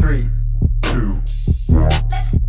3, 2, 1. Let's go!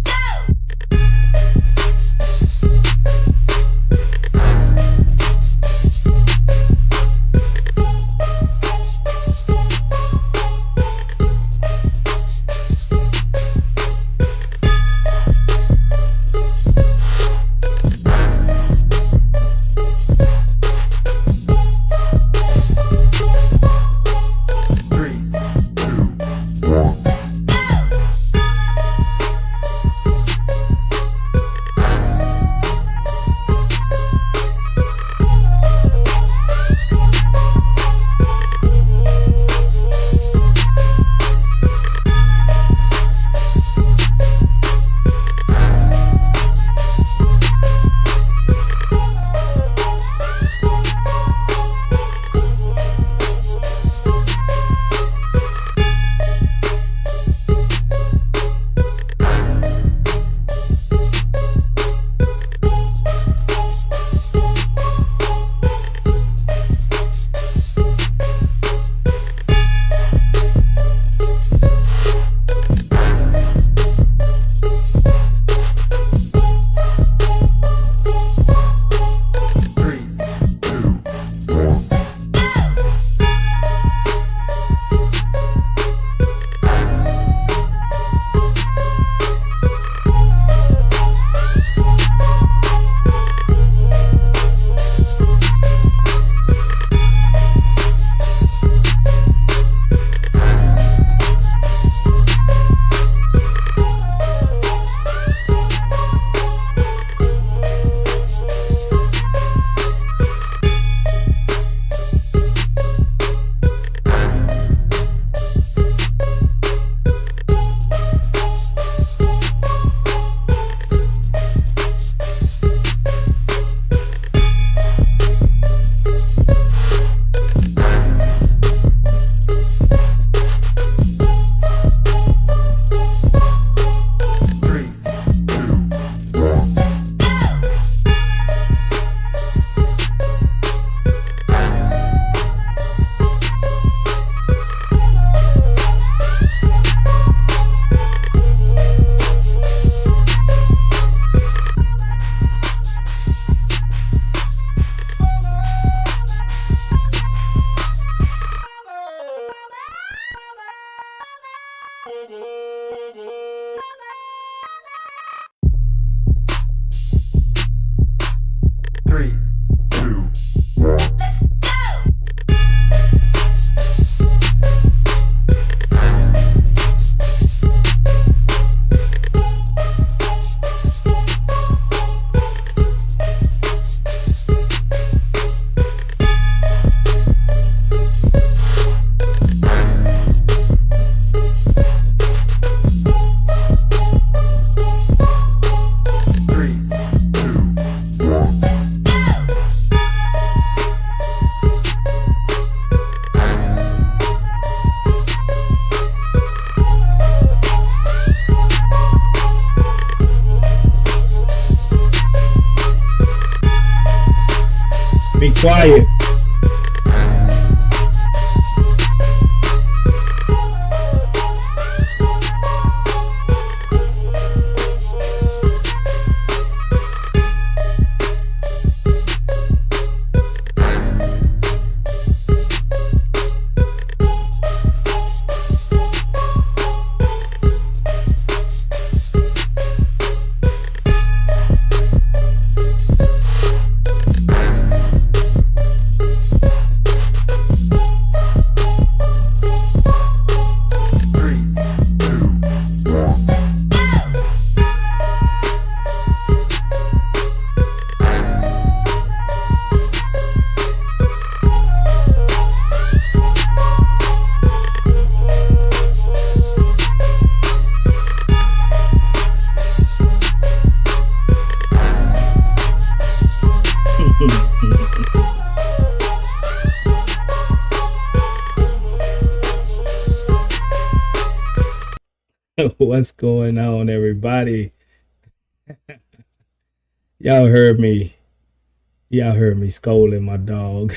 3, 2, 1. Let's be quiet. What's going on, everybody? Y'all heard me scolding my dog.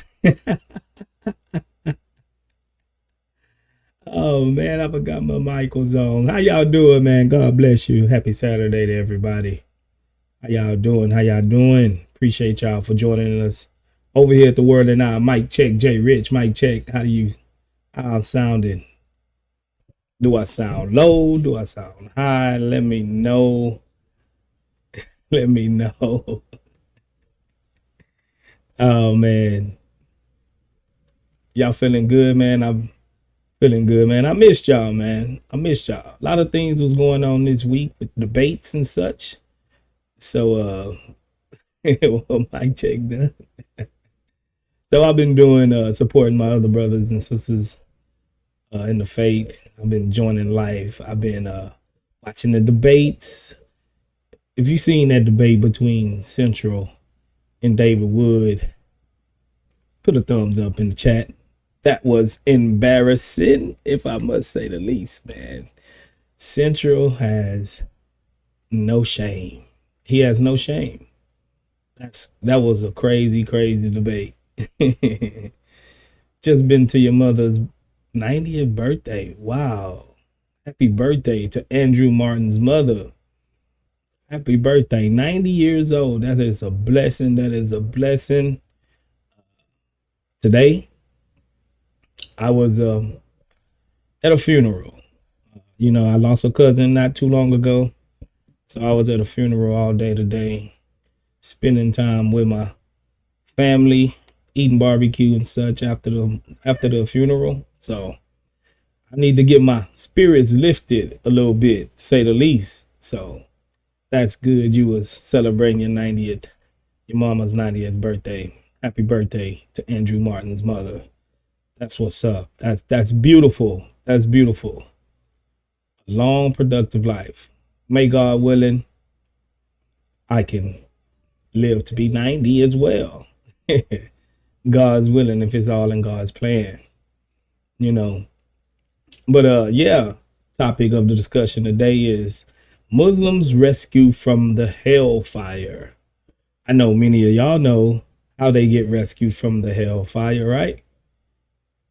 Oh man, I forgot my mic was on. How y'all doing, man? God bless you. Happy Saturday to everybody. How y'all doing? How y'all doing? Appreciate y'all for joining us over here at the Word and I. Mic check, Jay Rich. Mic check. How I'm sounding? Do I sound low? Do I sound high? Let me know. Let me know. Oh man. Y'all feeling good, man? I'm feeling good, man. I missed y'all, man. I missed y'all. A lot of things was going on this week with debates and such. So well, mic check done. So I've been doing supporting my other brothers and sisters in the faith. I've been joining life. I've been watching the debates. If you've seen that debate between Central and David Wood, put a thumbs up in the chat. That was embarrassing, if I must say the least, man. Central has no shame. He has no shame. That was a crazy, crazy debate. Just been to your mother's 90th birthday. Wow. Happy birthday to Andrew Martin's mother. Happy birthday. 90 years old. That is a blessing. That is a blessing. Today, I was at a funeral. You know, I lost a cousin not too long ago. So I was at a funeral all day today, spending time with my family, eating barbecue and such after the funeral. So I need to get my spirits lifted a little bit, to say the least. So that's good. You was celebrating your mama's 90th birthday. Happy birthday to Andrew Martin's mother. That's what's up. That's beautiful. That's beautiful. A long, productive life. May God willing, I can live to be 90 as well. God's willing, if it's all in God's plan, you know. But yeah, topic of the discussion today is Muslims rescued from the hellfire. I know many of y'all know how they get rescued from the hellfire, right?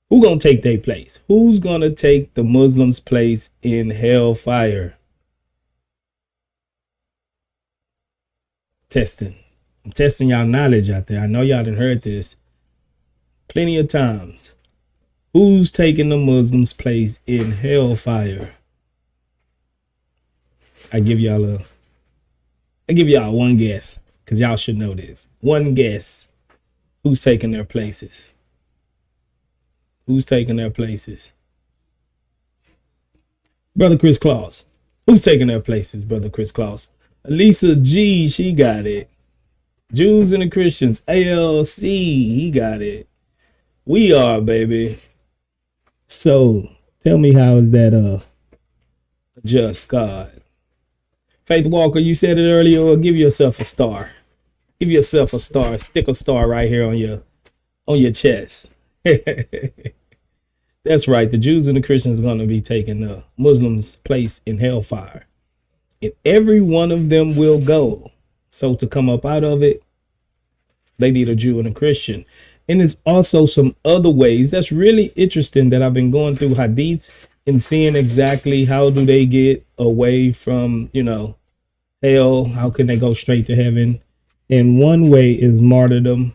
Who gonna take their place? Who's gonna take the Muslims' place in hellfire? I'm testing y'all knowledge out there. I know y'all done heard this plenty of times. Who's taking the Muslims' place in hellfire? I give y'all one guess, because y'all should know this. One guess. Who's taking their places? Who's taking their places? Brother Chris Claus. Who's taking their places, Brother Chris Claus? Lisa G, she got it. Jews and the Christians, ALC, he got it. We are, baby. So tell me, how is that a just God? Faith Walker, you said it earlier. Or give yourself a star. Give yourself a star. Stick a star right here on your chest. That's right. The Jews and the Christians are going to be taking the Muslims' place in hellfire. And every one of them will go. So to come up out of it, they need a Jew and a Christian. And there's also some other ways that's really interesting that I've been going through Hadiths and seeing exactly how do they get away from, hell. How can they go straight to heaven? And one way is martyrdom.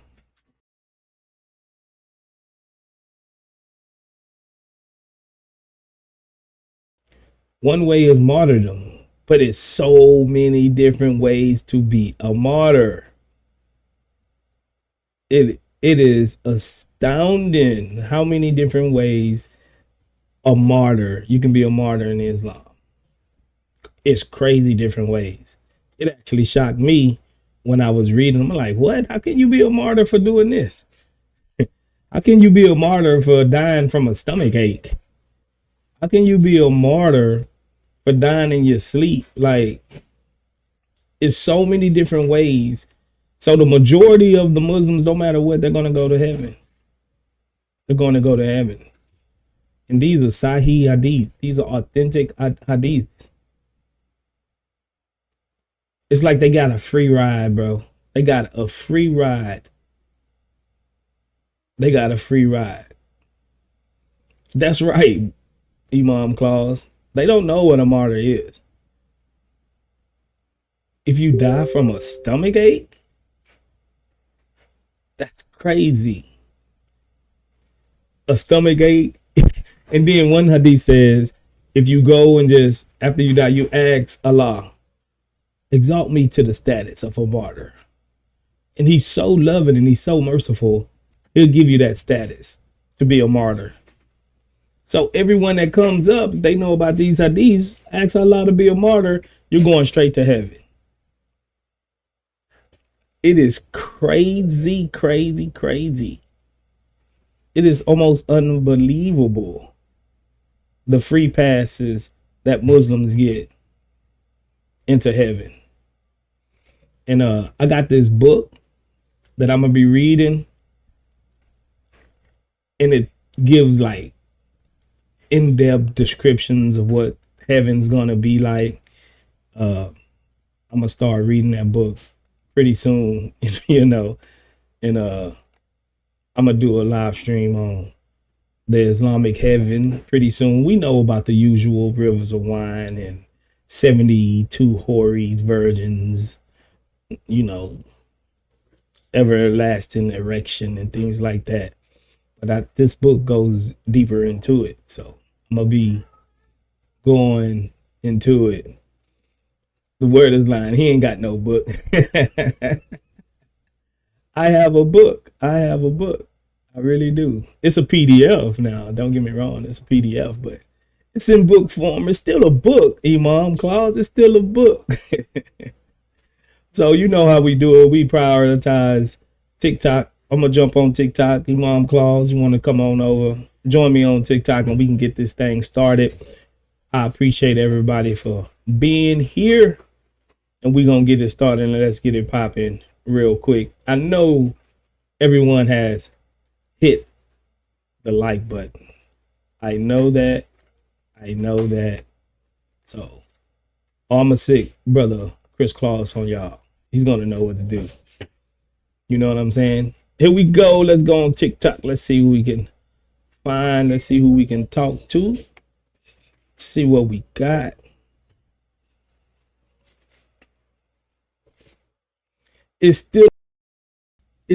One way is martyrdom, but it's so many different ways to be a martyr. It is astounding how many different ways you can be a martyr in Islam. It's crazy different ways. It actually shocked me when I was reading. I'm like, what? How can you be a martyr for doing this? How can you be a martyr for dying from a stomach ache? How can you be a martyr for dying in your sleep? Like, it's so many different ways. So the majority of the Muslims, no matter what, they're going to go to heaven. They're going to go to heaven. And these are Sahih Hadith. These are authentic Hadith. It's like they got a free ride, bro. They got a free ride. They got a free ride. That's right. Imam Claus. They don't know what a martyr is. If you die from a stomach ache, that's crazy. A stomach ache. And then one hadith says, if you go and just, after you die, you ask Allah, exalt me to the status of a martyr. And he's so loving and he's so merciful, he'll give you that status to be a martyr. So everyone that comes up, if they know about these hadiths, ask Allah to be a martyr, you're going straight to heaven. It is crazy, crazy, crazy. It is almost unbelievable, the free passes that Muslims get into heaven. And I got this book that I'm gonna be reading, and it gives like in-depth descriptions of what heaven's gonna be like. I'm gonna start reading that book pretty soon, you know, and I'm gonna do a live stream on the Islamic heaven pretty soon. We know about the usual rivers of wine and 72 houris, virgins, you know, everlasting erection and things like that. But this book goes deeper into it. So I'm going to be going into it. The word is lying. He ain't got no book. I have a book. I really do. It's a PDF now. Don't get me wrong. It's a PDF, but it's in book form. It's still a book, Imam Claus. It's still a book. So you know how we do it. We prioritize TikTok. I'm going to jump on TikTok. Imam Claus, you want to come on over, join me on TikTok, and we can get this thing started. I appreciate everybody for being here, and we're going to get it started, and let's get it popping real quick. I know everyone has hit the like button. I know that. So I'm a sick brother, Chris Claus, on y'all. He's going to know what to do. You know what I'm saying? Here we go. Let's go on TikTok. Let's see who we can find. Let's see who we can talk to. Let's see what we got. It's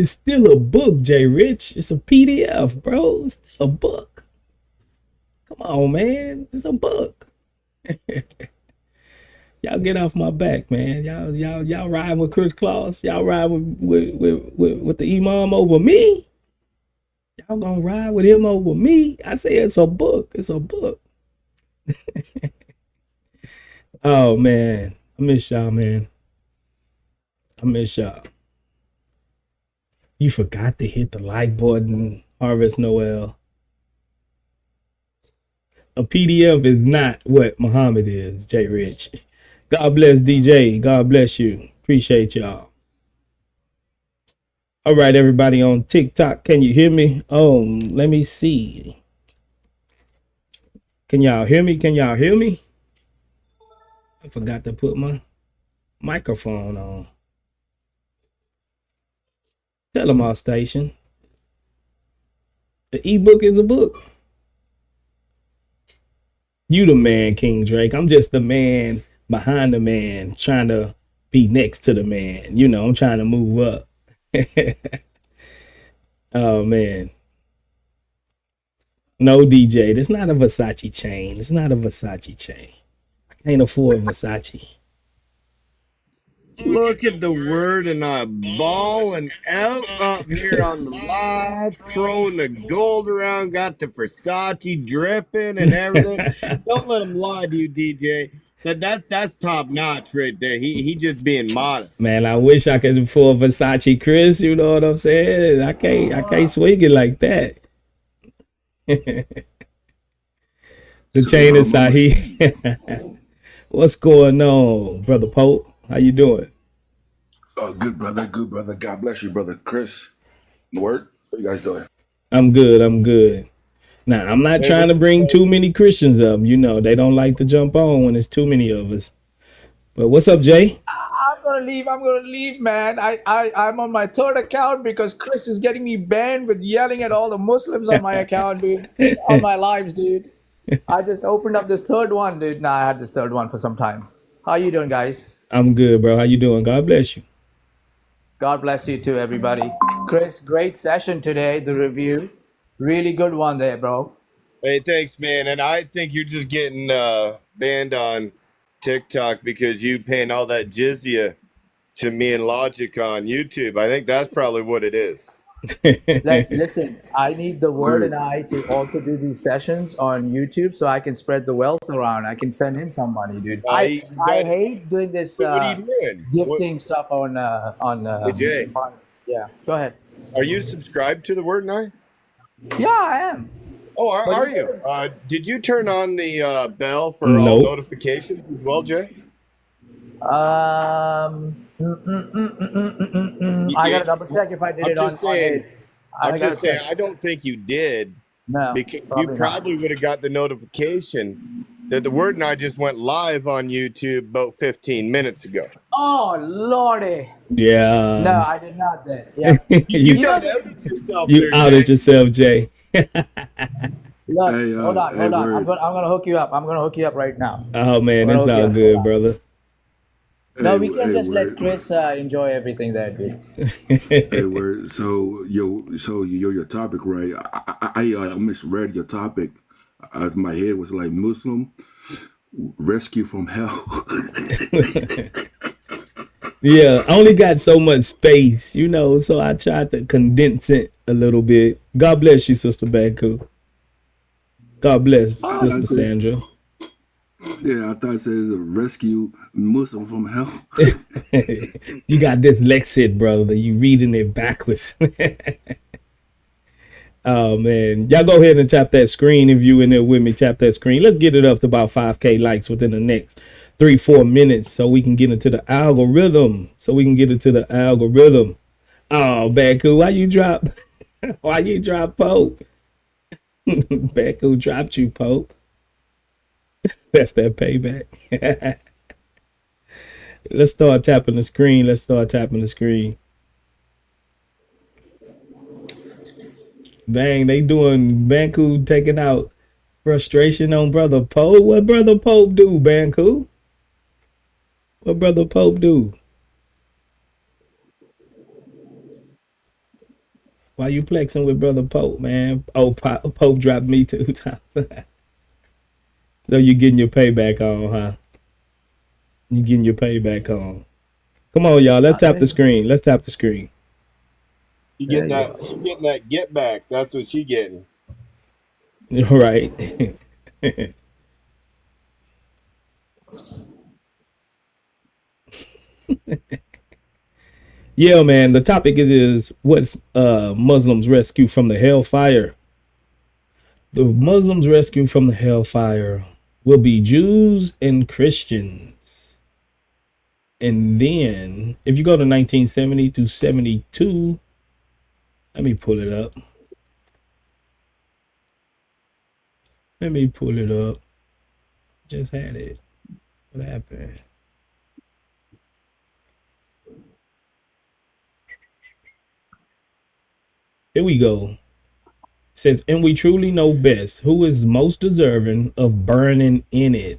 still a book, J Rich. It's a PDF, bro. It's still a book. Come on, man. It's a book. Y'all get off my back, man. Y'all ride with Chris Claus. Y'all ride with the Imam over me. Y'all gonna ride with him over me. I say it's a book. It's a book. Oh man. I miss y'all, man. I miss y'all. You forgot to hit the like button, Harvest Noel. A PDF is not what Mohammed is, J Rich. God bless DJ. God bless you. Appreciate y'all. All right, everybody on TikTok, can you hear me? Oh, let me see. Can y'all hear me? Can y'all hear me? I forgot to put my microphone on. Tell them our station. The ebook is a book. You the man, King Drake. I'm just the man behind the man, trying to be next to the man. You know, I'm trying to move up. Oh man. No, DJ, it's not a Versace chain. It's not a Versace chain. I can't afford Versace. Look at the word and I'm balling out up here on the live, throwing the gold around, got the Versace dripping and everything. Don't let him lie to you, DJ. That's top notch right there. He just being modest. Man, I wish I could afford Versace, Chris. You know what I'm saying? I can't swing it like that. The chain is Sahih. What's going on, Brother Pope? How you doing? Oh, good brother, good brother. God bless you, brother Chris. Word, what you guys doing? I'm good. Now, I'm not trying to bring too many Christians up. You know, they don't like to jump on when there's too many of us. But what's up, Jay? I'm gonna leave, man. I'm on my third account because Chris is getting me banned with yelling at all the Muslims on my account, dude. On my lives, dude. I just opened up this third one, dude. Nah, I had this third one for some time. How you doing, guys? I'm good, bro. How you doing? God bless you. God bless you too, everybody. Chris, great session today. The review, really good one there, bro. Hey, thanks, man. And I think you're just getting banned on TikTok because you paying all that jizya to me and Logic on YouTube. I think that's probably what it is. Listen, I need the word and I to also do these sessions on YouTube so I can spread the wealth around. I can send him some money, dude. I hate doing this What are you doing? gifting stuff on Hey, Jay, yeah. Go ahead. are you subscribed to the Word Night? Yeah, I am. Oh, are you? Did you turn on the bell for all Nope. notifications as well, Jay? I gotta double check if I did I'm it on. just saying. I'm just saying. check. I don't think you did No, because you probably not. probably would have got the notification that the Word Night just went live on YouTube about 15 minutes ago. Oh lordy! Yeah. No, I did not. Then yeah. You done outed yourself. You there, outed Jay. yourself, Jay. Look, Hey, hold on. hey, I'm Word. gonna hook you up. I'm gonna hook you up right now. Oh man, Well, it's okay, all hold good, on. brother. No, Hey, we can just let Word. Chris enjoy everything there, dude. Hey, Word. So your topic, right? I misread your topic. My head was like Muslim rescue from hell. Yeah, I only got so much space, you know, so I tried to condense it a little bit. God bless you, Sister Banku. God bless, Sister That's Sandra. Yeah, I thought it says rescue Muslim from hell. You got dyslexic, brother. You reading it backwards. Oh man, y'all go ahead and tap that screen if you in there with me. Tap that screen. Let's get it up to about 5K likes within the next 3-4 minutes, so we can get into the algorithm. Oh, Banku, why you drop? Why you drop Pope? Banku dropped you, Pope. That's that payback. Let's start tapping the screen. Dang, they doing Banku taking out frustration on Brother Pope. What Brother Pope do, Banku? What Brother Pope do? Why you flexing with Brother Pope, man? Oh, Pope dropped me 2 times. So you getting your payback on, huh? You getting your payback on. Come on, y'all. Let's tap the screen. She getting that get back. That's what she getting. Right. Yeah, man. The topic is what's Muslims rescue from the hellfire. The Muslims rescued from the hellfire will be Jews and Christians. And then, if you go to 1970 to 72, let me pull it up. Just had it. What happened? Here we go. It says, and we truly know best who is most deserving of burning in it.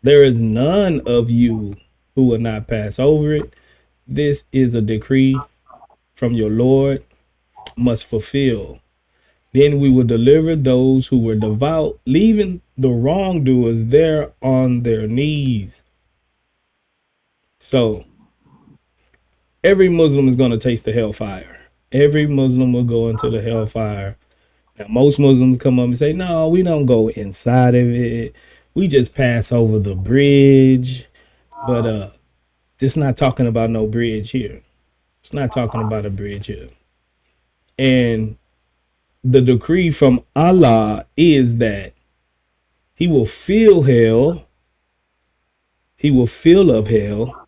There is none of you who will not pass over it. This is a decree from your Lord, must fulfill. Then we will deliver those who were devout, leaving the wrongdoers there on their knees. So every Muslim is going to taste the hellfire. Every Muslim will go into the hellfire. Now, most Muslims come up and say, no, we don't go inside of it. We just pass over the bridge. But it's not talking about no bridge here. It's not talking about a bridge here. And the decree from Allah is that he will fill hell. He will fill up hell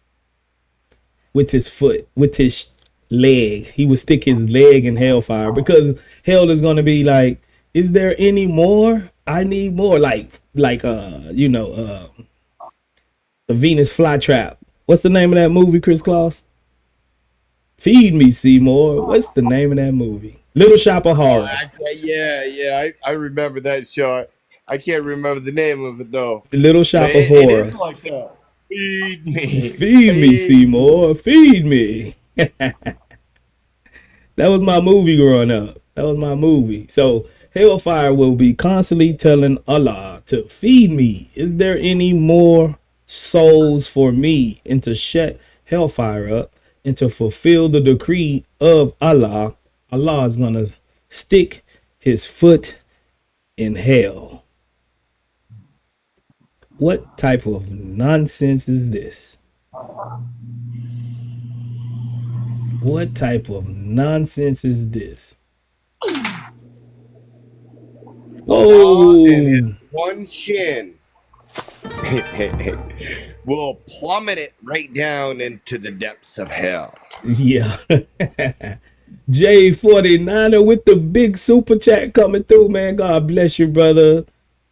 with his foot, with his leg. He will stick his leg in hellfire because hell is going to be like, is there any more? I need more. Like the Venus flytrap. What's the name of that movie, Chris Claus? Feed Me, Seymour. What's the name of that movie? Little Shop of Horror. Yeah. I remember that show. I can't remember the name of it though. The Little Shop But of it is Horror. like that. Feed me. Feed me, Feed me. Seymour. Feed me. That was my movie growing up. That was my movie. So hellfire will be constantly telling Allah to feed me. Is there any more souls for me? And to shut hellfire up and to fulfill the decree of Allah. Allah is going to stick his foot in hell. What type of nonsense is this? What type of nonsense is this? Allah and his Oh, one shin will plummet it right down into the depths of hell. yeah. J49er with the big super chat coming through, man. God bless you, brother.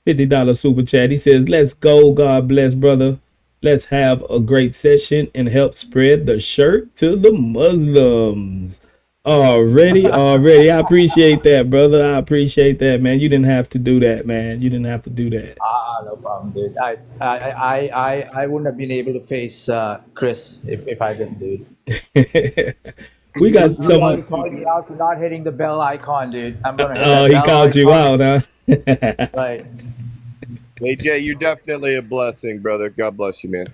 $50 super chat. He says, let's go. God bless, brother. Let's have a great session and help spread the shirt to the Muslims. Already. I appreciate that, brother. I appreciate that, man. You didn't have to do that, man. You didn't have to do that. No problem, dude. I wouldn't have been able to face Chris if I didn't, dude. We got You some. called me out for not hitting the bell icon, dude. I'm gonna hit that He bell called you icon. out, huh? Right. Hey Jay, you're definitely a blessing, brother. God bless you, man.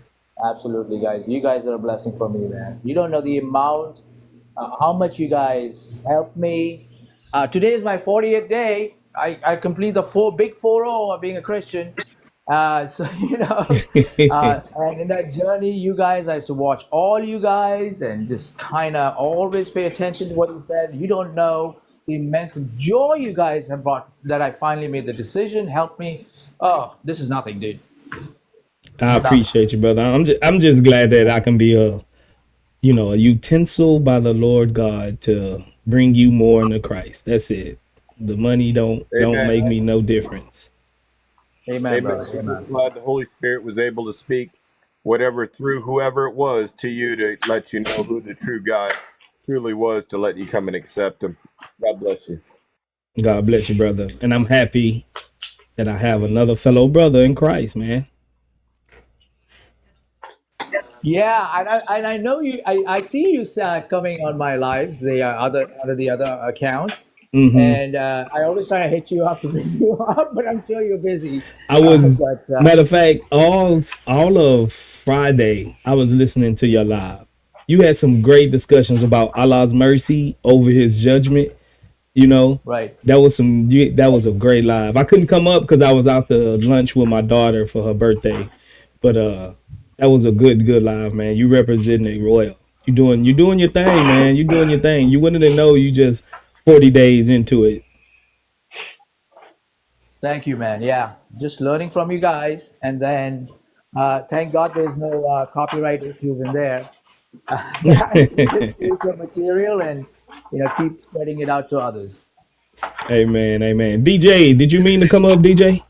Absolutely, guys. You guys are a blessing for me, man. You don't know the amount, how much you guys helped me. Today is my 40th day. I complete the big 4-0 of being a Christian. So and in that journey, you guys, I used to watch all you guys and just kind of always pay attention to what you said. You don't know the immense joy you guys have brought that I finally made the decision. Help me. Oh, this is nothing, dude. I appreciate you, brother. I'm just glad that I can be a utensil by the Lord God to bring you more into Christ. That's it. The money don't make me no difference. Amen, brother. I'm Amen. glad the Holy Spirit was able to speak whatever through whoever it was to you to let you know who the true God truly was, to let you come and accept him. God bless you. God bless you, brother. And I'm happy that I have another fellow brother in Christ, man. Yeah, and I know you. I see you coming on my lives, the under the other account, and I always try to hit you up to bring you up, but I'm sure you're busy. I was, But matter of fact, all of Friday, I was listening to your live. You had some great discussions about Allah's mercy over his judgment. Right. That was a great live. I couldn't come up because I was out to lunch with my daughter for her birthday, but that was a good live, man. You representing it royal. You doing your thing, man. You doing your thing. You wouldn't know you just 40 days into it. Thank you, man. Yeah, just learning from you guys, and then thank God there's no copyright issues in there. Just take your material and keep spreading it out to others. Amen, amen. DJ, did you mean to come up, DJ?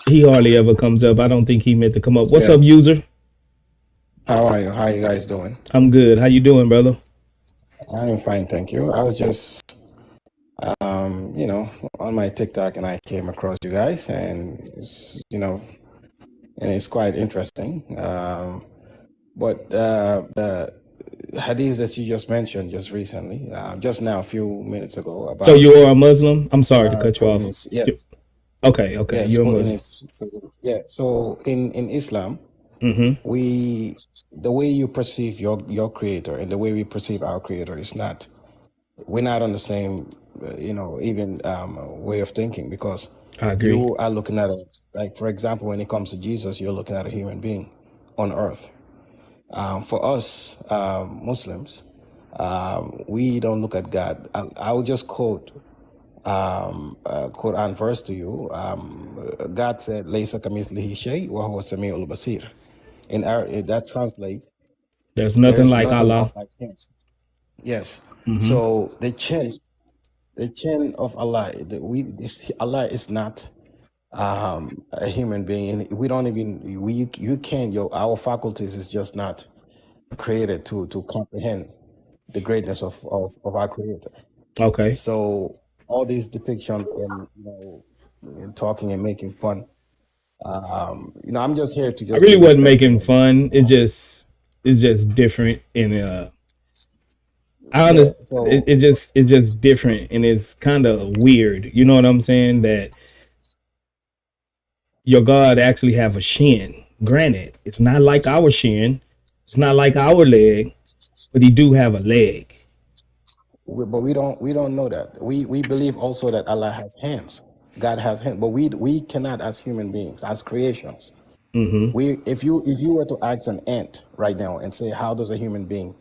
He hardly ever comes up. I don't think he meant to come up. What's up, user? How are you? How you guys doing? I'm good. How you doing, brother? I'm fine, thank you. I was just, on my TikTok, and I came across you guys, and it's quite interesting. But the hadith that you just mentioned just recently, just now, a few minutes ago, about. So you are a Muslim? I'm sorry to cut you off. Yes. Okay. Yes, You're a Muslim. So in Islam, the way you perceive your creator and the way we perceive our creator is not. We're not on the same, even way of thinking, because I agree. you are looking at like, for example, when it comes to Jesus, you're looking at a human being on earth. For us Muslims, we don't look at God. I will just quote Quran verse to you. God said, "Laysa kamithlihi shay wa huwa samiul basir." That translates, There's nothing like Allah. Like him. Yes. So the chin of Allah, Allah is not a human being. We don't even you can't. Our faculties is just not created to comprehend the greatness of our Creator. Okay. So all these depictions and and talking and making fun. I'm just here to I just be really wasn't making respectful. fun. It's just different, and I Yeah. understand. It's just different, and it's kind of weird. You know what I'm saying? That your God actually have a shin. Granted, it's not like our shin. It's not like our leg, but he do have a leg. But we don't know that. We believe also that Allah has hands. God has hands, but we cannot as human beings, as creations. We if you were to ask an ant right now and say how does a human being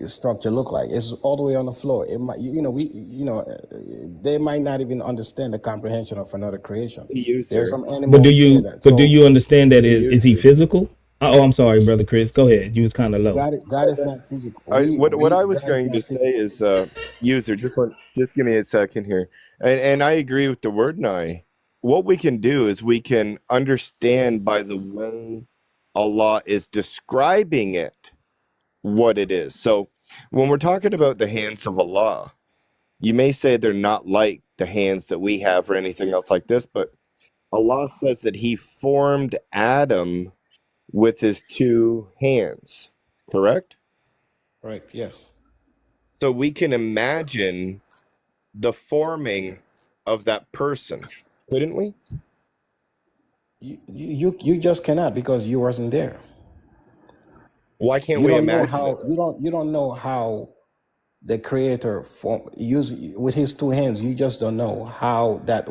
structure look like, it's all the way on the floor. It might they might not even understand the comprehension of another creation. There's User. some animals say that. But do So you understand that is he User. physical? Oh, I'm sorry, brother Chris. Go ahead. You was kind of low. God is not physical. What I was God is going to not say physical. is, user, just give me a second here, and I agree with the word "nai." What we can do is we can understand by the way Allah is describing it what it is. So when we're talking about the hands of Allah, you may say they're not like the hands that we have or anything else like this, but Allah says that He formed Adam with His two hands. Correct? Correct. Yes. So we can imagine the forming of that person, couldn't we? You just cannot, because you wasn't there. Why can't You we don't know imagine how it? you don't know how the creator use with his two hands. You just don't know how that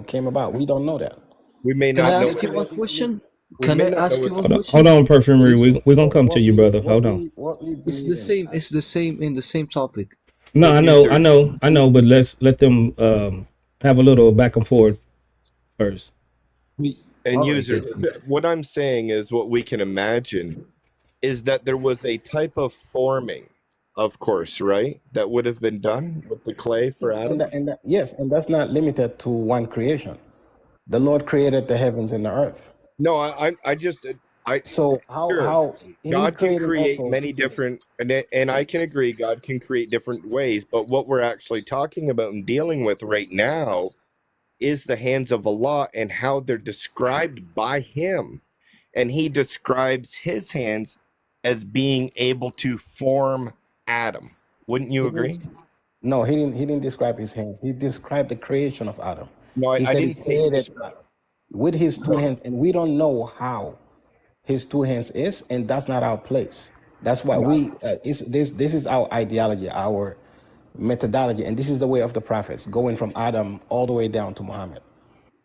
came about. We don't know that. We may Can I not know ask what you it one is. question? We Can may I not know ask you what one it is. Hold question? on, perfumery. It's We're gonna come to you, brother. What Hold on. we what we it's believe the in. same. It's the same in the same topic. No, So I user, know, but let's let them have a little back and forth first. and All right user, then. what I'm saying is what we can imagine is that there was a type of forming, of course, right? That would have been done with the clay for Adam. Yes, and that's not limited to one creation. The Lord created the heavens and the earth. No, I just, I So how sure. how him God can creating create also. many different, and I can agree, God can create different ways. But what we're actually talking about and dealing with right now is the hands of Allah and how they're described by Him. And He describes His hands as being able to form Adam. Wouldn't you He agree? didn't, no, he didn't describe his hands. He described the creation of Adam. No, He I said he didn't say created describe. with his two hands, and we don't know how his two hands is, and that's not our place. That's why we this is our ideology, our methodology, and this is the way of the prophets, going from Adam all the way down to Muhammad.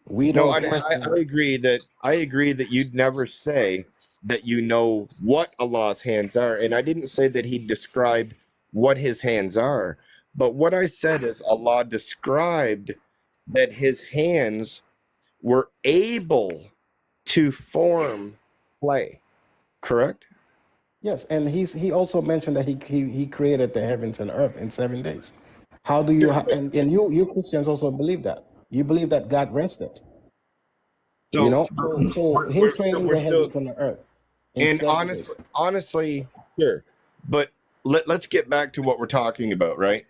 We No, don't I question. agree that you'd never say that you know what Allah's hands are, and I didn't say that He described what His hands are. But what I said is Allah described that His hands were able to form clay. Correct? Yes, and he also mentioned that he created the heavens and earth in 7 days. How do you and you Christians also believe that? You believe that God rested. So So him creating we're the still, heavens and the earth in and 7 days. honestly, sure. But let's get back to what we're talking about, right?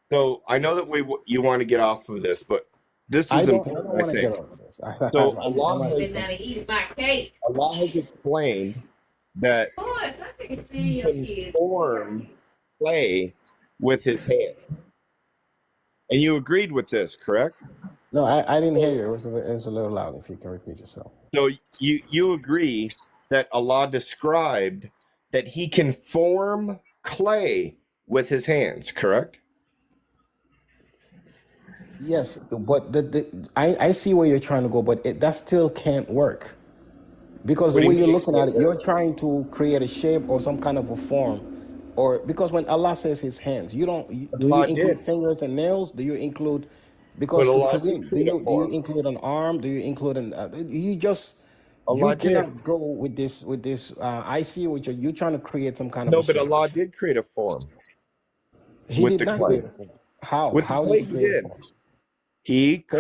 So I know that you want to get off of this, but this I is don't I don't important, I want to think. get on this. So I'm Allah asking. has explained that He can form clay with His hands, and you agreed with this, correct? No, I didn't hear you. It was a little loud. If you can repeat yourself. So you agree that Allah described that He can form clay with His hands, correct? Yes, but I see where you're trying to go, but that still can't work. Because What the do way you you're mean? looking at it, you're trying to create a shape or some kind of a form, or because when Allah says His hands, do you Allah include did, fingers and nails? Do you include, but because to Allah did create, do create a you form. include an arm? Do you include you Allah did. cannot go with this. I see what you're trying to create some kind of a No, but shape. Allah did create a form He with did the not clay. create a form. How? With the How did clay, He He create a did. form? He So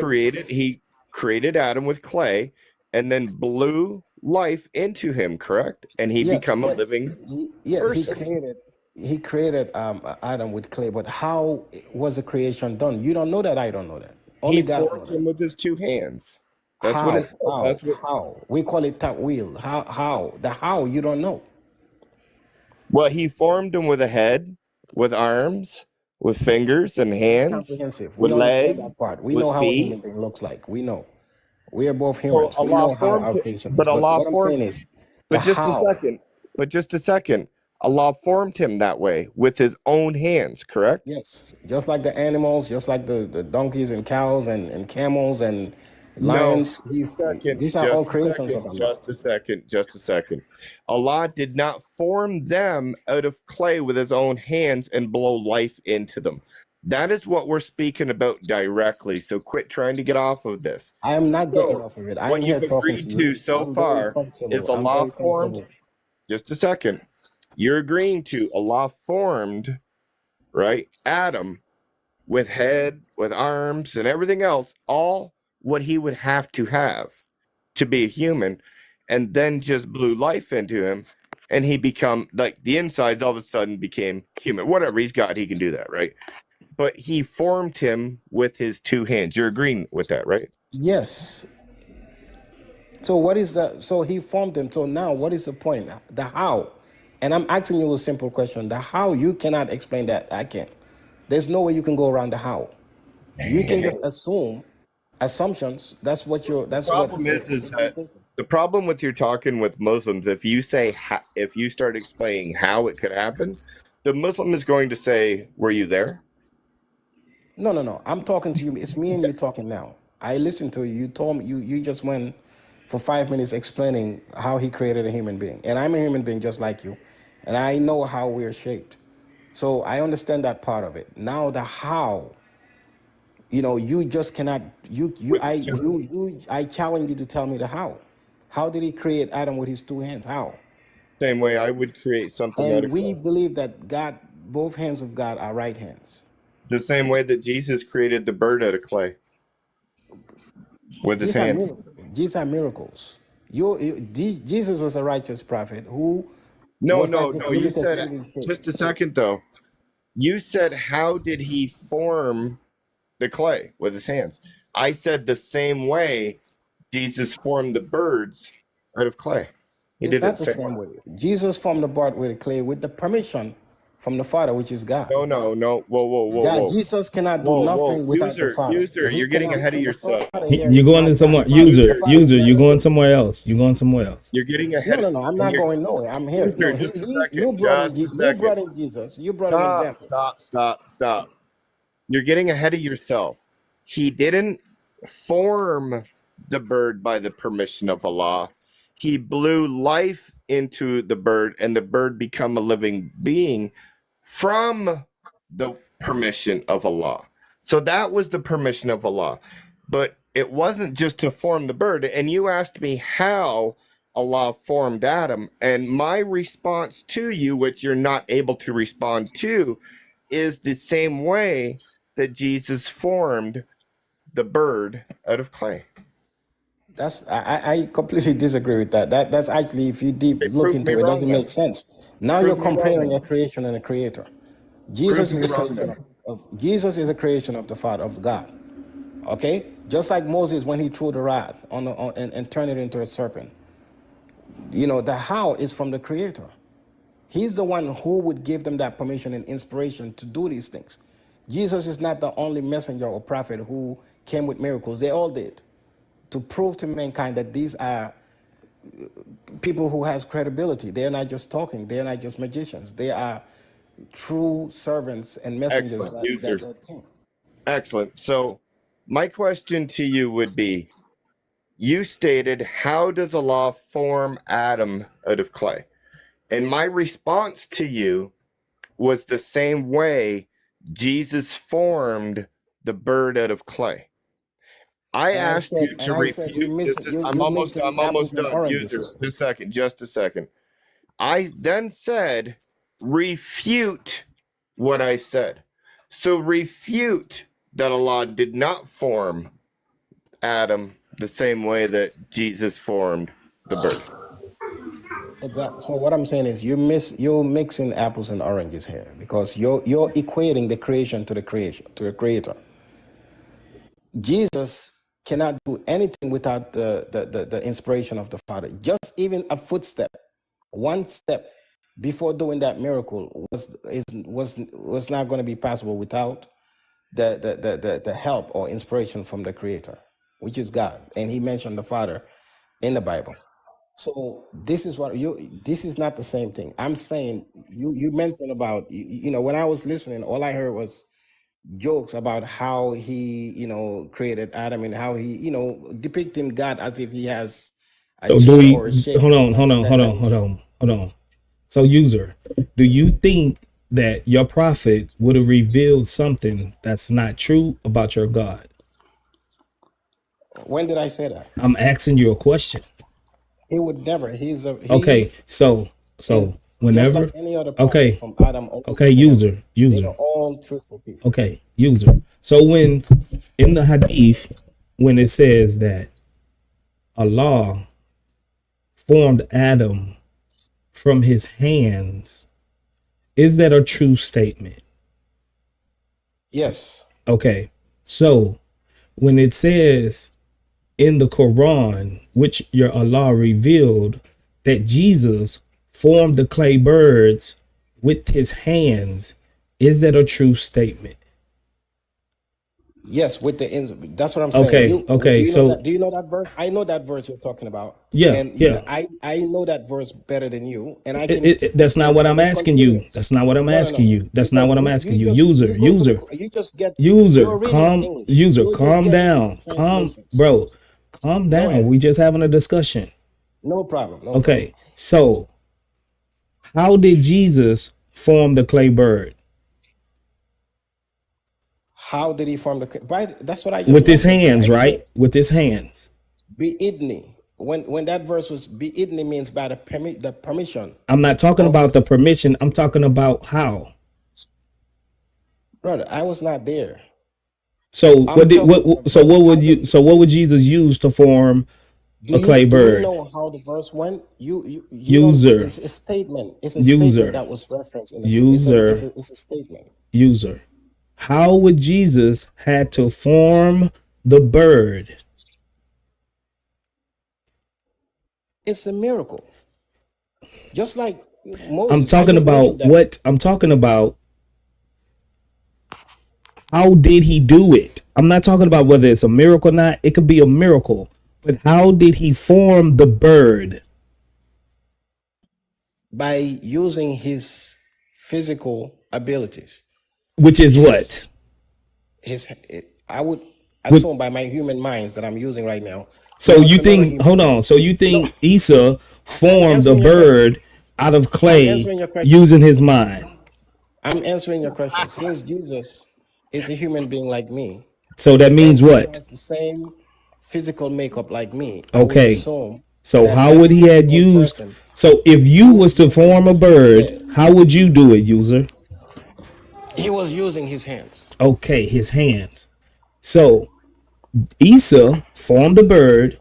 created Adam with clay, and then blew life into him. Correct, and he yes, become a but living he person. created. he created Adam with clay, but how was the creation done? You don't know that. I don't know that. Only He God knows formed that. him with his two hands. That's what How? it says. That's what. How? We call it ta'wil. How? The how you don't know. Well, he formed him with a head, with arms, with fingers and It's hands, comprehensive. with We understand legs, that part. We with know how a human feet. being looks like. We know. We are both So humans. We Allah know how formed our him, creation is. but But Allah what I'm formed. saying is the But just a how. second. But just a second. Allah formed him that way with his own hands, correct? Yes. Just like the animals, just like the donkeys and cows and camels and No. lions. Second. These are all creations of Allah. Just a second. Allah did not form them out of clay with his own hands and blow life into them. That is what we're speaking about directly. So quit trying to get off of this. I am not getting So off of it. I what am here you've talking agreed to to you. so I'm very far comfortable. is I'm Allah very formed. comfortable. Just a second. You're agreeing to Allah formed, right? Adam with head, with arms, and everything else, all what he would have to be a human, and then just blew life into him, and he become like the insides all of a sudden became human. Whatever he's got, he can do that, right? But he formed him with his two hands. You're agreeing with that, right? Yes. So what is that? So he formed them. So now what is the point? The how? And I'm asking you a simple question. The how, you cannot explain that. I can't. There's no way you can go around the how. You can just assume assumptions. That's what you're. That's what. Problem is that the problem with your talking with Muslims, if you say if you start explaining how it could happen, the Muslim is going to say, "Were you there?" No. I'm talking to you. It's me and you talking now. I listened to you. You told me you just went for 5 minutes explaining how he created a human being. And I'm a human being just like you. And I know how we're shaped. So I understand that part of it. Now the how, you just cannot I challenge you to tell me the how. How did he create Adam with his two hands? How? Same way I would create something out And of we clay. believe that God, both hands of God are right hands. The same way that Jesus created the bird out of clay with his These are hands. miracles. These are miracles. Jesus was a righteous prophet who No, was no, like this no. You limited said human being. just a second though. You said how did he form the clay with his hands? I said the same way Jesus formed the birds out of clay. He It's did it not the the same same way. way. Jesus formed the part with the clay with the permission from the Father, which is God. No. Whoa. God, Jesus cannot do nothing without the Father. User, He you're getting cannot, ahead of and the yourself. Father here You're is going not to somewhere. God. The User, Father is you're not going God. somewhere else. You're going somewhere else. You're getting ahead. No. I'm not going nowhere. I'm here. No, User, just a you second. brought in Just a you second. brought in Jesus. You brought an example. Stop. You're getting ahead of yourself. He didn't form the bird by the permission of Allah. He blew life into the bird, and the bird become a living being from the permission of Allah. So that was the permission of Allah. But it wasn't just to form the bird. And you asked me how Allah formed Adam. And my response to you, which you're not able to respond to, is the same way that Jesus formed the bird out of clay. I completely disagree with that. That's actually, if you deep look Prove me into it, wrong doesn't then. make sense. Now Prove you're me wrong comparing then. a creation and a creator. Jesus Prove is me a wrong creation then. of Jesus is a creation of the Father of God. Okay, just like Moses when he threw the rod and turned it into a serpent. The how is from the Creator. He's the one who would give them that permission and inspiration to do these things. Jesus is not the only messenger or prophet who came with miracles. They all did, to prove to mankind that these are people who has credibility. They're not just talking. They're not just magicians. They are true servants and messengers Excellent, that users. came. Excellent. So my question to you would be, you stated, how does Allah form Adam out of clay? And my response to you was the same way Jesus formed the bird out of clay. I asked you to refute. I'm almost done. User, just a second. I then said, refute what I said. So refute that Allah did not form Adam the same way that Jesus formed the bird. Exactly. So what I'm saying is you're mixing apples and oranges here because you're equating the creation to the creation to the creator. Jesus cannot do anything without the inspiration of the Father. Just even a footstep, one step before doing that miracle was not going to be possible without the help or inspiration from the Creator, which is God. And he mentioned the Father in the Bible. So this is what this is not the same thing. I'm saying you mentioned about when I was listening, all I heard was jokes about how he created Adam and how he depicting God as if he has a So do gene we or a shape. hold on, hold on, hold on, hold on, hold on. So user, do you think that your prophet would have revealed something that's not true about your God? When did I say that? I'm asking you a question. He would never. Okay, He so is just like whenever, any other prophet okay, from Adam all the way okay, to him. They are user, all truthful people. okay, user. So when in the Hadith, when it says that Allah formed Adam from his hands, is that a true statement? Yes. Okay, so when it says in the Quran, which your Allah revealed, that Jesus formed the clay birds with his hands, is that a true statement? Yes, with that's what I'm saying. Okay, okay, so Do you know that verse? I know that verse you're talking about, yeah, and yeah. I know that verse better than you, and I It, can it, it- that's not what and I'm in asking you. conclusions. That's not what I'm No, no, asking no, you. That's not because what I'm you asking you. just User, you go to user, you just get user, you're reading English. user, You're just calm getting down, translations. bro, calm Go down. ahead. We just having a discussion. No problem. No problem. Okay, so how did Jesus form the clay bird? How did he form the? Right. That's what I just With his mentioned to you. I hands, said right? With his hands. Bi'idni. When that verse was Bi'idni means by the permission I'm not talking of about the permission. I'm talking about how. brother. I was not there. So I'm talking about the so verse. what How would did you so what would Jesus use to form a clay do you bird? know how the verse went? You don't. User, It's a statement. It's a statement user, that was referenced in the. user, It's a statement. user. How would Jesus had to form the bird? It's a miracle. Just like I'm Moses. I talking just mentioned about that. what I'm talking about. How did he do it? I'm not talking about whether it's a miracle or not. It could be a miracle. But how did he form the bird? By using his physical abilities, Which is his what? his I would With assume by my human minds that I'm using right now. so No, you it's another think human hold being. on. So you No, think Isa I'm formed the answering your question. bird out of I'm clay answering your question. using his mind. I'm answering your question. Since Jesus is a human being like me, So that and means he what? has the same physical makeup like me, I would Okay. assume So that how that would he had physical used person so if you was was to using form a his bird, how would you do it, user? he was using his hands. Okay, his hands. So Isa formed the bird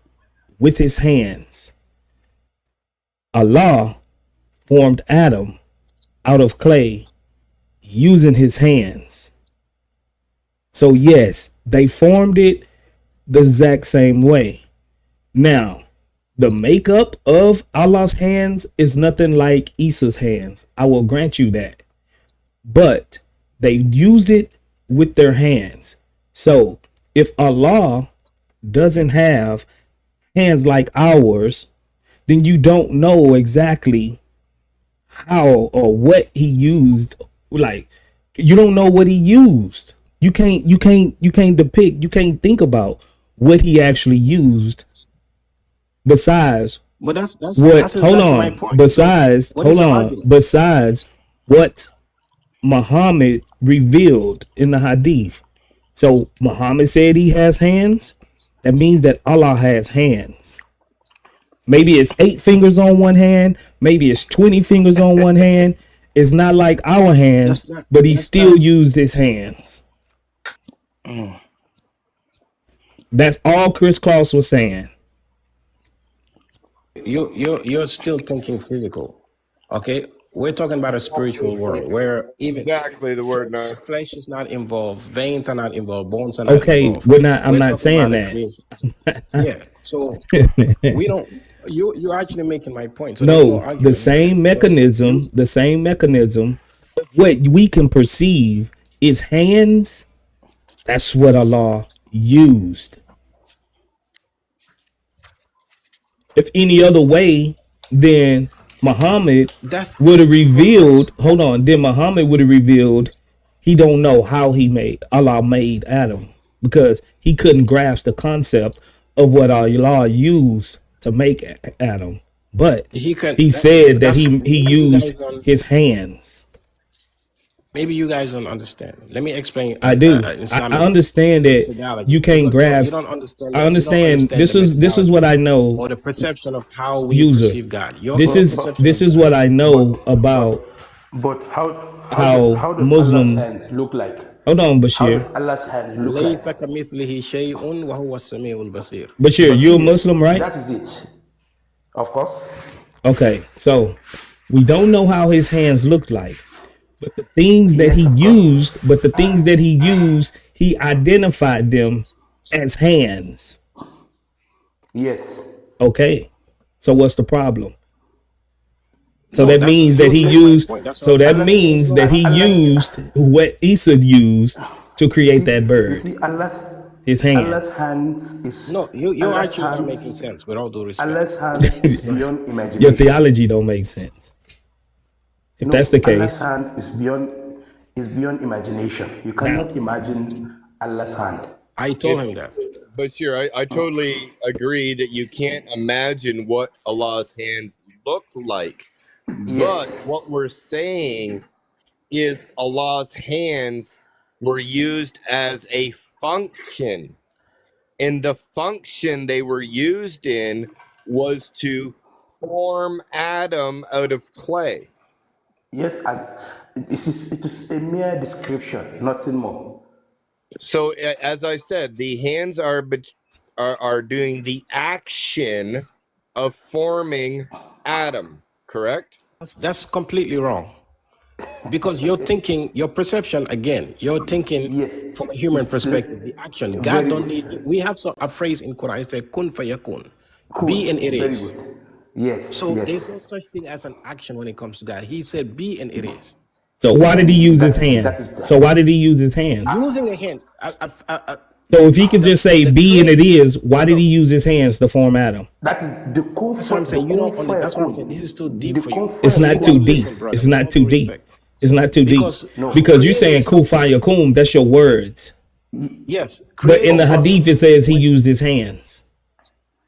with his hands. Allah formed Adam out of clay using his hands. So yes, they formed it the exact same way. Now, the makeup of Allah's hands is nothing like Isa's hands. I will grant you that. But they used it with their hands. So if Allah doesn't have hands like ours, then you don't know exactly how or what he used. Like you don't know what he used. You can't depict, you can't think about what he actually used besides But what that's exactly my point. So what is the argument? besides what Muhammad revealed in the Hadith. So Muhammad said he has hands. That means that Allah has hands. Maybe it's 8 fingers on one hand. Maybe it's 20 fingers on one hand. It's not like our hands, That's not but he that's not still used his hands. That's all Chris Cross was saying. you're still thinking physical. Okay, we're talking about a spiritual world where even Exactly the word now. flesh is not involved, veins are not involved, bones are not Okay, involved. we're not. I'm We're not talking saying about a creation. Yeah. So that. we don't. You're actually making my point. So there's no No, argument here the same mechanism of what we can perceive is hands. That's what Allah used. If any other way, then Muhammad That's would have revealed. Hold on, that's then Muhammad would have revealed he don't know how Allah made Adam because he couldn't grasp the concept of what Allah used to make Adam. But he can. he said that That's he maybe you used guys don't. his hands. Maybe you guys don't understand. Let me explain. I do. I Islamic understand that methodology you can't because grasp. you don't understand. I You don't understand. understand This the is methodology what I know, or the perception of how we user. perceive God. Your This is perception of God. what I know about But how does Allah's Muslims. hands look like? Hold on, How does Bashir. Allah's hands look like? ليس كمثله شيء وهو السميع البصير. Bashir, But you're a see, Muslim, right? that is it. Of course. Okay, so we don't know how his hands looked like, but the things that Yes, he of course. used, he identified them as hands. Yes. Okay, so what's the problem? So No, that that's means that he that's my used. point. That's So what that I'm saying. means that he used what Isa used to create that You bird. see, His Allah's hands. hands is No, you're Allah's actually not hands. making sense. With all due respect, Allah's hands is beyond Your imagination. theology don't make sense. If No, that's the Allah's case, hand is beyond imagination. You now cannot imagine Allah's hand. I told him that. Bashir, I totally agree that you can't imagine what Allah's hands look like. But Yes. what we're saying is Allah's hands were used as a function. And the function they were used in was to form Adam out of clay. Yes, it is a mere description, nothing more. So as I said, the hands are doing the action of forming Adam, correct? That's completely wrong. Because you're thinking, your perception again, you're thinking Yes. from a human It's perspective, the action. God very don't good. need. We have a phrase in Quran. It says "kun fayakun," Cool. be and it Very is. good. Yes, So there's no yes. such thing as an action when it comes to God. He said, "Be and it is." so why did he use his That hands? is So why did he use his hands? Using a hand. So if he could just say the be and it clay- is, why did he use his hands to form Adam? That is the kun. That's what I'm saying. You the don't. kun That's what I'm fayakun. saying. This is too deep The for kun you. It's not too fayakun. deep. Listen, brother, It's not with too all due deep. respect. It's not too deep. Because Because you're creating saying kul fayakum, that's your words. Yes, But in the creating hadith it says he used his hands.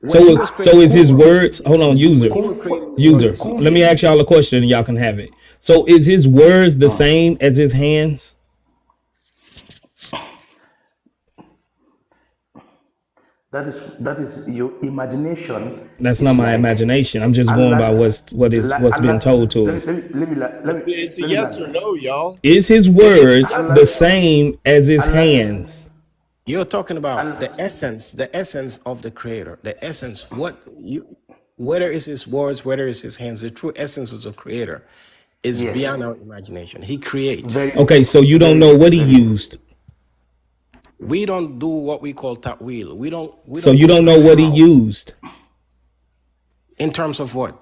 when he was So is his creating- words, hold on, user. when he was creating the User, world, let me ask y'all a question and y'all can have it. So is his words the same as his hands? That is your imagination. That's is not my like imagination. I'm just going by Allah's- what's been Allah's- told to let me- us. let me- It's a let me yes land. or no, y'all. Is his words Allah- the same as his Allah- hands? You're talking about the essence of the creator, the essence, whether it's his words, whether it's his hands, the true essence of the creator is Yes. beyond our imagination. He creates. Very- Okay, so you don't know what he used. We don't do what we call ta'wil. We don't. So you don't know what he used. In terms of what?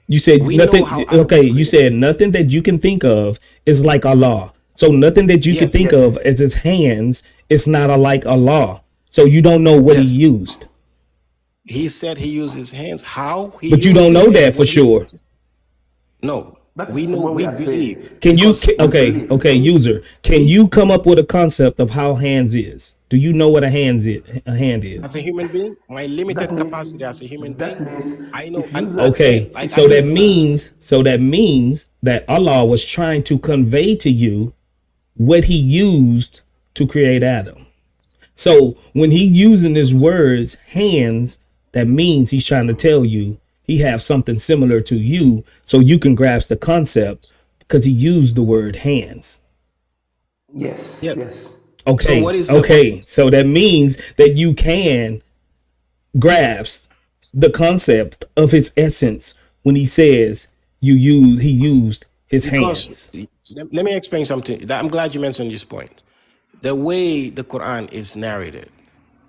You said We know nothing. how Adam Okay, you created. said nothing that you can think of is like Allah. So nothing that you can Yes, think yes. of as his hands is not like Allah. So you don't know what Yes. he used, He said he used his hands. How? but you don't know that for sure. No, That's we know. what We we are saying. believe. Can you? Because- Okay, user. Can you come up with a concept of how hands is? Do you know what a hand is? As a human being, my limited That means- capacity as a human that being, means I know. if you and- like- Okay, like, so I that know- means that Allah was trying to convey to you what he used to create Adam. So when he using his words hands, that means he's trying to tell you he have something similar to you, so you can grasp the concept because he used the word hands. Yes, Yeah. yes. Okay. So what is the- okay. So that means that you can grasp the concept of his essence when he says he used his Because hands. let me explain something. I'm glad you mentioned this point. The way the Quran is narrated,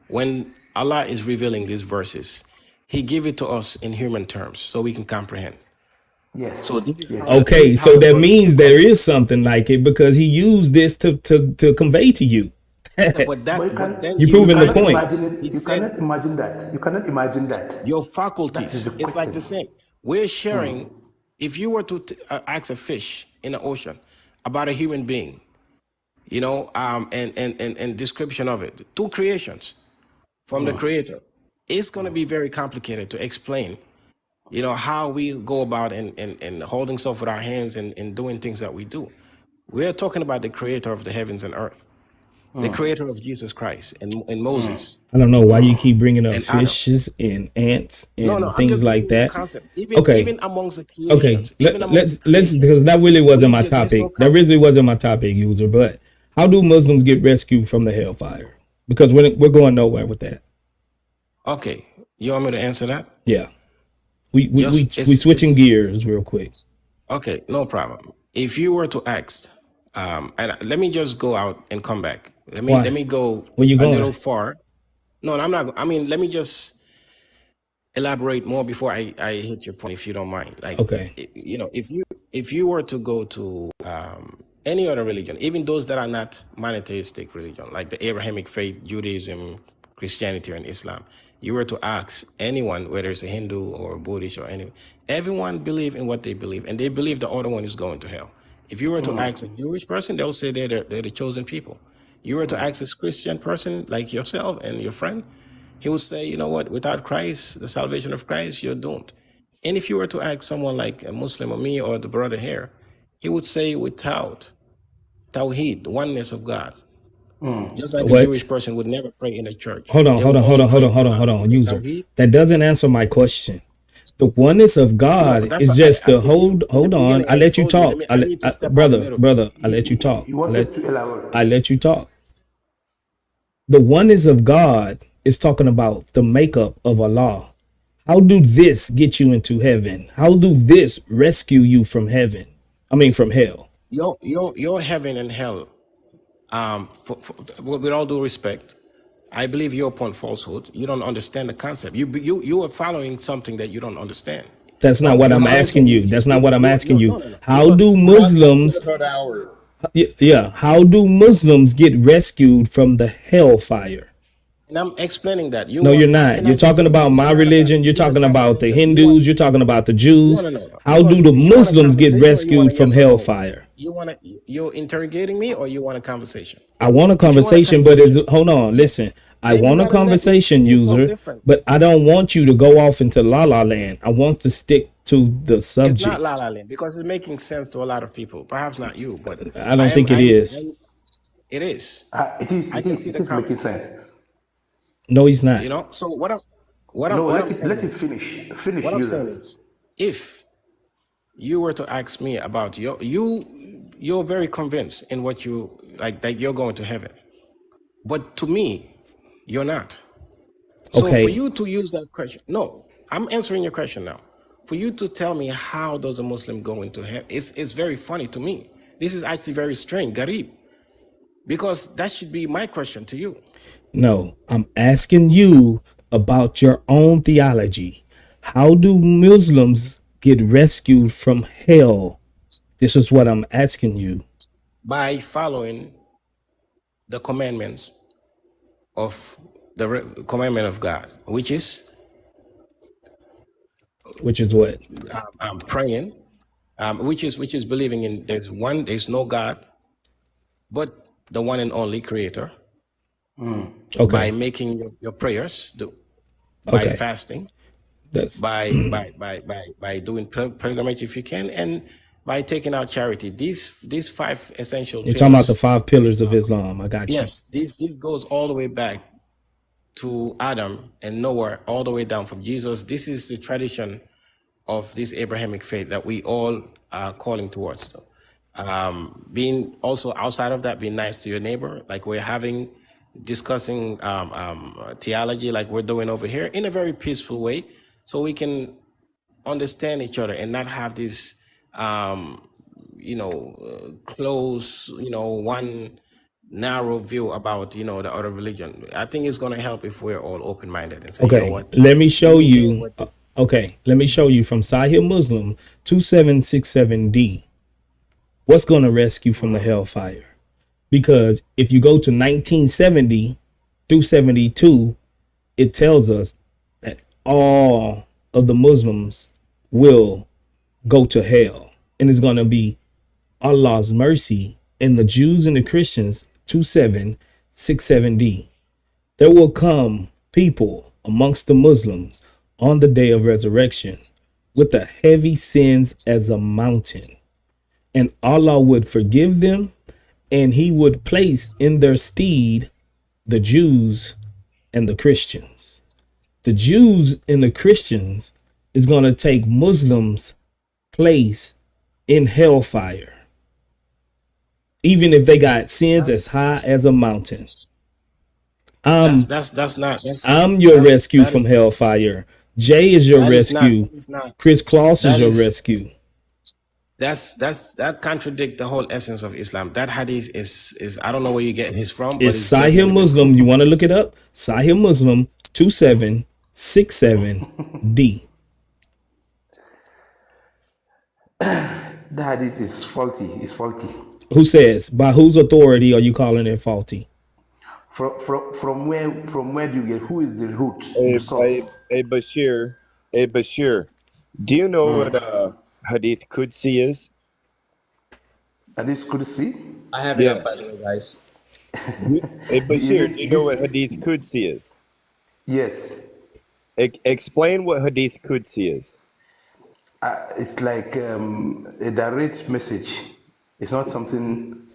when Allah is revealing these verses, He give it to us in human terms so we can comprehend. So Yes. this is Yes. how this Okay, is how so the that verses means come. there is something like it because he used this to convey to you. Yeah, but But but then You're you proving the in cannot the point. imagine text, He it. You said cannot imagine that. You cannot imagine that. your That is faculties. the It's like the question. same. We're sharing. If you were to ask a fish in the ocean about a human being, and description of it, two creations from the Creator, it's going to be very complicated to explain. How we go about and holding stuff with our hands and doing things that we do. We're talking about the Creator of the heavens and earth, the Creator of Jesus Christ and Moses I don't know why you keep bringing up and Adam. fishes and ants No, and I'm things just like giving you the that. concept. Okay, Even amongst the okay. creations, even amongst the Let's because creations, that really wasn't my there's no topic. That really wasn't my topic, user. But how do Muslims get rescued from the hellfire? Because we're going nowhere with that. Okay, you want me to answer that? Yeah, we Just switching gears real quick. okay, no problem. If you were to ask, and let me just go out and come back. Let Why? me go Where you a little going? far. No, I'm not. I mean, let me just elaborate more before I hit your point, if you don't mind. Like, Okay. if you were to go to any other religion, even those that are not monotheistic religion, like the Abrahamic faith, Judaism, Christianity, and Islam, you were to ask anyone, whether it's a Hindu or Buddhist or anyone, everyone believe in what they believe, and they believe the other one is going to hell. If you were to ask a Jewish person, they'll say they're the chosen people. You were to ask a Christian person like yourself and your friend, he would say, you know what, without Christ, the salvation of Christ, you're doomed. And if you were to ask someone like a Muslim or me or the brother here, he would say without Tawheed, the oneness of God. Just like a What? Jewish person would never pray in a church. Hold on, They hold would on, hold only on, hold pray on, hold on, hold on, with the user. Tawheed. That doesn't answer my question. The oneness of No, God that's is what just the if you in the hold on. beginning I I let you told you, talk. I need to step out a Brother, little bit. brother, I let you talk. You wanted to elaborate. I let you talk. The oneness of God is talking about the makeup of Allah. How do this get you into heaven? How do this rescue you from heaven? I mean, from hell. Your heaven and hell, with all due respect, I believe you're upon falsehood. You don't understand the concept. You are following something that you don't understand. That's not what You're I'm trying to asking you. That's not what I'm asking you. no. How Because do Not talking Muslims, about ours. yeah, how do Muslims get rescued from the hellfire? and I'm explaining that you No, you're want. not. Can You're I just talking about finish? It's my not about. religion. You're This is a talking about the conversation. You want Hindus. You're talking about the no Jews. no no no. How do Because the you want a Muslims get conversation or you want rescued a from yes or no. hellfire? You're interrogating me or you want a conversation. I want a If you want a conversation, but conversation, hold on, yes. listen. I Then you want a gotta let me. conversation, Then you talk user, different. but I don't want you to go off into la la land. I want to stick to the It's not subject. La La Land because it's making sense to a lot of people. Perhaps not you, but I don't think it is. it is. It is. I It can is. see It the is making comments. sense. No, he's not. So No, what I'm let saying him is, finish. Finish, what I'm saying user. is, if you were to ask me about you're very convinced in what you like that you're going to heaven, but to me, you're not. So for Okay. you to use that question, no, I'm answering your question now. For you to tell me how does a Muslim go into heaven, it's very funny to me. This is actually very strange, Garib, because that should be my question to you. No, I'm asking you about your own theology. How do Muslims get rescued from hell? This is what I'm asking you. By following the commandments of commandment of God, which is Which is what? praying, which is believing in there's no God, but the one and only Creator. By Okay. making your prayers, by Okay. fasting, That's by doing pilgrimage if you can, and by taking out charity. These five essential you're talking about the pillars. 5 pillars of Islam. I got you. Yes, this goes all the way back to Adam and Noah, all the way down from Jesus. This is the tradition of this Abrahamic faith that we all are calling towards. Being also outside of that, being nice to your neighbor, like we're having discussing theology like we're doing over here in a very peaceful way, so we can understand each other and not have this, close, one narrow view about, the other religion. I think it's going to help if we're all open-minded and say, you know Okay, what, let me show you. Okay, let me show you from Sahih Muslim 2767D. What's going to rescue from the hellfire? Because if you go to 1970 through 72, it tells us that all of the Muslims will go to hell, and it's going to be Allah's mercy. And the Jews and the Christians, 2767D, there will come people amongst the Muslims on the day of resurrection with the heavy sins as a mountain, and Allah would forgive them, and he would place in their stead the Jews and the Christians. The Jews and the Christians is going to take Muslims' place in hellfire, even if they got sins as high as a mountain. I'm your rescue from hellfire. Jay is your rescue. Chris Kloss is your rescue. That contradict the whole essence of Islam. That hadith is I don't know where you're getting his from. But It's Sahih Muslim. You want to look it up? Sahih Muslim 2767D. The hadith is faulty. It's faulty. Who says? By whose authority are you calling it faulty? From where do you get? Who is the root? Hey, The source? Bashir. Hey, Bashir. Do you know what Hadith Qudsi is? Hadith Qudsi? I have it up by the way, guys. Hey, Bashir, do you know what Hadith Qudsi is? Yes. Explain what Hadith Qudsi is. It's like a direct message. It's not something.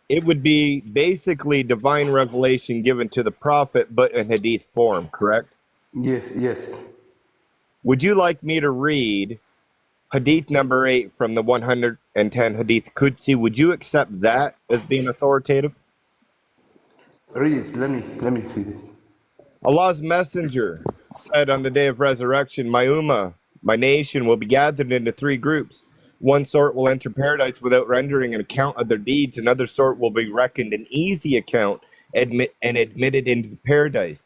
It would be basically divine revelation given to the prophet, but in Hadith form, correct? Yes. Would you like me to read Hadith number 8 from the 110 Hadith Qudsi? Would you accept that as being authoritative? Read. Let me see it. Allah's messenger said on the day of resurrection, my ummah, my nation, will be gathered into 3 groups. One sort will enter paradise without rendering an account of their deeds. Another sort will be reckoned an easy account and admitted into paradise.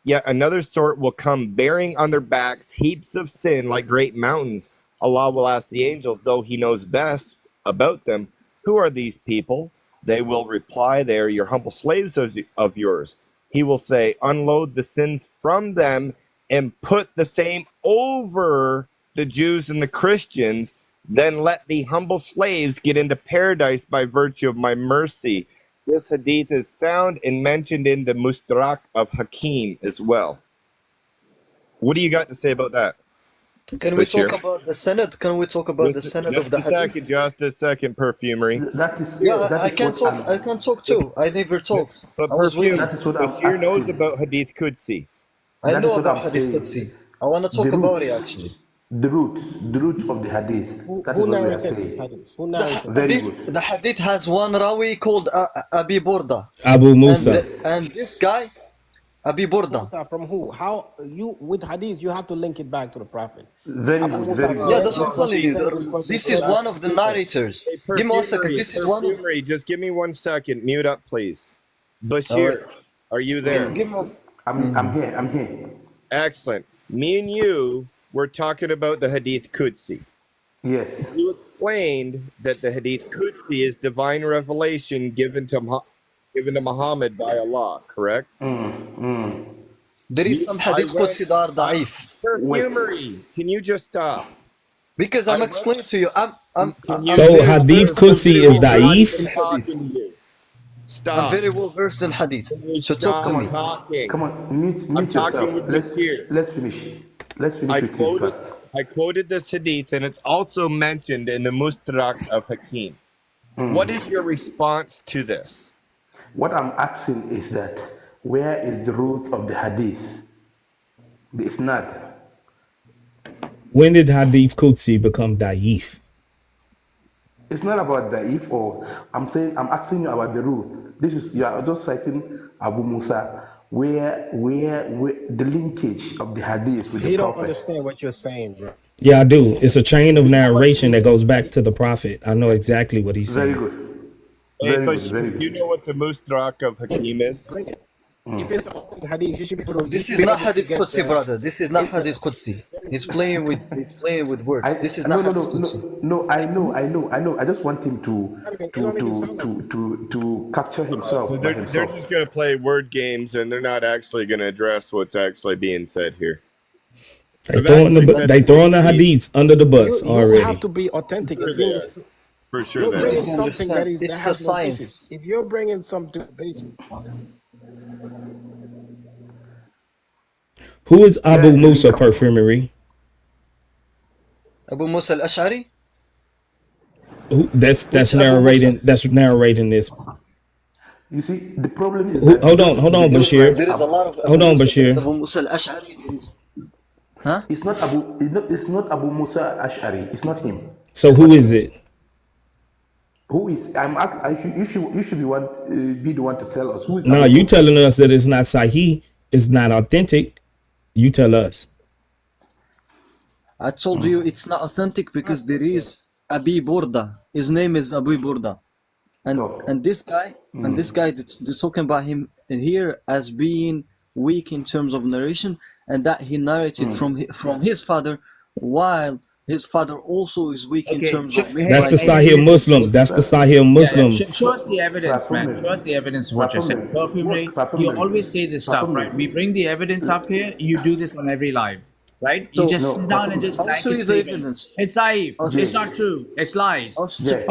Yet another sort will come bearing on their backs heaps of sin like great mountains. Allah will ask the angels, though he knows best about them, who are these people? They will reply, they are your humble slaves of yours. He will say, unload the sins from them and put the same over the Jews and the Christians. Then let the humble slaves get into paradise by virtue of my mercy. This hadith is sound and mentioned in the Mustadrak of Hakim as well. What do you got to say about that? Can we talk about the Senate? Can we talk about the Senate of the Hadith? Just a second, Perfumery. That is. Yeah, that I is can what talk. I can talk too. I never talked. But I was waiting. That is what I'm Bashir knows asking. about Hadith Qudsi. I That know is what about I'm Hadith saying. Qudsi. I want to talk The about root. it actually. The root of the hadith. That is Who what we are narrated this saying. hadith? Who The narrated? Very hadith, good. the hadith has one rawi called Abi Burda, Abu Musa. Yes. and this guy, Abi Burda. From who? How you with hadith? You have to link it back to the prophet. Very Abu good. Musa Very said- Yeah, good. that's what I'm telling you. This is one of the narrators. Hey, Give me 1 second. This is one of. Perfumery, just give me 1 second. Mute up, please. Bashir, are you there? Give me. I'm here. I'm here. Excellent. Me and you were talking about the Hadith Qudsi. Yes. You explained that the Hadith Qudsi is divine revelation given to Muhammad by Allah, correct? There is some hadith Qudsi that are da'if. Perfumery, can you just stop? Because I'm explaining to you. So Hadith Qudsi is da'if? Stop. I'm very well versed in hadith. So talk to me. Talking. Come on. Mute I'm yourself. talking with Bashir. Let's finish. Let's finish I with you quoted, first. I quoted this hadith, and it's also mentioned in the Mustadrak of Hakim. What is your response to this? What I'm asking is that where is the root of the hadith? The isnad. When did Hadith Qudsi become da'if? It's not about the if or I'm asking you about the root. This is you are just citing Abu Musa, where the linkage of the hadith with the He don't prophet. understand what you're saying, bro. Yeah, I do. It's a chain of narration that goes back to the prophet. I know exactly what he's Very saying. good. Hey, Very good. Bashir, Very do you good. know what the Mustrak of Hakim is? If it's a hadith, you should be able to. This is not Hadith Qudsi, brother. This is not Hadith Qudsi. He's playing with words. This is No, not no, Hadith no, Qudsi. no, no. I know. I just want him to capture himself So by they're himself. just going to play word games, and they're not actually going to address what's actually being said here. They I've throwing actually the said they that throwing the this week. hadiths under the bus You have already. to be authentic. For sure they are. For sure You're they bringing are. You something understand? that It's a has no basis. science. If you're bringing something basic, Who is Abu Where Musa did he come from? Perfumery? Abu Musa al-Ash'ari? Who that's Which Abu Musa? narrating this. You see, the problem is that Hold on, he just Bashir. like There is a lot of Hold Abu on, Musa. There is Bashir. Abu Musa al-Ash'ari. There is... Huh? It's not Abu Musa Ash'ari. It's not him. So It's who not is him. it? Who is? You should be the one to tell us who is No, Abu you Musa. telling us that it's not Sahih, it's not authentic. You tell us. I told you it's not authentic because there is Abi Burda. His name is Abu Burda. No. And this guy, they're talking about him here as being weak in terms of narration, and that he narrated from his father, while his father also is weak in Okay, terms of That's the memorizing. Sahih Muslim. That's the Sahih Muslim. Show us the evidence, man. Show us the evidence of what you're saying. Perfumery, you always say this stuff, right? We bring the evidence up here. You do this on every live, right? You So just No, sit down and just I'll show you blanket the statement. evidence. It's naive. Okay. It's not true. It's lies. I'll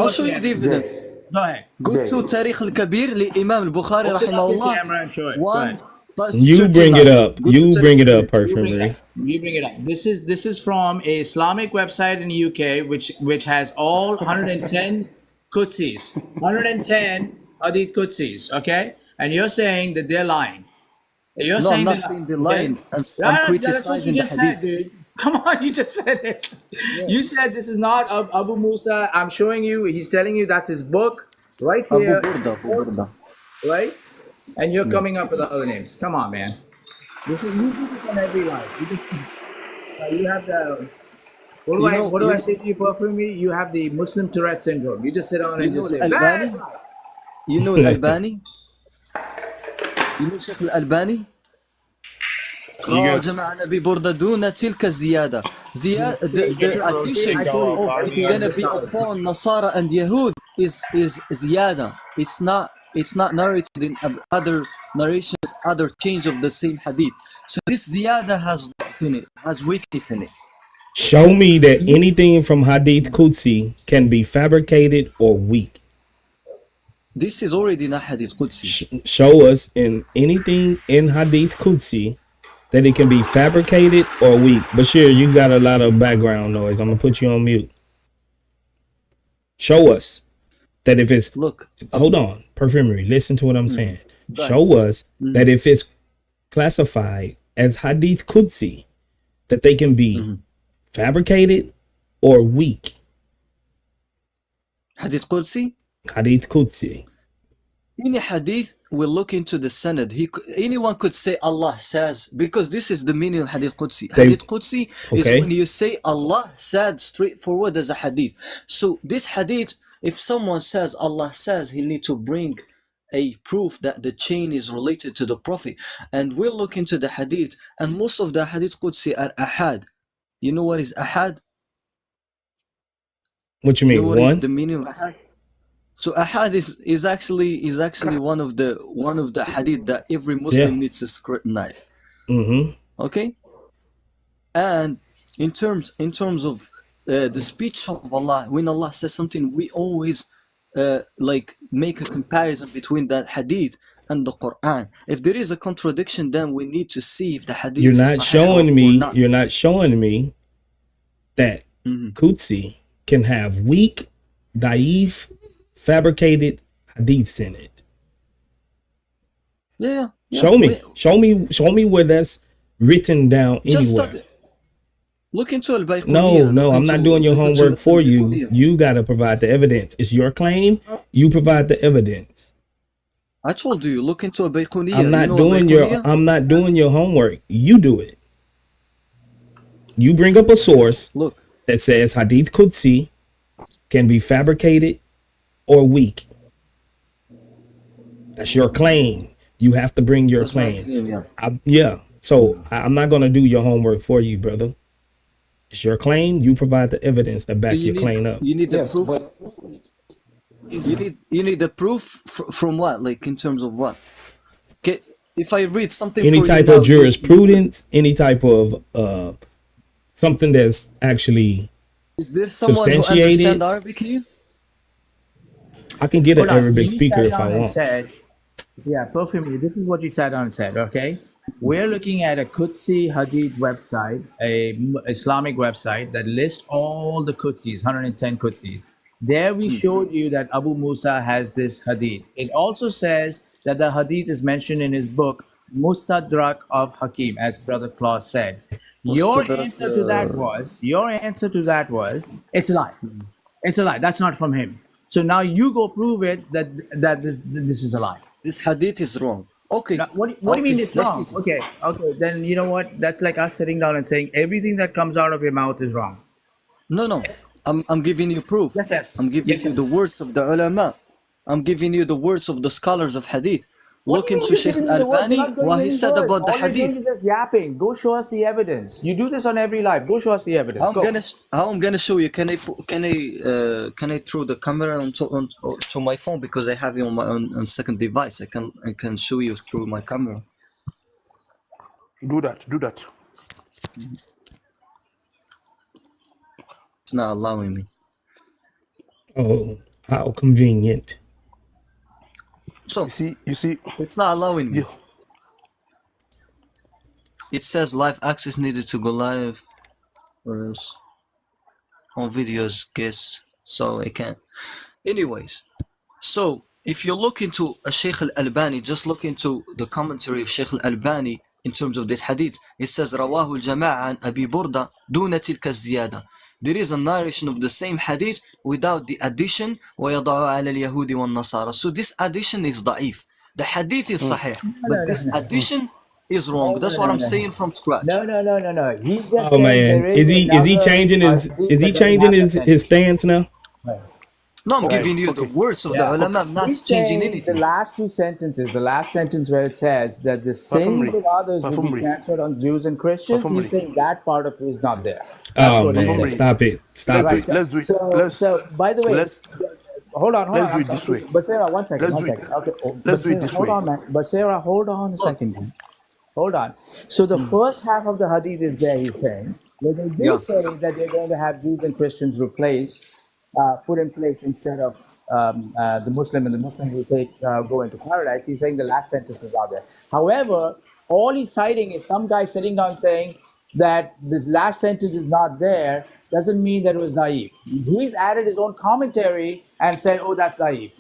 show you the evidence. Go ahead. Go to Tarikh al-Kabir لإمام البخاري Open رحمه up the الله camera and show it. Go ahead. 1 You bring it up. Go to You Tarikh bring it up, al-Kabir. You bring it Perfumery. up. You bring it up. This is from a Islamic website in the UK, which has all 110 Qudsis, 110 Hadith Qudsis. Okay, and you're saying that they're lying. You're No, I'm saying not that, saying the okay? line. I'm That's what criticizing you the just said, hadith. dude. Come on, you just said it. You said this is not Abu Musa. I'm showing you. He's telling you that's his book right Abu here, Burda, Abu Burda. right? And you're coming up with other names. Come on, man. You do this on every live. You have the what do I say to you, Perfumery? You have the Muslim Tourette syndrome. You just sit down and just say, Al-Albani? You know Al-Albani? You know Sheikh Al-Albani? خرج مع نبي بردة دون تلك الزيادة. The addition of it's gonna be upon Nasara and Yahud is ziyada. It's not narrated in other narrations, other chains of the same hadith. So this ziyada has ضعف in it, has weakness in it. Show me that anything from Hadith Qudsi can be fabricated or weak. This is already not hadith Qudsi. Show us in anything in Hadith Qudsi that it can be fabricated or weak. Bashir, you got a lot of background noise. I'm gonna put you on mute. Show us that if it's hold on, Perfumery, listen to what I'm saying. Show us that if it's classified as Hadith Qudsi, that they can be fabricated or weak. Hadith Qudsi? Hadith Qudsi. Any hadith will look into the sanad. Anyone could say Allah says, because this is the meaning of hadith Qudsi. Hadith Qudsi is when you say Allah said straightforward as a hadith. So this hadith, if someone says Allah says, he need to bring a proof that the chain is related to the Prophet. And we'll look into the hadith, and most of the hadith Qudsi are ahad. You know what is ahad? What you mean? You know what One? is the meaning of ahad? So ahad is actually one of the hadith that every Muslim needs to scrutinize. Okay, and in terms of the speech of Allah, when Allah says something, we always like make a comparison between that hadith and the Quran. If there is a contradiction, then we need to see if the hadith You're is not showing me. not. You're not showing me that Qudsi can have weak, daif, fabricated hadiths in it. Yeah. Show me where that's written down anywhere. Look into al-Bayquniya. No, I'm not doing your homework for you. You got to provide the evidence. It's your claim. You provide the evidence. I told you, look into al-Bayquniya. I'm not doing your homework. You do it. You bring up a source that says Hadith Qudsi can be fabricated or weak. That's your claim. You have to bring your claim. Yeah. So I'm not going to do your homework for you, brother. It's your claim. You provide the evidence that back your claim up. You need the proof. You need the proof from what? Like in terms of what? Okay, if I read something, any type of jurisprudence, any type of something that's actually is there someone who understands Arabic here? I can get an Arabic speaker if I want. Yeah, perfectly. This is what you sat down and said, okay? We're looking at a Qudsi Hadith website, a Islamic website that lists all the Qudsis, 110 Qudsis. There we showed you that Abu Musa has this Hadith. It also says that the Hadith is mentioned in his book, Mustadrak of Hakim, as Brother Claus said. Your answer to that was, it's a lie. It's a lie. That's not from him. So now you go prove it that this is a lie. This Hadith is wrong. Okay. Now, what do you mean it's wrong? Okay. Then you know what? That's like us sitting down and saying everything that comes out of your mouth is wrong. No. I'm giving you proof. Yes. I'm giving you the words of the ulama. I'm giving you the words of the scholars of Hadith. Look into Sheikh Al-Albani, what he said about the Hadith. You're just yapping. Go show us the evidence. You do this on every live. Go show us the evidence. How I'm gonna show you? Can I throw the camera onto my phone because I have it on my on second device? I can show you through my camera. Do that. It's not allowing me. Oh, how convenient. So you see, it's not allowing me. Yeah. It says live access needed to go live, or else on videos, guess. So I can't. Anyways, so if you look into Sheikh Al-Albani, just look into the commentary of Sheikh Al-Albani in terms of this hadith. It says رواه الجماعة عن أبي بردة دون تلك الزيادة. There is a narration of the same hadith without the addition ويضع على اليهود والنصارى. So this addition is ضعيف. The hadith is sahih, but this addition is wrong. That's what I'm saying from scratch. No. He's just saying man, is he changing his stance now? Right. No, I'm giving you the words of the ulama. I'm not changing anything. The last two sentences, the last sentence where it says that the sins of others will be transferred on Jews and Christians, he's saying that part of it is not there. Oh man, stop it. Right. Let's do it. So by the way, hold on. Let's do it this way. But Sarah, one second. Okay. Let's do it this way. Hold on, man. But Sarah, hold on a second, man. Hold on. So the first half of the hadith is there, he's saying, where they do say that they're going to have Jews and Christians put in place instead of the Muslim, and the Muslims will go into paradise. He's saying the last sentence is out there. However, all he's citing is some guy sitting down saying that this last sentence is not there, doesn't mean that it was naive. He's added his own commentary and said, oh, that's naive.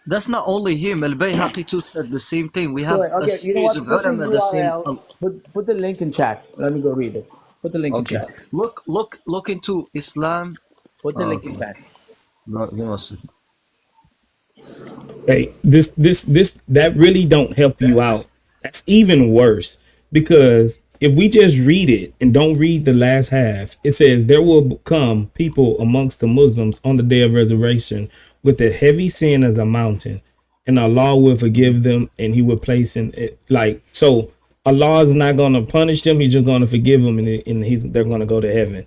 That's not only him. Al-Bayhaqi too said the same thing. We have a series of ulama the same. Put the link in chat. Let me go read it. Put the link in chat. Look into Islam. Put the link in chat. No, give us a Hey, this that really don't help you out. That's even worse, because if we just read it and don't read the last half, it says there will come people amongst the Muslims on the day of resurrection with a heavy sin as a mountain, and Allah will forgive them, and he will place in it. Like, so Allah is not going to punish them. He's just going to forgive them, and they're going to go to heaven.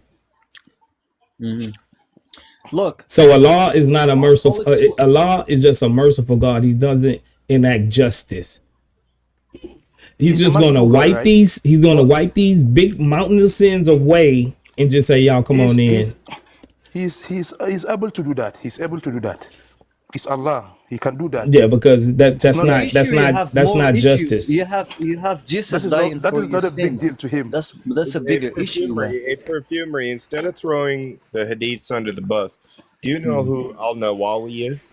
Mm-hmm. Look, so Allah is not a merciful. Allah is just a merciful God. He doesn't enact justice. He's just going to wipe these. He's going to wipe these big mountainous sins away and just say, "Y'all come on in." He's able to do that. He's able to do that. It's Allah. He can do that. Yeah, because that's not justice. You have Jesus dying for your sins. That is not a big deal to him. That's a bigger issue. A perfumery. Instead of throwing the hadiths under the bus, do you know who Al-Nawawi is?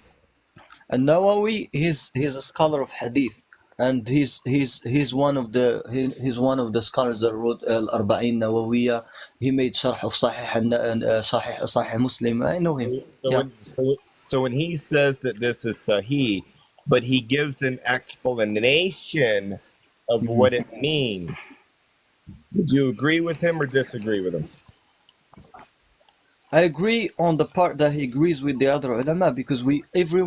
Al-Nawawi, he's a scholar of hadith. and he's one of the scholars that wrote Al-Arba'in Nawawiyya. He made Sharh of Sahih Muslim. I know him. So when he says that this is Sahih, but he gives an explanation of what it means, would you agree with him or disagree with him? I agree on the part that he agrees with the other ulama, because every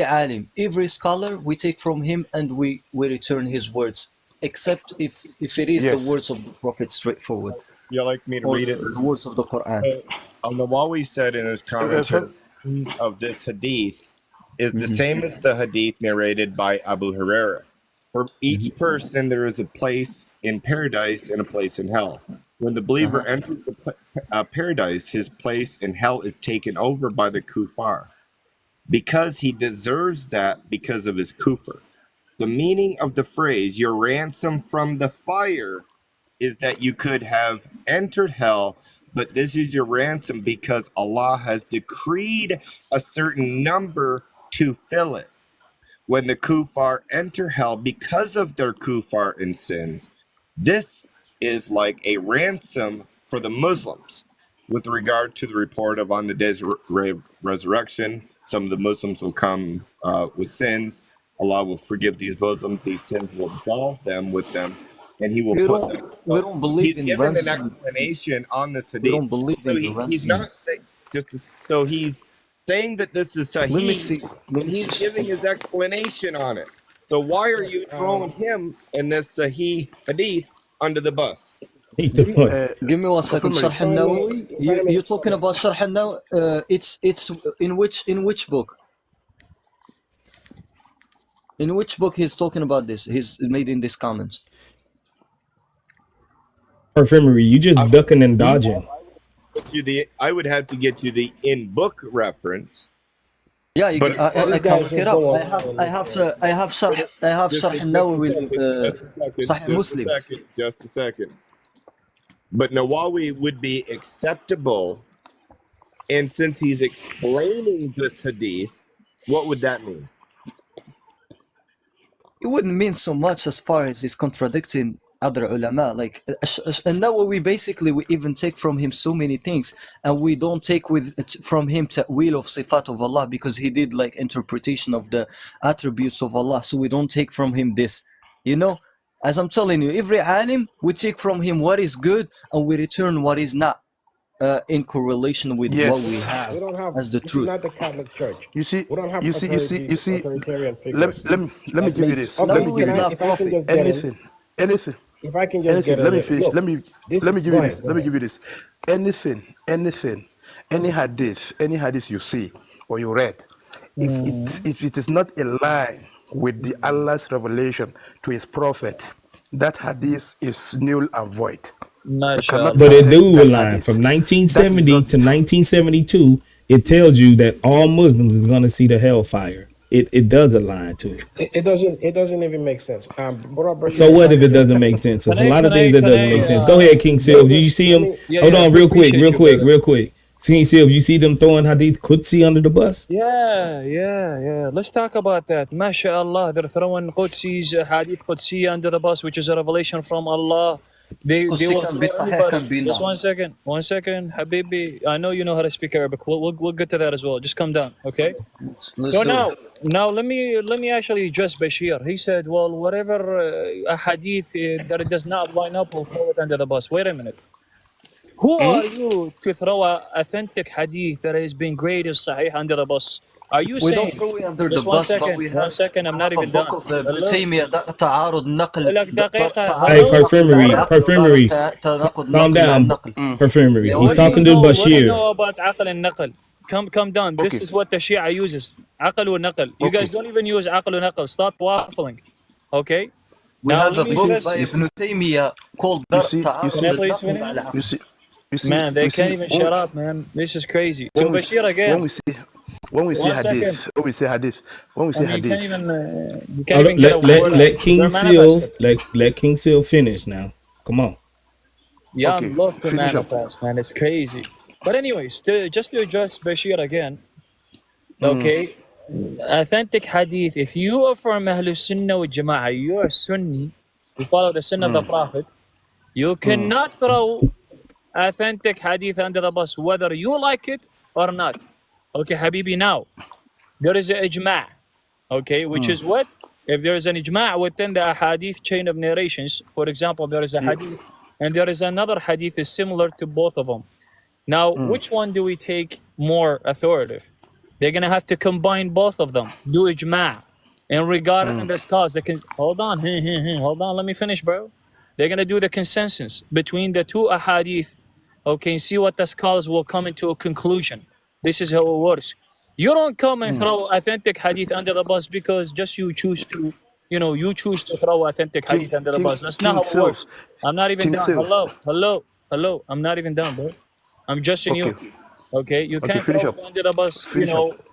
alim, every scholar, we take from him and we return his words, except if it is the words of the Prophet straightforward. You like me to read it? The words of the Quran. Al-Nawawi said in his commentary of this hadith is the same as the hadith narrated by Abu Huraira. For each person, there is a place in paradise and a place in hell. When the believer enters the paradise, his place in hell is taken over by the kuffar, because he deserves that because of his kufr. The meaning of the phrase, your ransom from the fire, is that you could have entered hell, but this is your ransom because Allah has decreed a certain number to fill it. When the kuffar enter hell because of their kuffar and sins, this is like a ransom for the Muslims. With regard to the report of on the day's resurrection, some of the Muslims will come with sins. Allah will forgive these Muslims. These sins will absolve them with them, and He will put them. We don't believe in ransom. He's given an explanation on this hadith. We don't believe in ransom. He's not so he's saying that this is Sahih. Let me see. He's giving his explanation on it. So why are you throwing him in this Sahih hadith under the bus? Give me 1 second. Sharh al-Nawawi. You're talking about Sharh al-Nawawi. It's in which book? In which book he's talking about this? He's made in this comments. Perfumery. You just ducking and dodging. I would have to get you the in-book reference. Yeah, I can look it up. I have Sharh al-Nawawi, Sahih Muslim. Just a second. But Nawawi would be acceptable, and since he's explaining this hadith, what would that mean? It wouldn't mean so much as far as he's contradicting other ulama. Like Nawawi, basically, we even take from him so many things, and we don't take from him ta'wil of sifat of Allah, because he did like interpretation of the attributes of Allah. So we don't take from him this, you know. As I'm telling you, every alim, we take from him what is good and we return what is not in correlation with what we have as the truth. It's not the Catholic Church. You see, we don't have you see, authoritarian figures. let me give you this. Okay, Let me give you this. Anything. If I can just get let me it. finish. Look, Let me give you this. Let me give you this. Anything, any hadith you see or you read, if it is not in line with the Allah's revelation to His prophet, that hadith is null and void. But it do align from 1970 to 1972. It tells you that all Muslims are going to see the hellfire. It does align to it. It doesn't even make sense. So what if it doesn't make sense? There's a lot of things that doesn't make sense. Go ahead, King Silv. Do you see him? Hold on, real quick. King Silv, you see them throwing Hadith Qudsi under the bus? Yeah. Let's talk about that. MashaAllah, they're throwing Hadith Qudsi under the bus, which is a revelation from Allah. They will just 1 second, Habibi. I know you know how to speak Arabic. We'll get to that as well. Just come down, okay? Now let me actually address Bashir. He said, well, whatever a hadith that it does not line up, we'll throw it under the bus. Wait a minute. Who are you to throw an authentic hadith that has been graded as Sahih under the bus? Are you saying? We don't throw it under the bus, but we have 1 second, I'm not even a book done. of تعارض نقل. Hey, perfumery. Calm down, perfumery. He's talking to What do you Bashir. know about aql and naql? Come down. This is what the Shia uses. Aql wa naql. You guys don't even use aql wa naql. Stop waffling. Okay? We have a book by Ibn Taymiyyah called Man, they can't even shut up, man. This is crazy. So Bashir again. When we say hadith, you can't even get a word. Let King Silv finish now. Come on. Yeah, I love to manifest, man. It's crazy. But anyways, just to address Bashir again. Okay, authentic hadith, if you are from Ahlul Sunnah wa Jama'ah, you are Sunni, you follow the Sunnah of the Prophet, you cannot throw authentic hadith under the bus, whether you like it or not. Okay, Habibi, now, there is a ijma', okay, which is what? If there is an ijma' within the hadith chain of narrations, for example, there is a hadith, and there is another hadith is similar to both of them. Now, which one do we take more authoritative? They're going to have to combine both of them, do ijma'. And regarding this cause, they can, hold on, let me finish, bro. They're going to do the consensus between the two ahadith, okay, and see what the scholars will come into a conclusion. This is how it works. You don't come and throw authentic hadith under the bus because just you choose to, you choose to throw authentic hadith under the bus. That's not how it works. I'm not even done. Hello. I'm not even done, bro. I'm just in you. Okay, you can't throw it under the bus,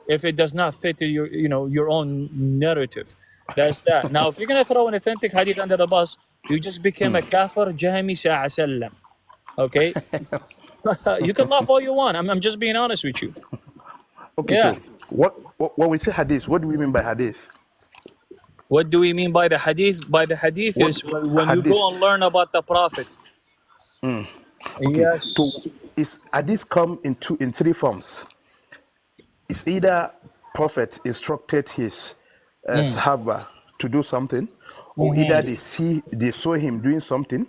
if it does not fit your, your own narrative. That's that. Now, if you're going to throw an authentic hadith under the bus, you just became a kafir jahmi sallam. Okay? You can laugh all you want. I'm just being honest with you. Okay, yeah. So what we say hadith, what do we mean by hadith? What do we mean by the hadith? By the hadith is when you go and learn about the Prophet. Okay. Yes. So is hadith come in three forms? It's either Prophet instructed his Sahaba to do something, or either they saw him doing something,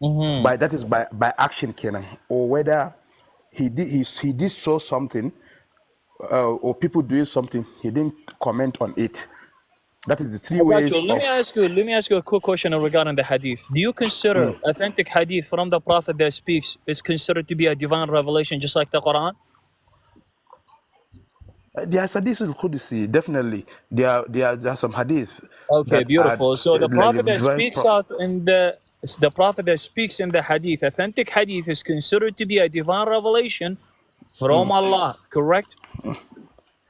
that is by action, Kenan, or whether he did saw something, or people doing something, he didn't comment on it. That is the three ways. Let me ask you a quick question regarding the hadith. Do you consider authentic hadith from the Prophet that speaks is considered to be a divine revelation, just like the Quran? There are hadith al-Qudsi, definitely. There are some hadith. Okay, beautiful. So the Prophet that speaks out in the Prophet that speaks in the hadith, authentic hadith, is considered to be a divine revelation from Allah, correct?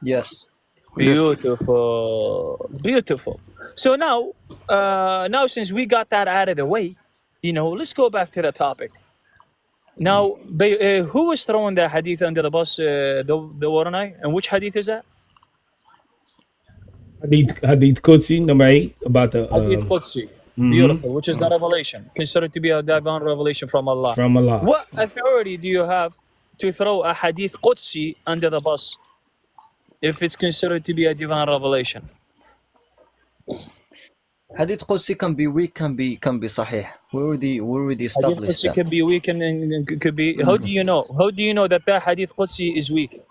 Yes. Beautiful. So now since we got that out of the way, let's go back to the topic. Now, who was throwing the hadith under the bus, the Waranai? And which hadith is that? Hadith Qudsi, number 8, about the... Hadith Qudsi. Beautiful, which is the revelation, considered to be a divine revelation from Allah. From Allah. What authority do you have to throw a hadith Qudsi under the bus if it's considered to be a divine revelation? Hadith Qudsi can be weak, can be sahih. We already established that. Hadith Qudsi can be weak and could be. How do you know? How do you know that Hadith Qudsi is weak?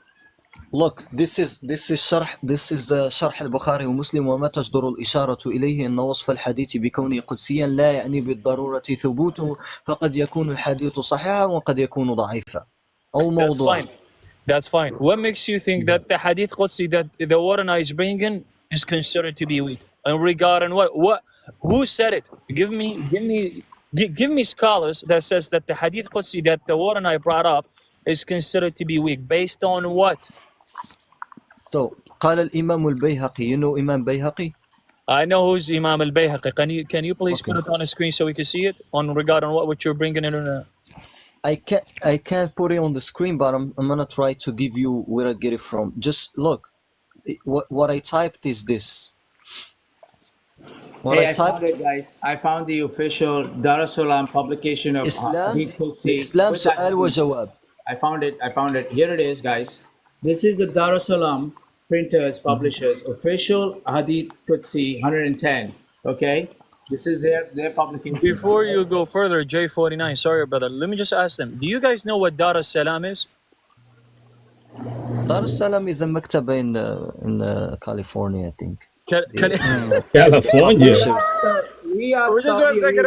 Look, this is شرح شرح البخاري ومسلم وما تصدر الإشارة إليه أن وصف الحديث بكونه قدسيا لا يعني بالضرورة ثبوته فقد يكون الحديث صحيحا وقد يكون ضعيفا أو موضوعا. That's fine. What makes you think that the Hadith Qudsi that the Warana is bringing is considered to be weak? And regarding what? Who said it? Give me scholars that says that the Hadith Qudsi that the Warana brought up is considered to be weak. Based on what? So, قال الإمام البيهقي. You know Imam Bayhaqi? I know who's Imam al-Bayhaqi. Can you please put it on a screen so we can see it on regarding what you're bringing in? I can't put it on the screen, but I'm gonna try to give you where I get it from. Just look, what I typed is this. I found it, guys. I found the official Dar es Salaam publication of Hadith Qudsi. Islam سؤال وجواب. I found it. Here it is, guys. This is the Dar es Salaam printers, publishers, official Hadith Qudsi 110. Okay? This is their publication. Before you go further, J49, sorry brother, let me just ask them, do you guys know what Dar es Salaam is? Dar es Salaam is a maktaba in California, I think. California? We are just one second.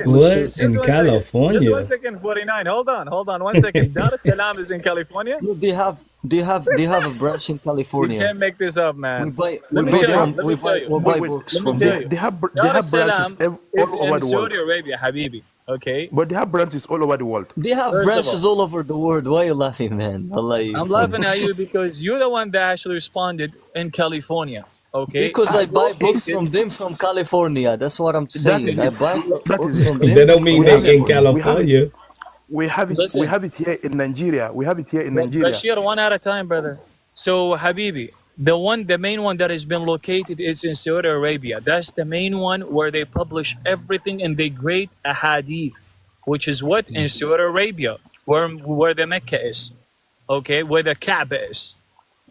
What? In California? Just 1 second, 49. Hold on 1 second. Dar es Salaam is in California? No, they have a branch in California. You can't make this up, man. We buy books from there. They have Dar es Salaam branches all over in the Saudi world. Arabia, Habibi. Okay? But they have branches all over the world. They have branches all over the world. Why are you laughing, man? I'm laughing at you because you're the one that actually responded in California. Okay. Because I buy books from them from California. That's what I'm saying. I buy books from them. That don't mean they're in California. We have it here in Nigeria. Bashir, one at a time, brother. So, Habibi, the main one that has been located is in Saudi Arabia. That's the main one where they publish everything and they grade a hadith, which is what in Saudi Arabia, where the Mecca is, okay, where the Kaaba is.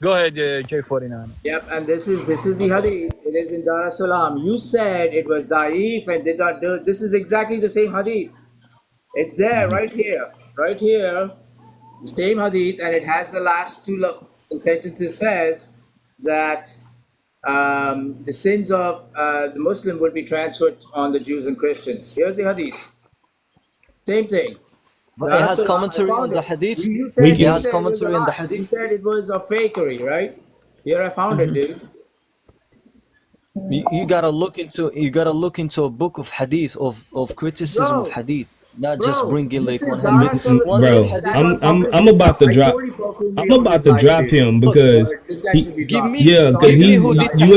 Go ahead, J49. Yep, and this is the hadith. It is in Dar es Salaam. You said it was da'if and did not do. This is exactly the same hadith. It's there right here, the same hadith, and it has the last two sentences says that the sins of the Muslim will be transferred on the Jews and Christians. Here's the hadith. Same thing. But it has commentary on the hadith. It has commentary on the You hadith. said it was a fakery, right? Here I found it, dude. You gotta look into a book of hadith of criticism of hadith, not just bringing like 100. Bro, I'm about to drop him because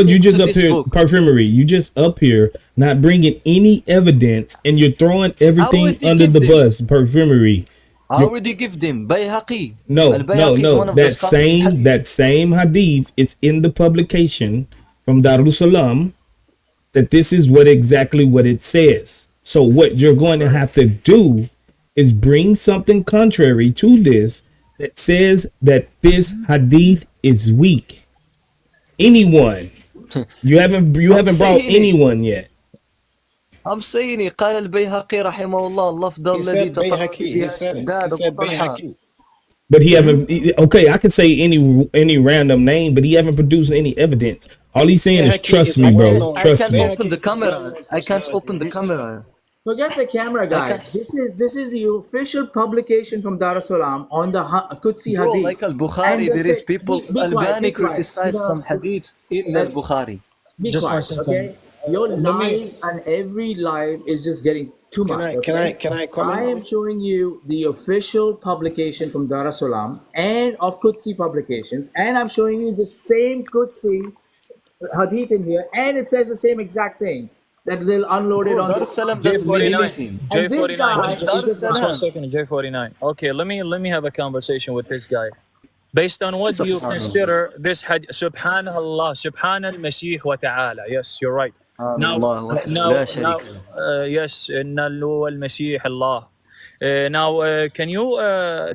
you just up here perfumery. You just up here not bringing any evidence and you're throwing everything under the bus. Perfumery. I already give them Bayhaqi. No. That same hadith is in the publication from Darussalam that this is exactly what it says. So what you're going to have to do is bring something contrary to this that says that this hadith is weak. Anyone. You haven't brought anyone yet. I'm saying it. قال البيهقي رحمه الله اللفظ الذي تصرف به شداد أبو طلحة. But he haven't. Okay, I can say any random name, but he haven't produced any evidence. All he's saying is trust me, bro. Trust me. I can't open the camera. Forget the camera, guys. This is the official publication from Dar es Salaam on the Qudsi hadith. Like al-Bukhari, there is people Albani criticize some hadiths in al-Bukhari. Just one second. Okay? Your lies and every live is just getting too much. Can I comment? I am showing you the official publication from Dar es Salaam and of Qudsi publications, and I'm showing you the same Qudsi hadith in here, and it says the same exact things that they'll unload it on. Dar es Salaam doesn't mean anything. J49. Just one second, J49. Okay, let me have a conversation with this guy. Based on what do you consider this hadith? Subhanallah, Subhan al-Masih wa ta'ala. Yes, you're right. Yes, Inna al-Masih Allah. Now, can you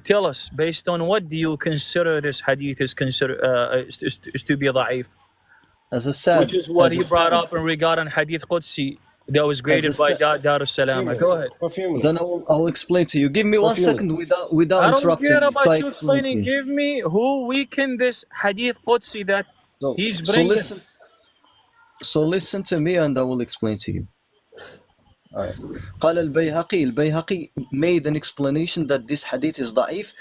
tell us, based on what do you consider this hadith is to be da'if? As I said, which is what he brought up in regard on Hadith Qudsi that was graded by Dar es Salaam. Go ahead. Then I'll explain to you. Give me 1 second without interrupting. I don't care about you explaining. Give me who weakened this Hadith Qudsi that he's bringing. So listen to me and I will explain to you. All right. قال البيهقي made an explanation that this hadith is ضعيف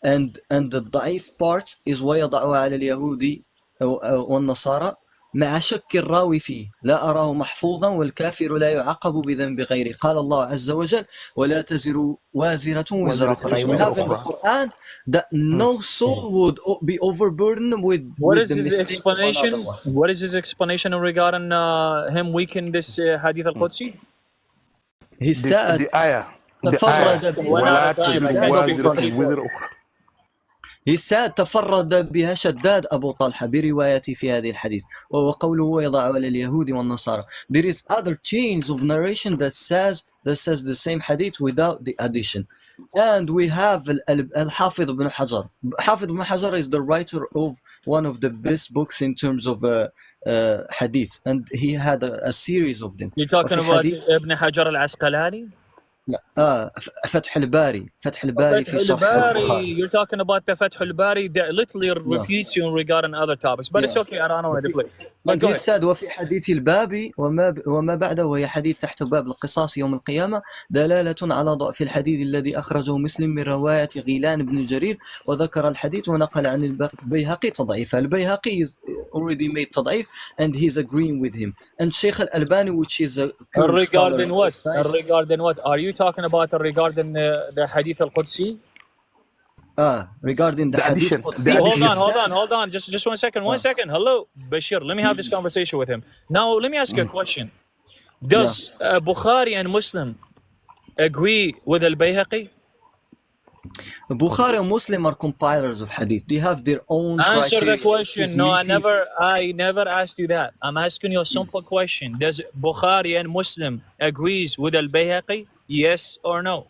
and the ضعيف part is ويضعها على اليهودي والنصارى مع شك الراوي فيه لا أراه محفوظا والكافر لا يعاقب بذنب غيره قال الله عز وجل ولا تزر وازرة وزر أخرى. We have in the Quran that no soul would be overburdened with the mistake of another one. What is his explanation regarding him weakening this Hadith al-Qudsi? He said the ayah. He said تفرد بها شداد أبو طلحة بروايتي في هذه الحديث وقوله ويضع على اليهود والنصارى. There is other chains of narration that says the same hadith without the addition. And we have Al-Hafidh ibn Hajar. Hafidh ibn Hajar is the writer of one of the best books in terms of hadith, and he had a series of them. You're talking about Ibn Hajar al-Asqalani? لا فتح الباري في شرح البخاري. You're talking about the Fath al-Bari that literally refutes you regarding other topics, but it's okay. I don't want to deflate. And he said وفي حديث الباب وما بعده وهي حديث تحت باب القصاص يوم القيامة دلالة على ضعف الحديث الذي أخرجه مسلم من رواية غيلان بن جرير وذكر الحديث ونقل عن البيهقي تضعيفه. البيهقي already made تضعيف and he's agreeing with him. And Sheikh al-Albani, which is a regarding what? Are you talking about regarding the Hadith al-Qudsi? Regarding the Hadith Qudsi. Hold on. Just 1 second. 1 second. Hello, Bashir. Let me have this conversation with him. Now, let me ask you a question. Does Bukhari and Muslim agree with al-Bayhaqi? Bukhari and Muslim are compilers of hadith. They have their own Answer the criteria. question. It's No, meaty. I never asked you that. I'm asking you a simple question. Does Bukhari and Muslim agrees with Al-Bayhaqi? Yes or no?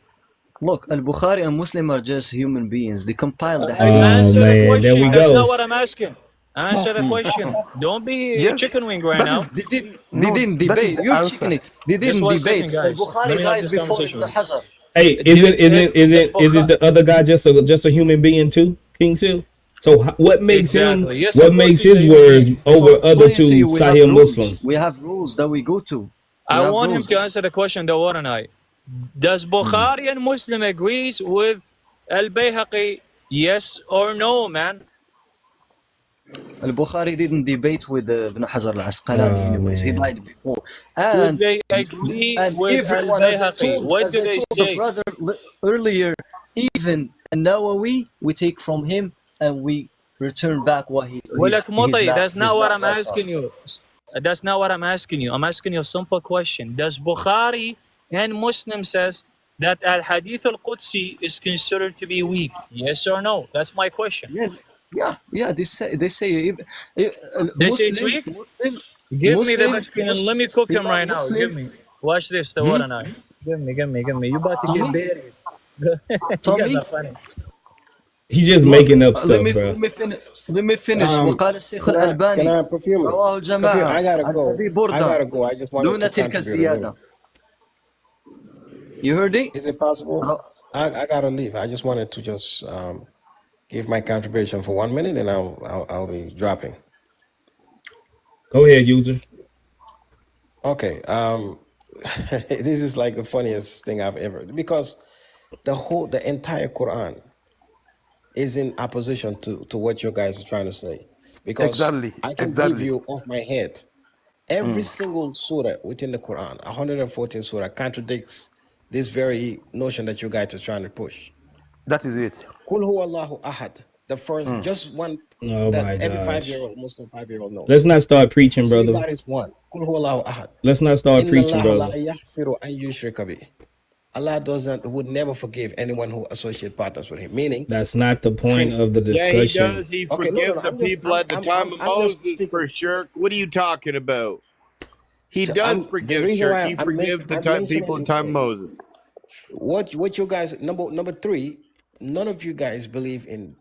Look, Al-Bukhari and Muslim are just human beings. They compiled the Oh hadith. Answer the man, question. there we That's not go. what I'm asking. Answer the question. Don't be Yes, chicken wing right that now. is They no, didn't that is debate. the You're answer. chickening. They Just didn't one debate. second, guys. Al-Bukhari Let me have died this before conversation Ibn with you. Hajar. Hey, isn't the other guy just a human being too, King Seal? So what makes Exactly. him? Yes, What of course makes he's a his human words being. So I'm over other explaining to two you, we have Sahih rules. Muslim? We have rules that we go to. We I have want him rules. to answer the question, though, wouldn't I? Does Bukhari and Muslim agrees with Al-Bayhaqi? Yes or no, man? Al-Bukhari didn't debate with Ibn Hajar al-Asqalani Oh anyways. He man, died before. Would And they agree with everyone, as I Al-Bayhaqi? told, What as do I they told the say? brother earlier, even Nawawi, we take from him and we return back what his That's not what I'm left asking out. you. That's not what I'm asking you. I'm asking you a simple question. Does Bukhari and Muslim says that Al-Hadith Al-Qudsi is considered to be weak? Yes or no? That's my question. Yeah. They say They say it's Muslim. weak? Give me the Muslim. Mexican and let me cook him right now. Give Muslim. me. Watch this, the what and I. Give me. You about to get Tommy. buried. You guys Tommy. are funny. he's just Look, making up stuff, bro. let me finish. وقال الشيخ Can الألباني I perfume it? رواه Perfume, الجماعة I gotta عن go. أبي I بردة gotta go. I just wanted دون to تلك contribute a الزيادة. little. You heard it? Is it possible? I gotta leave. I just wanted to just give my contribution for 1 minute, and I'll be dropping. Go ahead, user. Okay. This is like the funniest thing I've ever, because the entire Quran is in opposition to what you guys are trying to say. Because Exactly, I can give exactly. you off my head every single surah within the Quran, 114 surah, contradicts this very notion that you guys are trying to push. That is it. Kul huwa Allahu ahad. The first, just one Oh that my every gosh. 5-year-old Muslim 5-year-old knows. Let's not start preaching, See, brother. God is one. Kul huwa Allahu ahad. Let's not start Inna preaching, Allah la brother. yaghfiru an yushrika bih. Allah would never forgive anyone who associate partners with him. Meaning, That's not the point Trinity. of the Yeah, he discussion. does. He Okay, forgive no, the I'm just- people at the I'm- time of I'm just Moses speaking. for shirk. What are you talking about? He So does the forgive reason shirk. why He I'm forgives the I'm time mentioning people at the these time of things. Moses. What you guys number 3, none of you guys believe in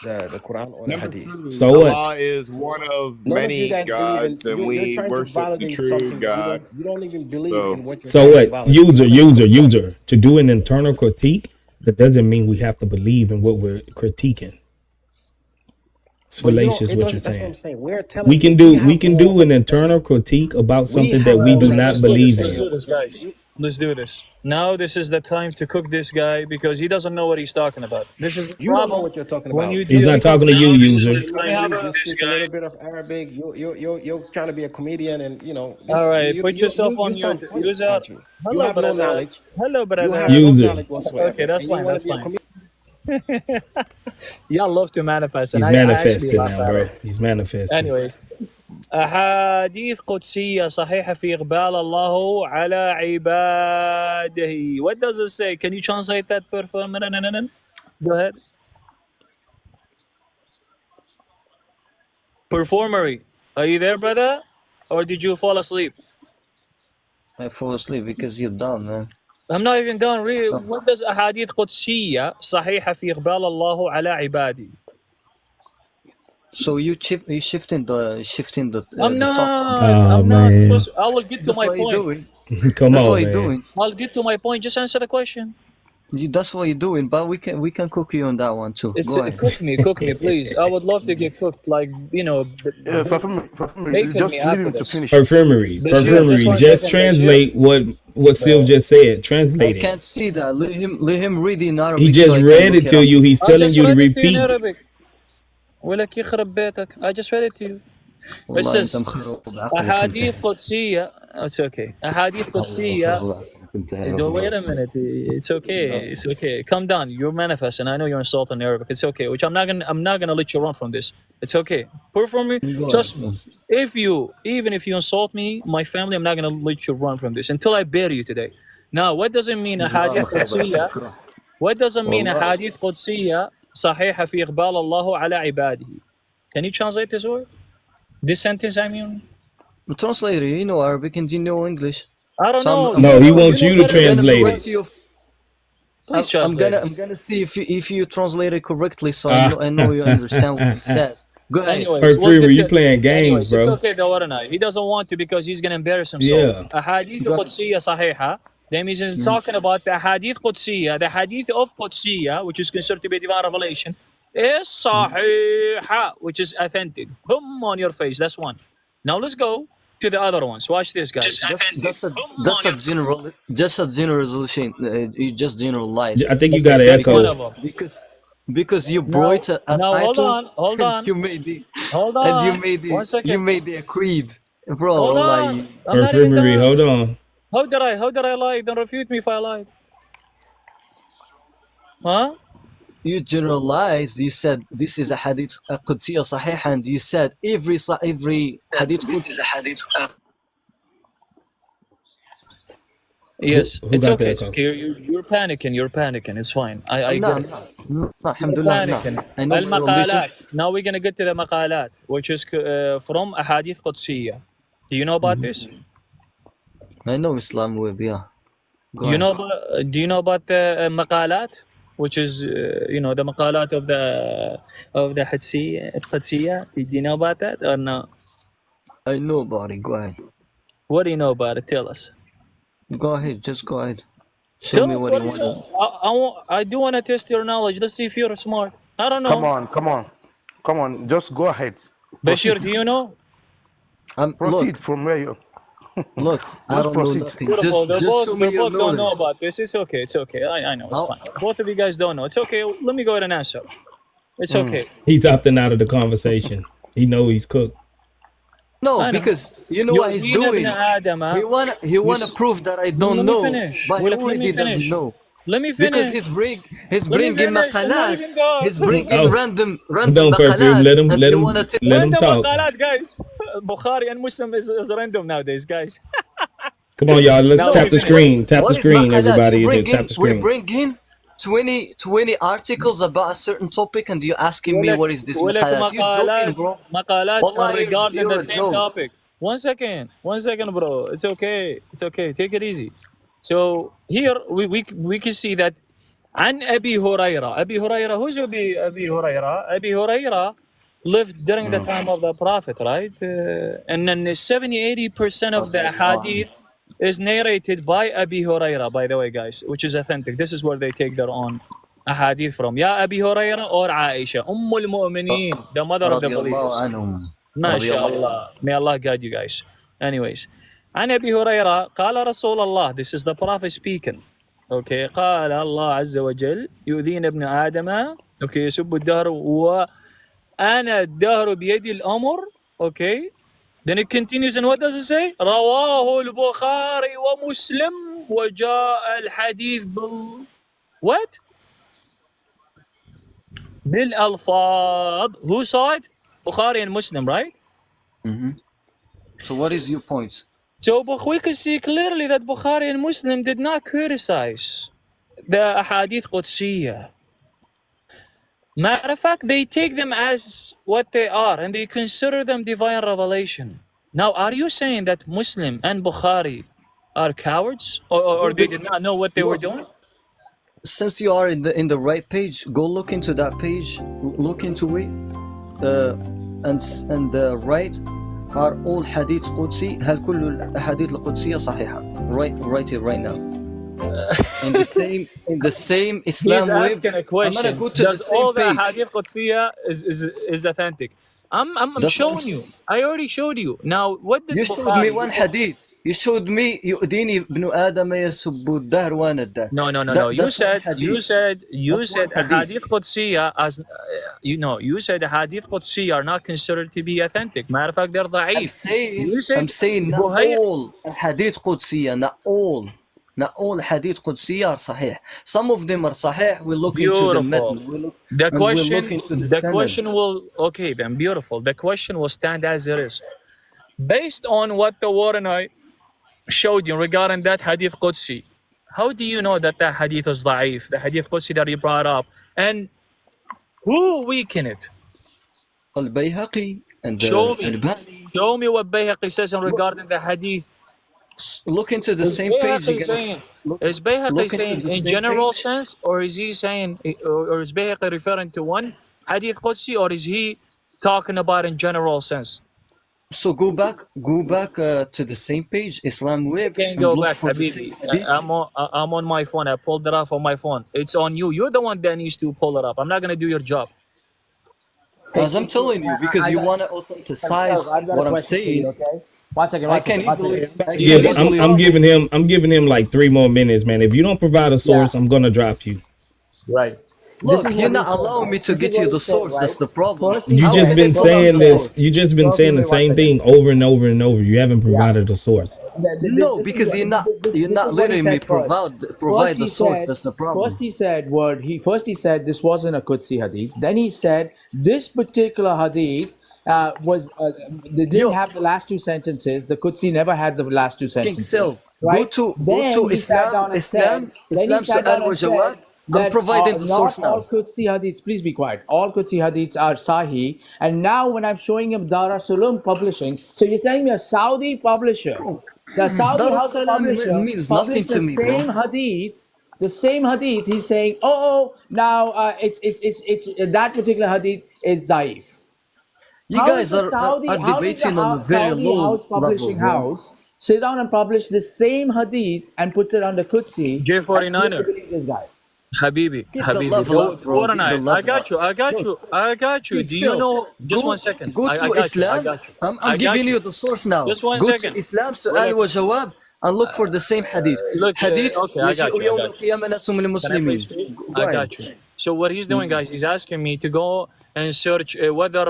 the Quran or the Number Hadith. 2, So what? Allah is one of None of many you guys gods, believe in. and You're we trying to worship the validate true something. God. You don't even believe So- in what you're So trying to what? validate. User. To do an internal critique, that doesn't mean we have to believe in what we're critiquing. It's But you don't- fallacious it what doesn't- you're that's what I'm saying. saying. We're telling We can you, do have an more internal critique about something that have we do more not Let's do believe this, in. guys. Let's do this. Now this is the time to cook this guy because he doesn't know what he's talking about. This is the You don't know problem. what you're talking When about. you He's do not it, talking to you, now this is user. the time to You cook this speak a guy. little bit of Arabic. You're trying to be a comedian, and All right, put yourself on you your sound funny, user. aren't you? You Hello, have no brother. knowledge. Hello, You brother. have no User. knowledge whatsoever. Okay, that's and you fine. wanna That's be a fine. comedian. Y'all love to manifest, and He's I actually manifesting laugh now, at bro. it. He's manifesting. Anyways, أحاديث قدسية صحيحة في إقبال الله على عباده. What does it say? Can you translate that per minute? Go ahead. Performery. Are you there, brother? Or did you fall asleep? I fall asleep because you're dumb, man. I'm not even done. Really. What does أحاديث قدسية صحيحة في إقبال الله على عباده? So you shifting the I'm the not. topic. Oh, I'm not. man. Trust, I will get to That's my what you're point. doing. Come That's on, what you're man. doing. I'll get to my point. Just answer the question. That's what you're doing. But we can cook you on that one too. It's Go ahead. cook me, please. I would love to get cooked, like Perfumery, bacon just me leave after him to this. finish. Perfumery. Bashir, just one Just second, translate what Sylv just said. I Translate it. can't see that. Let him read in Arabic. He so just I can read look it to up. you. He's I telling just you to read it to you in repeat. Arabic. ولك يخرب بيتك. I just read it to you. It والله says أنت مخروب بعقلك أحاديث أنت. قدسية. It's okay. أحاديث قدسية. Wait a minute. It's okay. It's okay. Calm down. You're manifesting. I know you're insulting Arabic. It's okay. Which I'm not gonna let you run from this. It's okay. Perform me. Go Trust ahead. me. Even if you insult me, my family, I'm not gonna let you run from this until I bury you today. Now, what does it mean? أحاديث قدسية. What does it mean والله أحاديث قدسية صحيحة في إقبال الله على عباده? Can you translate this word? This sentence, I mean? translate it. You know Arabic and you know English. I don't So know. I'm No, gonna he You wants know you to better than translate me. correct it. you. Please I'm translate it. gonna see if you translate it correctly, so I know you understand what it says. Go ahead. Anyways, Fomr, you playing games, anyways, it's bro. okay, Dawarana. He doesn't want to because he's gonna embarrass himself. Yeah. Ahadith Go ahead. Qudsiya Sahiha. That means it's talking about the Hadith Qudsiya, the Hadith of Qudsiya, which is considered to be divine revelation, is Sahiha, which is authentic. Come on your face. That's one. Now let's go to the other ones. Watch this, guys. That's a generalization. You just generalize. I think you Okay, got an that's echo. one of them. Because you Now, brought a now hold title on, hold and on, you made it hold and you on. made One it second. you made it a creed, bro. Hold Wallahi. on. I'm not even Fomr, done. hold on. How did I lie? Don't refute me if I lied. Huh? You generalized. You said this is a hadith a Qudsiya Sahih, and you said every hadith Qudsi is a hadith. Yes, Who it's got okay. the It's echo? okay. You're panicking. You're panicking. It's fine. I No, get I'm it. not. No, You're alhamdulillah, I'm not. panicking. I know my religion. Al-Maqalat. Now we're gonna get to the Maqalat, which is from Ahadith Qudsiya. Do you know about this? I know Islam web, yeah. Go You ahead. know about, do you know about the Maqalat, which is the Maqalat of the Qudsiya? Do you know about that or no? I know about it. Go ahead. What do you know about it? Tell us. Go ahead. Just go ahead. Show Tell me us what what you do you want know. I do want to test your knowledge. Let's see if you're smart. I don't Come know. on, come on, come on. Just go ahead. Bashir, Proceed. do you know? Proceed from where you. Look, I Just don't know proceed. nothing. Beautiful. Just show me They your both don't know knowledge. about this. It's okay. It's okay. I know. It's How, fine. Both of you guys don't know. It's okay. Let me go ahead and answer. It's okay. He's opting out of the conversation. He know he's cooked. no, I know. because you know what he's Deen ibn doing. Adam, He wanna prove that I don't let me know, finish. but he Let me already doesn't finish. know. Let me Because finish. he's Let me bringing finish. I'm not maqalat. even done. He's Let me bringing Oh, random don't perfume. maqalat, and Let you him wanna tell. Random talk. maqalat, guys. Bukhari and Muslim is random nowadays, guys. Come on, y'all. Let's Now tap the screen. Tap the What is screen, maqalat? everybody. In here. Tap the We screen. bring in 20 articles about a certain topic, and you're asking me what is this ولك maqalat? You joking, bro? مقالات Wallah, regarding you're the a same joke. topic. One second, bro. It's okay. Take it easy. So here we can see that عن أبي هريرة. Who's أبي هريرة? أبي هريرة lived during the time of the Prophet, right? And then 70-80% of the hadith is narrated by Abi Huraira, by the way, guys, which is authentic. This is where they take their own hadith from. Ya Abi Huraira or Aisha, Ummul Mu'mineen, the mother of the رضي الله believers. عنهم. MashaAllah. May Allah guide you guys. Anyways, عن أبي هريرة قال رسول الله. This is the Prophet speaking. Okay, قال الله عز وجل يؤذين ابن آدم. Okay, يسب الدهر وأنا الدهر بيدي الأمر. Okay. Then it continues, and what does it say? رواه البخاري ومسلم وجاء الحديث what? بالألفاظ. Who saw it? Bukhari and Muslim, right? So what is your point? So we can see clearly that Bukhari and Muslim did not criticize the Ahadith Qudsiyya. Matter of fact, they take them as what they are and they consider them divine revelation. Now, are you saying that Muslim and Bukhari are cowards or they did not know what they were doing? Since you are in the right page, go look into that page. Look into it, and the right are all hadith Qudsi. هل كل الأحاديث القدسية صحيحة? Write it right now. In the same Islam He's web. asking a question. I'm gonna go to Does the same all the page. Hadith Qudsiya is authentic? I'm showing you. I already showed you. Now, what did You Bukhari... showed me one hadith. You showed me يؤذيني ابن آدم يسب الدهر وأنا الدهر. No. You said hadith. Hadith Qudsiya as you said Hadith Qudsiya are not considered to be authentic. Matter of fact, they're da'if. I'm saying not all hadith قدسية, not all hadith قدسية are صحيح. Some of them are صحيح. We'll look into the matn. The question will, okay then, beautiful. The question will stand as it is. Based on what the War and I showed you regarding that Hadith Qudsi, how do you know that that hadith is da'if, the hadith Qudsi that you brought up, and who weakened it? Al-Bayhaqi and Show me. Al-Bani. Show me what Bayhaqi says in regarding the hadith. Look into the same page. Is Bayhaqi saying in general sense, or is he saying, or is Bayhaqi referring to one hadith Qudsi, or is he talking about in general sense? So go back to the same page, Islam Web. Can't go back, Habibi. I'm on my phone. I pulled it off on my phone. It's on you. You're the one that needs to pull it up. I'm not gonna do your job. As I'm telling you, because you want to authenticize what I'm saying. Okay. One second. I can easily. I'm giving him like 3 more minutes, man. If you don't provide a source, I'm gonna drop you. Right. Look, you're not allowing me to get you the source. Right? That's the problem. You just been saying this. You just been saying the same thing over and over and over. You haven't provided a source. No, because you're not letting me provide the source. That's the problem. First he said this wasn't a Qudsi hadith. Then he said this particular hadith they didn't have the last 2 sentences. The Qudsi never had the last 2 sentences. King Self, right? go to Islam Su'al wa Jawab. I'm providing the source now. All Qudsi hadiths, please be quiet. All Qudsi hadiths are Sahih. And now when I'm showing him Dar es-Salaam Publishing, so you're telling me a Saudi publisher, that Saudi Dar house es-Salaam publisher means nothing to me, bro. The same hadith, he's saying, now it's that particular hadith is daif. You guys are debating on a very low publishing level, house sit down and publish the same hadith and puts it on the Qudsi. J49er. This guy. Habibi. I got you. Do you know? Just 1 second. Go to Islam. I'm giving you the source now. Just 1 go second. To Islam Su'al wa Jawab and look for the same hadith. Hadith. Okay, I got you. So what he's doing, guys, he's asking me to go and search whether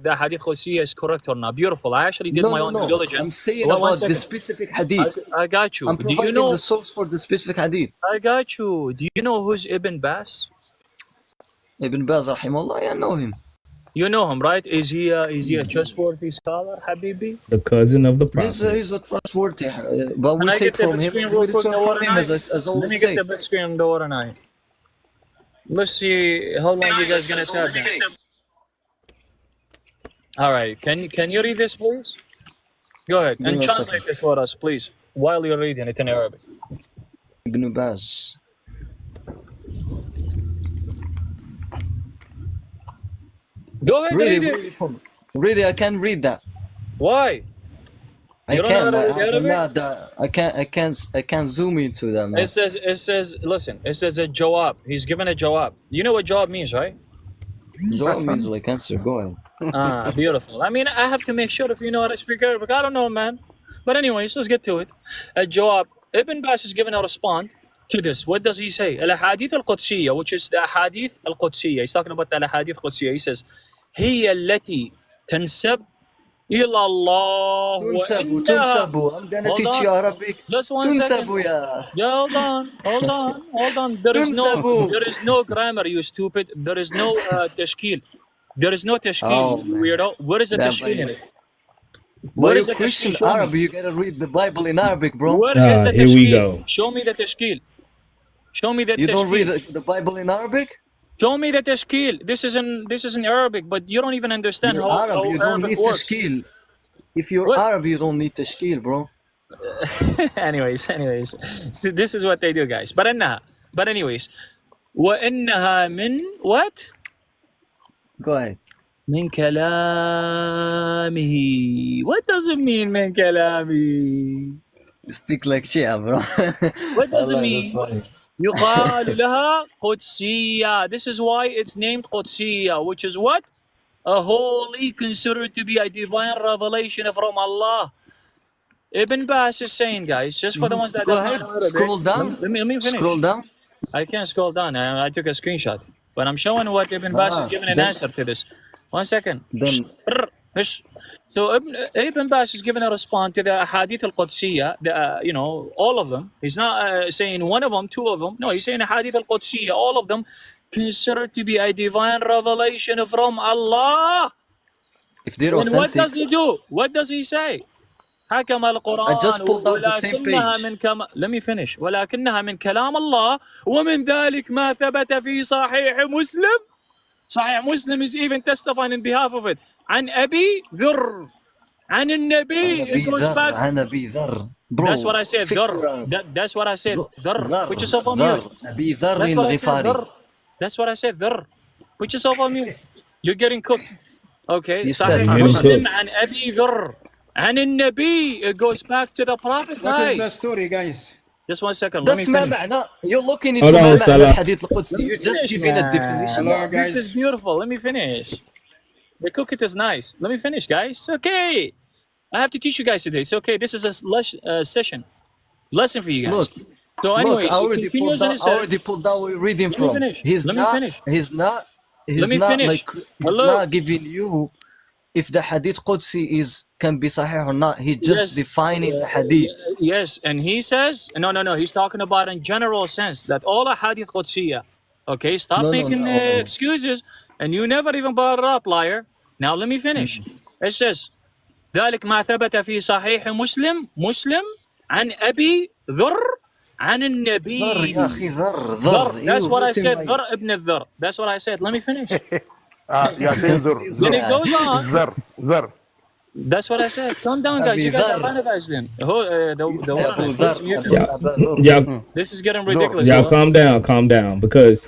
the hadith Qudsi is correct or not. Beautiful. I actually did my own due diligence. I'm saying about the specific hadith. I got you. I'm providing the source for the specific hadith. I got you. Do you know who's Ibn Bas? Ibn Baz, rahimahullah, I know him. You know him, right? Is he a trustworthy scholar, Habibi? The cousin of the prophet. He's a trustworthy, but we take from him. We return from him, as always say. Let me get the big screen on the water now. Let's see how long you guys gonna tap them. All right, can you read this, please? Go ahead and translate this for us, please, while you're reading it in Arabic. Ibn Baz. Go ahead, read it. Really, I can't read that. Why? I can't zoom into that, man. It says, listen, it says a jawab. He's given a jawab. You know what jawab means, right? Jawab means like answer. Go ahead. Beautiful. I mean, I have to make sure if you know how to speak Arabic. I don't know, man. But anyways, let's get to it. A jawab. Ibn Bas is given a response to this. What does he say? Al-Hadith al-Qudsiyya, which is the Hadith al-Qudsiyya. He's talking about the Hadith al-Qudsiyya. He says, هي التي تنسب إلى الله تنسب. I'm gonna teach you Arabic. Just 1 second. Hold on. There is no grammar, you stupid. There is no tashkil. There is no tashkil, weirdo. Where is the tashkil in it? Where is Christian Arabic? You gotta read the Bible in Arabic, bro. Where is the tashkil? Here we go. Show me the tashkil. You don't read the Bible in Arabic? Show me the tashkil. This is in Arabic, but you don't even understand how Arab. You don't need tashkil. If you're Arab, you don't need tashkil, bro. anyways, so this is what they do, guys. But anyways, وإنها من what? Go ahead. من كلامه. What does it mean, من كلامه? You speak like Shia, bro. What does it mean? يقال لها قدسية. This is why it's named قدسية, which is what? A holy, considered to be a divine revelation from Allah. Ibn Bas is saying, guys, just for the ones that go ahead, scroll down. Let me finish. Scroll down. I can't scroll down. I took a screenshot, but I'm showing what Ibn Bas is giving an answer to this. 1 second. So Ibn Bas is giving a response to the Hadith al-Qudsiyya, all of them. He's not saying one of them, two of them. No, he's saying Hadith al-Qudsiyya, all of them considered to be a divine revelation from Allah. If they're authentic. And what does he do? What does he say? حكم I just القرآن pulled out the same ولكنها page. من let me finish. ولكنها من كلام الله ومن ذلك ما ثبت في صحيح مسلم. صحيح مسلم is even testifying in behalf of it. عن أبي ذر عن النبي. It goes back. عن أبي ذر. That's Bro, what I said. fix ذر. your That's what I said. ذر. ذر Put yourself on ذر mute. أبي ذر That's what I said. الغفاري. ذر. That's what I said. ذر. Put yourself on mute. You're getting cooked. Okay. You صحيح said مسلم عن أبي ذر عن النبي. It goes back to the prophet. What is the Guys, story, guys? just one second. That's Let me ما finish. معنى. You're looking into Hold ما on, معنى Salah. الحديث القدسي. You're just giving a definition. Hello, This guys. is beautiful. Let me finish. The cook it is nice. Let me finish, guys. It's okay. I have to teach you guys today. It's okay. This is a session. Lesson for you guys. Look, So anyways, look, I it already continues and it says, pulled down where we're reading Let me from. finish. He's Let me not, finish. he's not, Let he's me not finish. like, he's Hello. not giving you if the hadith Qudsi can be sahih or not. He just Yes. defining the hadith. Yes, and he says, no. He's talking about in general sense that all hadith Qudsiya. Okay, stop No, no, making no. excuses. And you never even brought it up, liar. Now let me finish. It says, ذلك ما ثبت في صحيح مسلم عن أبي ذر عن النبي. ذر يا أخي ذر. That's what I You said. written ذر ابن الذر. That's what I said. Let me finish. You are saying Zur. Then it goes on. Zur. That's what I said. Calm down, guys. You guys are radicalized then. Abu Dhar. Y'all, This is getting ridiculous. y'all calm down, because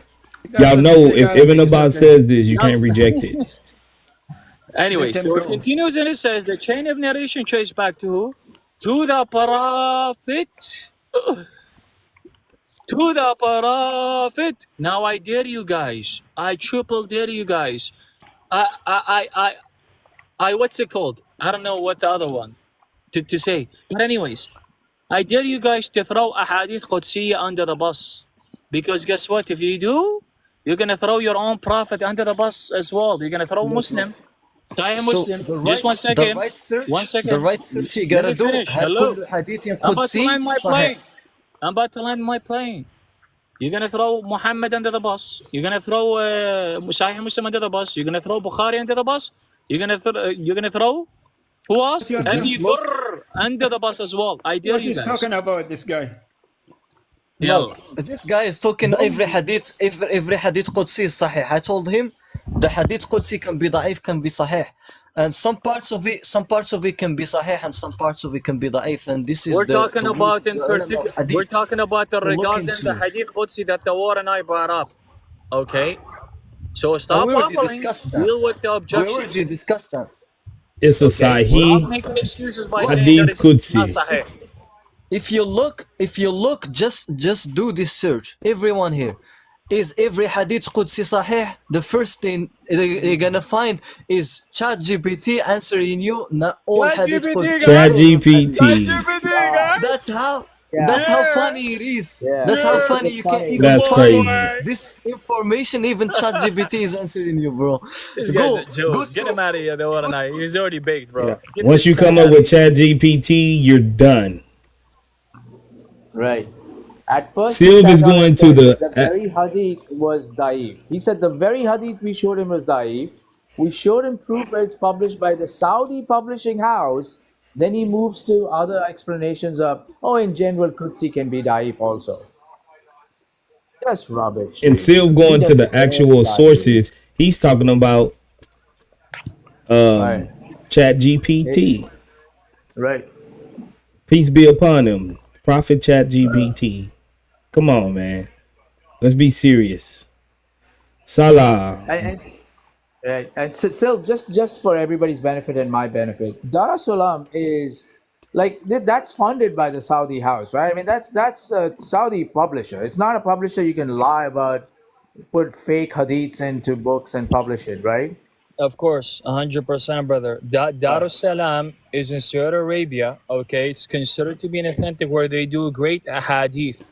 y'all know if Ibn Abbas says this, you can't reject it. Anyway, Let him so it go. continues and it says the chain of narration traced back to who? To the prophet. To the prophet. Now I dare you guys. I triple dare you guys. I what's it called? I don't know what the other one to say. But anyways, I dare you guys to throw ahadith Qudsiya under the bus. Because guess what? If you do, you're going to throw your own prophet under the bus as well. You're going to throw Muslim. Sahih Muslim. Just one second. The right search, One second. The right search you Let gotta me do. finish. هل Hello. كل حديث I'm about to قدسي land my صحيح. plane. I'm about to land my plane. You're going to throw Muhammad under the bus. You're going to throw Sahih Muslim under the bus. You're going to throw Bukhari under the bus. You're going to throw who else? You're Abi just Dhur under the bus as well. I dare What you is guys. talking about this guy? Yalla. This guy is talking every hadith قدسي is صحيح. I told him the hadith قدسي can be ضعيف, can be صحيح. And some parts of it can be sahih and some parts of it can be da'if, and this is We're talking about in particular. We're talking about the regarding the hadith Qudsi that the war and I brought up. Okay, so stop we already waffling. discussed that. Deal with the We objections. already discussed that. It's a Stop Sahih making excuses by Hadith saying that it's Qudsi. not sahih. If you look, just do this search. Everyone here, is every hadith Qudsi sahih? The first thing you're gonna find is ChatGPT answering you. Not all hadith Qudsi. ChatGPT. That's how funny it is. That's how funny you can't even That's find crazy. this information. Even ChatGPT is answering you, bro. This Go guy's a joke. Get him out of here, the war and I. He's already baked, bro. Get Once this you guy come out up of with ChatGPT, you're done. Right. At first, Silv he is said going that to the very hadith was daif. He said the very hadith we showed him was daif. We showed him proof that it's published by the Saudi publishing house. Then he moves to other explanations of, in general, Qudsi can be daif also. That's rubbish. And Silv going to the actual daif. sources, he's talking about Right. ChatGPT. Right. Peace be upon him. Prophet ChatGPT. Come on, man. Let's be serious. Salah. And so just for everybody's benefit and my benefit, Dar es Salaam is like that's funded by the Saudi house, right? I mean, that's a Saudi publisher. It's not a publisher you can lie about, put fake hadiths into books and publish it, right? Of course, 100%, brother. Dar es Salaam is in Saudi Arabia. Okay, it's considered to be an authentic where they do great ahadith.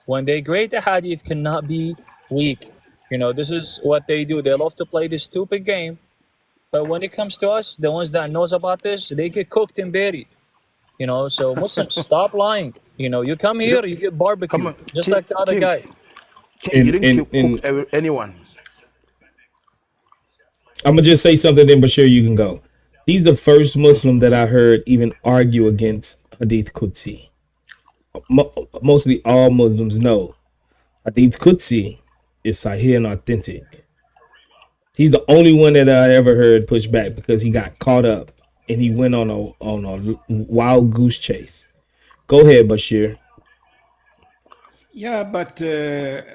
When they great ahadith cannot be weak. You know, this is what they do. They love to play this stupid game. But when it comes to us, the ones that knows about this, they get cooked and buried. You know, so Muslims, stop lying. You know, you come here, you get barbecued, just like the other guy. You didn't cook anyone. I'm gonna just say something, then Bashir, you can go. He's the first Muslim that I heard even argue against Hadith Qudsi. Mostly all Muslims know Hadith Qudsi is Sahih and authentic. He's the only one that I ever heard push back because he got caught up and he went on a wild goose chase. Go ahead, Bashir. Yeah, but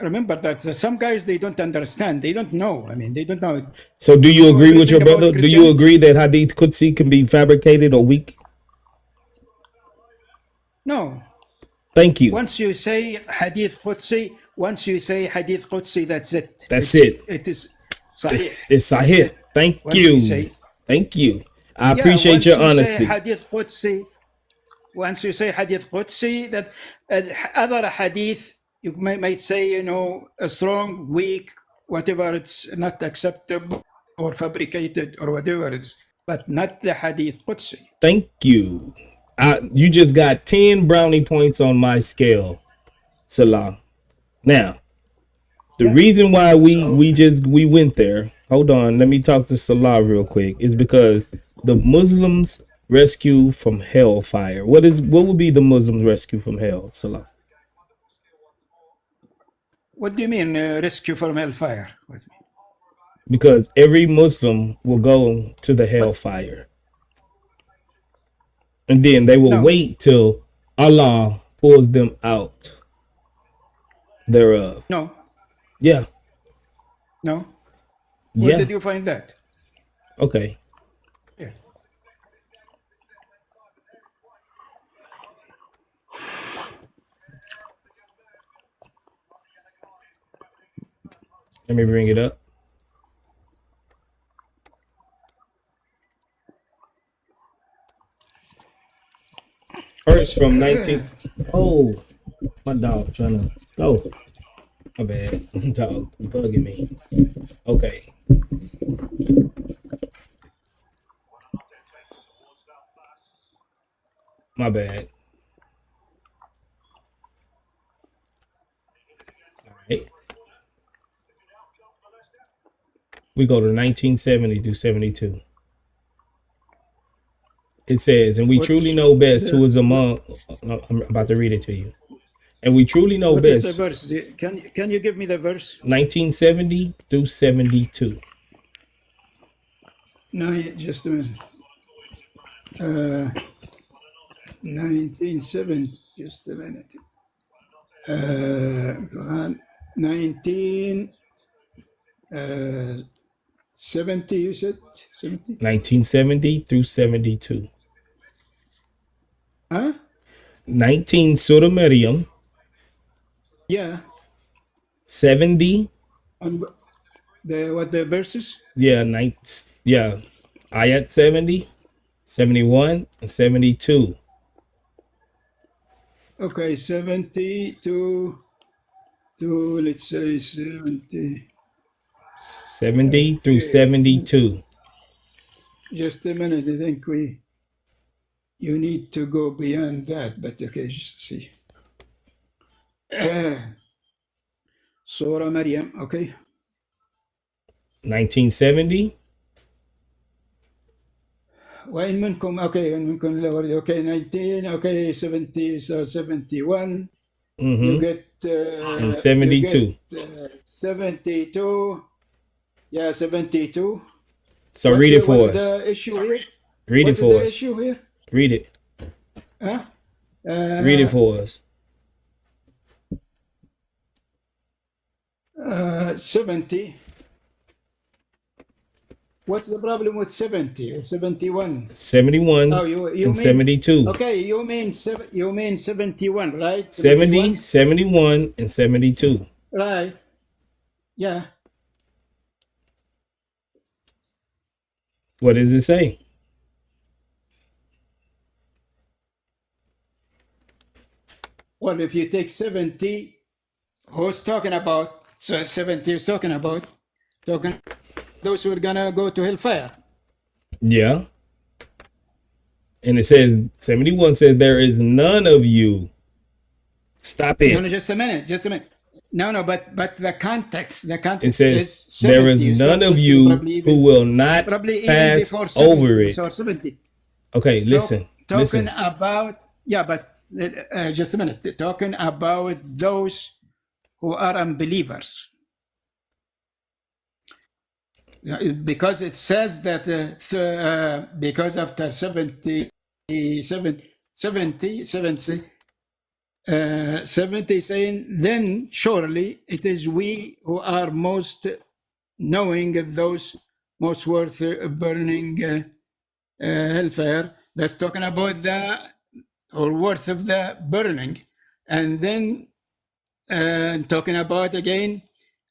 remember that some guys, they don't understand. They don't know. I mean, they don't know. So do you agree with your everything about brother? Do you agree that Hadith Qudsi can be fabricated or weak? No. Thank you. Once you say Hadith Qudsi, that's it. That's it. It is Sahih. It's Sahih. Thank Once you. you say- Thank you. I appreciate your honesty. Once you say Hadith Qudsi, that other Hadith, you might say, you know, a strong, weak, whatever, it's not acceptable or fabricated or whatever it is, but not the Hadith Qudsi. Thank you. You just got 10 brownie points on my scale, Salah. Now, the reason why we went there, hold on, let me talk to Salah real quick, is because the Muslims rescue from hellfire. What would be the Muslims rescue from hell, Salah? What do you mean rescue from hellfire? What do you mean? Because every Muslim will go to the hellfire. And then they will wait till Allah pulls them out thereof. No. Yeah. No. Where did you find that? Okay. Yeah. Let me bring it up. First from 19. Oh, my dog trying to go. My bad. Dog bugging me. Okay. My bad. All right. We go to 1970 through 72. It says, and we truly know best who is among. I'm about to read it to you. And we truly know What best. is the verse? Can you give me the verse? 1970 through 72. No, just a minute. 1970. Just a minute. Quran 1970. You said 70. 1970 through 72. Huh? 19 Surah Maryam. Yeah. 70. And the verses? Yeah, Ayat 70, 71, and 72. Okay, 70 to let's say 70. 70 through 72. Just a minute, I think you need to go beyond that, but okay, just see. Surah Maryam, okay. 1970. وإن منكم okay 19 okay 70 so 71 you get and 72. 72 yeah 72. So read it for what's us. the issue here? Read it What's for the us. issue here? Read it. Huh? Read it for us. 70. What's the problem with 70 or 71? 71 Oh, you and mean 72. Okay, you mean 71, right? 70, 71, and 72. Right. Yeah. What does it say? Well, if you take 70, who's talking about? So 70 is talking those who are gonna go to hellfire. Yeah. And it says 71 says there is none of you. Stop it. No, just a minute. No, but the context It is says, there 70. is You none start of looking you probably who even, will not probably even pass before 70. over it. So 70. Okay, listen, Talking listen. about, yeah, but just a minute. Talking about those who are unbelievers. Because it says that because after 70, 70 saying, then surely it is we who are most knowing of those most worth burning hellfire. That's talking about the or worth of the burning. And then talking about again,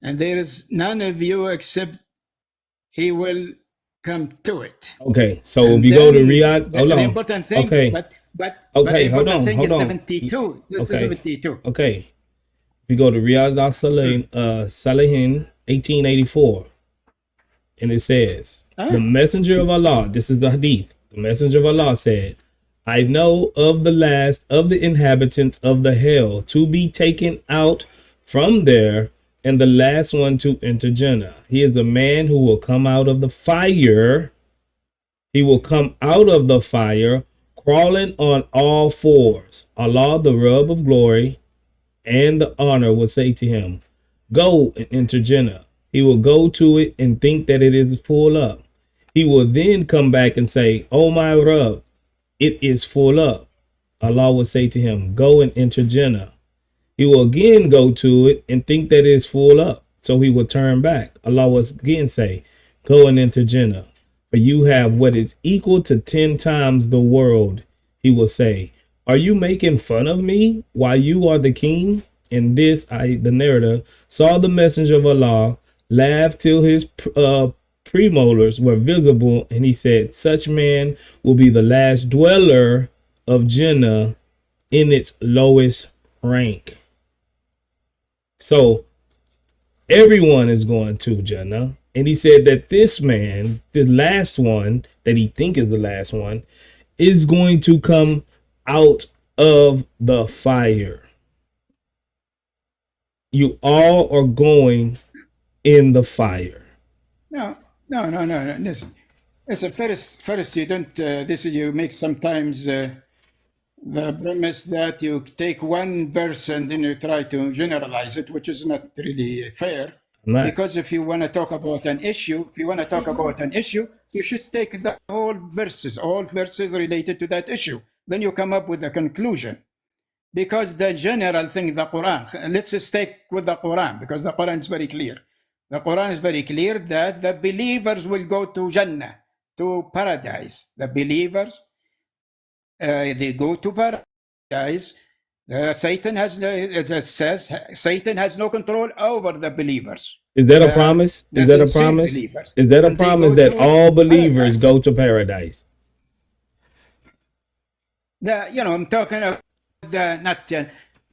and there is none of you except he will come to it. Okay, so And if you go to then Riyadh, hold the on. important thing, Okay, but the okay, hold important on, thing hold is on. 72. It's Okay, 72. okay. If you go to Riyadh al-Salihin, 1884, and it says, the messenger of Allah, this is the hadith, the messenger of Allah said, I know of the last of the inhabitants of the hell to be taken out from there, and the last one to enter Jannah. He is a man who will come out of the fire. He will come out of the fire, crawling on all fours. Allah, the Rabb of glory and the honor, will say to him, go and enter Jannah. He will go to it and think that it is full up. He will then come back and say, oh my Rabb, it is full up. Allah will say to him, go and enter Jannah. He will again go to it and think that it is full up. So he will turn back. Allah will again say, go and enter Jannah. For you have what is equal to 10 times the world. He will say, are you making fun of me while you are the king? And this, the narrator, saw the messenger of Allah laugh till his premolars were visible. And he said, such man will be the last dweller of Jannah in its lowest rank. So everyone is going to Jannah. And he said that this man, the last one that he think is the last one, is going to come out of the fire. You all are going in the fire. No. Listen, first you don't. This is you make sometimes the premise that you take one verse and then you try to generalize it, which is not really fair. Because if you want to talk about an issue, you should take the whole verses, all verses related to that issue. Then you come up with a conclusion. Because the general thing, the Quran, let's stick with the Quran, because the Quran is very clear. The Quran is very clear that the believers will go to Jannah, to paradise. The believers, they go to paradise. Satan has, it says, Satan has no control over the believers. Is that a promise? Is that a promise? Is that a promise that all believers go to paradise? I'm talking about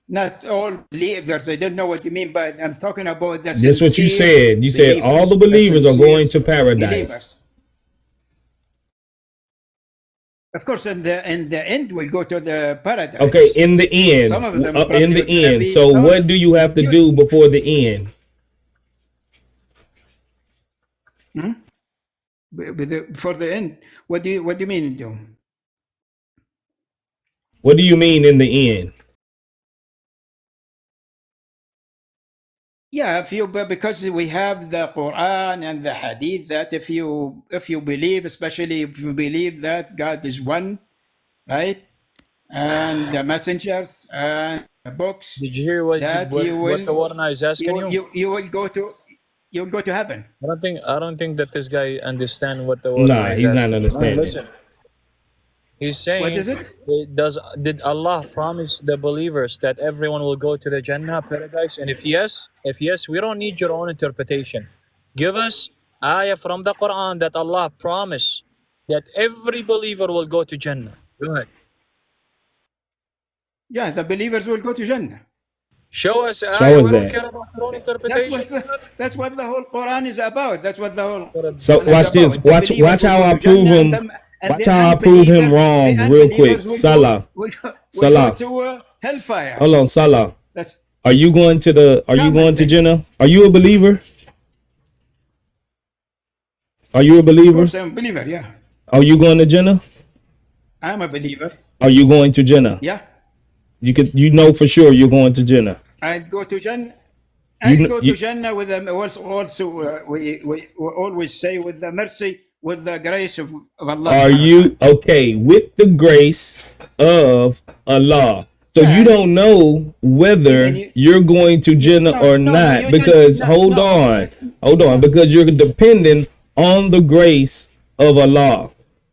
not all believers. I don't know what you mean, but I'm talking about the. That's what you said. You said all the believers are going to paradise. Believers. Of course, in the end, we'll go to the paradise. Okay, in the end. Some of them in the end. So what do you have to do before the end? Before the end, what do you mean, John? What do you mean in the end? Yeah, because we have the Quran and the Hadith, that if you believe, especially if you believe that God is one, right, and the messengers and the books. Did you hear what the Warna is asking you? You will go to heaven. I don't think that this guy understands what the Warna is asking. He's not understanding. Listen. He's saying, what is it? Did Allah promise the believers that everyone will go to the Jannah, paradise? And if yes, we don't need your own interpretation. Give us ayah from the Quran that Allah promised that every believer will go to Jannah. Go ahead. Yeah, the believers will go to Jannah. Show us that. We don't care about your own interpretation. That's what the whole Quran is about. That's what the whole. So watch this. Watch how I prove him. Watch how I prove him wrong real quick. Salah. Salah. To hellfire. Hold on, Salah. Are you going to the? Are you going to Jannah? Are you a believer? Are you a Of believer? course, I'm a believer. Yeah, Are you going to Jannah? I'm a believer. Are you going to Jannah? Yeah, You know for sure you're going to Jannah. I'll go to Jannah. You I'll kn- go to you- Jannah with them. Also, we always say with the mercy, with the grace of Allah. Are subhanahu wa you okay with the grace of Allah? So you Yeah. don't know whether And you- you're going to Jannah No, or no, not you because don't- no, hold no. on, because you're dependent on the grace of Allah.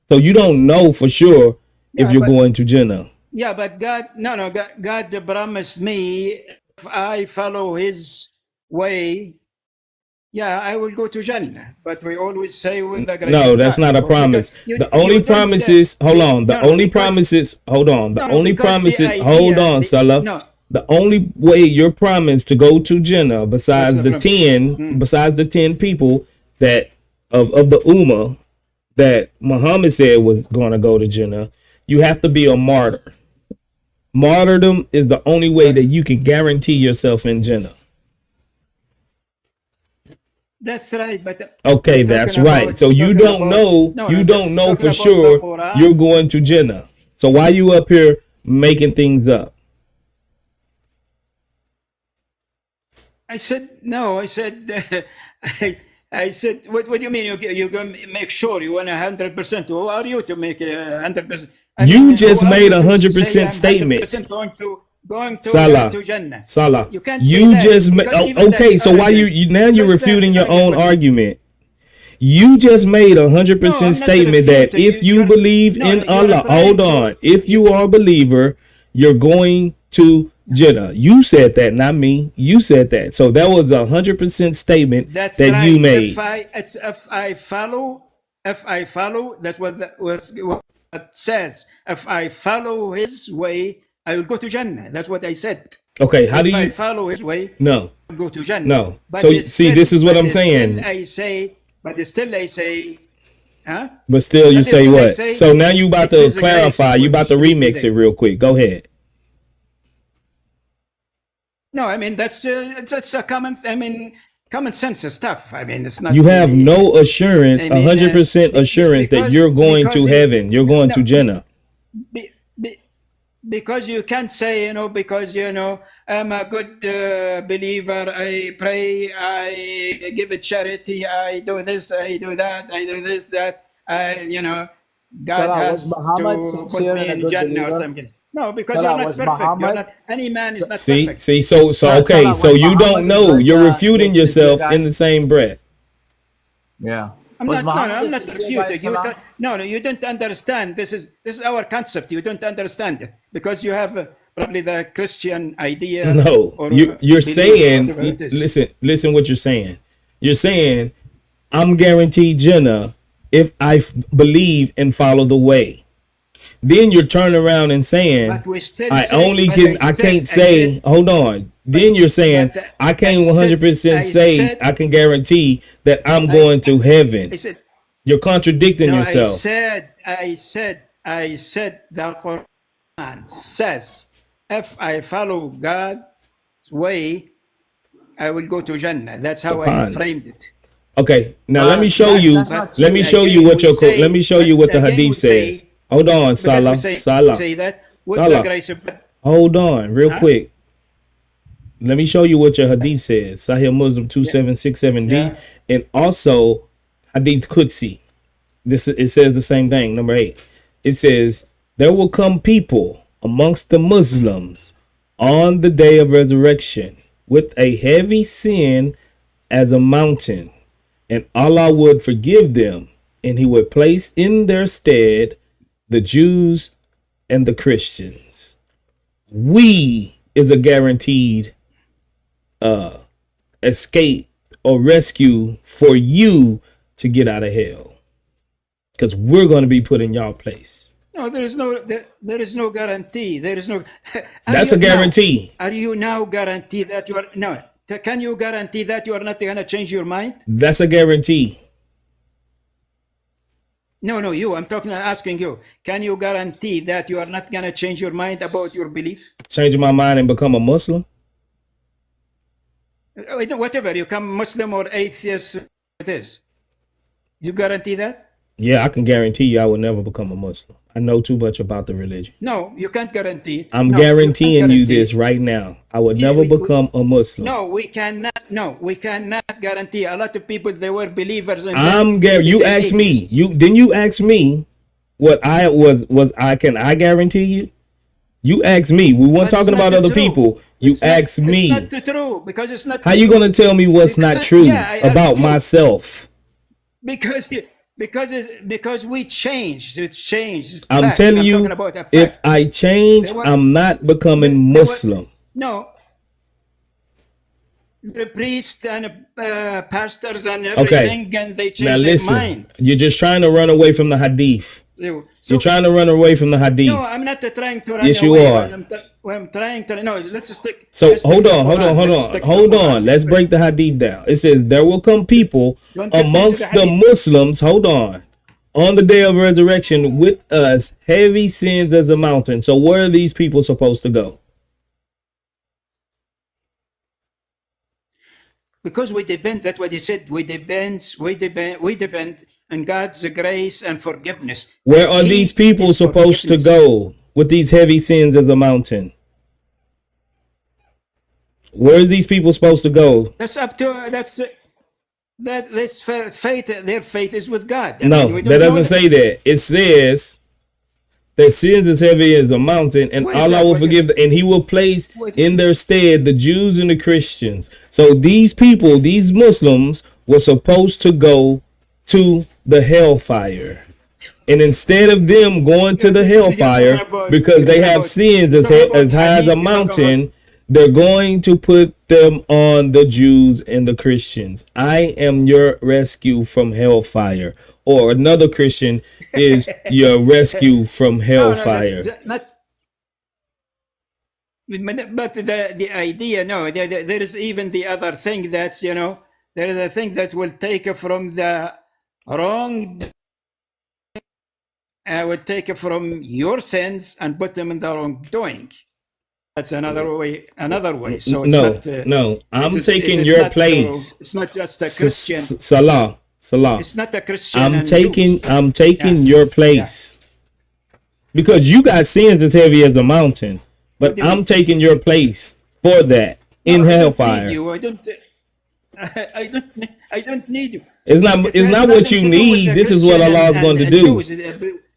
So you don't know for sure if Yeah, you're but- going to Jannah. Yeah, but God promised me if I follow His way, yeah, I will go to Jannah. But we always say with the grace No, of that's God, not a of course, promise. because you- The you only don't- promises, hold on. The No, no, only because- promises, hold on. The No, only because the promises, idea- hold on, Salah. no. The only way you're promised to go to Jannah, besides What's the the 10, besides the 10 people that of the Ummah that Muhammad said was going to go to Jannah, you have to be a martyr. Martyrdom is the only way that you can guarantee yourself in Jannah. That's right, but Okay, I'm that's talking right. about- So you talking don't about- know, no, you no, don't know talking for about the sure Quran. you're going to Jannah. So why you up here making things up? I said no. I said I said what do you mean? You going to make sure you want 100%? Who are you to make 100%? You just made 100% statement. Going to Salah, to Jannah. Salah. You can't say You that, just because even okay. that So why argument- you now you're because that refuting your own argument- argument? You just made 100% No, I'm not statement that refuting. if you You're- believe no, in you're Allah, trying hold to- on. If you are a believer, you're going to Jannah. You said that, not me. You said that. So that was 100% statement That's that right. you made. If I follow, that's what what it says. If I follow His way, I will go to Jannah. That's what I said. Okay, how if do I you? follow His way, No. I'll go to Jannah. No. But So, it's see, this is what I'm saying. Still I say, huh? But still, you But say still I what? say So now you about it to is a grace clarify. You about to which remix is it real quick. Go ahead. No, I mean that's it's a common sense stuff. I mean, it's not. You have really- no assurance, I mean, 100% assurance that because- you're going to because heaven. You're going to no, Jannah. Because you can't say, because I'm a good believer. I pray, I give a charity, I do this, I do that, I do this, that. God Salah, has was Muhammad to sincere put me and a in good Jannah or believer? something. No, because Salah, you're not was perfect. You're Muhammad- not. Any man is not See, perfect. so Salah, okay, was so you don't Muhammad know. good, You're refuting good, sincere yourself guy? in the same breath. Yeah. I'm Was not. Muhammad No, a I'm not sincere guy, refuting. Salah? No, you don't understand. This is our concept. You don't understand it because you have probably the Christian idea. No, or you're belief, saying, whatever it is. listen what you're saying. You're saying, I'm guaranteed Jannah if I believe and follow the way. Then you're turning around and saying, But we still I say- only but can, I I said- can't I say, said- hold on. Then you're saying, but I can't I said- 100% I say, said- I can guarantee that I'm going to heaven. I said, You're contradicting no, yourself. I said the Quran says, if I follow God's way, I will go to Jannah. That's how I Subhan. framed it. Okay, now let me But show that's you. not Let me true. show you Again, what your we say- let me show you what the again, we hadith say- says. Hold on, Because Salah, we say, Salah. say that with Salah. the grace of God. Hold on, real Huh? quick. Let me show you what your hadith says. Sahih Muslim 2767D, Yeah. and also Hadith Qudsi. It says the same thing. Number 8. It says there will come people amongst the Muslims on the day of resurrection with a heavy sin as a mountain, and Allah would forgive them, and He would place in their stead the Jews and the Christians. We is a guaranteed escape or rescue for you to get out of hell, because we're going to be put in y'all place. No, there is no guarantee. There is no. That's a guarantee. Are you now guaranteed that you are no? Can you guarantee that you are not going to change your mind? That's a guarantee. No, you. I'm asking you. Can you guarantee that you are not going to change your mind about your belief? Changing my mind and become a Muslim? Whatever, you come Muslim or atheist, it is. You guarantee that? Yeah, I can guarantee you I will never become a Muslim. I know too much about the religion. No, you can't guarantee it. I'm No, guaranteeing you this right now. I would never become a Muslim. No, we cannot. No, we cannot guarantee. A lot of people, they were believers. And you asked me. You ask me what I was. Can I guarantee you? You asked me. We weren't talking about other people. You asked me. It's not true because it's not. How you gonna tell me what's not true about myself? Because we changed. It's changed. I'm telling you, if I change, I'm not becoming Muslim. No. The priests and pastors and everything, and they change now listen, their mind. You're just trying to run away from the Hadith. You're trying to run away from the Hadith. No, I'm not trying to run away. Yes, you are. I'm trying to. No, let's stick. So hold on. Let's break the Hadith down. It says there will come people amongst the Muslims. Hold on the day of resurrection with us, heavy sins as a mountain. So where are these people supposed to go? Because we depend. That's what he said. We depend on God's grace and forgiveness. Where are these people supposed to go with these heavy sins as a mountain? Where are these people supposed to go? That's up to this faith. Their faith is with God. No, that doesn't say that. It says that sins as heavy as a mountain, and Allah will forgive them, and He will place in their stead the Jews and the Christians. So these people, these Muslims, were supposed to go to the hellfire. And instead of them going to the hellfire because they have sins as high as a mountain, they're going to put them on the Jews and the Christians. I am your rescue from hellfire. Or another Christian is your rescue from hellfire. But the idea, there is even the other thing that's, there is a thing that will take from the wrong, will take from your sins and put them in the wrongdoing. That's another way. So it's I'm taking your place. So it's not just a Christian. Salah. It's not a Christian. I'm taking your place. Because you got sins as heavy as a mountain. But I'm taking your place for that in hellfire. I don't need you. It's not what you need. This is what Allah is going to do.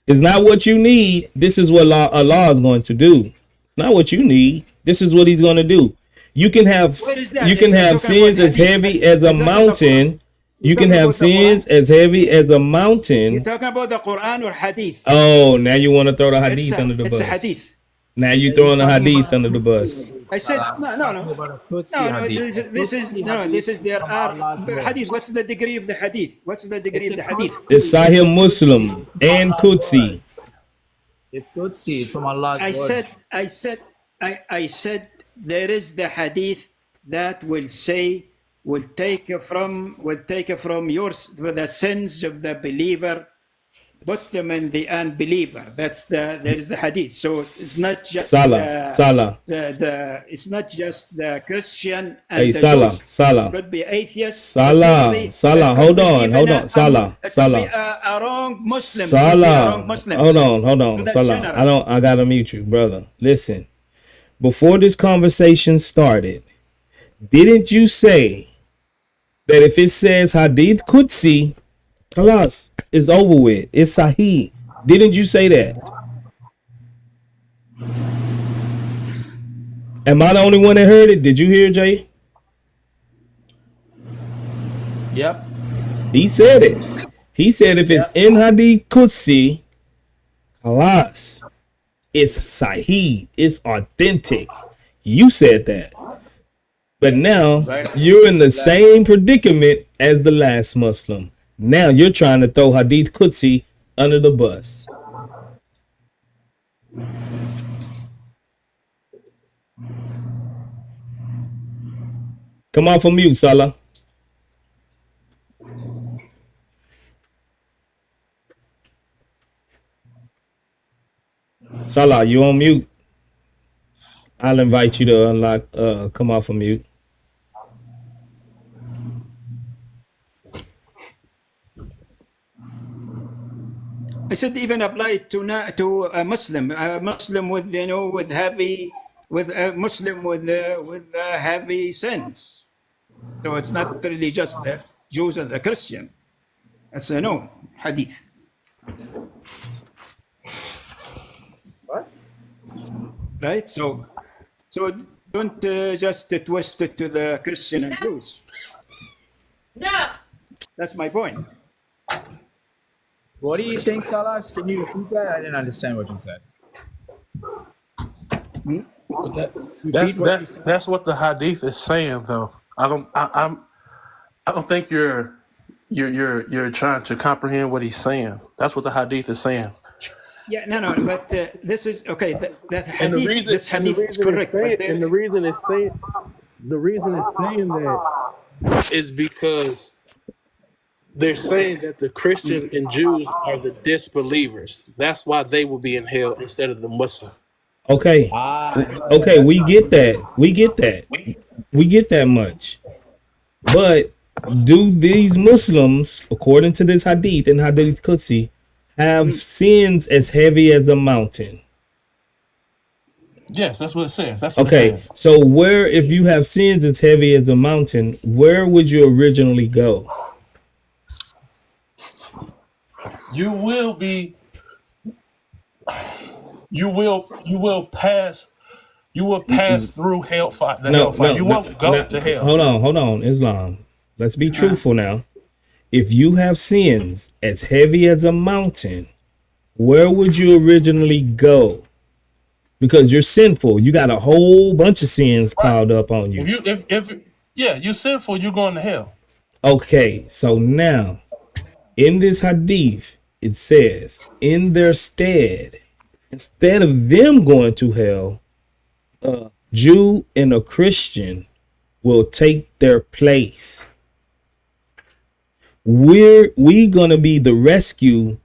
It's not what you need. This is what Allah is going to do. It's not what you need. This is what He's going to do. You can have sins as heavy as a mountain. You can have sins as heavy as a mountain. You're talking about the Quran or Hadith? Oh, now you want to throw the Hadith under the bus. It's a Hadith. Now you're throwing the Hadith under the bus. I said no. This is there are Hadith. What's the degree of the Hadith? What's the degree of the Hadith? It's Sahih Muslim and Qudsi. It's Qudsi from Allah's word. I said there is the Hadith that will take from the sins of the believer, put them in the unbeliever. There is the Hadith. So it's not just Salah. It's not just the Christian and the Jews. Salah. Could be atheist. Salah. Hold on. Salah. A wrong Muslim. Salah. Hold on. Salah. I gotta mute you, brother. Listen. Before this conversation started, didn't you say that if it says Hadith Qudsi, Khalas, it's over with. It's Sahih. Didn't you say that? Am I the only one that heard it? Did you hear, Jay? Yep. He said it. He said if it's in Hadith Qudsi, Khalas, it's Sahih. It's authentic. You said that. But now you're in the same predicament as the last Muslim. Now you're trying to throw Hadith Qudsi under the bus. Come off of mute, Salah. Salah, you on mute? I'll invite you to unlock. Come off of mute. I said even apply to a Muslim with with a Muslim with heavy sins. So it's not really just the Jews and the Christian. It's a no hadith. What? Right? So don't just twist it to the Christian and Jews. No. That's my point. What do you think, Salah? Can you repeat that? I didn't understand what you said. That's what the hadith is saying, though. I don't think you're trying to comprehend what he's saying. That's what the hadith is saying. Yeah, no, but this is okay. That hadith, And the reason, this hadith is correct. the reason it's saying that is because they're saying that the Christians and Jews are the disbelievers. That's why they will be in hell instead of the Muslim. Okay. Okay, we get that. We get that much. But do these Muslims, according to this hadith and Hadith Qudsi, have sins as heavy as a mountain? Yes, that's what it says. That's what Okay, it says. so where, if you have sins as heavy as a mountain, where would you originally go? You will pass through hellfire. You won't go to hell. Hold on, Islam. Let's be truthful now. If you have sins as heavy as a mountain, where would you originally go? Because you're sinful. You got a whole bunch of sins piled up on you. If you're sinful, you're going to hell. Okay, so now in this hadith, it says, in their stead, instead of them going to hell, a Jew and a Christian will take their place. We gonna be the rescue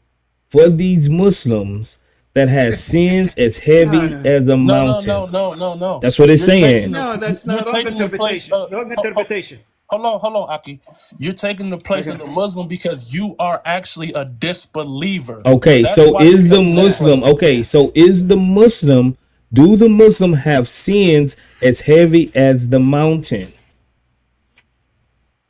for these Muslims that has sins as heavy as a mountain. No. That's what it's saying. No, that's not wrong interpretation. Wrong interpretation. Hold on, Aki. You're taking the place of the Muslim because you are actually a disbeliever. Okay, That's so why is you the take Muslim, that. okay, so is the Muslim, do the Muslim have sins as heavy as the mountain?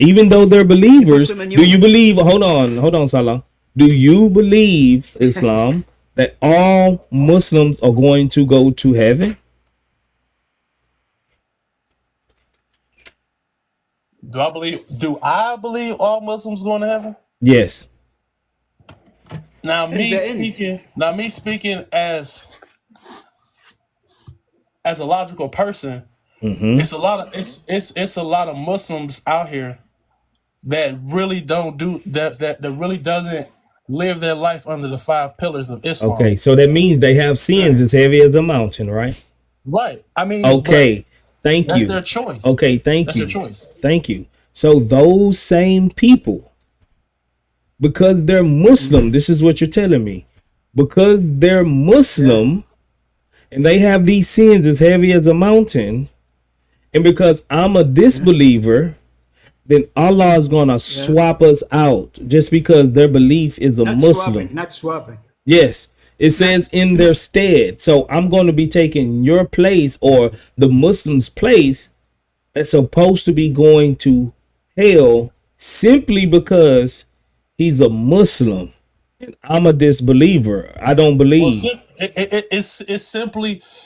Even though they're believers, do you believe, hold on, Salah. Do you believe, Islam, that all Muslims are going to go to heaven? Do I believe all Muslims going to heaven? Yes. Now me speaking as a logical person, it's a lot of Muslims out here that really don't do that really doesn't live their life under the 5 pillars of Islam. Okay, so that means they have sins as heavy as a mountain, right? Right. I mean, okay, thank you. That's their choice. Okay, thank you. That's their choice. Thank you. So those same people, because they're Muslim, this is what you're telling me, because they're Muslim and they have these sins as heavy as a mountain, and because I'm a disbeliever, then Allah is going to swap us out just because their belief is a Muslim. Not swapping. Yes. It says in their stead. So I'm going to be taking your place or the Muslim's place that's supposed to be going to hell simply because he's a Muslim and I'm a disbeliever. I don't believe. Well,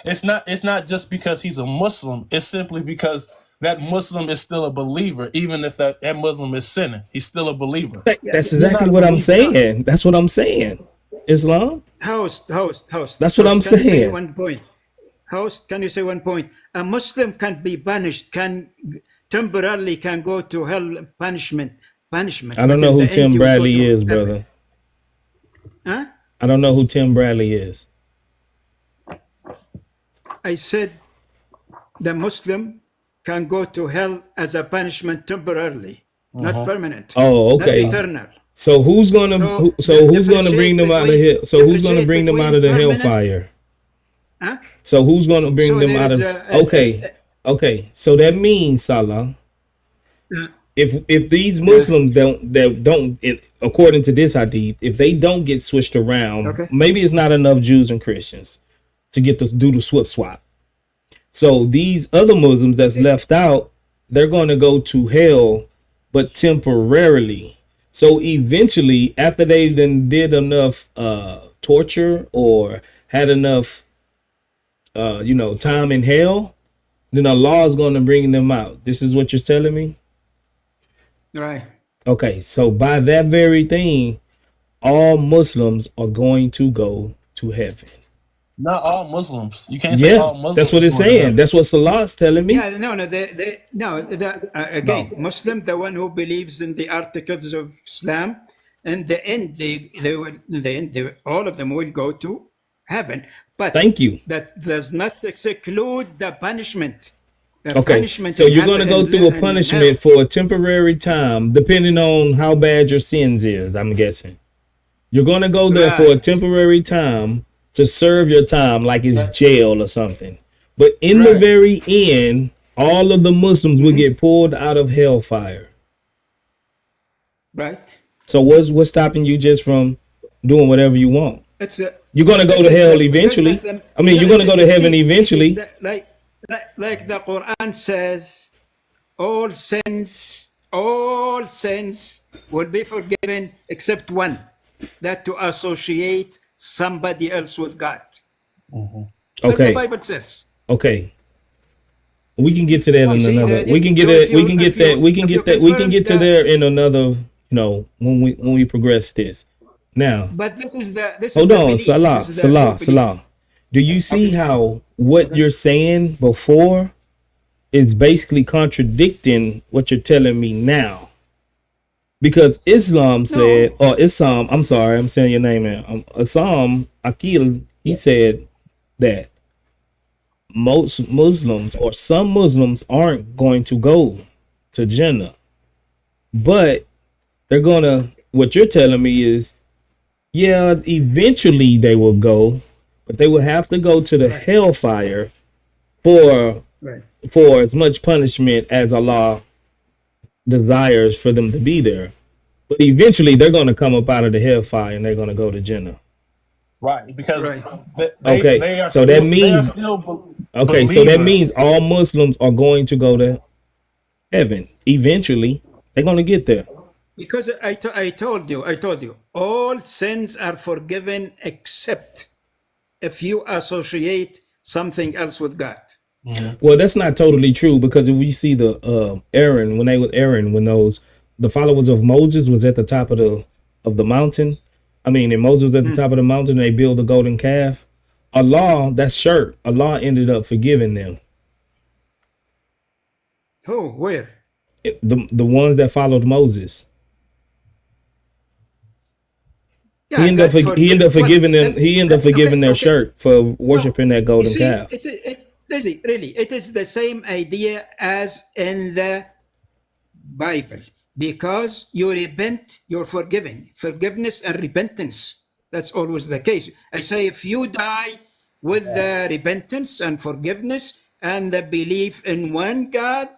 it's not just because he's a Muslim. It's simply because that Muslim is still a believer, even if that Muslim is sinning. He's still a believer. That's exactly what I'm saying. That's what I'm saying. Islam. Host. That's what I'm saying. Can you say one point? Host, can you say one point? A Muslim can be punished, temporarily go to hell punishment. I don't know who Tim Bradley is, brother. Huh? I don't know who Tim Bradley is. I said the Muslim can go to hell as a punishment temporarily, not permanent. Oh, okay. Not eternal. So who's gonna bring them out of here? So who's gonna bring them out of the hellfire? Huh? So who's gonna bring them out of? Okay. So that means, Salah, if these Muslims according to this hadith, if they don't get switched around, maybe it's not enough Jews and Christians to get to do the swap. So these other Muslims that's left out, they're going to go to hell, but temporarily. So eventually, after they then did enough torture or had enough time in hell, then Allah is going to bring them out. This is what you're telling me? Right. Okay, so by that very thing, all Muslims are going to go to heaven. Not all Muslims. You can't say all Muslims. That's what it's saying. That's what Salah's telling me. Yeah, again, no. Muslim, the one who believes in the articles of Islam, in the end, all of them will go to heaven. But thank you. That does not exclude the punishment. Okay, so you're going to go through a punishment for a temporary time, depending on how bad your sins is, I'm guessing. You're going to go there for a temporary time to serve your time like it's jail or something. But in the very end, all of the Muslims will get pulled out of hellfire. Right. So what's stopping you just from doing whatever you want? You're going to go to hell eventually. I mean, you're going to go to heaven eventually. Like the Quran says, all sins will be forgiven except one, that to associate somebody else with God. Okay. That's the Bible says. Okay. We can get to that in another. We can get to there in another. When we progress this. Now. But this is hold on, Salah. Do you see how what you're saying before is basically contradicting what you're telling me now? Because Islam said, or Islam, I'm sorry, I'm saying your name now. Islam Akil, he said that most Muslims or some Muslims aren't going to go to Jannah, but they're gonna. What you're telling me is, yeah, eventually they will go. But they would have to go to the hellfire for as much punishment as Allah desires for them to be there. But eventually they're going to come up out of the hellfire and they're going to go to Jannah. Right, because they are so that means all Muslims are going to go to heaven. Eventually they're going to get there. Because I told you, all sins are forgiven except if you associate something else with God. Well, that's not totally true, because if we see the Aaron, when the followers of Moses was at the top of the mountain, and Moses was at the top of the mountain and they built the golden calf, Allah ended up forgiving them. Who? Where? The ones that followed Moses. Yeah, he ended up forgiving them. He ended up forgiving their shirt for worshiping that golden calf. It is the same idea as in the Bible, because you repent, you're forgiven. Forgiveness and repentance. That's always the case. I say, if you die with the repentance and forgiveness and the belief in one God,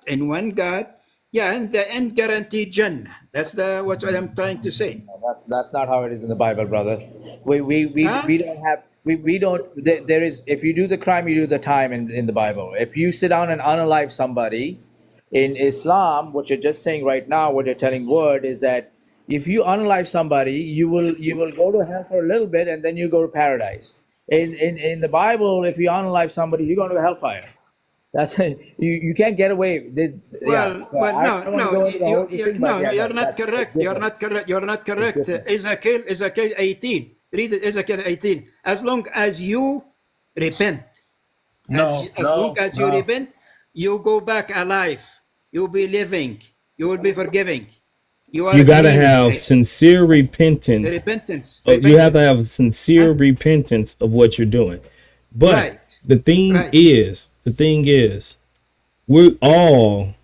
and the end guaranteed Jannah. That's what I'm trying to say. No, that's not how it is in the Bible, brother. We don't have. There is, if you do the crime, you do the time in the Bible. If you sit down and unalive somebody in Islam, what you're just saying right now, what you're telling word is that if you unalive somebody, you will go to hell for a little bit and then you go to paradise. In the Bible, if you unalive somebody, you're going to hellfire. That's you can't get away. You're not correct. You're not correct. Ezekiel 18. Read it, Ezekiel 18. As long as you repent, as long as you repent, you go back alive. You'll be living. You will be forgiving. You got to have sincere repentance. You have to have sincere repentance of what you're doing. But the thing is, we're all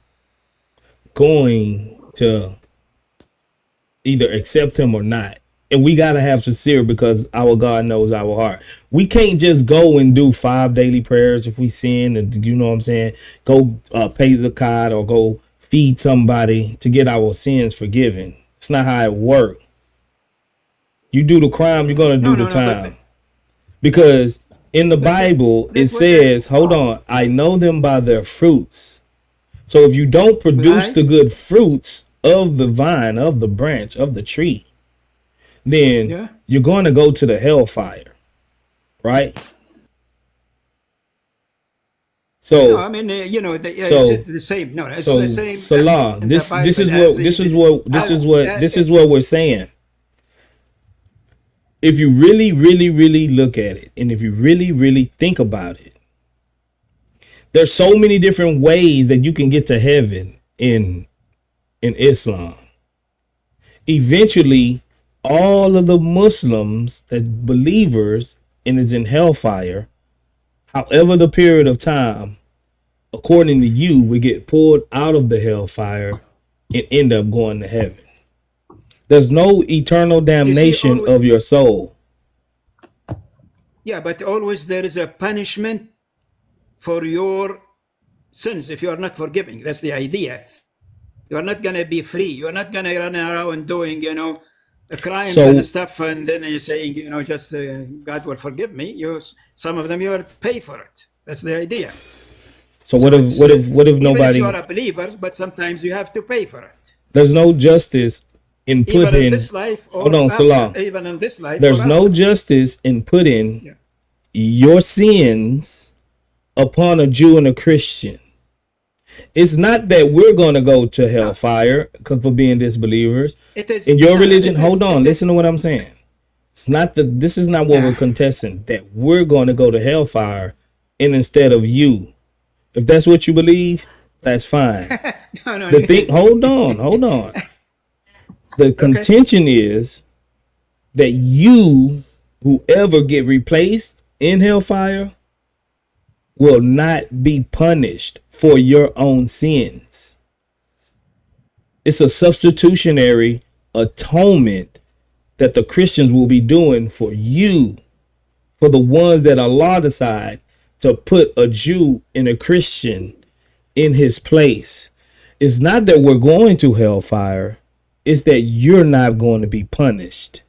going to either accept him or not. And we got to have sincere, because our God knows our heart. We can't just go and do 5 daily prayers if we sin, and you know what I'm saying, go pay zakat or go feed somebody to get our sins forgiven. It's not how it works. You do the crime, you're going to do the time. Because in the Bible, it says, hold on, I know them by their fruits. So if you don't produce the good fruits of the vine, of the branch, of the tree, then you're going to go to the hellfire, right? So I mean, it's the same. No, it's the same. Salah, this is what we're saying. If you really, really, really look at it, and if you really, really think about it, there's so many different ways that you can get to heaven in Islam. Eventually, all of the Muslims that believers and is in hellfire, however the period of time, according to you, we get pulled out of the hellfire and end up going to heaven. There's no eternal damnation of your soul. Yeah, but always there is a punishment for your sins if you are not forgiving. That's the idea. You are not going to be free. You are not going to run around doing, crimes and stuff, and then you're saying, just God will forgive me. Some of them you will pay for it. That's the idea. So what if nobody? Even if you are a believer, but sometimes you have to pay for it. There's no justice in putting. Even in this life, or hold on, Salah. Even in this life, there's no justice in putting your sins upon a Jew and a Christian. It's not that we're going to go to hellfire for being disbelievers. It is, in your religion, hold on, listen to what I'm saying. It's not that this is not what we're contesting, that we're going to go to hellfire and instead of you. If that's what you believe, that's fine. Hold on. The contention is that you, whoever get replaced in hellfire, will not be punished for your own sins. It's a substitutionary atonement that the Christians will be doing for you, for the ones that Allah decide to put a Jew and a Christian in his place. It's not that we're going to hellfire. It's that you're not going to be punished.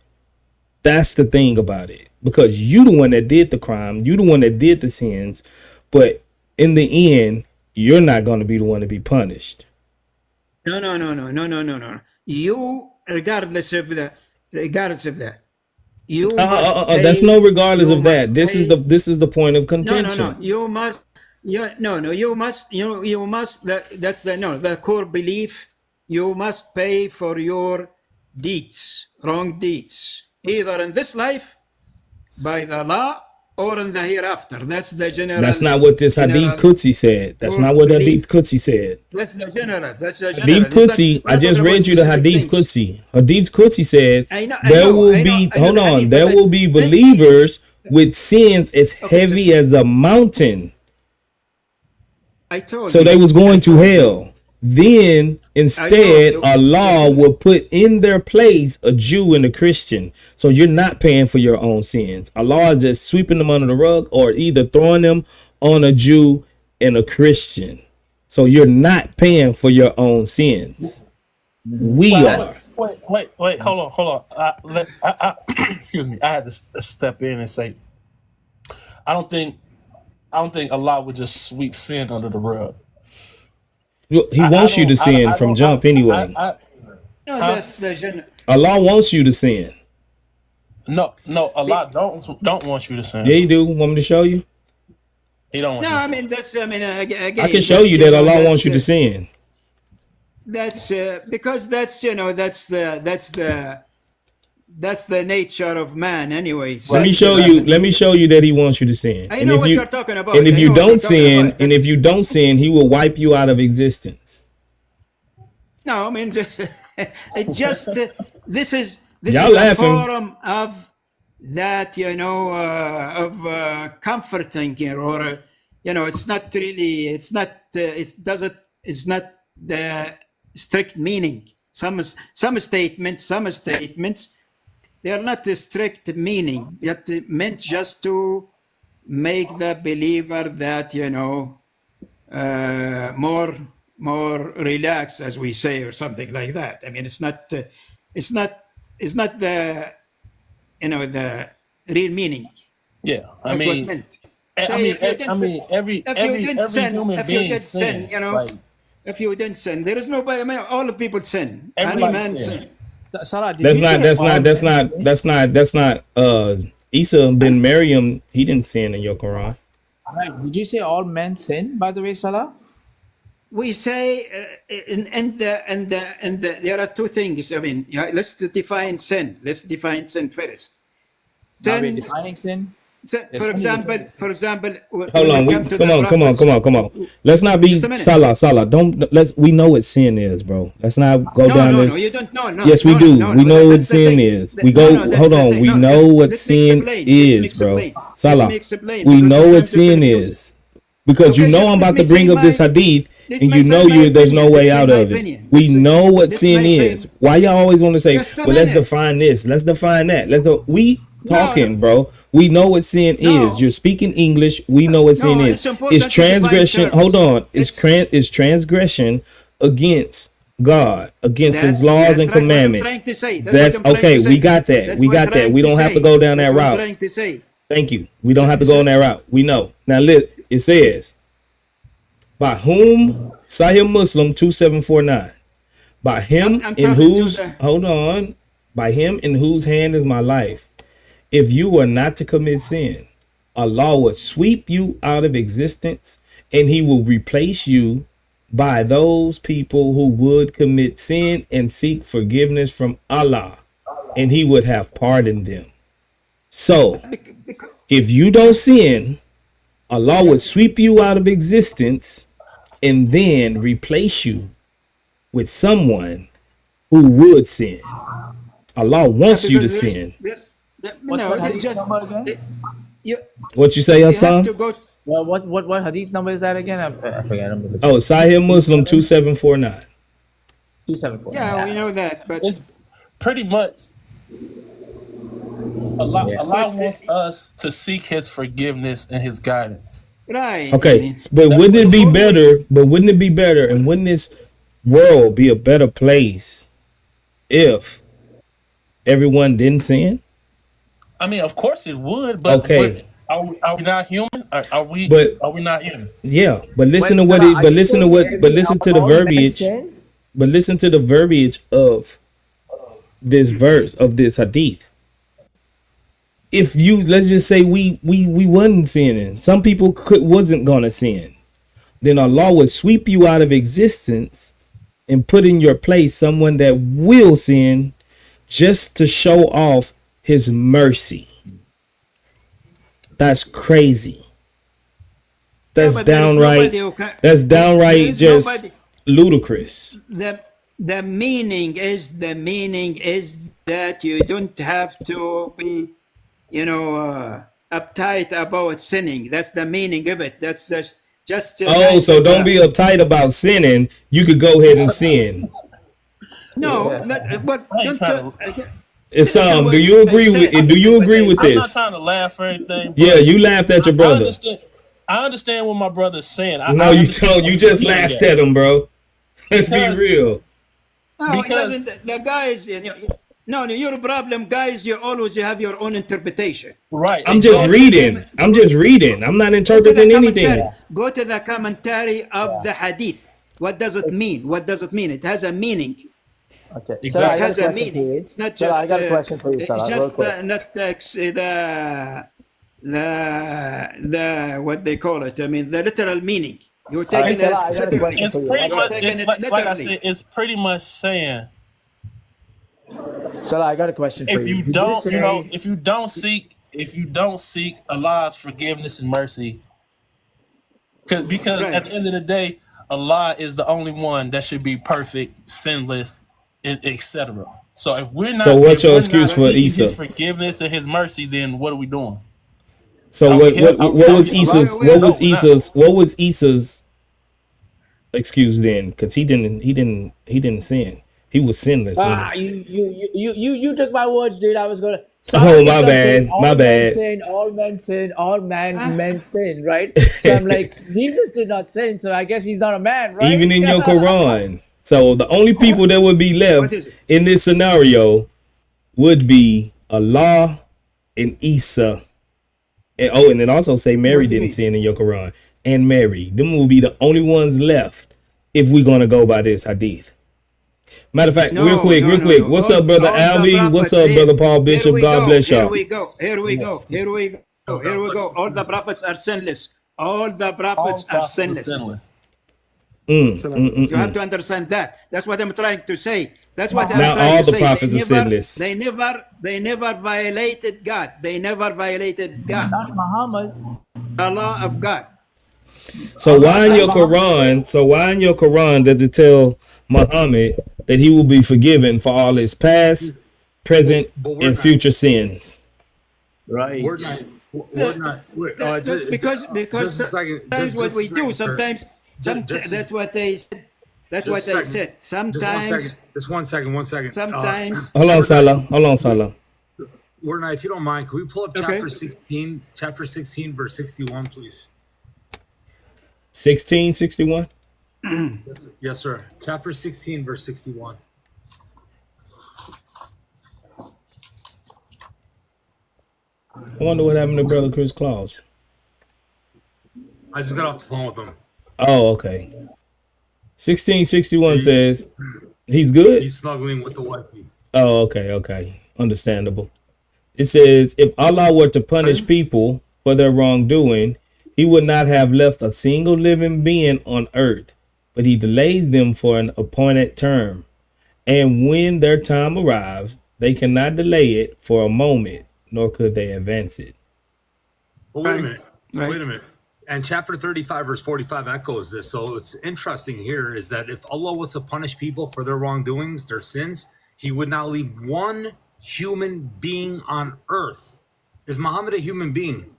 That's the thing about it. Because you the one that did the crime. You the one that did the sins. But in the end, you're not going to be the one to be punished. No. You, regardless of that. You that's no regardless of that. This is the point of contention. No. You must. You must. That's the core belief. You must pay for your deeds, wrong deeds, either in this life by the law or in the hereafter. That's the general. That's not what this Hadith Qudsi said. That's not what Hadith Qudsi said. That's the general. Hadith Qudsi, I just read you the Hadith Qudsi. Hadith Qudsi said there will be believers with sins as heavy as a mountain. So they was going to hell. Then instead, Allah will put in their place a Jew and a Christian. So you're not paying for your own sins. Allah is just sweeping them under the rug or either throwing them on a Jew and a Christian. So you're not paying for your own sins. We are. Wait, hold on. Excuse me. I had to step in and say, I don't think Allah would just sweep sin under the rug. He wants you to sin from jump anyway. That's the general. Allah wants you to sin. No, Allah don't want you to sin. Yeah, he do. Want me to show you? He don't want you. No, I mean again. I can show you that Allah wants you to sin. That's because that's the nature of man, anyways. Let me show you that he wants you to sin. I know what you're talking about. And if you don't sin, he will wipe you out of existence. No, I mean this is Y'all a laughing. forum of that, of comforting here, or it's not really, it's not the strict meaning. Some statements, they are not a strict meaning, yet meant just to make the believer that, more more relaxed, as we say, or something like that. I mean, it's not the the real meaning. Yeah, I That's what mean, meant. I Say mean, if you didn't, every human if you being did sin, sins. Like if you didn't sin, there is nobody. I mean, all the people sin. Any everybody man sins. sin. Salah, did That's you not. say That's all not. That's men not. sin? That's not. Isa bin Maryam. He didn't sin in your Quran. Right. Did you say all men sin, by the way, Salah? We say there are two things. I mean, let's define sin. Let's define sin first. Now we're Sin, defining sin. for example, Hold on. Come on. Let's not be Just a minute. Salah. Don't let's. We know what sin is, bro. Let's not go down No, this. you don't. No. Yes, we do. We know what that's the sin thing. is. Th- We no, go. no, that's Hold the on. thing. We No, know let what me sin explain. Let me is, bro. explain. Salah. Let me explain, We because know what sometimes you're sin confused. is because you Okay, know just I'm let about me to say bring up this my- hadith, let and me you say know my there's no opinion. way Let's say out my of it. opinion. We Let's- know what let's sin say- is. Why y'all always want to say, Just a well, let's minute. define this, let's define that. We No, talking, bro. We know what sin No. is. You're speaking English. We know what sin No, is. it's important It's to define transgression. terms. Hold on. It's It's- it's transgression against God, against His laws that's and right, what I'm commandments. trying to say. That's what I'm trying okay. to say. We got that. That's We what I'm got that. trying We don't have to say. go down That's that what I'm route. trying to say. Thank you. We don't have to So- go on that route. We know. Now, it says, by whom, Sahih Muslim 2749, by him I'm in talking to whose, the- hold on, by him in whose hand is my life. If you were not to commit sin, Allah would sweep you out of existence and He will replace you by those people who would commit sin and seek forgiveness from Allah, and He would have pardoned them. So, if you don't sin, Allah would sweep you out of existence and then replace you with someone who would sin. Allah wants you to because there's- sin. What's No, that hadith just number again? What you say, you have Hassan? to go. Well, what hadith number is that again? I forget. Oh, Sahih Muslim 2749. 274. Yeah, we know that, but it's pretty much Allah. Yeah. Allah But, wants us to seek His forgiveness and His guidance. right. Okay, but wouldn't it be better? But wouldn't it be better? And wouldn't this world be a better place if everyone didn't sin? I mean, of course it would, but Okay. are we not human? Are we? But- are we not human? Yeah, but listen Wait, to what Salah, it. are But you listen to saying what. But every listen to the all men verbiage. sin? But listen to the verbiage of this verse of this hadith. If you let's just say we wasn't sinning, some people wasn't gonna sin, then Allah would sweep you out of existence and put in your place someone that will sin, just to show off His mercy. That's crazy. That's but there is downright. nobody who can- That's there downright is just nobody- ludicrous. The meaning is that you don't have to be, uptight about sinning. That's the meaning of it. That's just. Oh, so don't be uptight about sinning. You could go ahead and sin. No, but I ain't don't. trying to- It's do you agree with it? Do you agree with I'm not this? trying to laugh or anything. Yeah, you laughed at your brother. I understand what my brother's saying. No, you don't. You just laughed at him, bro. Let's be Because- real. No, it Because- doesn't. The guys, no, your problem, guys. You always have your own interpretation. Right. I'm just exactly. reading. I'm not Go to the interpreting anything. commentary. Go to the commentary of the hadith. What does it mean? What does it mean? It has a meaning. Okay. Exactly. Salah, I It got has a a question for meaning. you. It's not Salah, just. I got a question for you, It's Salah, real just quick. not the what they call it. I mean, the literal meaning. You're taking Salah, it I got a literally. question It's for you. pretty You're much. taking It's it like I literally. said. It's pretty much saying Salah, I got a question for if you. you Did don't, say- if you don't seek Allah's forgiveness and mercy, because Right. at the end of the day, Allah is the only one that should be perfect, sinless, etc. So if we're not, So what's if your we're excuse not for seeking Isa? His forgiveness and His mercy, then what are we doing? So Are what we what, hel- what are was we- Issa's No, what we're was not. Issa's excuse then? Because he didn't sin. He was sinless. You took my words, dude. I was gonna. Oh, my bad. My bad. All men sin. All men sin. Right. So I'm like, Jesus did not sin. So I guess he's not a man, right? Even in your Quran. So the only people that would be left in this scenario would be Allah and Isa. And it also say Mary didn't sin in your Quran. And Mary. Them will be the only ones left if we're going to go by this hadith. Matter of fact, real quick. What's up, Brother Albie? What's up, Brother Paul Bishop? God bless y'all. Here we go. All the prophets are sinless. All the prophets are sinless. You have to understand that. That's what I'm trying to say. That's what I'm trying to say. Now all the prophets are sinless. They never violated God. They never violated God. Not Muhammad. The law of God. So why in your Quran does it tell Muhammad that he will be forgiven for all his past, present, and future sins? Right. We're not. Just because that's what we do. Sometimes that's what they said. That's what they said. Sometimes. Just one second. Sometimes. Hold on, Salah. We're not. If you don't mind, can we pull up chapter 16, verse 61, please? 1661. Yes, sir. Chapter 16, verse 61. I wonder what happened to Brother Chris Claus. I just got off the phone with him. Oh, okay. 1661 says he's good. He's snuggling with the wifey. Oh, okay. Understandable. It says, if Allah were to punish people for their wrongdoing, he would not have left a single living being on earth, but he delays them for an appointed term. And when their time arrives, they cannot delay it for a moment, nor could they advance it. Well, wait a minute. And chapter 35, verse 45 echoes this. So it's interesting here is that if Allah was to punish people for their wrongdoings, their sins, he would not leave one human being on earth. Is Muhammad a human being?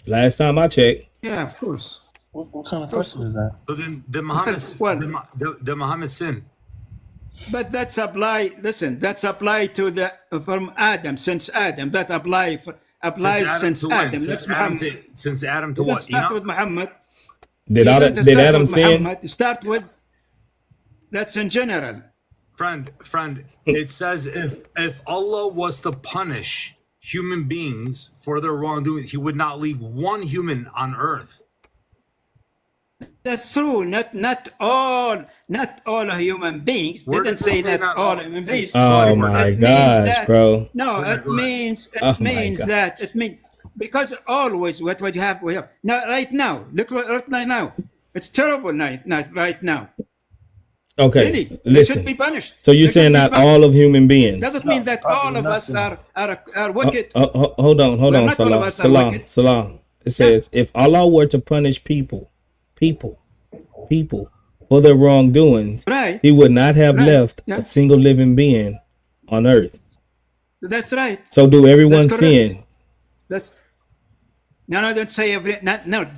Last time I checked. Yeah, of course. What kind of question is that? So then the Muhammad sin. But that's apply. Listen, that's apply to the from Adam, since Adam. That applies since Adam. Since Adam to what? Start with Muhammad. Did Adam sin? Start with. That's in general. Friend. It says if Allah was to punish human beings for their wrongdoing, he would not leave one human on earth. That's true. Not all human beings. Didn't say that all human beings. Oh my gosh, bro. No, it means that because always what we have now right now. Look right now. It's terrible right now. Okay, really, listen. Should be punished. So you're saying not all of human beings? Doesn't mean that all of us are wicked. Hold on, Salam. It says if Allah were to punish people for their wrongdoings, he would not have left a single living being on earth. That's right. So do everyone sin? Don't say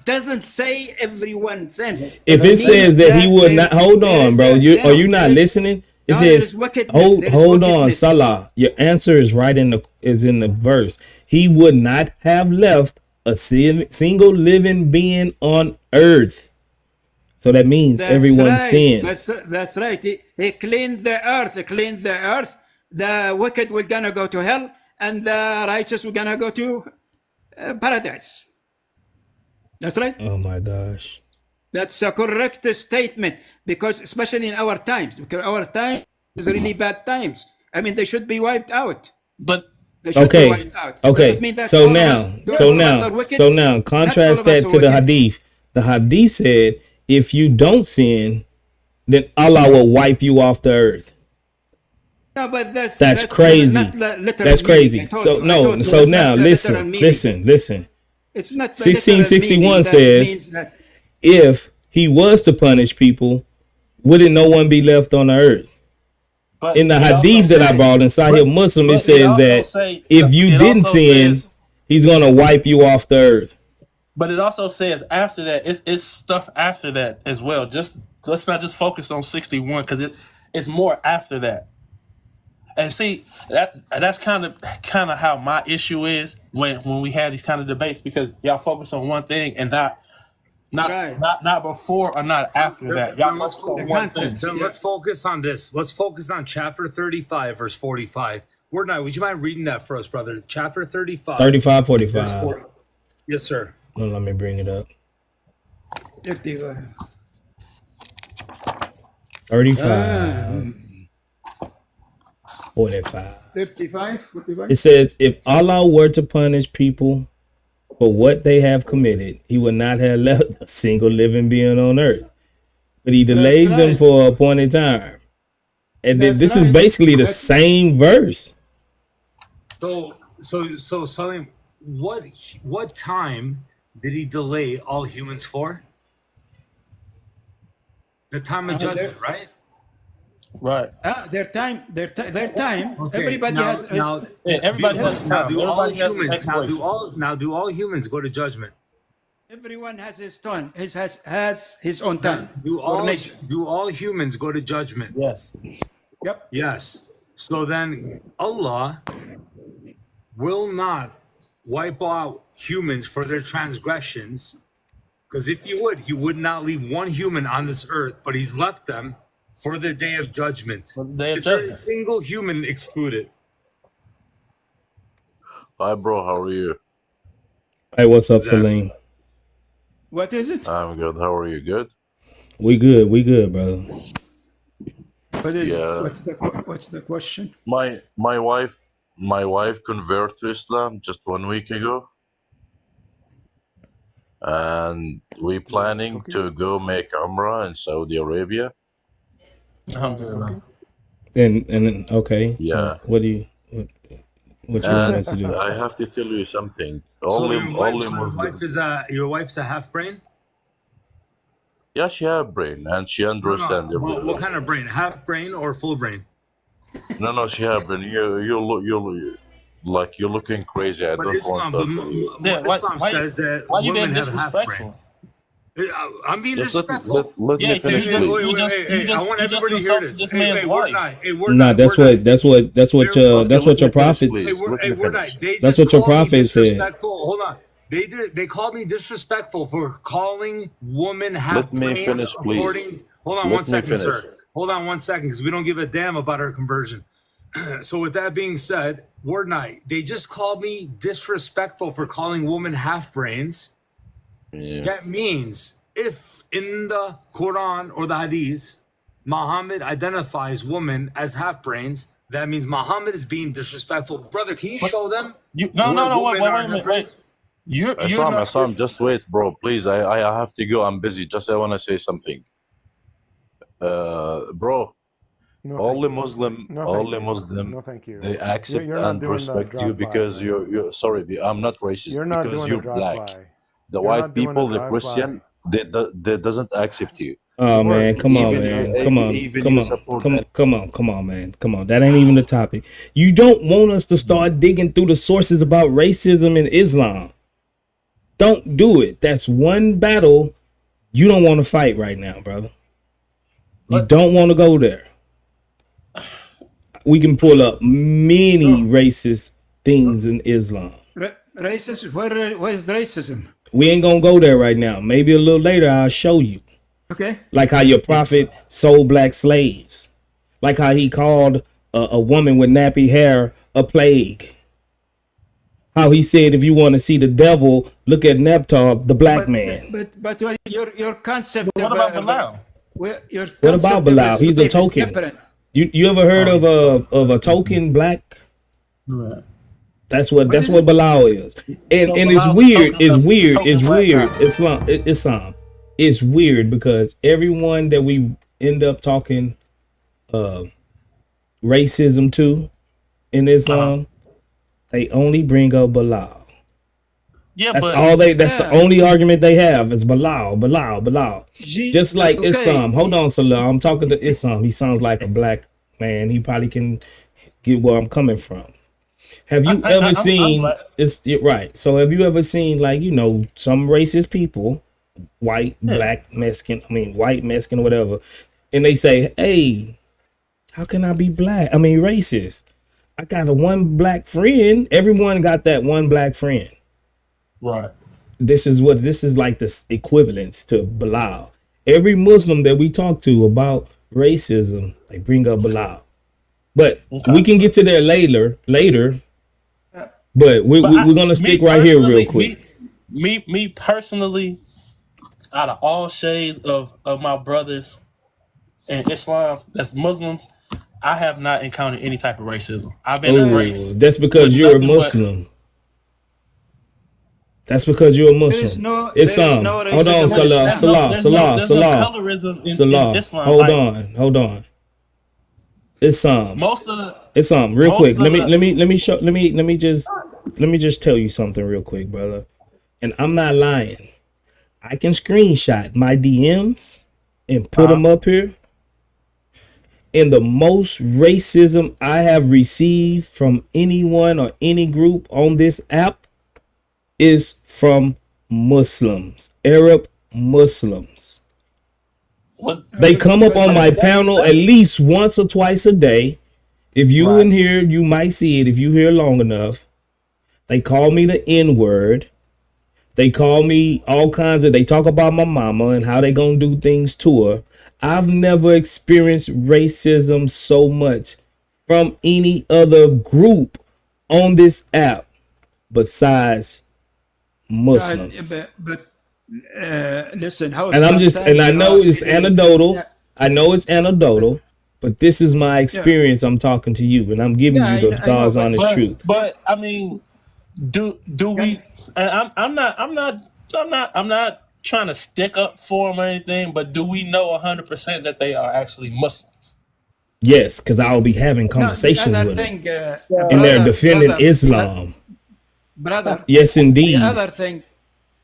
doesn't say everyone sins. If it says that he would not, hold on, bro. Are you not listening? It says, hold on, Salah. Your answer is right in the verse. He would not have left a single living being on earth. So that means everyone sins. That's right. He cleaned the earth. The wicked were gonna go to hell, and the righteous were gonna go to paradise. That's right. Oh my gosh. That's a correct statement, because especially in our times, because our time is really bad times. I mean, they should be wiped out. But okay. So now, contrast that to the hadith. The hadith said, if you don't sin, then Allah will wipe you off the earth. No, but that's crazy. That's crazy. So now listen. It's not 1661 says if he was to punish people, wouldn't no one be left on the earth? But in the hadith that I brought in Sahih Muslim, it says that if you didn't sin, he's gonna wipe you off the earth. But it also says after that, it's stuff after that as well. Just let's not just focus on 61, because It's more after that. And see, that's kind of how my issue is when we have these kind of debates, because y'all focus on one thing and not before or not after that. Y'all focus on one thing. Then let's focus on this. Let's focus on chapter 35, verse 45. Would you mind reading that for us, brother? Chapter 35. 35, 45. Yes, sir. Well, let me bring it up. 35. 35. 45. 35, 45. It says, if Allah were to punish people for what they have committed, he would not have left a single living being on earth, but he delays them for an appointed time. And then this is basically the same verse. So Salim, what time did he delay all humans for? The time of judgment, right? Right. Their time. Okay. Everybody has. Everybody has time. Do all humans go to judgment? Everyone has his turn. Has his own time. Do all humans go to judgment? Yes. Yep. Yes. So then Allah will not wipe out humans for their transgressions, because if he would not leave one human on this earth, but he's left them for the day of judgment. Is there a single human excluded? Hi, bro. How are you? Hey, what's up, Salim? What is it? I'm good. How are you? Good? We good, brother. What's the question? My wife converted to Islam just 1 week ago, and we planning to go make Umrah in Saudi Arabia. Alhamdulillah. And okay. So Yeah. what you want us to do? I have to tell you something. So Your wife's a half brain? Yeah, she have brain and she understand everything. What kind of brain? Half brain or full brain? No, she have brain. You like you're looking crazy. I But don't Islam, want that. Islam says that why you women being have half disrespectful? brain. I'm being Just disrespectful. let me finish, please. I want everybody to hear this. This man's wife. Nah, that's what your prophet. That's what your prophet said. Hold on. They called me disrespectful for calling woman half. Let me finish, please. Hold on 1 second, sir. Hold on 1 second, because we don't give a damn about our conversion. So with that being said, word night, they just called me disrespectful for calling women half brains. Yeah. That means if in the Quran or the Hadith, Muhammad identifies women as half brains, that means Muhammad is being disrespectful. Brother, can you show them? Wait a minute. Wait. Assam, just wait, bro. Please, I have to go. I'm busy. Just I want to say something. Bro, all the Muslim, No, thank you. they accept You're not and doing the respect you drive-by, because man. you're sorry, I'm not racist, You're not because doing you're the black. drive-by. The You're white not doing people, the the Christian, they doesn't accept you. Oh man, come on, Even man. you- Come on, even come you on, support come, that. come on, man. Come on. That ain't even the topic. You don't want us to start digging through the sources about racism in Islam. Don't do it. That's one battle you don't want to fight right now, brother. You don't want to go there. We can pull up many racist things in Islam. Racism? Where is racism? We ain't gonna go there right now. Maybe a little later I'll show you. Okay. Like how your prophet sold black slaves. Like how he called a woman with nappy hair a plague. How he said, if you want to see the devil, look at Neptar, the black man. But your concept. What about Bilal? What about Bilal? He's a token. You ever heard of a token black? Right. That's what Bilal is. And it's weird. Islam. It's weird because everyone that we end up talking racism to in Islam, they only bring up Bilal. Yeah, that's but all that's the only argument they have is Bilal. Just like Islam. Hold on, Salah. I'm talking to Islam. He sounds like a black man. He probably can get where I'm coming from. Have you ever seen it's right? So have you ever seen, like, you know, some racist people, white, black, Mexican, white, Mexican, whatever, and they say, hey, How can I be black? I mean, racist. I got a one black friend. Everyone got that one black friend. Right. This is like the equivalence to Bilal. Every Muslim that we talk to about racism, they bring up Bilal. But we can get to there later. But we're gonna stick right here real quick. Me personally, out of all shades of my brothers in Islam, that's Muslims, I have not encountered any type of racism. I've been embraced. That's because you're a Muslim. That's because you're a Muslim. Islam. Hold on, Salah. Hold on. Islam. Most of the Islam. Real quick. Let me just tell you something real quick, brother. And I'm not lying. I can screenshot my DMs and put them up here. And the most racism I have received from anyone or any group on this app is from Muslims, Arab Muslims. They come up on my panel at least once or twice a day. If you in here, you might see it if you hear long enough. They call me the N-word. They call me all kinds of, they talk about my mama and how they gonna do things to her. I've never experienced racism so much from any other group on this app besides Muslims. Listen, how and I know it's anecdotal. I know it's anecdotal, but this is my experience. I'm talking to you, and I'm giving you the God's honest truth. But I mean, do we? And I'm not trying to stick up for them or anything, but do we know 100% that they are actually Muslims? Yes, because I'll be having conversations with them, and they're defending Islam. Brother, yes, indeed. The other thing,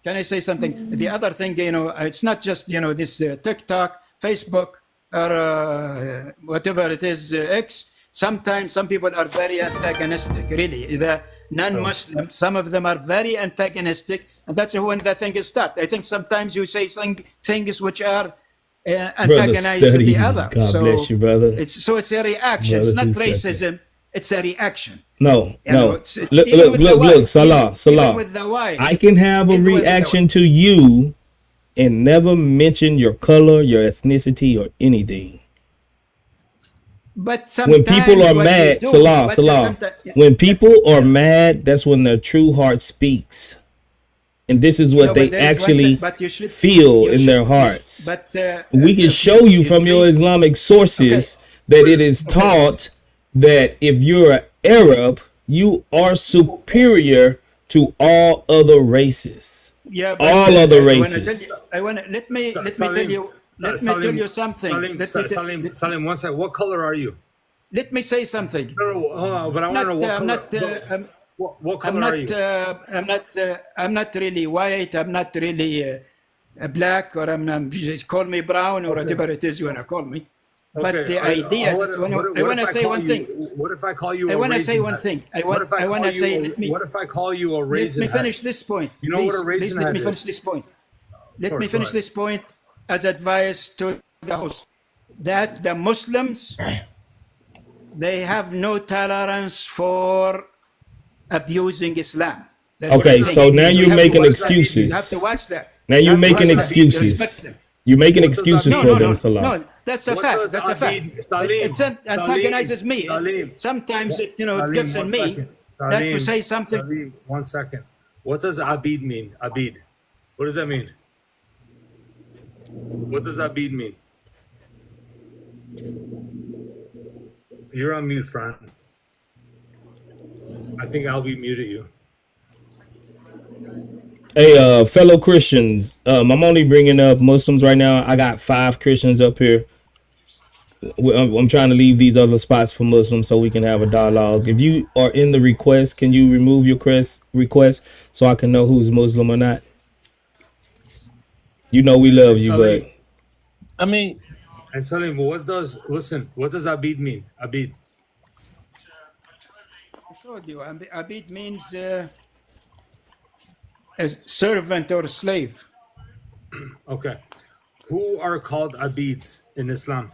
can I say something? The other thing, it's not just this TikTok, Facebook, or whatever it is, X. Sometimes some people are very antagonistic. Really, the non-Muslim, some of them are very antagonistic, and that's when the thing is start. I think sometimes you say things which are antagonize the other. God bless you, brother. It's a reaction. Brother, it's not racism. It's a reaction. No. Look, Salah. I can have a reaction to you and never mention your color, your ethnicity, or anything. But when people are mad, Salah. When people are mad, that's when their true heart speaks. And this is what they actually feel in their hearts. We can show you from your Islamic sources that it is taught that if you're an Arab, you are superior to all other races. Yeah, all other races. Let me tell you something. Salim, one second. What color are you? Let me say something. No, but I want to know what color are you? I'm not really white. I'm not really black, or just call me brown, or whatever it is you want to call me. But the idea is, I want to say one thing. What if I call you? I want to say one thing. What if I call you a raisin? Let me finish this point. You know what a raisin let me finish this point. Let me finish this point as advice to the host. That the Muslims, they have no tolerance for abusing Islam. Okay, so now you're making excuses. You have to watch that. Now you're making excuses. You're making excuses for them, Salah. No, that's a fact. That's a fact. It antagonizes me. Sometimes it gets in me not to say something. Salim, 1 second. What does abid mean? Abid. What does that mean? What does abid mean? You're on mute, friend. I think I'll be muted you. Hey, fellow Christians, I'm only bringing up Muslims right now. I got 5 Christians up here. I'm trying to leave these other spots for Muslims so we can have a dialogue. If you are in the request, can you remove your request so I can know who's Muslim or not? You know we love you, Salim, but I mean, and Salim, what does abid mean? Abid. I told you, abid means a servant or slave. Okay. Who are called abids in Islam?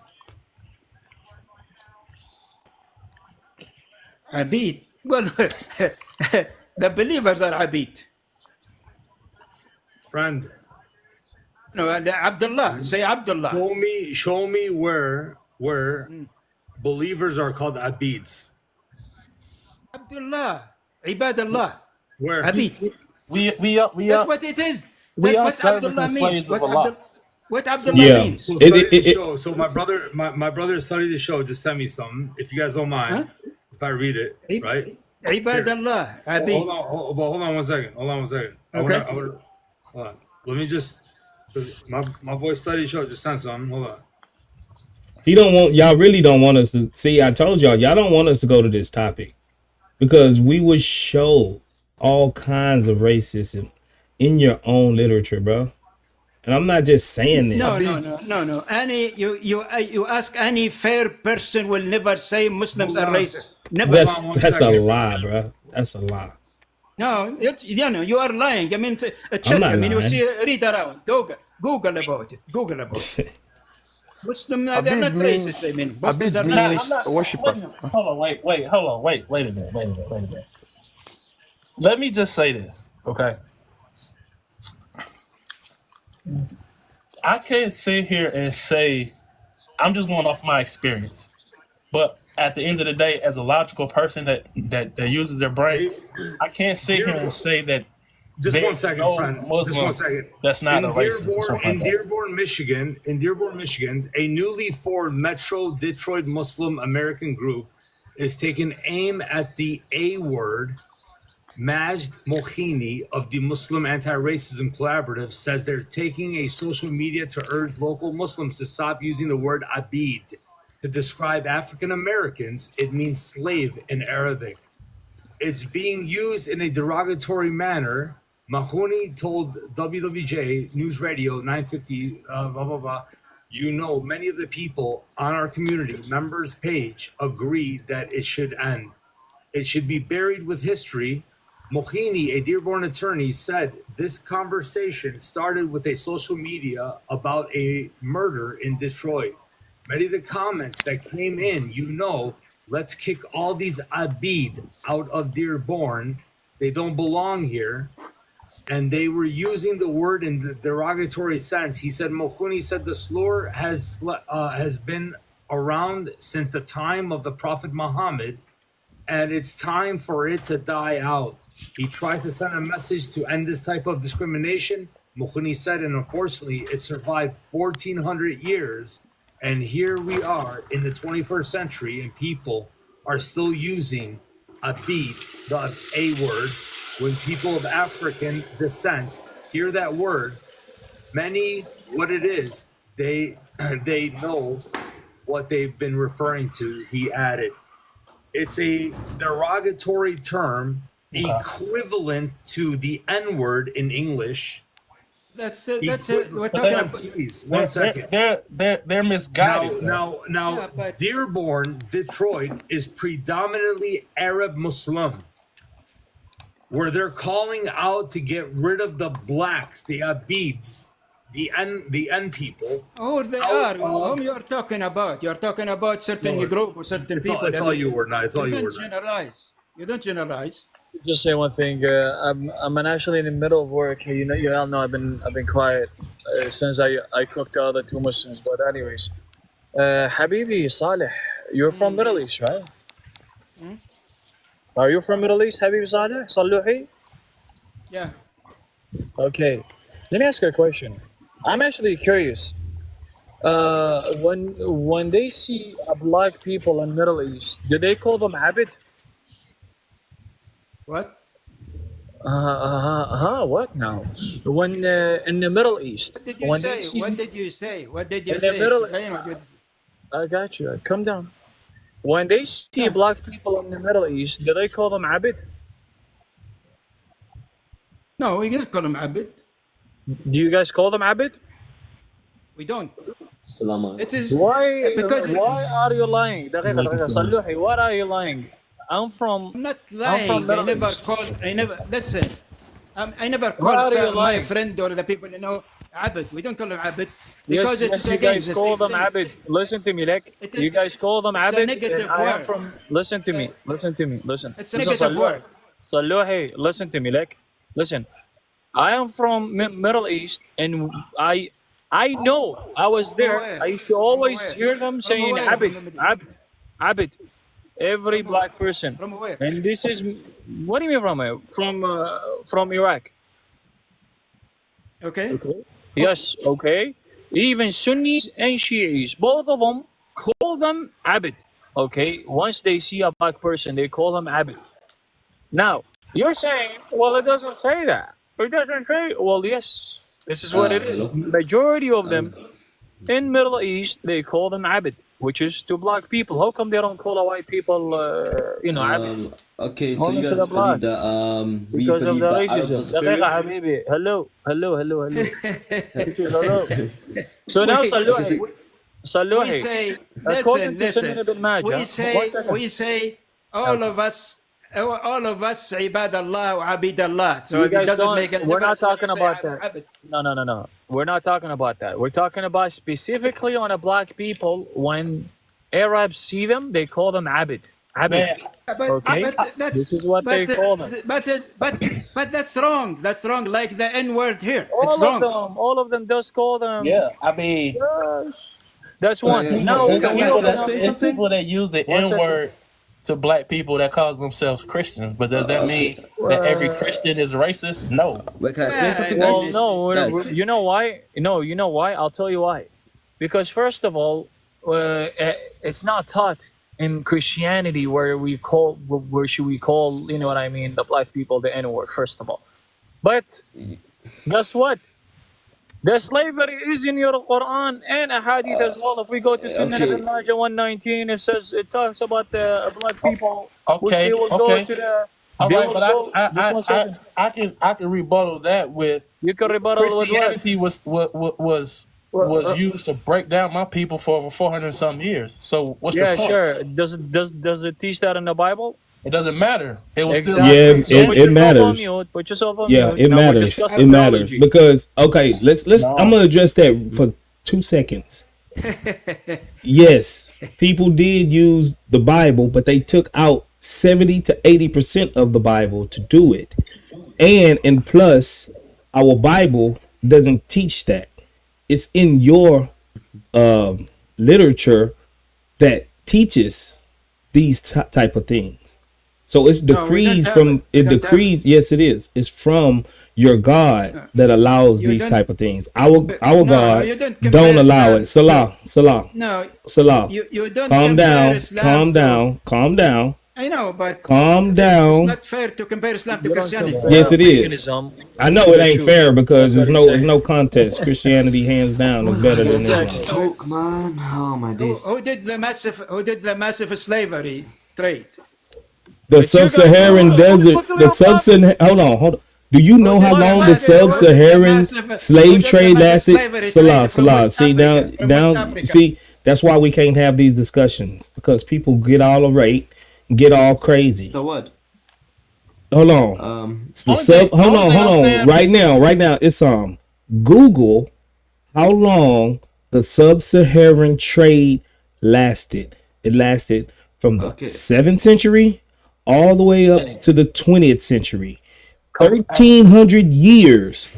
Abid. Well, the believers are Abid. Friend. No, Abdullah. Say Abdullah. Show me where believers are called abids. Abdullah. Ibadallah. Where? Abid. That's what it is. We are That's what servants Abdullah and means. slaves of Allah. What Abdullah means. So study the show. So my brother studied the show. Just send me something if you guys don't mind. If I read it, right? Ibadallah. Hold on one second. Okay. Hold on. Let me just. My boy studied the show. Just send something. Hold on. Y'all really don't want us to see. I told y'all don't want us to go to this topic because we would show all kinds of racism in your own literature, bro. And I'm not just saying this. No. You ask any fair person will never say Muslims are racist. Never. That's a lie, bro. That's a lie. No, you are lying. I mean, check. You see, read around. Google about it. Muslims, they're not racist. I mean, Muslims are not racist. Worshiper. Hold on, wait a minute. Let me just say this, okay? I can't sit here and say, I'm just going off my experience. But at the end of the day, as a logical person that uses their brain, I can't sit here and say that just 1 second, friend. Just 1 second. That's not a racist. In Dearborn, Michigan, a newly formed Metro Detroit Muslim American group is taking aim at the A word. Majd Mohini of the Muslim Anti-Racism Collaborative says they're taking a social media to urge local Muslims to stop using the word abid to describe African Americans. It means slave in Arabic. It's being used in a derogatory manner. Mahoney told WWJ News Radio 950, many of the people on our community members page agree that it should end. It should be buried with history. Mohini, a Dearborn attorney, said this conversation started with a social media about a murder in Detroit. Many of the comments that came in, let's kick all these abid out of Dearborn. They don't belong here. And they were using the word in the derogatory sense. He said, Mohini said the slur has been around since the time of the Prophet Muhammad, and it's time for it to die out. He tried to send a message to end this type of discrimination. Mohini said, and unfortunately, it survived 1,400 years. And here we are in the 21st century, and people are still using abid, the A word. When people of African descent hear that word, what it is, they know what they've been referring to, he added. It's a derogatory term equivalent to the N-word in English. That's it. We're talking about. Please, 1 second. They're misguided. Now, Dearborn, Detroit is predominantly Arab Muslim, where they're calling out to get rid of the blacks, the abids, the N people. Oh, they are. Whom you're talking about? You're talking about certain group or certain people. It's all you were not. It's all you were not. You don't generalize. Just say one thing. I'm actually in the middle of work. You all know I've been quiet since I cooked the other two Muslims. But anyways, Habibi Saleh, you're from Middle East, right? Are you from Middle East, Habibi Saleh? Saluhi? Yeah. Okay. Let me ask you a question. I'm actually curious. When they see black people in Middle East, do they call them Abid? What? What now? When in the Middle East, what did you say? What did you say? I got you. Come down. When they see black people in the Middle East, do they call them Abid? No, we don't call them Abid. Do you guys call them Abid? We don't. It is why are you lying? Why are you lying? I'm not lying. I never called. Listen. I never called my friend or the people. abid. We don't call them abid Yes, because it's you again guys the call same them thing. abid. Listen to me, like It you is. guys call them It's a abid. negative And I am word. from. Listen to me. Listen to me. Listen. It's a Listen, negative word. Saluhi, listen to me, like listen. I am from Middle East, and I know I was From there. where? I used to From always where? hear them From saying where? From abid, the Middle East? abid, abid. Every From black person. From where? And this is what do you mean from where? From Iraq. Okay. Okay. Yes, okay. Even Sunnis and Shiis, both of them call them abid. Okay. Once they see a black person, they call them abid. Now, you're saying, well, it doesn't say that. It doesn't say, well, yes, this is what it is. Hello. Majority of them in Middle East, they call them abid, which is to black people. How come they don't call a white people, abid? Okay, so Only you to the guys believe black. that we Because of believe the that Arabs racism. are spirit? دقيقة حبيبي. Hello. Which is hello. So now, We, Saluhi. we Saluhi. say, According listen, to Sunan listen. ibn Majah. We say, all of us, عباد الله وعبيد الله. So You it guys doesn't make don't. any We're not difference when talking you say about that. abid. No. We're not talking about that. We're talking about specifically on a black people. When Arabs see them, they call them abid. Abid. Man, Okay. But that's This is what they call them. but that's wrong. That's wrong. Like the N word here. It's All of wrong. them. All of them does call them. yeah, I mean, Yes. That's one. Now it's we Can people open I up. that say it's something? people that use the One N second. word to black people that call themselves Christians. But does that mean that every Christian is racist? No. Wait, can I explain Yeah, something, Well, guys? no. Guys, You know why? No, you know why? I'll tell you why. Because first of all, it's not taught in Christianity where should we call, you know what I mean, the black people the N word. First of all, but guess what? The slavery is in your Quran and a Hadith as well. If we go to Sunan okay. ibn Majah 119, it talks about the black people, which they Okay, will go okay. to the. All They right, will but go. Just 1 second. I can rebuttal that with You can rebuttal with what? Christianity was used to break down my people for over 400 some years. So what's your Yeah, point? sure. Does it teach that in the Bible? It doesn't matter. It was still Yeah, Exactly. So put it yourself on matters. mute. Put yourself on Yeah, mute. it Now we're matters. discussing It matters theology. because okay, let's. I'm no. gonna address that for 2 seconds. Yes, people did use the Bible, but they took out 70 to 80% of the Bible to do it, and plus, our Bible doesn't teach that. It's in your literature that teaches these type of things. So it's No, we don't decrees have from it. We it don't have it. decrees. Yes, it is. It's from your God that allows You these don't. type of things. Our No, God you don't don't compare allow it. Islam. Salah. No, Calm you don't compare down. Islam Calm to. down. Calm down. I know, but Calm it's down. not fair to compare Islam to You don't Christianity. compare Yes, it is. paganism I know to it the ain't truth. fair because That's what there's he's no saying. contest. Christianity hands down is better than Exactly. Islam. Talk, man. Oh my days. Who did the massive slavery trade? The It's you guys. sub-Saharan desert. What's The sub-Saharan. Hold on. Do you know how long the sub-Saharan slave trade lasted? Salah. See down. See, that's why we can't have these discussions because people get all irate, get all crazy. The what? Hold on. Only thing Hold I'm on. saying- Right now, it's Google how long the sub-Saharan trade lasted. It lasted from the 7th century all the way up to the 20th century. 1,300 years.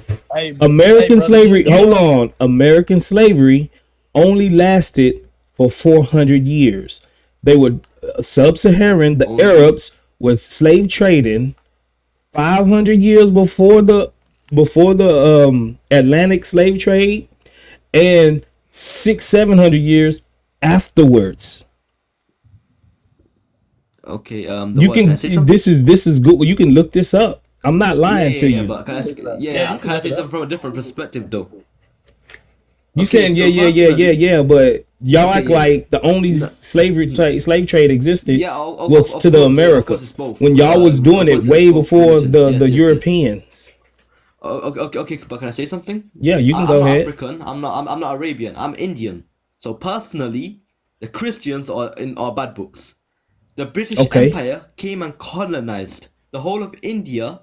American slavery. Hold on. American slavery only lasted for 400 years. They were sub-Saharan. The Arabs was slave trading 500 years before the Atlantic slave trade, and 600-700 years afterwards. Okay. You can. This is good. You can look this up. I'm not lying to you. But can I say something from a different perspective though? You saying yeah, but y'all act like the only slave trade existed was to the Americas when y'all was doing it way before the Europeans. Okay, but can I say something? Yeah, you can go ahead. I'm African. I'm not Arabian. I'm Indian. So personally, the Christians are bad books. The British Empire came and colonized the whole of India.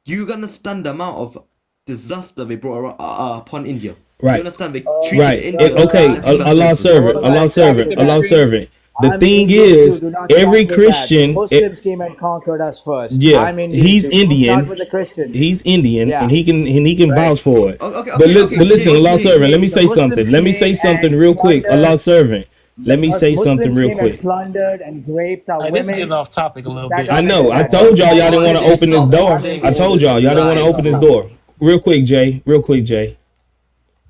You understand the amount of disaster they brought upon India. Right. You understand? They Right. treated India Okay. as if Allah servant. Allah servant. Allah servant. The thing is, every Christian, Muslims came and conquered us first. yeah, I'm Indian he's too. Don't Indian. start with the Christians. He's Indian, Yeah. and he can Right. vouch for it. Okay, But okay, listen, Allah Muslims servant. Let came- me the say Muslims something. Let me say came something and real quick. plundered- Allah servant. Let me say something Muslims real came quick. and plundered and raped our Hey, this is women. getting off topic a little bit. I know. I told y'all didn't want to open this door. I told y'all didn't want to open this door. Real quick, Jay. Real quick, Jay.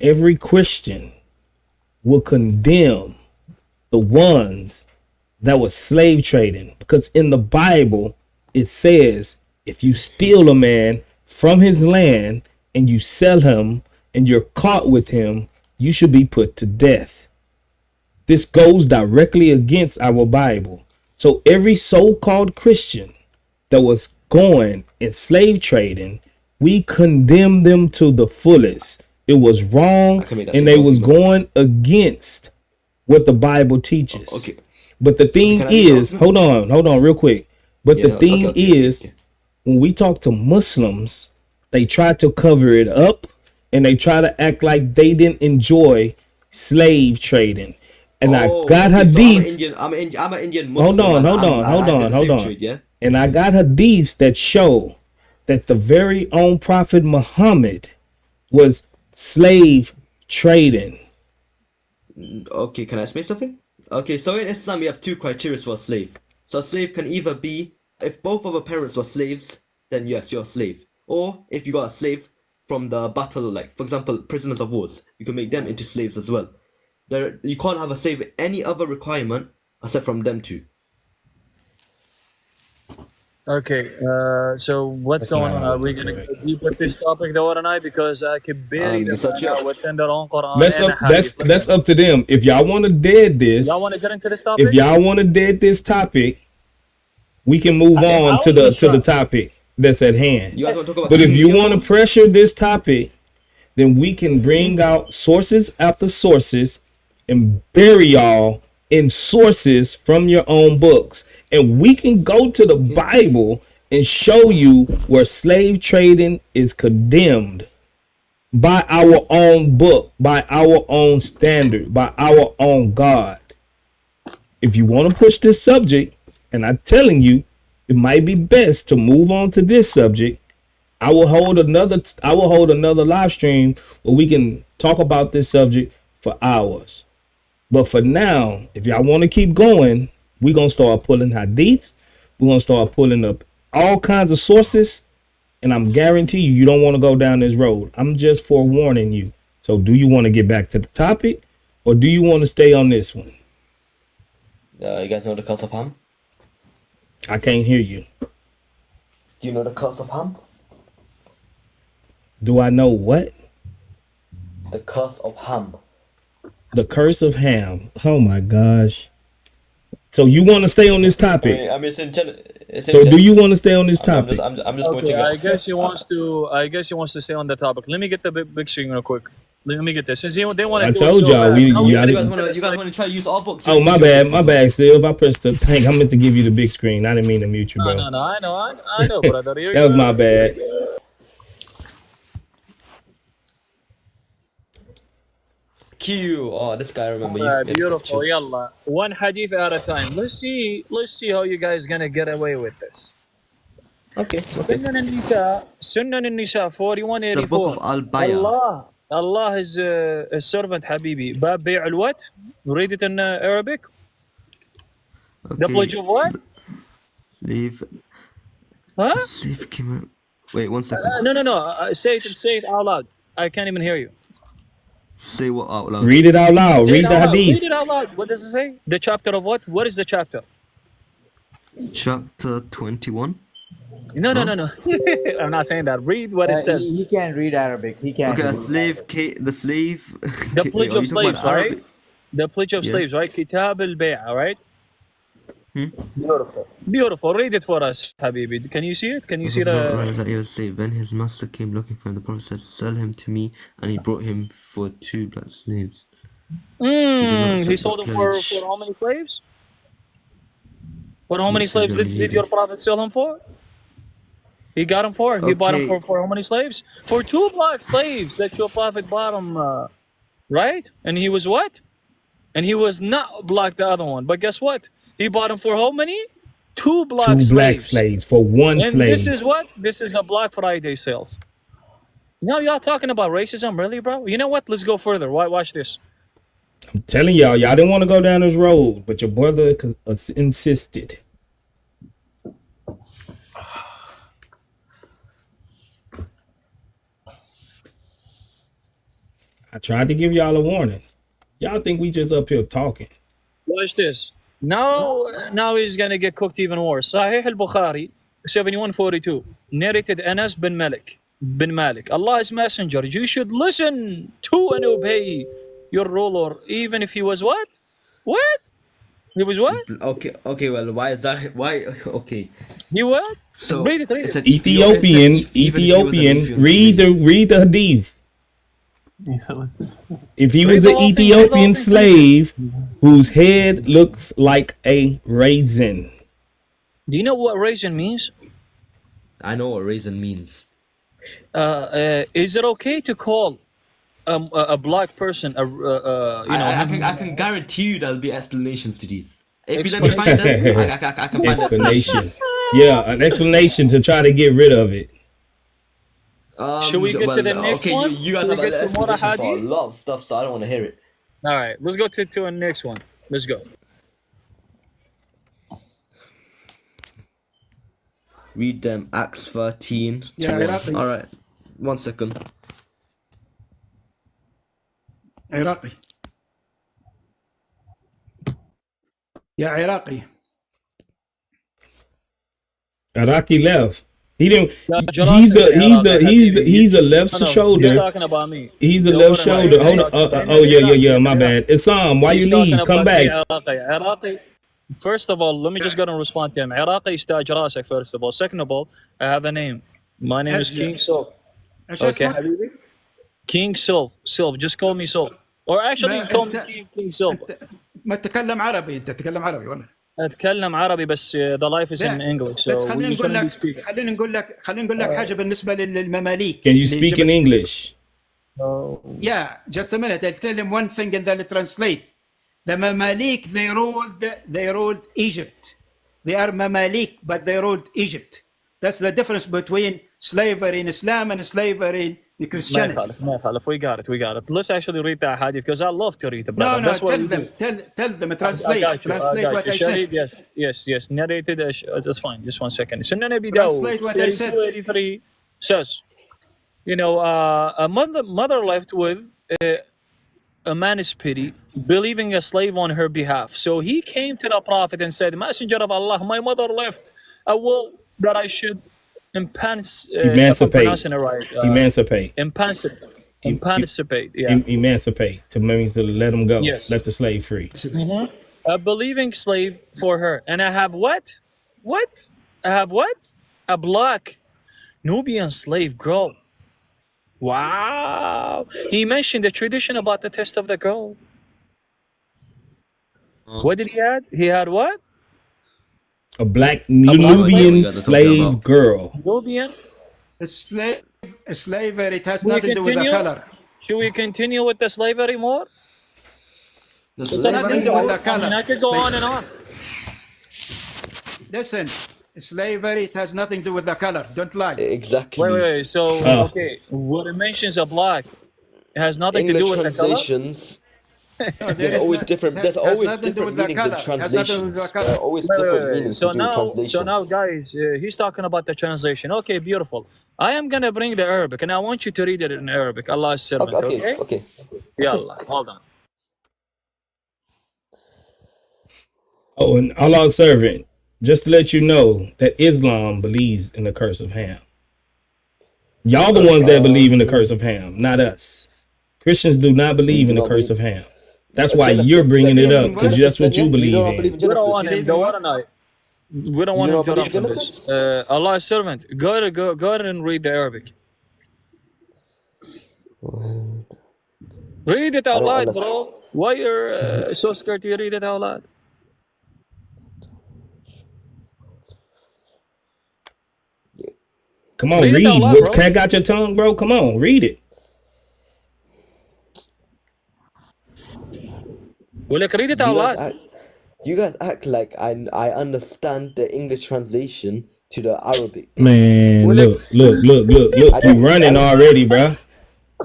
Every Christian will condemn the ones that was slave trading, because in the Bible it says if you steal a man from his land and you sell him and you're caught with him, you should be put to death. This goes directly against our Bible. So every so-called Christian that was going in slave trading, we condemn them to the fullest. It was wrong, and they was going against what the Bible teaches. Okay. But the thing is, hold on real quick. But the thing is, when we talk to Muslims, they try to cover it up and they try to act like they didn't enjoy slave trading. And I got hadiths. So I'm an Indian Muslim. Hold on. Trade, yeah? And I got hadiths that show that the very own Prophet Muhammad was slave trading. Okay, can I explain something? Okay, so in Islam we have two criteria for a slave. So a slave can either be, if both of our parents were slaves, then yes, you're a slave. Or if you got a slave from the battle, like for example, prisoners of wars, you can make them into slaves as well. You can't have a slave with any other requirement except from them two. Okay, so what's going on? Are we gonna go deep with this topic though tonight? Because I could barely within their own Quran. That's up to them. If y'all want to dead this, y'all want to get into this topic? If y'all want to dead this topic, we can move on to the topic that's at hand. You guys want to talk about But if you want to pressure this topic, then we can bring out sources after sources and bury y'all in sources from your own books. And we can go to the Bible and show you where slave trading is condemned by our own book, by our own standard, by our own God. If you want to push this subject, and I'm telling you, it might be best to move on to this subject. I will hold another live stream where we can talk about this subject for hours. But for now, if y'all want to keep going, we're going to start pulling hadiths. We're going to start pulling up all kinds of sources. And I'm guarantee you don't want to go down this road. I'm just forewarning you. So do you want to get back to the topic, or do you want to stay on this one? You guys know the curse of Ham? I can't hear you. Do you know the curse of Ham? Do I know what? The curse of Ham. The curse of Ham. Oh my gosh. So you want to stay on this topic? So do you want to stay on this topic? I'm just going to Okay, go. I guess he wants to stay on the topic. Let me get the big screen real quick. Let me get this. Since they want to I do told it so y'all bad. you You guys didn't. want to try to use our books? Oh my bad, Sylv. I pressed the thing. I meant to give you the big screen. I didn't mean to mute you, bro. No, I know, brother. That was my bad. Q. Oh, this guy, I remember you. Alright, beautiful. Yalla. One hadith at a time. Let's see how you guys gonna get away with this. Okay. Sunan an-Nisa 4184. The book of Al-Bayah. Allah is a servant, Habibi. Bab Bay' al-Wat. Read it in Arabic. The pledge of what? Slave. Huh? Slave came out. Wait, 1 second. No. Say it out loud. I can't even hear you. Say what out loud? Read it out loud. Read the hadith. Read it out loud. What does it say? The chapter of what? What is the chapter? Chapter 21. No. I'm not saying that. Read what it says. He can't read Arabic. He can't. Okay, read. the slave. The pledge of slaves, right? Arabic? The pledge of slaves, right? Kitab al-Bay'a, right? Beautiful. Read it for us, Habibi. Can you see it? Can you see the... Slave. Then his master came looking for him. The Prophet said, sell him to me, and he brought him for 2 black slaves. He sold him for how many slaves? For how many slaves did your Prophet sell him for? He got him for. He bought him Okay. for how many slaves? For 2 black slaves that your prophet bought him, right? And he was what? And he was not black, the other one. But guess what? He bought him for how many? 2 black 2 slaves. black slaves for 1 And slave. this is what? This is a Black Friday sales. Now y'all talking about racism, really, bro? You know what? Let's go further. Watch this. I'm telling y'all didn't want to go down this road, but your brother insisted. I tried to give y'all a warning. Y'all think we just up here talking. Watch this. Now he's gonna get cooked even worse. Sahih al-Bukhari 7142 narrated Anas bin Malik. Allah's messenger, you should listen to and obey your ruler, even if he was what? What? He was what? Okay, well, why is that? Why? Okay. He what? So, read it. it's an Ethiopian. Read the Hadith. If he was an Ethiopian slave whose head looks like a raisin. Do you know what raisin means? I know what raisin means. Is it okay to call a black person I can guarantee you there'll be explanations to these. If you let me find them, I can find explanations. Yeah, an explanation to try to get rid of it. Should we get to the next one? Okay, you guys have an explanation for a lot of stuff, so I don't want to hear it. All right, let's go to the next one. Let's go. Read them Acts 13. Yeah, all right. 1 second. Iraqi. Yeah, Iraqi. Iraqi left. He didn't. He's the left shoulder. He's talking about me. He's the left shoulder. Hold on. Oh yeah. My bad. Isam, why you leave? Come back. Iraqi. First of all, let me just go and respond to him. Iraqi staj rasek. First of all. Second of all, I have a name. My name is King Silv. Okay, Habibi. King Silv. Just call me Silv. Or actually, you call me King Silv. ما تتكلم عربي انت تتكلم عربي والله. اتكلم عربي بس the life is in English. بس خلينا نقول لك حاجه بالنسبه للمماليك. Can you speak in English? Yeah, just a minute. I'll tell him one thing and then I'll translate. The Mamalik, they ruled Egypt. They are Mamalik, but they ruled Egypt. That's the difference between slavery in Islam and slavery in Christianity. We got it. Let's actually read that hadith because I love to read it. No, tell them, translate what I said. Yes, narrated. That's fine. Just 1 second. So translate what I said. 8283 says, a mother left with a man's pity, believing a slave on her behalf. So he came to the Prophet and said, Messenger of Allah, my mother left a will that I should emancipate. To means to let him go. Yes. Let the slave free. A believing slave for her. And I have what? A black Nubian slave girl. Wow. He mentioned the tradition about the test of the girl. What did he add? He had what? A black Nubian slave girl. Nubian? Slavery, it has nothing to do with the color. Should we continue with the slavery more? It has nothing to do with the color. I could go on and on. Listen, slavery, it has nothing to do with the color. Don't lie. Exactly. Wait. So, okay, when it mentions a black, it has nothing to do with the color? No, there's always different. There's always different meanings in translations. There are always different meanings to translations. So now, guys, he's talking about the translation. Okay, beautiful. I am gonna bring the Arabic, and I want you to read it in Arabic. Allah's servant. Okay. Yalla, hold on. Oh, and Allah's servant. Just to let you know that Islam believes in the curse of Ham. Y'all the ones that believe in the curse of Ham, not us. Christians do not believe in the curse of Ham. That's why you're bringing it up, because that's what you believe in. We don't want him. We don't want him to interrupt this. Allah's servant, go ahead and read the Arabic. Read it out loud, bro. Why you're so scared to read it out loud? Come on, Read it out read. loud, What bro. cat got your tongue, bro? Come on, read it. Well, like, read it out loud. You guys act like I understand the English translation to the Arabic. Man, Well, look. You running already, bro.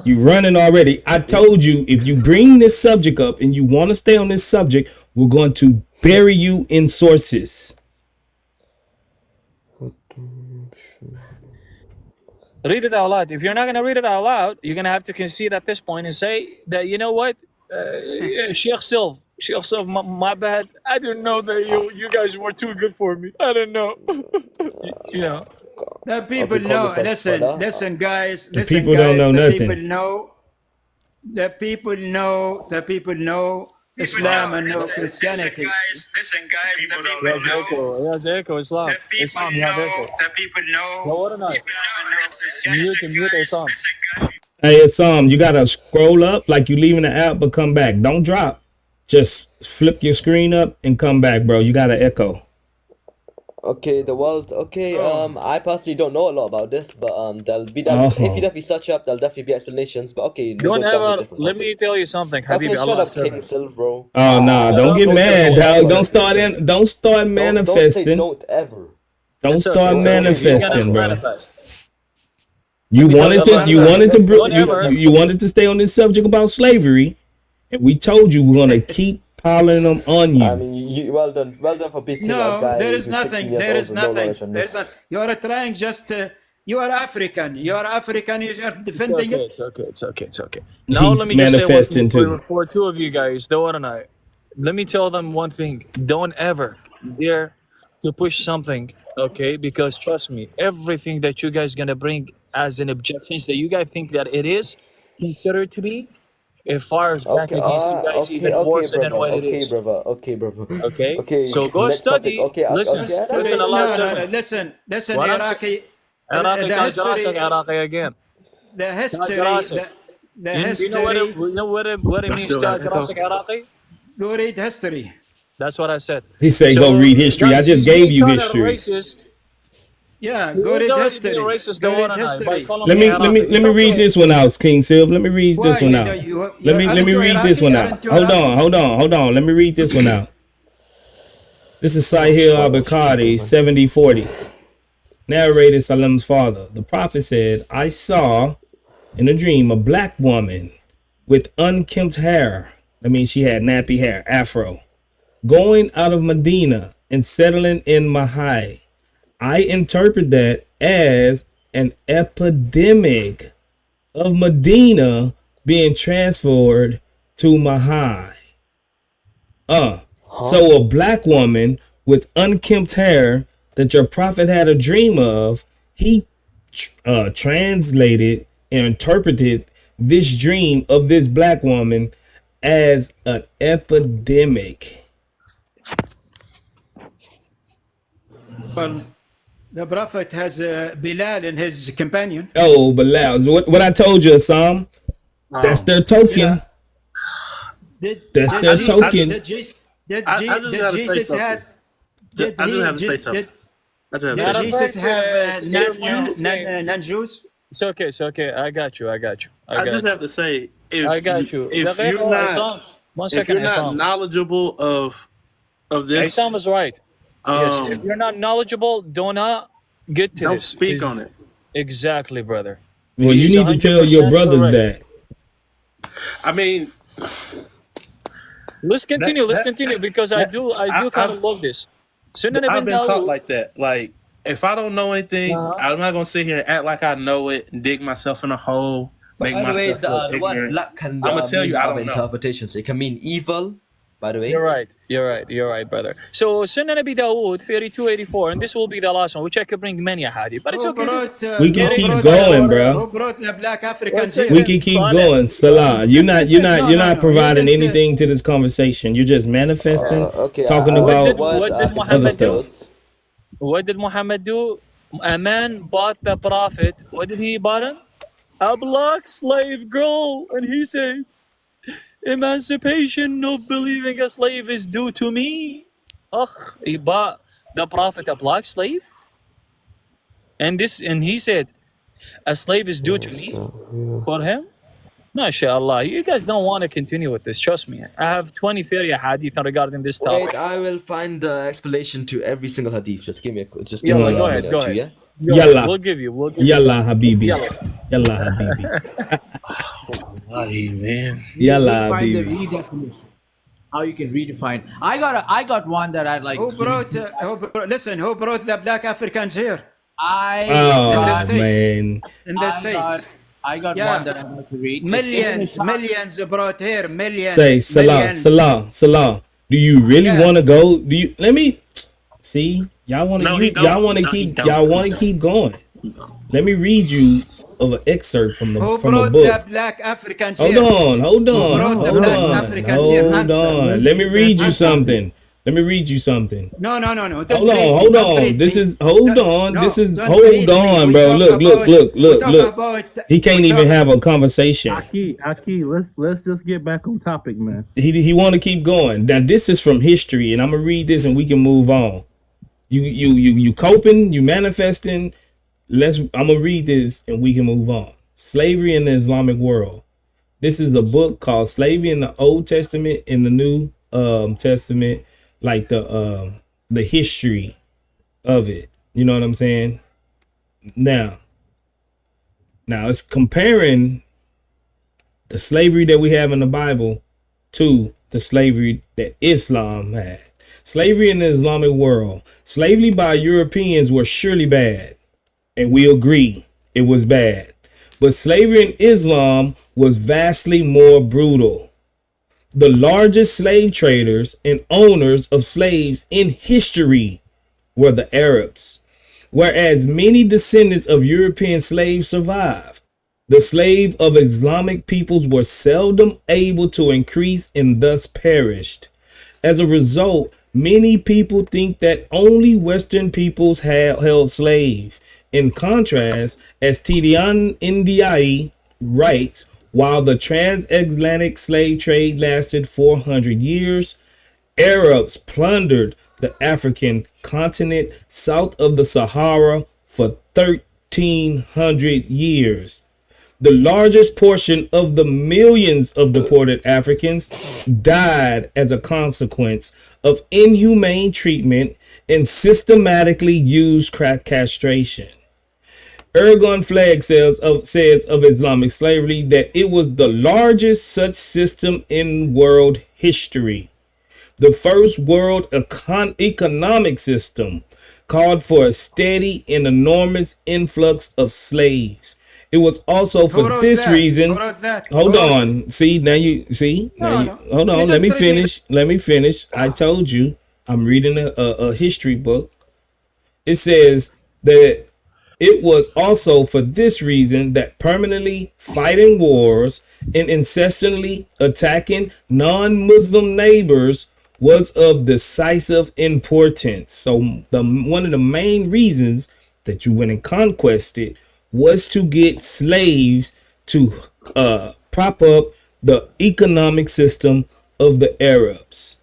You running already. I told you, if you bring this subject up and you want to stay on this subject, we're going to bury you in sources. Read it out loud. If you're not going to read it out loud, you're going to have to concede at this point and say that, you know what, Sheikh Silv, my bad. I didn't know that you guys were too good for me. I didn't know. You know. The people know. Listen, guys. The people don't know nothing. The people know Islam and know Christianity. Listen, guys. Yes, echo. Islam. Islam, you have echo. The people know. No, what not? Mute Islam. Hey, Assam, you gotta scroll up like you leaving the app, but come back. Don't drop. Just flip your screen up and come back, bro. You gotta echo. Okay, the world. Okay, I personally don't know a lot about this, but there'll be that. If you definitely search up, there'll definitely be explanations. But okay, Don't ever. Let me tell you something, Habibi. Okay, shut Allah up, King Silv, bro. Oh no, don't get mad, dog. Don't start manifesting. Don't ever. Don't start manifesting, bro. Manifest. You wanted to stay on this subject about slavery, and we told you we're gonna keep piling them on you. I mean, well done for beating a guy. There is nothing. You are trying just. You are African. You are defending it. It's okay. Now let me just say one thing for two of you guys, Dawar and I. Let me tell them one thing. Don't ever dare to push something, okay? Because trust me, everything that you guys gonna bring as an objections that you guys think that it is considered to be, it fires back against you guys even worse than what it is. Okay, brother. Okay. So go study. Listen, listen, Iraqi. Again. The history. You know what it means to Iraqi? Go read history. That's what I said. He said, go read history. I just gave you history. Yeah, go read history. Let me read this one out, King Silv. Let me read this one out. Let me read this one out. Hold on. Let me read this one out. This is Sahih al-Bukhari 7040. Narrated Salam's father. The prophet said, I saw in a dream a black woman with unkempt hair. That means she had nappy hair, afro, going out of Medina and settling in Mahai. I interpret that as an epidemic of Medina being transferred to Mahai. So a black woman with unkempt hair that your prophet had a dream of, he translated and interpreted this dream of this black woman as an epidemic. Well, the prophet has Bilal in his companion. Oh, Bilal. What I told you, Assam. That's their token. That's their token. I just have to say something. Did Jesus have non-Jews? It's okay. I got you. I just have to say, if you're not knowledgeable of this, Isam is right. Yes, if you're not knowledgeable, do not get to don't this. speak on it. Exactly, brother. Well, you need to tell your brothers that. I mean, let's continue because I do kind of love this. I've been taught like that. Like, if I don't know anything, I'm not gonna sit here and act like I know it and dig myself in a hole, make myself look ignorant. I'm gonna tell you, I don't know. Interpretations. It can mean evil. By the way, you're right, brother. So Sunnah Nabi Dawood 3284, and this will be the last one, which I could bring many hadith, but it's okay. We can keep going, bro. Who brought the black Africans here? We can keep going. Salah, you're not providing anything to this conversation. You're just manifesting, talking about other stuff. What did Muhammad do? A man bought the prophet. What did he buy him? A black slave girl, and he said, emancipation of believing a slave is due to me. He bought the prophet a black slave? And he said, a slave is due to me for him. MashaAllah, you guys don't want to continue with this. Trust me. I have 20, 30 hadith regarding this topic. Wait, I will find the explanation to every single hadith. Just give me just Yalla, give me go a ahead, minute go or two, ahead. yeah? Yalla. We'll give you. Yalla, Habibi. Yalla. Yalla, Habibi. Wallahi, man. Yalla, Find the Habibi. redefinition. How you can redefine. I got one that I'd like. Who brought the black Africans here? Oh, man. In the States. I got one that I'd like to read. Millions brought here. Millions. Say, Salah. Do you really want to go? Do you? Let me see. Y'all want to keep going. Let me read you of an excerpt from a book. The black Africans hold here? on. Hold on. Let me read you something. No. Hold on. This is hold on, bro. Look. He can't even have a conversation. Aki, let's just get back on topic, man. He want to keep going. Now this is from history, and I'm gonna read this, and we can move on. You coping, you manifesting. I'm gonna read this, and we can move on. Slavery in the Islamic world. This is a book called Slavery in the Old Testament and the New Testament. Like the history of it, you know what I'm saying? Now it's comparing the slavery that we have in the Bible to the slavery that Islam had. Slavery in the Islamic world. Slavery by Europeans was surely bad, and we agree it was bad. But slavery in Islam was vastly more brutal. The largest slave traders and owners of slaves in history were the Arabs, whereas many descendants of European slaves survived. The slaves of Islamic peoples were seldom able to increase and thus perished. As a result, many people think that only Western peoples held slaves. In contrast, as Trinity and Jesus writes, while the transatlantic slave trade lasted 400 years, Arabs plundered the African continent south of the Sahara for 1,300 years. The largest portion of the millions of deported Africans died as a consequence of inhumane treatment and systematically used castration. Ergon Flagg says of Islamic slavery that it was the largest such system in world history. The first world economic system called for a steady and enormous influx of slaves. It was also for this reason. Hold on. Hold on. Let me finish. I told you I'm reading a history book. It says that it was also for this reason that permanently fighting wars and incessantly attacking non-Muslim neighbors was of decisive importance. So one of the main reasons that you went and conquested was to get slaves to prop up the economic system of the Arabs.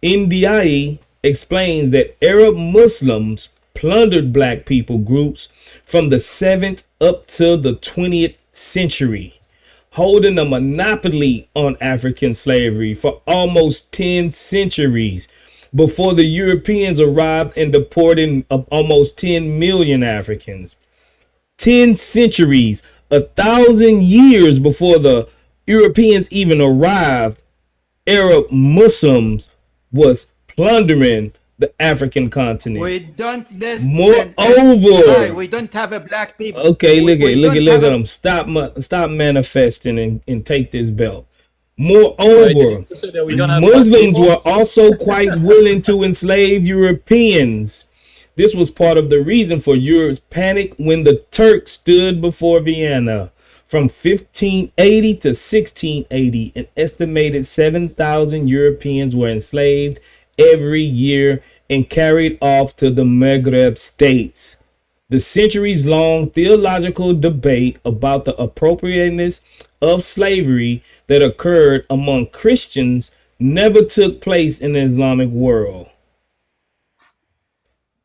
NDIE explains that Arab Muslims plundered black people groups from the 7th up to the 20th century, holding a monopoly on African slavery for almost 10 centuries before the Europeans arrived and deported almost 10 million Africans. 10 centuries, 1,000 years before the Europeans even arrived, Arab Muslims was plundering the African continent. We don't listen. Moreover, we don't have a black people. Okay, look at them. Stop manifesting and take this belt. Moreover, Muslims were also quite willing to enslave Europeans. This was part of the reason for Europe's panic when the Turks stood before Vienna. From 1580 to 1680, an estimated 7,000 Europeans were enslaved every year and carried off to the Maghreb states. The centuries-long theological debate about the appropriateness of slavery that occurred among Christians never took place in the Islamic world.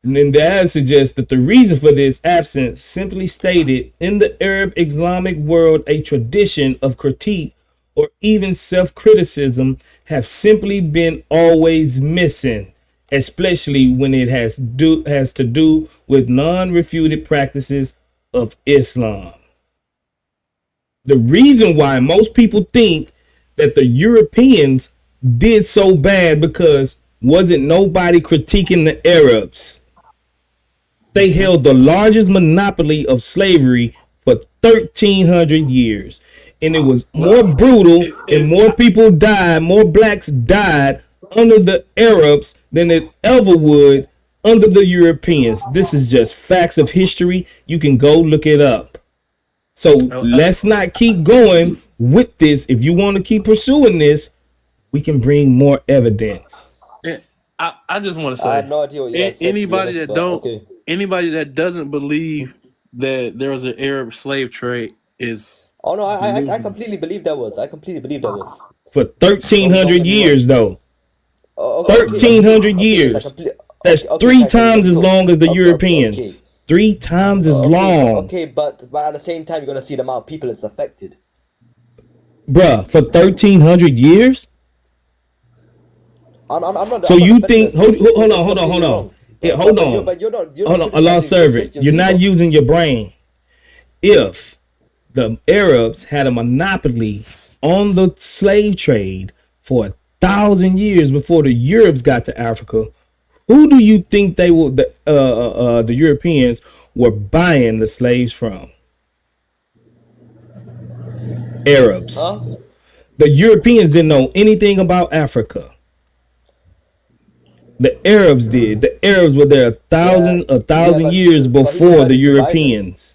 And then the ad suggests that the reason for this absence simply stated in the Arab Islamic world, a tradition of critique or even self-criticism have simply been always missing, especially when it has to do with non-refuted practices of Islam. The reason why most people think that the Europeans did so bad because wasn't nobody critiquing the Arabs. They held the largest monopoly of slavery for 1,300 years. And it was more brutal and more people died, more blacks died under the Arabs than it ever would under the Europeans. This is just facts of history. You can go look it up. So let's not keep going with this. If you want to keep pursuing this, we can bring more evidence. I just want to say, I had no idea what you guys said, to be anybody honest, that but don't, okay. anybody that doesn't believe that there was an Arab slave trade is. Oh no, I delusional. completely believe there was. I completely believe there was. For 1,300 years, though. Oh, okay, 1,300 years. Yes, That's okay, three okay, times as cool. long as the Okay, Europeans. okay. 3 times as long. Okay, but at the same time, you're gonna see the amount of people it's affected. Bruh, for 1,300 years? I'm not. So I'm not you defending think, the hold slave trade, on, it's completely wrong. Yeah, hold But on. you're not Hold on, Allah criticizing servant. Christians You're not either. using your brain. If the Arabs had a monopoly on the slave trade for 1,000 years before the Europeans got to Africa, who do you think they were, the Europeans were buying the slaves from? Arabs. Huh? The Europeans didn't know anything about Africa. The Arabs did. The Arabs were there a thousand years before the Europeans.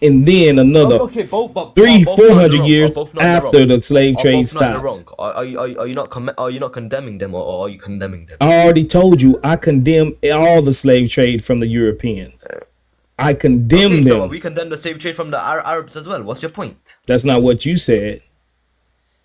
And then another Okay, both 300-400 years after the slave trade stopped. Are you not condemning them, or are you condemning them? I already told you I condemn all the slave trade from the Europeans. I condemn them. So we condemn the slave trade from the Arabs as well. What's your point? That's not what you said.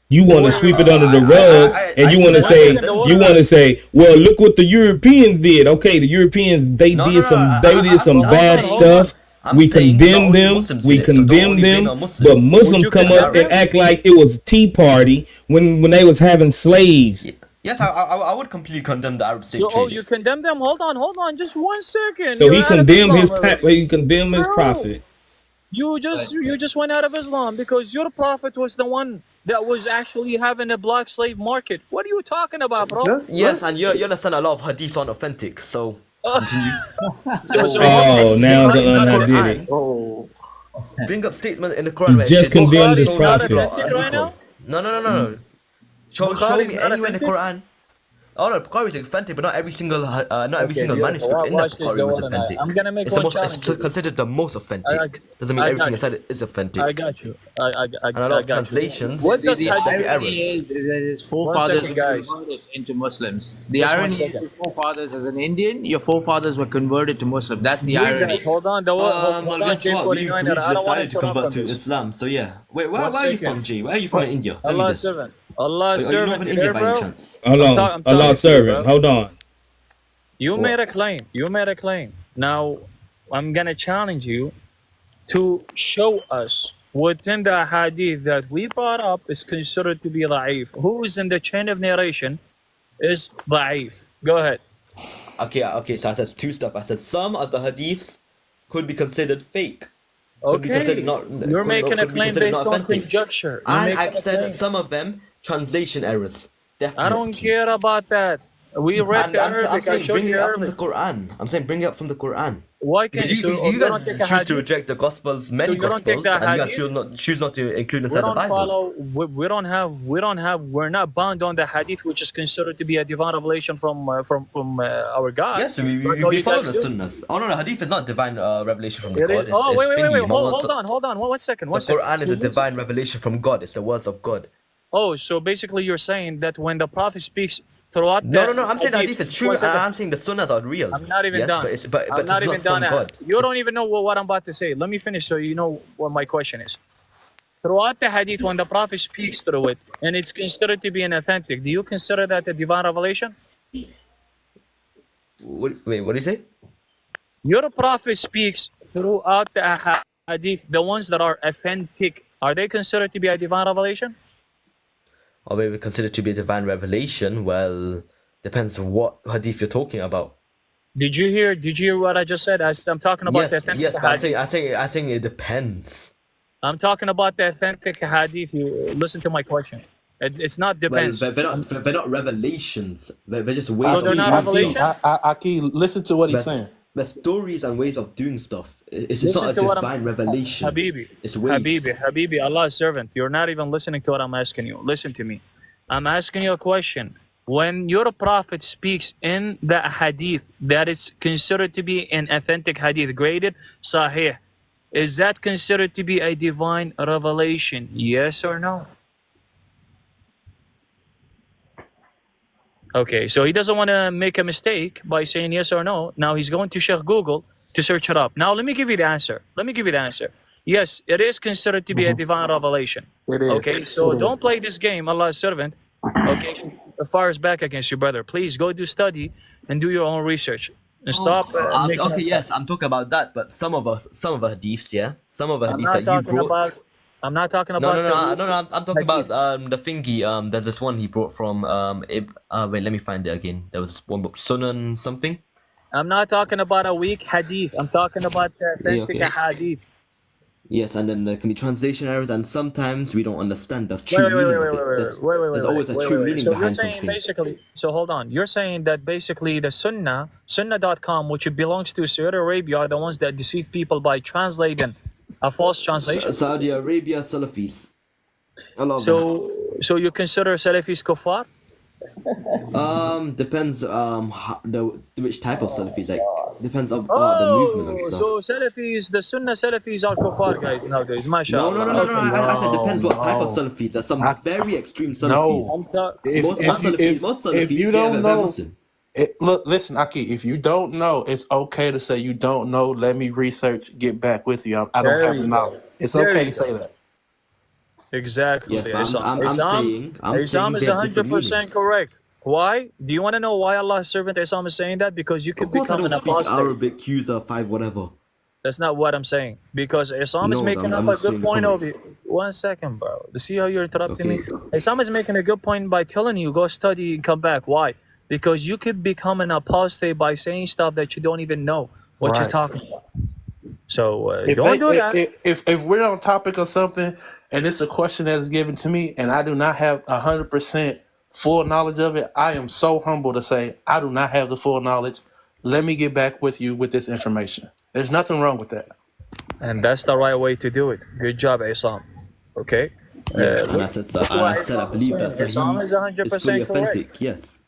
You want to sweep it under the rug, and you want to say, well, look what the Europeans did. Okay, the Europeans they did some bad stuff. We condemn them. But Muslims come up and act like it was a tea party when they was having slaves. Yes, I would completely condemn the Arab slave trade. Oh, you condemn them? Hold on, just 1 second. So You're he out of condemned Islam his already. prophet. You just went out of Islam because your prophet was the one that was actually having a black slave market. What are you talking about, bro? Yes, and you understand a lot of hadith aren't authentic, so continue. Now it's unhadithic. Oh. Bring up statement in the Quran. He just condemned his prophet. No. Show me anywhere in the Quran. Oh no, Bukhari is authentic, but not every single manuscript in the Bukhari was authentic. I'm gonna make one challenge. It's considered the most authentic. Doesn't mean everything inside it is authentic. I got you. And a lot of translations. What does the irony is that his forefathers were converted into Muslims. The irony is your forefathers, as an Indian, your forefathers were converted to Muslim. That's the irony. Hold on, guess what? We decided to convert to Islam. So yeah. Wait, where are you from, G? Where are you from in India? Allah servant. Allah servant. Are you not from India by any chance? Allah servant. Hold on. You made a claim. Now, I'm gonna challenge you to show us within the hadith that we brought up is considered to be da'if. Who is in the chain of narration is da'if. Go ahead. Okay. So I said two stuff. I said some of the hadiths could be considered fake. You're making a claim based on conjecture. And I've said some of them translation errors. Definitely. I don't care about that. We read the Arabic. I'm saying bring it up from the Quran. I'm saying bring it up from the Quran. Why can't you guys choose to reject the Gospels, many Gospels, and you guys choose not to include inside the Bible? We're not bound on the Hadith, which is considered to be a divine revelation from our God. Yes, we follow the Sunnahs. Oh no, Hadith is not divine revelation from the God. Wait, hold on, 1 second. The Quran is a divine revelation from God. It's the words of God. Oh, so basically you're saying that when the Prophet speaks throughout No, I'm saying the Hadith is true, and I'm saying the Sunnahs are real. I'm not even done. But I'm not even done. God. You don't even know what I'm about to say. Let me finish so you know what my question is. Throughout the Hadith, when the Prophet speaks through it, and it's considered to be inauthentic, do you consider that a divine revelation? Wait, what do you say? Your prophet speaks throughout the hadith, the ones that are authentic. Are they considered to be a divine revelation? Or maybe considered to be a divine revelation? Well, depends on what hadith you're talking about. Did you hear what I just said? I'm talking about the authentic yes, but hadith. I'm saying it depends. I'm talking about the authentic hadith. You listen to my question. It's not depends. Well, they're not revelations. They're just ways. So they're not revelations. Aki, listen to what he's saying. The stories and ways of doing stuff. It's Listen not a to what divine revelation. Habibi, It's ways. Habibi, Allah's servant. You're not even listening to what I'm asking you. Listen to me. I'm asking you a question. When your prophet speaks in the hadith that is considered to be an authentic hadith, graded sahih, is that considered to be a divine revelation? Yes or no? Okay, so he doesn't want to make a mistake by saying yes or no. Now he's going to Sheikh Google to search it up. Now let me give you the answer. Yes, it is considered to be a divine revelation. It is. Okay, so don't play this game, Allah's servant. Okay, the fire is back against you, brother. Please go do study and do your own research and stop. Okay, yes, I'm talking about that, but some of the hadiths, yeah, some of the hadiths that you brought. I'm not talking about. No. I'm talking about the thingy. There's this one he brought from. Wait, let me find it again. There was one book, Sunan something. I'm not talking about a weak hadith. I'm talking about the authentic hadith. Yes, and then there can be translation errors, and sometimes we don't understand the true meaning of it. There's always a true meaning behind something. Basically, so hold on. You're saying that basically the Sunnah.com, which belongs to Saudi Arabia, are the ones that deceive people by translating a false translation. Saudi Arabia Salafis. So you consider Salafis kuffar? Depends which type of Salafis, like depends on the movement and stuff. So Salafis, the Sunnah Salafis are kuffar guys nowadays, mashallah. No. I said depends what type of Salafis. There's some very extreme Salafis. No. If you don't know, look, listen, Aki, if you don't know, it's okay to say you don't know. Let me research, get back with you. I don't have the knowledge. It's okay to say that. Exactly. Yes, I'm saying Isam is 100% correct. Why? Do you want to know why Allah's servant Isam is saying that? Because you could become an apostate. Arabic, user 5, whatever. That's not what I'm saying. Because Isam is making up a good point over here. 1 second, bro. See how you're interrupting me? Isam is making a good point by telling you, go study and come back. Why? Because you could become an apostate by saying stuff that you don't even know what you're talking about. So don't do that. If we're on topic of something and it's a question that is given to me and I do not have 100% full knowledge of it, I am so humble to say I do not have the full knowledge. Let me get back with you with this information. There's nothing wrong with that. And that's the right way to do it. Good job, Isam. Okay? Yes, and I said I believe that Isam is 100% authentic. Yes.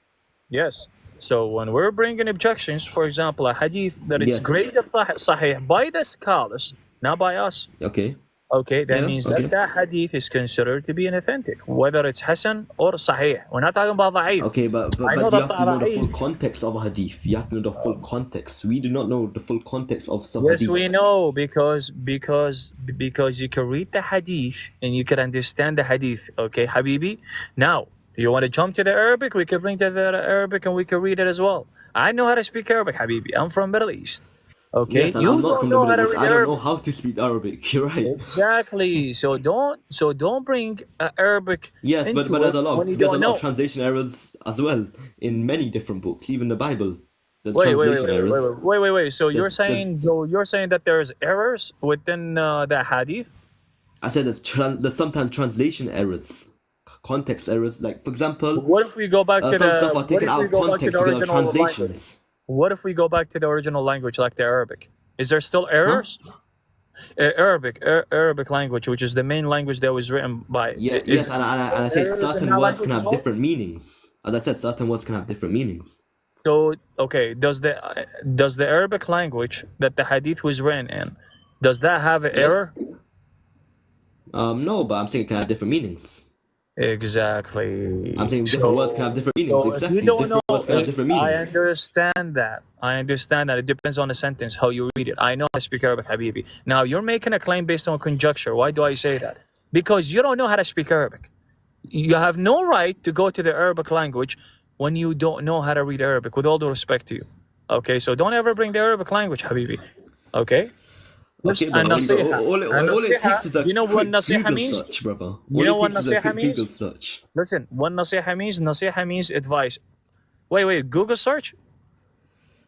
Yes. So when we're bringing objections, for example, a hadith that is graded sahih by the scholars, not by us. Okay, that means that hadith is considered to be an authentic, whether it's Hasan or Sahih. We're not talking about Da'if. Okay, but you have to know the full context of a hadith. You have to know the full context. We do not know the full context of some hadith. Yes, we know because you can read the hadith and you can understand the hadith. Okay, Habibi. Now, you want to jump to the Arabic? We can bring to the Arabic and we can read it as well. I know how to speak Arabic, Habibi. I'm from Middle East. Okay, yes, I'm not from the Middle East. I don't know how to speak Arabic. You're right. Exactly. So don't bring Arabic. Yes, but there's a lot of translation errors as well in many different books, even the Bible. Wait. So you're saying that there's errors within the hadith? I said there's sometimes translation errors, context errors. Like for example, what if we go back to some stuff are taken out of context because of translations. What if we go back to the original language, like the Arabic? Is there still errors? Arabic language, which is the main language that was written by. Yes, and I say certain words can have different meanings. As I said, certain words can have different meanings. So, okay, does the Arabic language that the hadith was written in, does that have an error? No, but I'm saying it can have different meanings. Exactly. I'm saying different words can have different meanings. So exactly. Different words can have different meanings. I understand that. It depends on the sentence, how you read it. I know I speak Arabic, Habibi. Now, you're making a claim based on conjecture. Why do I say that? Because you don't know how to speak Arabic. You have no right to go to the Arabic language when you don't know how to read Arabic, with all due respect to you. Okay, so don't ever bring the Arabic language, Habibi. Okay? Okay, And brother. nasiha. All it takes is a You know what quick nasiha Google means? search, brother. You All know it what takes is a nasiha quick means? Google search. Listen, what nasiha means? Nasiha means advice. Wait, Google search?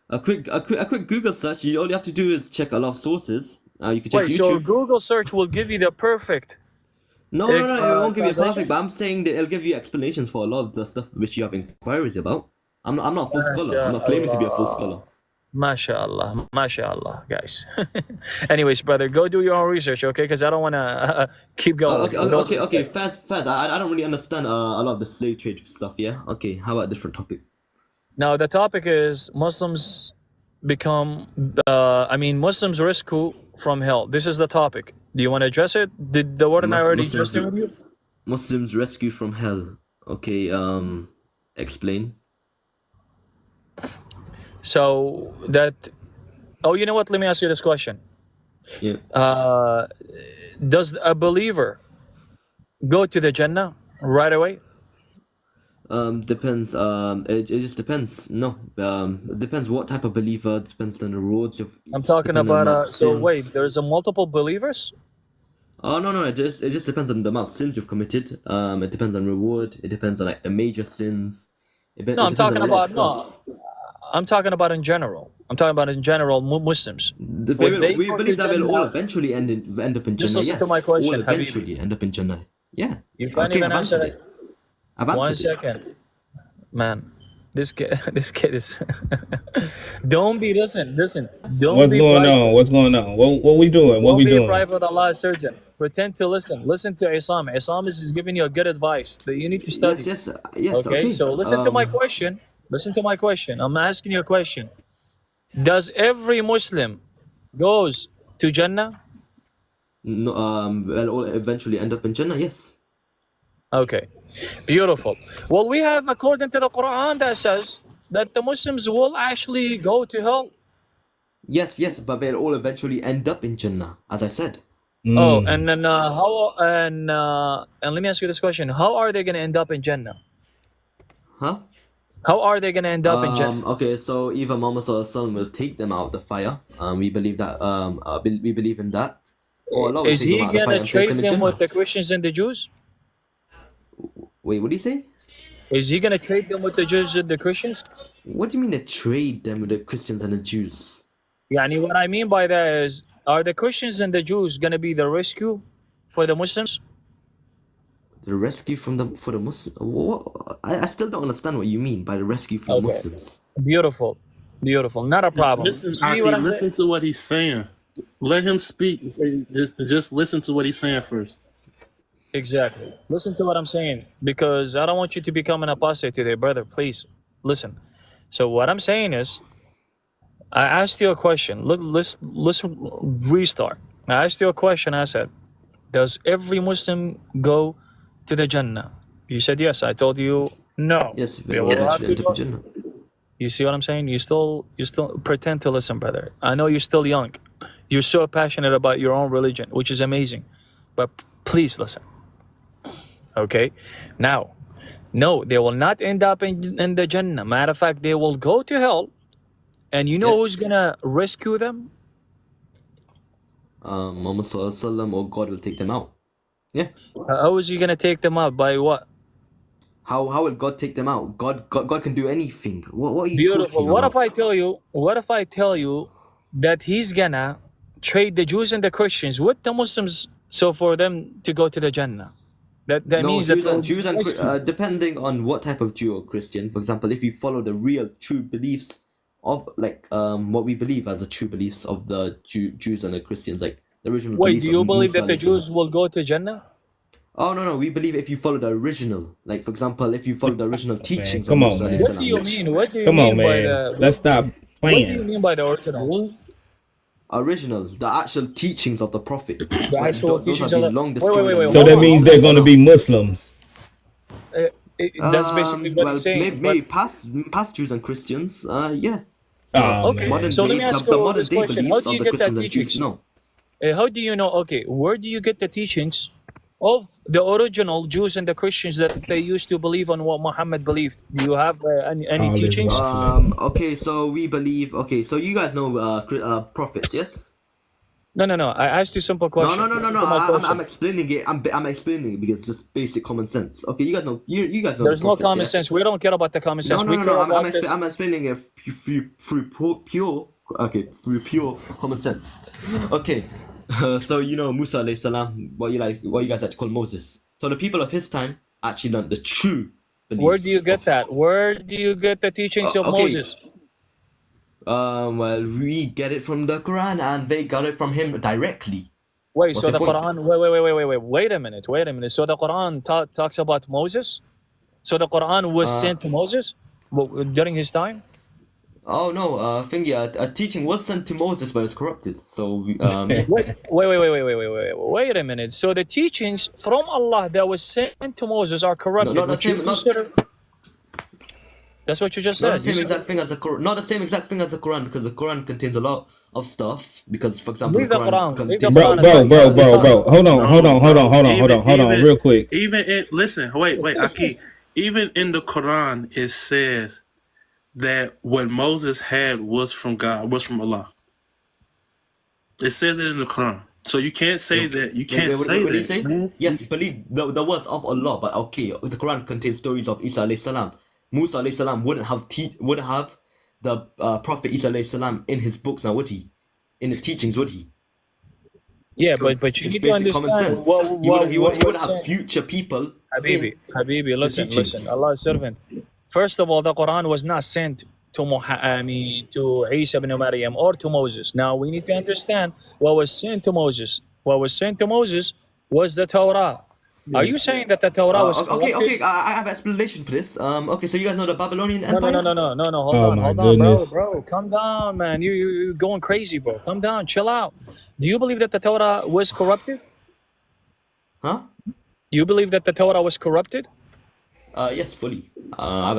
A quick Google search. You all you have to do is check a lot of sources. You can check Wait, YouTube. so Google search will give you the perfect No, it won't give you a perfect. translation? But I'm saying that it'll give you explanations for a lot of the stuff which you have inquiries about. I'm not a full scholar. I'm not claiming to be a full scholar. MashaAllah, guys. Anyways, brother, go do your own research, okay? Because I don't want to keep going. Okay. Fast. I don't really understand a lot of the slave trade stuff. Yeah. Okay. How about a different topic? Now, the topic is Muslims Muslims rescue from hell. This is the topic. Do you want to address it? Did the word and I already address it with you? Muslims rescue from hell. Okay. Explain. So that, you know what? Let me ask you this question. Yeah. Does a believer go to the Jannah right away? Depends. It just depends. No. It depends what type of believer. Depends on the rewards of. I'm talking about. So wait, there's a multiple believers. Oh no! It just depends on the amount of sins you've committed. It depends on reward. It depends on like the major sins. I'm talking about in general. I'm talking about in general Muslims. We believe that will all eventually end up in Jannah. Just listen to my question, all eventually end up in Jannah. Yeah. You can't even answer it. 1 second, man. This kid is. Don't be listen. Don't. What's going on? What we doing? What we doing? Don't be a private Allah surgeon. Pretend to listen. Listen to Isam. Isam is giving you a good advice that you need to study. Yes. Okay. So listen to my question. I'm asking you a question. Does every Muslim goes to Jannah? No. Will all eventually end up in Jannah? Yes. Okay, beautiful. Well, we have, according to the Quran, that says that the Muslims will actually go to hell. Yes, but they'll all eventually end up in Jannah, as I said. Oh, and then and let me ask you this question: how are they going to end up in Jannah? Huh? How are they going to end up in Jannah? Okay, so either Muhammad Sallallahu will take them out of the fire. We believe that. We believe in that. Or Allah will Is take he them out of the fire going and to place trade them in them Jannah. with the Christians and the Jews? Wait, what do you say? Is he going to trade them with the Jews and the Christians? What do you mean to trade them with the Christians and the Jews? Yani, what I mean by that is, are the Christians and the Jews going to be the rescue for the Muslims? The rescue for the Muslims? I still don't understand what you mean by the rescue for the Muslims. Beautiful. Not a problem. Listen to what he's saying. Let him speak. Just listen to what he's saying first. Exactly. Listen to what I'm saying, because I don't want you to become an apostate today, brother. Please listen. So what I'm saying is, I asked you a question. Let's restart. I asked you a question. I said, does every Muslim go to the Jannah? You said yes. I told you no. Yes. Jannah. You see what I'm saying? You still pretend to listen, brother. I know you're still young. You're so passionate about your own religion, which is amazing. But please listen. Okay? Now, no, they will not end up in the Jannah. Matter of fact, they will go to hell. And you know who's going to rescue them? Muhammad Sallallahu or God will take them out. Yeah. How is he going to take them out? By what? How will God take them out? God can do anything. What are you Beautiful. talking What about? if I tell you that he's gonna trade the Jews and the Christians with the Muslims, so for them to go to the Jannah? That means Jews and depending on what type of Jew or Christian. For example, if you follow the real true beliefs of what we believe as the true beliefs of the Jews and the Christians, like the original. Wait, do you believe that the Jews will go to Jannah? Oh no! We believe if you follow the original, like for example, if you follow the original teachings. Come on, man. What do you mean? What do you Come mean on, by man. the? Let's stop playing. What do you mean by the original? Original, the actual teachings of the Prophet. The actual teachings of the. Wait. So that means they're going to be Muslims. That's basically what he's saying. Maybe past Jews and Christians. Yeah. Oh, okay. man. So let me ask you this question: how do you get that teachings? teachings? No. How do you know? Okay, where do you get the teachings of the original Jews and the Christians that they used to believe on what Muhammad believed? Do you have any teachings? Okay, so we believe. Okay, so you guys know prophets, yes? No. I asked you a simple question. No. I'm explaining it. I'm explaining it because it's just basic common sense. Okay, you guys know. You guys know. There's no common sense. We don't care about the common sense. No. I'm explaining it through pure common sense. Okay, so you know Musa alayhi salam, what you guys like to call Moses. So the people of his time actually learned the true beliefs. Where do you get that? Where do you get the teachings of Moses? Well, we get it from the Quran, and they got it from him directly. Wait, so the Quran? Wait a minute. So the Quran talks about Moses. So the Quran was sent to Moses during his time. Oh no, a teaching was sent to Moses, but it was corrupted. So wait a minute. So the teachings from Allah that was sent to Moses are corrupted. That's what you just said. Not the same exact thing as the Quran. Not the same exact thing as the Quran, because the Quran contains a lot of stuff. Because, for example, the Quran contains... Bro. Hold on, real quick. Wait, Aki. Even in the Quran, it says that what Moses had was from God, was from Allah. It says it in the Quran. So you can't say that. You can't say that. Yes, believe the words of Allah, but okay, the Quran contains stories of Isa alayhi salam. Musa alayhi salam wouldn't have the Prophet Isa alayhi salam in his books now, would he? In his teachings, would he? Yeah, but you need to understand he wouldn't have future people. Habibi, listen, Allah's servant. First of all, the Quran was not sent to Isa ibn Maryam or to Moses. Now we need to understand what was sent to Moses. What was sent to Moses was the Torah. Are you saying that the Torah was corrupted? Okay, I have an explanation for this. Okay, so you guys know the Babylonian Empire? No, hold on, bro. Calm down, man. You're going crazy, bro. Calm down, chill out. Do you believe that the Torah was corrupted? Huh? You believe that the Torah was corrupted? Yes, fully.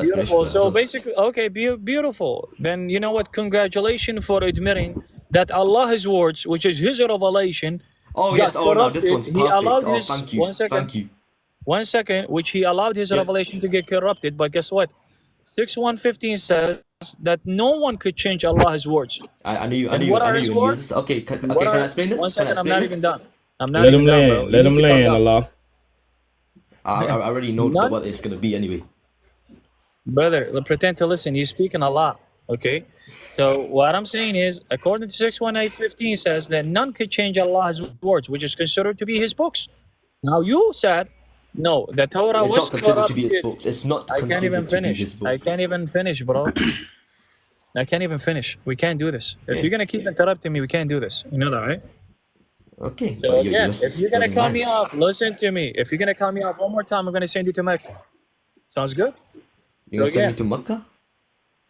Beautiful. So basically, okay, beautiful. Then you know what? Congratulations for admitting that Allah's words, which is His revelation, yes. Oh no, this one's perfect. Thank you. Thank you. 1 second, which He allowed His revelation to get corrupted. But guess what? 6:115 says that no one could change Allah's words. I knew you knew this. Okay, can I explain this? 1 second, I'm not even done. Let him land, Allah. I already know what it's gonna be anyway. Brother, pretend to listen. You're speaking a lot, okay? So what I'm saying is, according to 6:18:15 says that none could change Allah's words, which is considered to be His books. Now you said, no, the Torah was considered to be His books. It's not. I can't even finish. I can't even finish, bro. I can't even finish. We can't do this. If you're gonna keep interrupting me, we can't do this. You know that, right? Okay. So again, if you're gonna cut me off, listen to me. If you're gonna cut me off one more time, I'm gonna send you to Mecca. Sounds good? You're gonna send me to Mecca?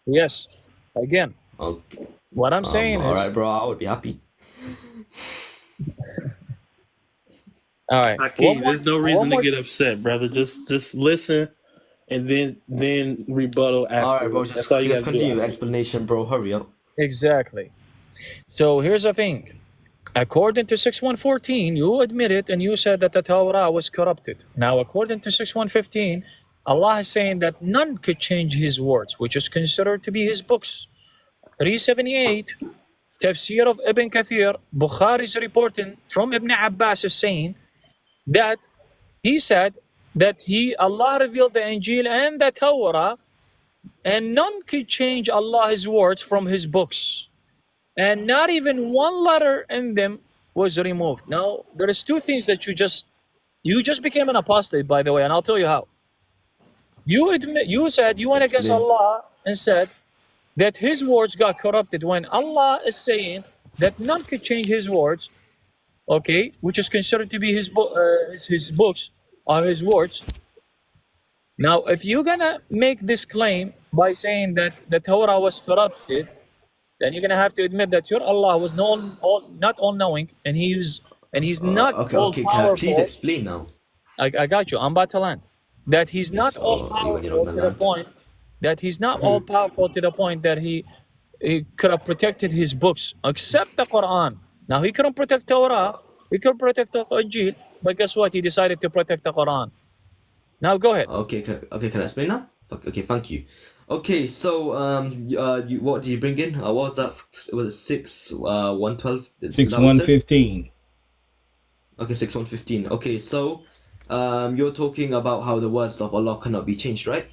Yes. Again. Okay. What I'm saying is... Alright, bro, I would be happy. Alright. Aki, there's no reason to get upset, brother. Just listen and then rebuttal after. Alright, bro, just continue the explanation, bro. Hurry up. Exactly. So here's the thing. According to 6:114, you admitted and you said that the Torah was corrupted. Now, according to 6:115, Allah is saying that none could change His words, which is considered to be His books. 378, Tafsir of Ibn Kathir, Bukhari is reporting from Ibn Abbas is saying that he said that Allah revealed the Injil and the Torah, and none could change Allah's words from His books. And not even one letter in them was removed. Now, there is two things that you just became an apostate, by the way, and I'll tell you how. You said you went against Allah and said that His words got corrupted when Allah is saying that none could change His words, okay, which is considered to be His books or His words. Now, if you're gonna make this claim by saying that the Torah was corrupted, then you're gonna have to admit that your Allah was not all-knowing, and He's not all-powerful. Okay, can I please explain now? I got you. I'm about to land. That He's not all-powerful to the point. That He's not all-powerful to the point that He could have protected His books, except the Quran. Now He couldn't protect Torah. He could protect the Injil, But guess what? He decided to protect the Quran. Now go ahead. Okay, can I explain now? Okay, thank you. Okay, so what did you bring in? What was that? Was it 6:112? 6:115. Okay, 6:115. Okay, so you're talking about how the words of Allah cannot be changed, right?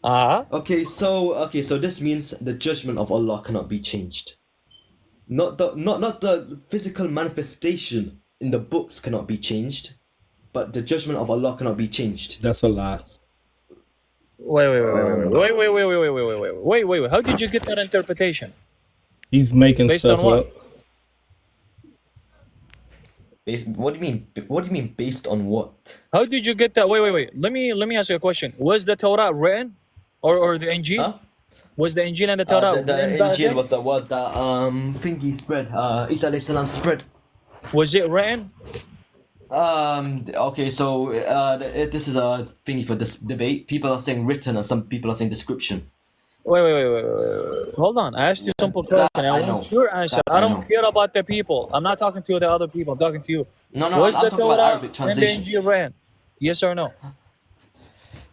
Okay, so this means the judgment of Allah cannot be changed. Not the physical manifestation in the books cannot be changed, but the judgment of Allah cannot be changed. That's a lie. Wait. How did you get that interpretation? He's making Based stuff on what? up. What do you mean? What do you mean based on what? How did you get that? Wait. Let me ask you a question. Was the Torah written, or the Injil? Huh? Was the Injil and the Torah The written back Injil then? was that thingy spread. Isa alayhi salam spread. Was it written? Okay, so this is a thingy for this debate. People are saying written, and some people are saying description. Wait. Hold on. I asked you a simple question. I want your answer. I don't care about the people. I'm not talking to the other people. I'm talking to you. No, Was I'm the talking about Torah Arabic and the translation. Injil written? Yes or no?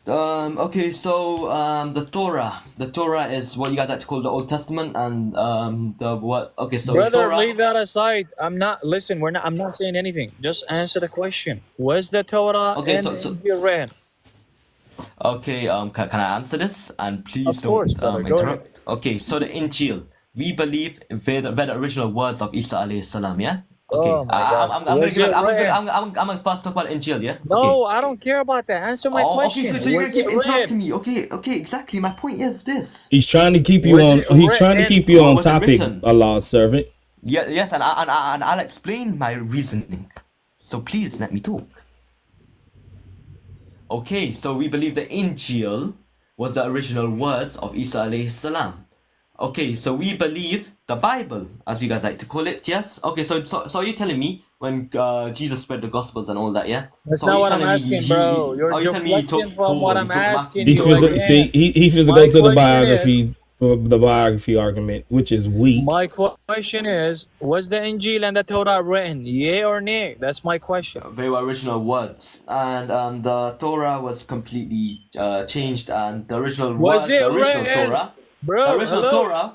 Okay, so the Torah is what you guys like to call the Old Testament, and the what? Okay, so Brother, the Torah. leave that aside. I'm not saying anything. Just answer the question. Was the Torah Okay, and so- the so- Injil written? Okay, can I answer this? And please Of course, don't brother, go interrupt. Okay, so the Injil, we believe were the original words of Isa alayhi salam, yeah? Okay, Oh my God. I'm gonna Was give it, it written? I'm gonna first talk about Injil, yeah? No, I don't care about that. Answer my question. Okay, so you're gonna Was keep it interrupting written? me. Okay, exactly. My point is this. He's trying to keep you Was on. it He's trying to written? keep you on Was it topic, written? Allah's servant. Yes, and I'll explain my reasoning. So please let me talk. Okay, so we believe the Injil was the original words of Isa alayhi salam. Okay, so we believe the Bible, as you guys like to call it, yes? Okay, so you're telling me when Jesus spread the Gospels and all that, yeah? That's So not you're what I'm telling me asking, bro. You're telling me he deflecting took from what Paul, I'm he took asking He's you for the, again. see, he for to My go to the question is, biography for the biography argument, which is weak. my question is, was the Injil and the Torah written? Yay or nay? That's my question. They were original words, and the Torah was completely changed, and the original Was it the original written? Torah, Bro, the original hello? Torah,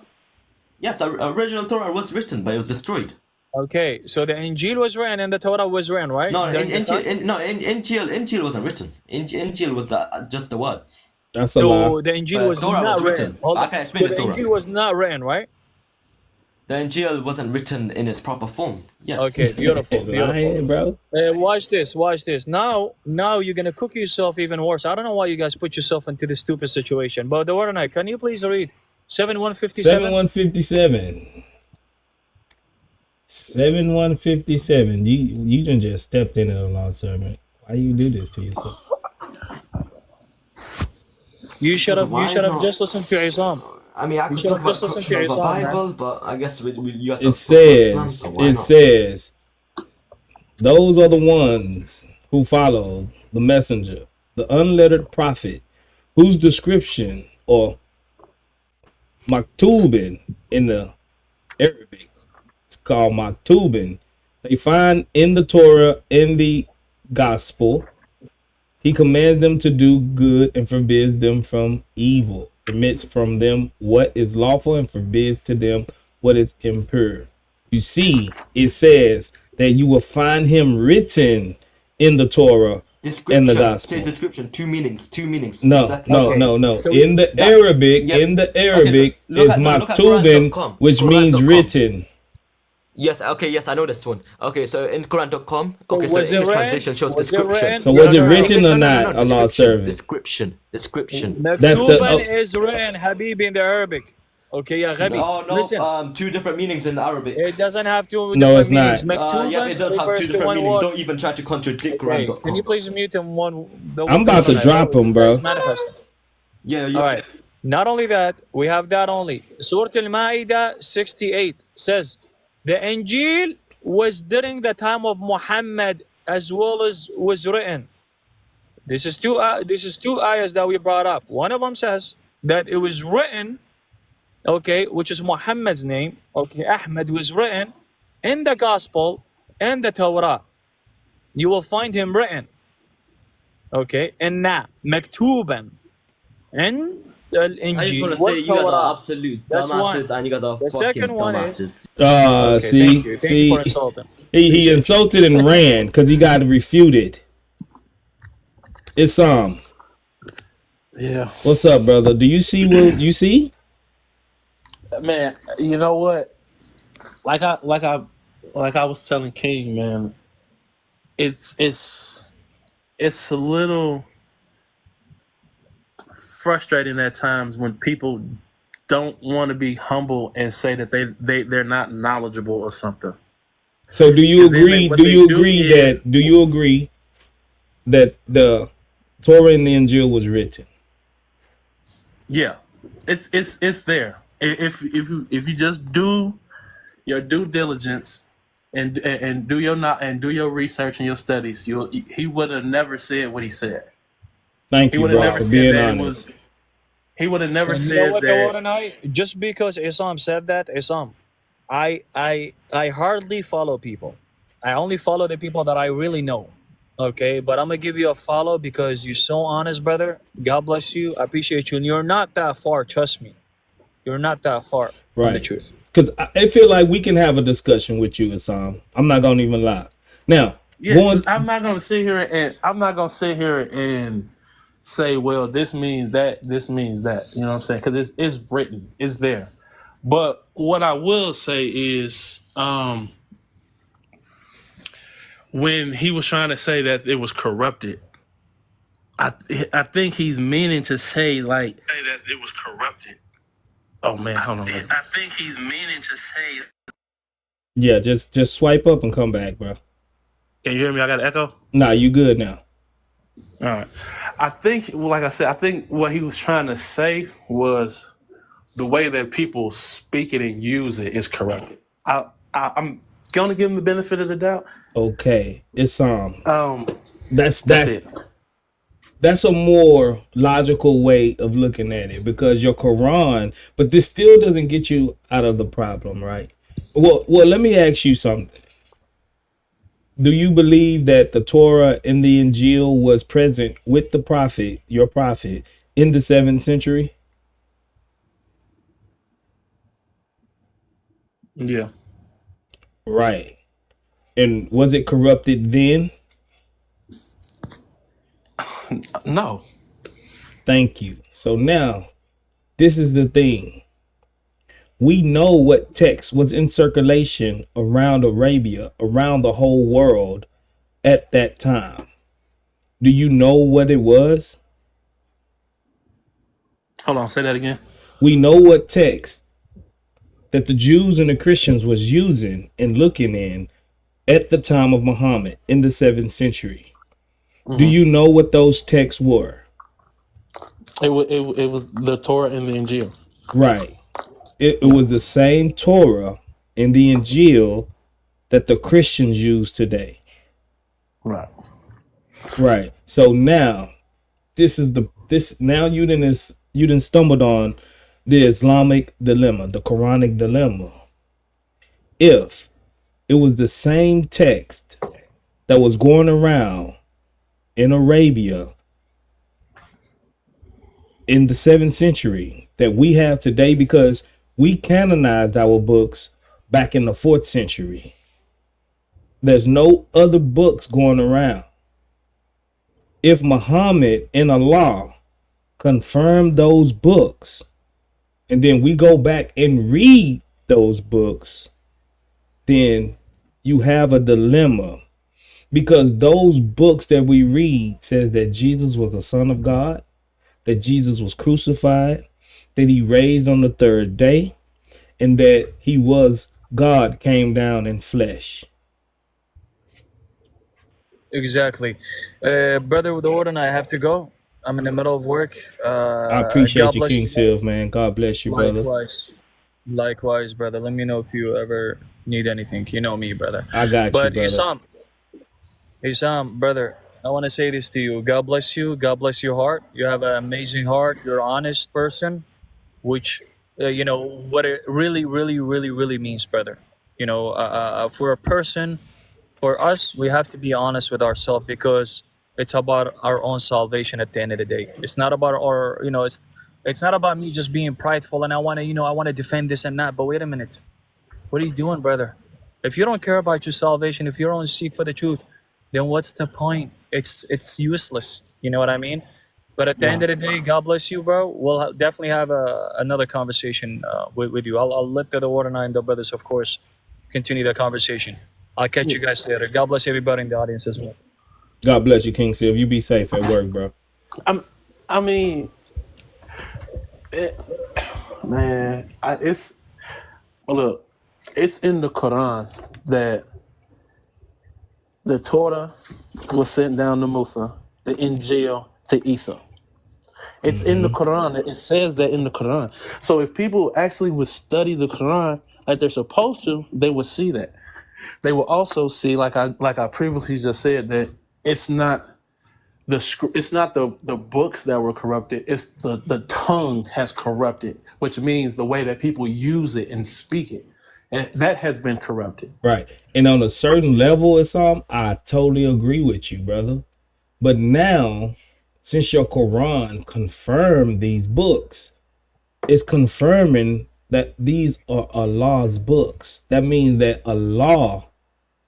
yes, the original Torah was written, but it was destroyed. Okay, so the Injil was written and the Torah was written, right? No, During the time? Injil wasn't written. Injil was just the words. That's a So lie. the Injil But was Torah not was written. written. Hold I on. can So explain the the Torah. Injil was not written, right? The Injil wasn't written in its proper form. Yes. Okay, beautiful, Lying, beautiful. bro. Watch this. Now you're gonna cook yourself even worse. I don't know why you guys put yourself into this stupid situation. But the word of night, can you please read 7157? 7157. 7157. You done just stepped into the law, servant. Why you do this to yourself? You should have Why not? just listened to Islam. I mean, I You could should talk have about just listened to corruption of the Islam, man. Bible, but I guess you guys It don't says, so why it not? says, those are the ones who follow the messenger, the unlettered prophet, whose description or maktubin in the Arabic, it's called maktubin, they find in the Torah, in the gospel. He commands them to do good and forbids them from evil, permits from them what is lawful and forbids to them what is impure. You see, it says that you will find him written in the Torah and the gospel. Says description, two meanings. No, Exactly. no. So In the Arabic, look is at maktubin, Quran.com. which means Quran.com. written. Yes, I know this one. Okay, so in Quran.com, So okay, so was the it English written? translation shows Was it description. written? So was it written or No, not, Allah's servant? Description. That's the- Maktuban is written, Habibi, in the Arabic. Okay, yeah, Ghabi. No, Listen, two different meanings in Arabic. it doesn't have two No, different it's not. meanings. Maktuban Yeah, it does have refers two to different one meanings. word. Don't even try to contradict Okay, Quran.com. can you please mute him I'm about to drop him, bro. Manifest. Yeah, All right. Not only that, we have that only. Surah Al-Ma'idah 68 says, the Injil was during the time of Muhammad as well as was written. This is two ayahs that we brought up. One of them says that it was written, okay, which is Muhammad's name. Okay, Ahmad was written in the Gospel and the Torah. you will find him written. Okay, inna maktuban in I just want al-Injil to say you guys are wal-Tawrah. absolute That's one. dumbasses, and you guys are The fucking second one is dumbasses. okay. Thank you. Thank you for See, insulting. he Appreciate you. insulted and ran because he got refuted. It's Yeah, what's up, brother? Do you see what you see? man. You know what? Like I was telling King, man. It's a little frustrating at times when people don't want to be humble and say that they're not knowledgeable or something. So do you 'Cause then agree? what Do they you do agree is- that? Do you agree that the Torah and the Injil was written? Yeah, it's there. If you just do your due diligence and do your research and your studies, he would have never said what he said. Thank He you, would have bro, never for said being that honest. he would have never And you know said what, the that. word and I, just because Isam said that, Isam, I hardly follow people. I only follow the people that I really know. Okay, but I'm gonna give you a follow because you're so honest, brother. God bless you. I appreciate you, and you're not that far. Trust me, you're not that far on the Right. truth. Because I feel like we can have a discussion with you, Assam. I'm not gonna even lie. Now, Yeah, going 'cause I'm not gonna sit here and say, well, this means that, this means that. You know what I'm saying? Because it's written, it's there. But what I will say is, when he was trying to say that it was corrupted, I think he's meaning to say like that it was corrupted. Oh man, hold on. I think he's meaning to say. yeah, just swipe up and come back, bro. Can you hear me? I got an echo. Nah, you good now. All right. I think, like I said, I think what he was trying to say was the way that people speak it and use it is corrupted. I'm gonna give him the benefit of the doubt. Okay, it's That's it. That's a more logical way of looking at it because your Quran, but this still doesn't get you out of the problem, right? Well, let me ask you something. Do you believe that the Torah and the Injil was present with the prophet, your prophet, in the 7th century? Yeah. Right. And was it corrupted then? No. Thank you. So now, this is the thing. We know what text was in circulation around Arabia, around the whole world at that time. Do you know what it was? Hold on, say that again. We know what text that the Jews and the Christians was using and looking in at the time of Muhammad in the 7th century. Do you know what those texts were? It was the Torah and the Injil. Right. It was the same Torah and the Injil that the Christians use today. Right. Right. So now, now you didn't stumbled on the Islamic dilemma, the Quranic dilemma. If it was the same text that was going around in Arabia in the 7th century that we have today, because we canonized our books back in the 4th century. There's no other books going around. If Muhammad and Allah confirmed those books, and then we go back and read those books, then you have a dilemma, because those books that we read says that Jesus was the Son of God, that Jesus was crucified, that he raised on the 3rd day, and that he was God came down in flesh. Exactly. Brother with the order, I have to go. I'm in the middle of work. I appreciate God you, bless King you. Silv, man. God bless you, brother. Likewise, brother. Let me know if you ever need anything. You know me, brother. I got you, But brother. Isam, brother, I want to say this to you. God bless you. God bless your heart. You have an amazing heart. You're an honest person, which, you know, what it really, really, really, really means, brother. You know, for a person for us, we have to be honest with ourselves, because it's about our own salvation at the end of the day. It's not about our, it's not about me just being prideful and I want to, I want to defend this and that. But wait a minute, what are you doing, brother? If you don't care about your salvation, if you don't seek for the truth, then what's the point? It's useless. You know what I mean? But at the end of the day, God bless you, bro. We'll definitely have another conversation with you. I'll let the order nine, the brothers, of course, continue the conversation. I'll catch you guys later. God bless everybody in the audience as well. God bless you, King Silv. You be safe at work, bro. I mean, man, look, it's in the Quran that the Torah was sent down to Musa, the Injil to Isa. It's in the Quran. It says that in the Quran. So if people actually would study the Quran like they're supposed to, they would see that. They will also see, like I previously just said, that it's not the books that were corrupted. It's the tongue has corrupted, which means the way that people use it and speak it, and that has been corrupted. Right. And on a certain level or something, I totally agree with you, brother. But now, since your Quran confirmed these books, it's confirming that these are Allah's books. That means that Allah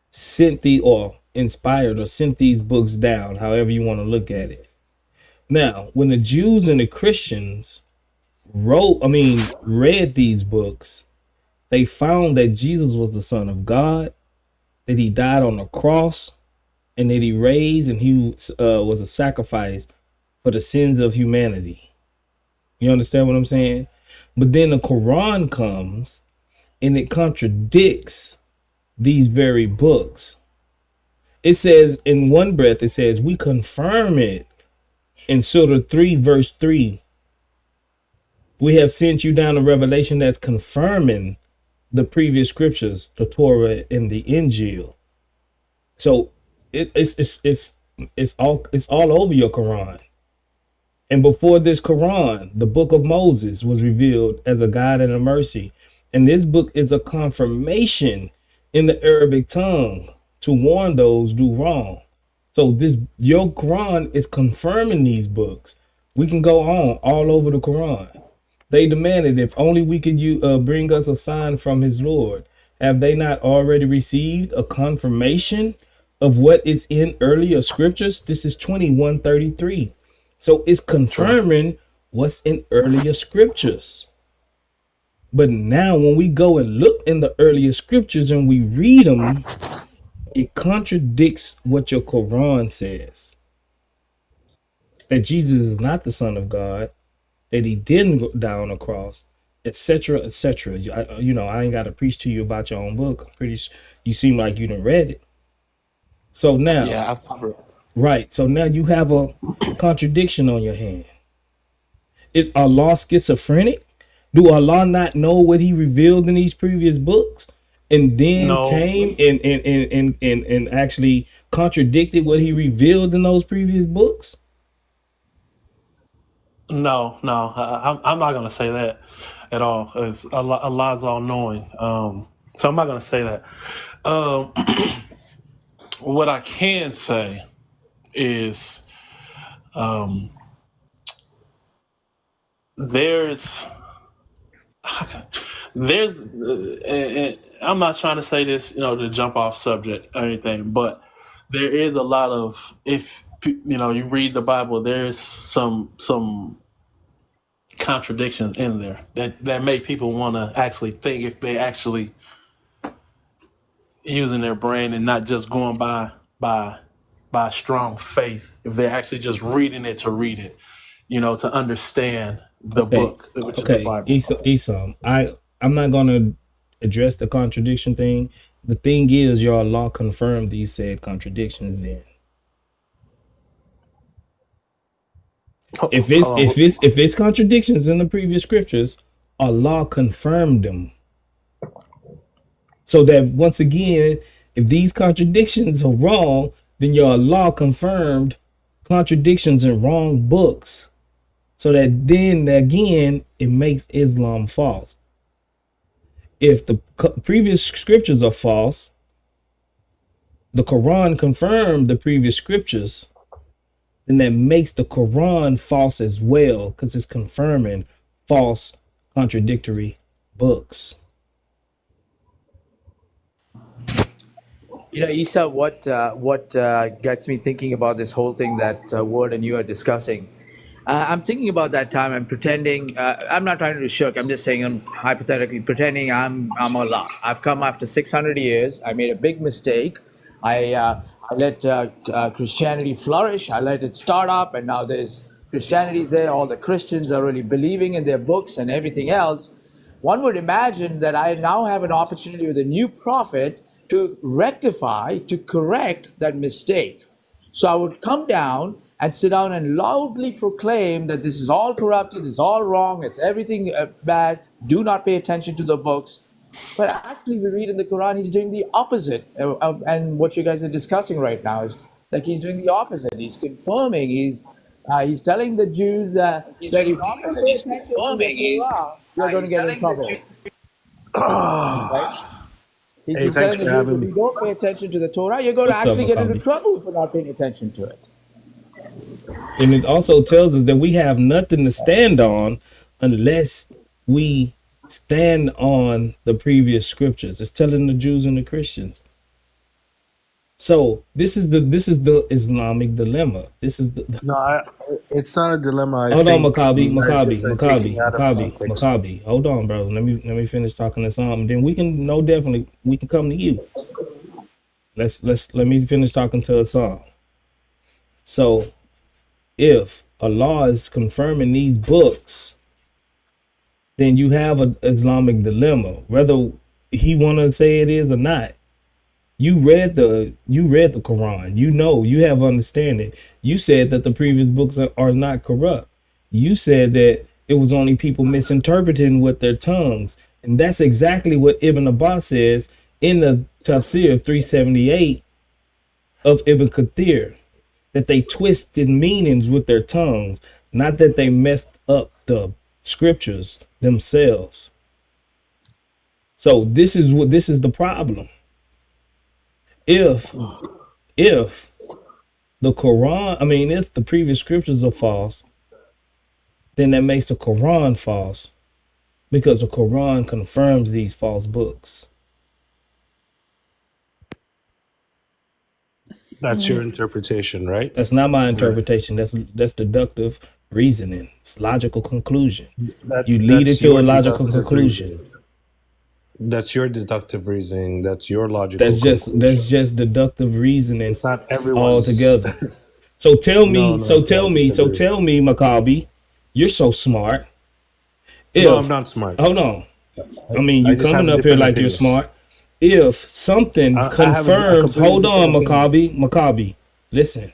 sent or inspired or sent these books down, however you want to look at it. Now, when the Jews and the Christians read these books, they found that Jesus was the Son of God, that he died on the cross, and that he raised and he was a sacrifice for the sins of humanity. You understand what I'm saying? But then the Quran comes and it contradicts these very books. It says in one breath, it says, we confirm it in Surah 3, verse 3. We have sent you down a revelation that's confirming the previous scriptures, the Torah and the Injil. So it's all over your Quran. And before this Quran, the book of Moses was revealed as a guide and a mercy. And this book is a confirmation in the Arabic tongue to warn those do wrong. So your Quran is confirming these books. We can go on all over the Quran. They demanded, if only we could bring us a sign from his Lord. Have they not already received a confirmation of what is in earlier scriptures? This is 21:33. So it's confirming what's in earlier scriptures. But now when we go and look in the earlier scriptures and we read them, it contradicts what your Quran says. That Jesus is not the Son of God, that he didn't go down the cross, etc., etc. I ain't got to preach to you about your own book. I'm pretty sure you seem like you done read it. So now, right. So now you have a contradiction on your hand. Is Allah schizophrenic? Do Allah not know what he revealed in these previous books? And then came and actually contradicted what he revealed in those previous books? No, I'm not going to say that at all. Allah's all knowing. So I'm not going to say that. What I can say is there's and I'm not trying to say this, to jump off subject or anything, but there is a lot of, if you read the Bible, there's some contradictions in there that make people want to actually think, if they actually using their brain and not just going by strong faith, if they're actually just reading it to read it, to understand the book, which is the Bible. Isam, I'm not going to address the contradiction thing. The thing is, your Allah confirmed these said contradictions then. If it's contradictions in the previous scriptures, Allah confirmed them. So that once again, if these contradictions are wrong, then your Allah confirmed contradictions in wrong books. So that then again, it makes Islam false. If the previous scriptures are false, the Quran confirmed the previous scriptures, then that makes the Quran false as well, because it's confirming false, contradictory books. You know, Isa, what gets me thinking about this whole thing that Word and you are discussing? I'm thinking about that time. I'm pretending. I'm not trying to shirk. I'm just saying. I'm hypothetically pretending I'm Allah. I've come after 600 years. I made a big mistake. I let Christianity flourish. I let it start up, and now there's Christianity's there. All the Christians are really believing in their books and everything else. One would imagine that I now have an opportunity with a new prophet to rectify, to correct that mistake. So I would come down and sit down and loudly proclaim that this is all corrupted, this is all wrong, it's everything bad, do not pay attention to the books. But actually we read in the Quran, he's doing the opposite. And what you guys are discussing right now is like he's doing the opposite. He's confirming, he's telling the Jews that if you don't pay attention to the Torah, you're going to get in trouble. Right? He's telling the Jews, if you don't pay attention to the Torah, you're going to actually get into trouble for not paying attention to it. And it also tells us that we have nothing to stand on unless we stand on the previous scriptures. It's telling the Jews and the Christians. So this is the Islamic dilemma. This is the it's not a dilemma. Hold on, Maccabi. Hold on, bro. Let me finish talking to Psalm. Then we can definitely we can come to you. Let me finish talking to a Psalm. So if Allah is confirming these books, then you have an Islamic dilemma, whether he want to say it is or not. You read the Quran. You have understanding. You said that the previous books are not corrupt. You said that it was only people misinterpreting with their tongues. And that's exactly what Ibn Abbas says in the Tafsir 378 of Ibn Kathir, that they twisted meanings with their tongues, not that they messed up the scriptures themselves. So this is the problem. If the Quran, if the previous scriptures are false, then that makes the Quran false, because the Quran confirms these false books. That's your interpretation, right? That's not my interpretation. That's deductive reasoning. It's logical conclusion. You lead it to a logical conclusion. That's your deductive reasoning. That's your logical. That's just deductive reasoning. It's not everyone's altogether. So tell me, Maccabi, you're so smart. No, I'm not smart. Hold on. You coming up here like you're smart. If something confirms, hold on, Maccabi, listen.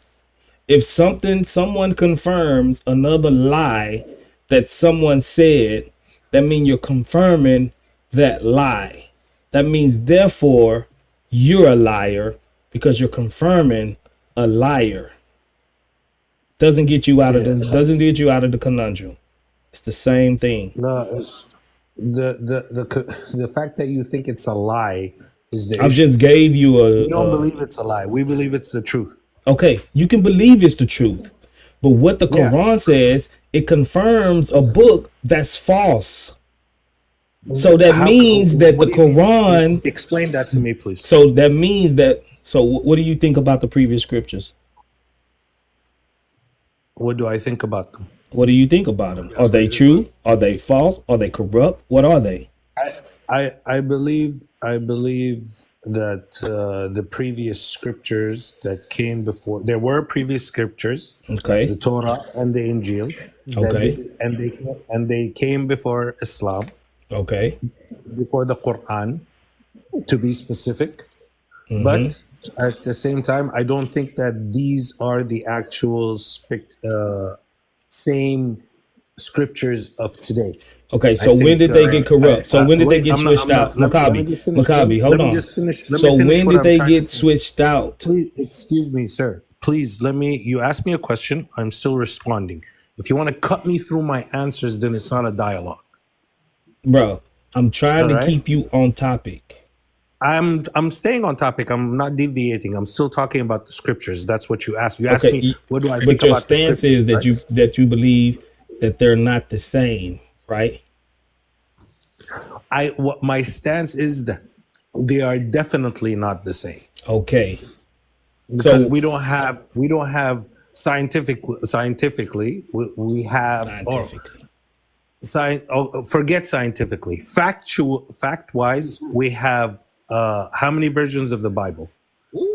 If someone confirms another lie that someone said, that means you're confirming that lie. That means therefore you're a liar, because you're confirming a liar. Doesn't get you out of the conundrum. It's the same thing. No, the fact that you think it's a lie is the I issue. just gave you We don't believe it's a lie. We believe it's the truth. Okay, you can believe it's the truth, but what the Quran says, it confirms a book that's false. So that means that the Quran. Explain that to me, please. So that means that. So what do you think about the previous scriptures? What do I think about them? What do you think about them? Are they true? Are they false? Are they corrupt? What are they? I believe that the previous scriptures that came before, there were previous scriptures, okay, the Torah and the Injil, okay, and they came before Islam, okay, before the Quran, to be specific. Mm-hmm. But at the same time, I don't think that these are the actual same scriptures of today. Okay, so when did they get corrupt? So when did they get switched out? Maccabi, hold on. So when did they get switched out? Please, excuse me, sir. Please, you asked me a question. I'm still responding. If you want to cut me through my answers, then it's not a dialogue. Bro, I'm trying to keep you on topic. I'm staying on topic. I'm not deviating. I'm still talking about the scriptures. That's what you asked. You asked me, what do I think but your about the stance scriptures? is that Right? you believe that they're not the same, right? What my stance is that they are definitely not the same. Okay. Because So we don't have scientifically we have scientifically. Forget scientifically. Fact wise, we have how many versions of the Bible?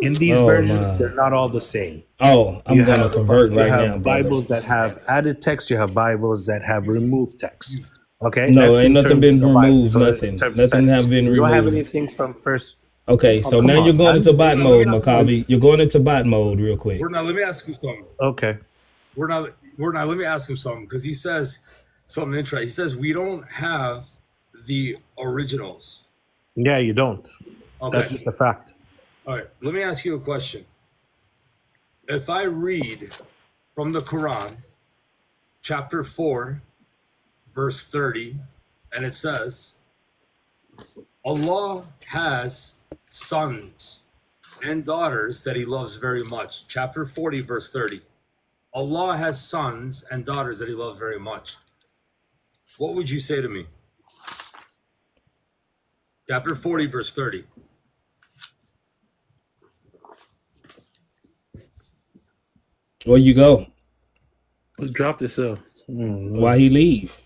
In these versions, they're not all the same. Oh, I'm gonna convert You right have now, brother. Bibles that have added text. You have Bibles that have removed text. Okay, No, that's ain't in nothing terms of been the Bible. removed. So Nothing. in terms Nothing have been you don't have removed. anything from first. Okay, so now you're going into bot mode, Maccabi. You're going into bot mode real quick. Let me ask you something. Okay. Let me ask him something, because he says something interesting. He says we don't have the originals. Yeah, you don't. Okay. That's just a fact. All right. Let me ask you a question. If I read from the Quran, chapter 4, verse 30, and it says, Allah has sons and daughters that he loves very much. Chapter 40, verse 30. Allah has sons and daughters that he loves very much. What would you say to me? Chapter 40, verse 30. Where you go? Drop this. Why he leave?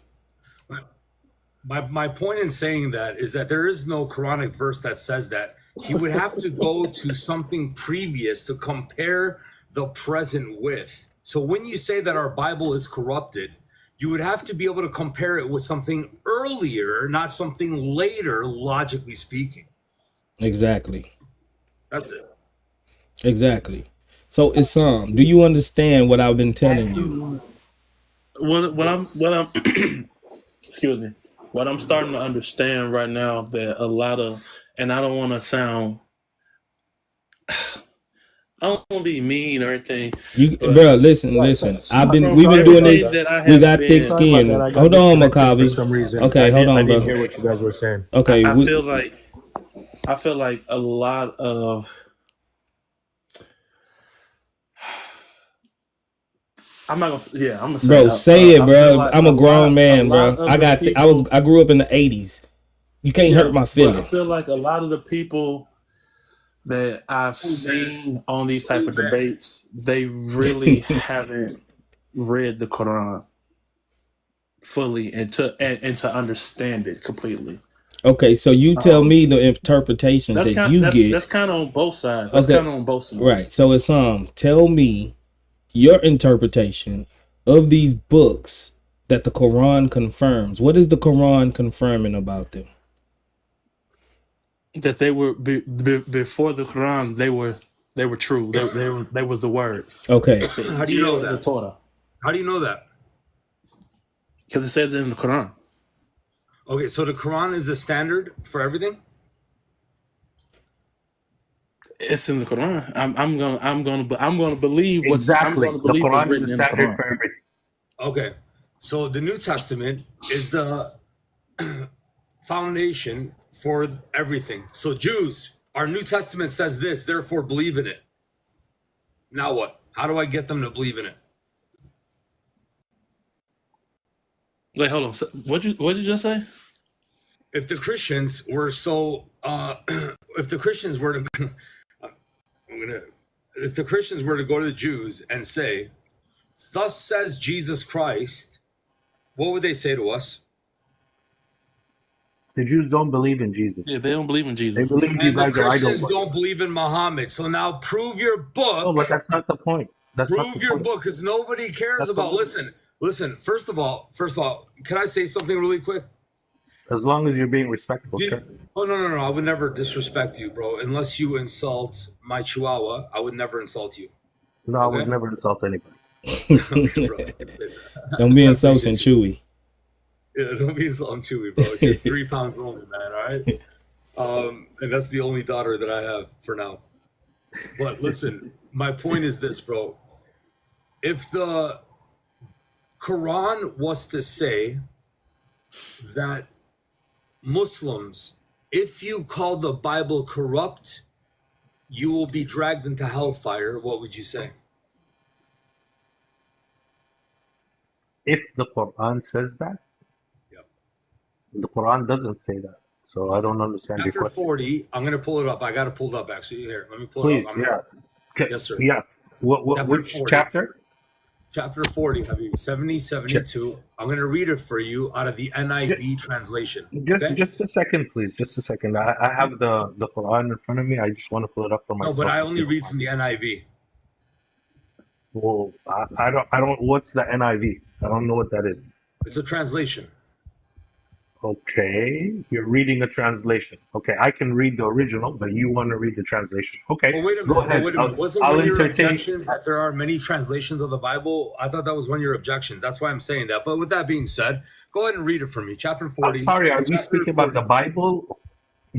My point in saying that is that there is no Quranic verse that says that. He would have to go to something previous to compare the present with. So when you say that our Bible is corrupted, you would have to be able to compare it with something earlier, not something later, logically speaking. Exactly. That's it. Exactly. So Isam, do you understand what I've been telling you? What I'm excuse me. What I'm starting to understand right now, that a lot of, and I don't want to sound, I don't want to be mean or anything. Bro, listen. We've been doing this. We got thick skin. Hold on, Maccabi. For some reason, Okay, hold on, I didn't brother. hear what you guys were saying. Okay, I feel like a lot of, I'm not gonna. Yeah, I'm gonna say. Bro, say it, bro. Like I'm a grown man, bro. People, I grew up in the '80s. You can't hurt my feelings. I feel like a lot of the people that I've seen on these type of debates, they really haven't read the Quran fully and to understand it completely. Okay, so you tell me the interpretations that you get. That's kind of on both sides. That's kind of on both sides. Right. So it's tell me your interpretation of these books that the Quran confirms. What is the Quran confirming about them? That they were before the Quran. They were true. They was the word. Okay. How do you know that? The Torah. How do you know that? Because it says it in the Quran. Okay, so the Quran is the standard for everything? It's in the Quran. I'm gonna believe what's exactly. I'm gonna believe the Quran written is in the the standard Quran. for everything. Okay, so the New Testament is the foundation for everything. So Jews, our New Testament says this, therefore believe in it. Now what? How do I get them to believe in it? Wait, hold on. So what did you just say? If the Christians were if the Christians were to if the Christians were to go to the Jews and say, "Thus says Jesus Christ," what would they say to us? The Jews don't believe in Jesus. Yeah, they don't believe in Jesus. They believe And you the guys are Christians idol. don't believe in Mohammed. So now prove your book. No, but that's not the point. That's not Prove the your point. book, because nobody cares That's about. the- Listen. First of all, can I say something really quick? As long as you're being respectful. Sure. Oh no! I would never disrespect you, bro. Unless you insult my Chihuahua, I would never insult you. No, I would never insult anybody. Don't be insulting Chewy. Yeah, don't be insulting Chewy, bro. She's 3 pounds only, man. All right. And that's the only daughter that I have for now. But listen, my point is this, bro. If the Quran was to say that Muslims if you call the Bible corrupt, you will be dragged into hellfire. What would you say? If the Quran says that, Yep. the Quran doesn't say that. So I don't understand your Chapter question. 40, I'm going to pull it up. I got it pulled up, actually. Here, let me pull Please, it up. yeah. Yes, sir. Yeah. Chapter Which 40. chapter? Chapter 40, Habib, 70, 72. I'm going to read it for you out of the NIV translation. Just a second, please. Just a second. I have the Quran in front of me. I just want to pull it up for myself. No, but I only read from the NIV. Well, I don't. What's the NIV? I don't know what that is. It's a translation. Okay, you're reading a translation. Okay, I can read the original, but you want to read the translation. Okay, Well, wait a go minute. ahead. Wait a minute. Wasn't I'll one of your entertain. objections that there are many translations of the Bible? I thought that was one of your objections. That's why I'm saying that. But with that being said, go ahead and read it for me. Chapter 40. I'm sorry, are we chapter speaking about the Bible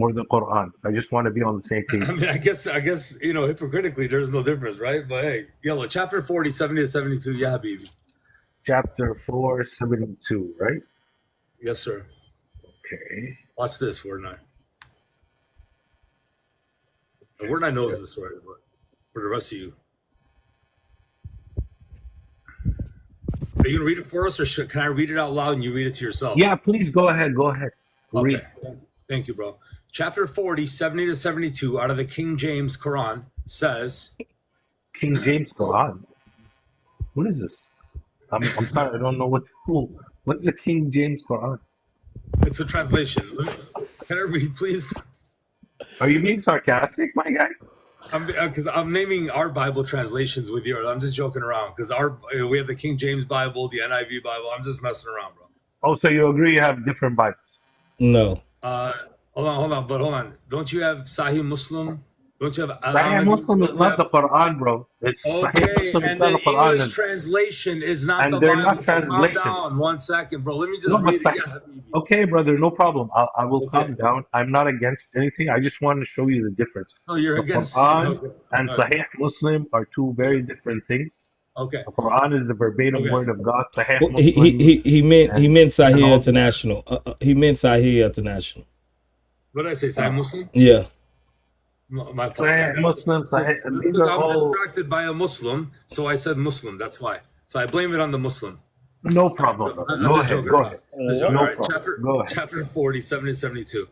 or the Quran? I just want to be on the same page. I mean, I guess, hypocritically, there's no difference, right? But hey, yellow, chapter 40, 70 to 72. Yeah, baby. Chapter 4, 72, right? Yes, sir. Okay. Watch this, Word 9. And Word 9 knows this, right? But for the rest of you. Are you going to read it for us, or can I read it out loud and you read it to yourself? Yeah, please go ahead. Go ahead. Read. Okay. Thank you, bro. Chapter 40, 70 to 72 out of the King James Quran says... King James Quran? What is this? I'm sorry, I don't know what's the King James Quran? It's a translation. Can I read, please? Are you being sarcastic, my guy? Because I'm naming our Bible translations with yours. I'm just joking around because we have the King James Bible, the NIV Bible. I'm just messing around, bro. Oh, so you agree you have different Bibles? No. Hold on. Don't you have Sahih Muslim? Don't you have Sahih Muslim is not the Quran, bro. It's okay, and the English translation is not the Bible. And they're not translation. Calm down 1 second, bro. Let me just read it. Yeah. Okay, brother, no problem. I will calm down. I'm not against anything. I just want to show you the difference. No, you're against Quran and Sahih Muslim are two very different things. Okay. The Quran is the verbatim word of God. Sahih Well, Muslim. he meant Sahih International. He meant Sahih International. What did I say? Sahih Muslim? Yeah. My Sahih Muslim, Sahih. I'm distracted by a Muslim, so I said Muslim. That's why. So I blame it on the Muslim. No problem. Go ahead. Go ahead. All right, chapter 40, 70 to 72.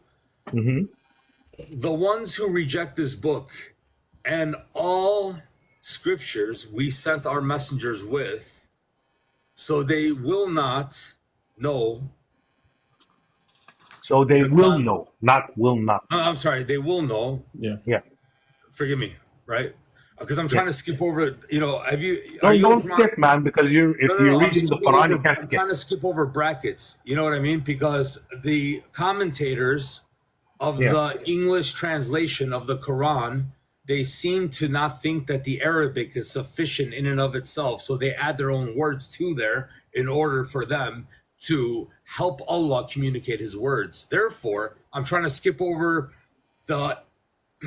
Mm-hmm. The ones who reject this book and all scriptures we sent our messengers with, so they will not know. So they will know, not will not. I'm sorry, they will know. Yeah. Forgive me, right? Because I'm trying to skip over. Have you? Don't skip, man. Because if you're reading the Quran, you can't skip. I'm trying to skip over brackets. You know what I mean? Because the commentators of the English translation of the Quran, they seem to not think that the Arabic is sufficient in and of itself. So they add their own words to there in order for them to help Allah communicate His words. Therefore, I'm trying to skip over the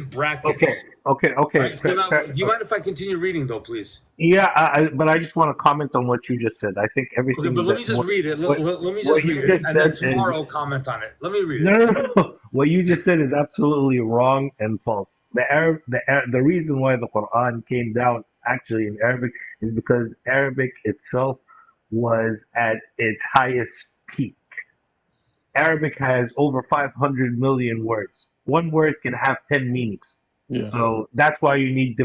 brackets. Okay. Right, so now, do you mind if I continue reading, though, please? Yeah, but I just want to comment on what you just said. I think everything. Okay, but let me just read it. Let me just read it, and then tomorrow comment on it. Let me read it. No. What you just said is absolutely wrong and false. The reason why the Quran came down actually in Arabic is because Arabic itself was at its highest peak. Arabic has over 500 million words. One word can have 10 meanings. Yeah. So that's why you need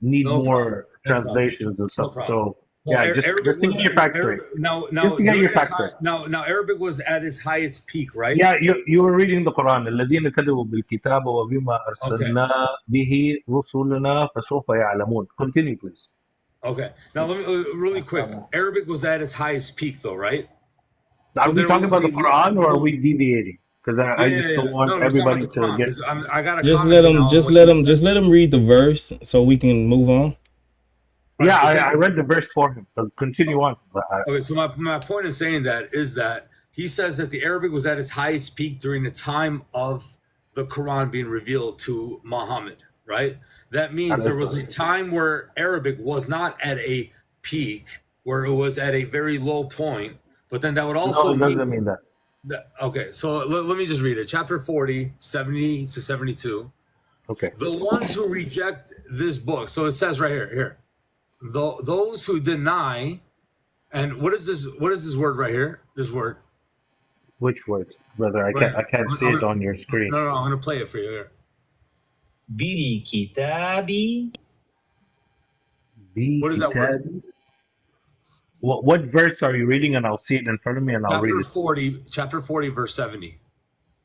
more translations and stuff. So just to get your facts straight. Now Arabic was at its highest peak, right? Yeah, you were reading the Quran. الذين كذبوا بالكتاب وبما أرسلنا به رسلنا فسوف يعلمون. Continue, please. Okay. Now let me really quick. Arabic was at its highest peak, though, right? Are we talking about the Quran or are we deviating? Because I just don't want everybody to get. Just let him read the verse so we can move on. Yeah, I read the verse for him. So continue on. Okay, so my point in saying that is that he says that the Arabic was at its highest peak during the time of the Quran being revealed to Muhammad, right? That means there was a time where Arabic was not at a peak, where it was at a very low point. But then that would also mean that. Okay, so let me just read it. Chapter 40, 70 to 72. Okay. The ones who reject this book. So it says right here. Those who deny, and what is this word right here? This word. Which word, brother? I can't see it on your screen. No, I'm gonna play it for you here. What is that word? What verse are you reading? And I'll see it in front of me, and I'll read it. Chapter 40, verse 70.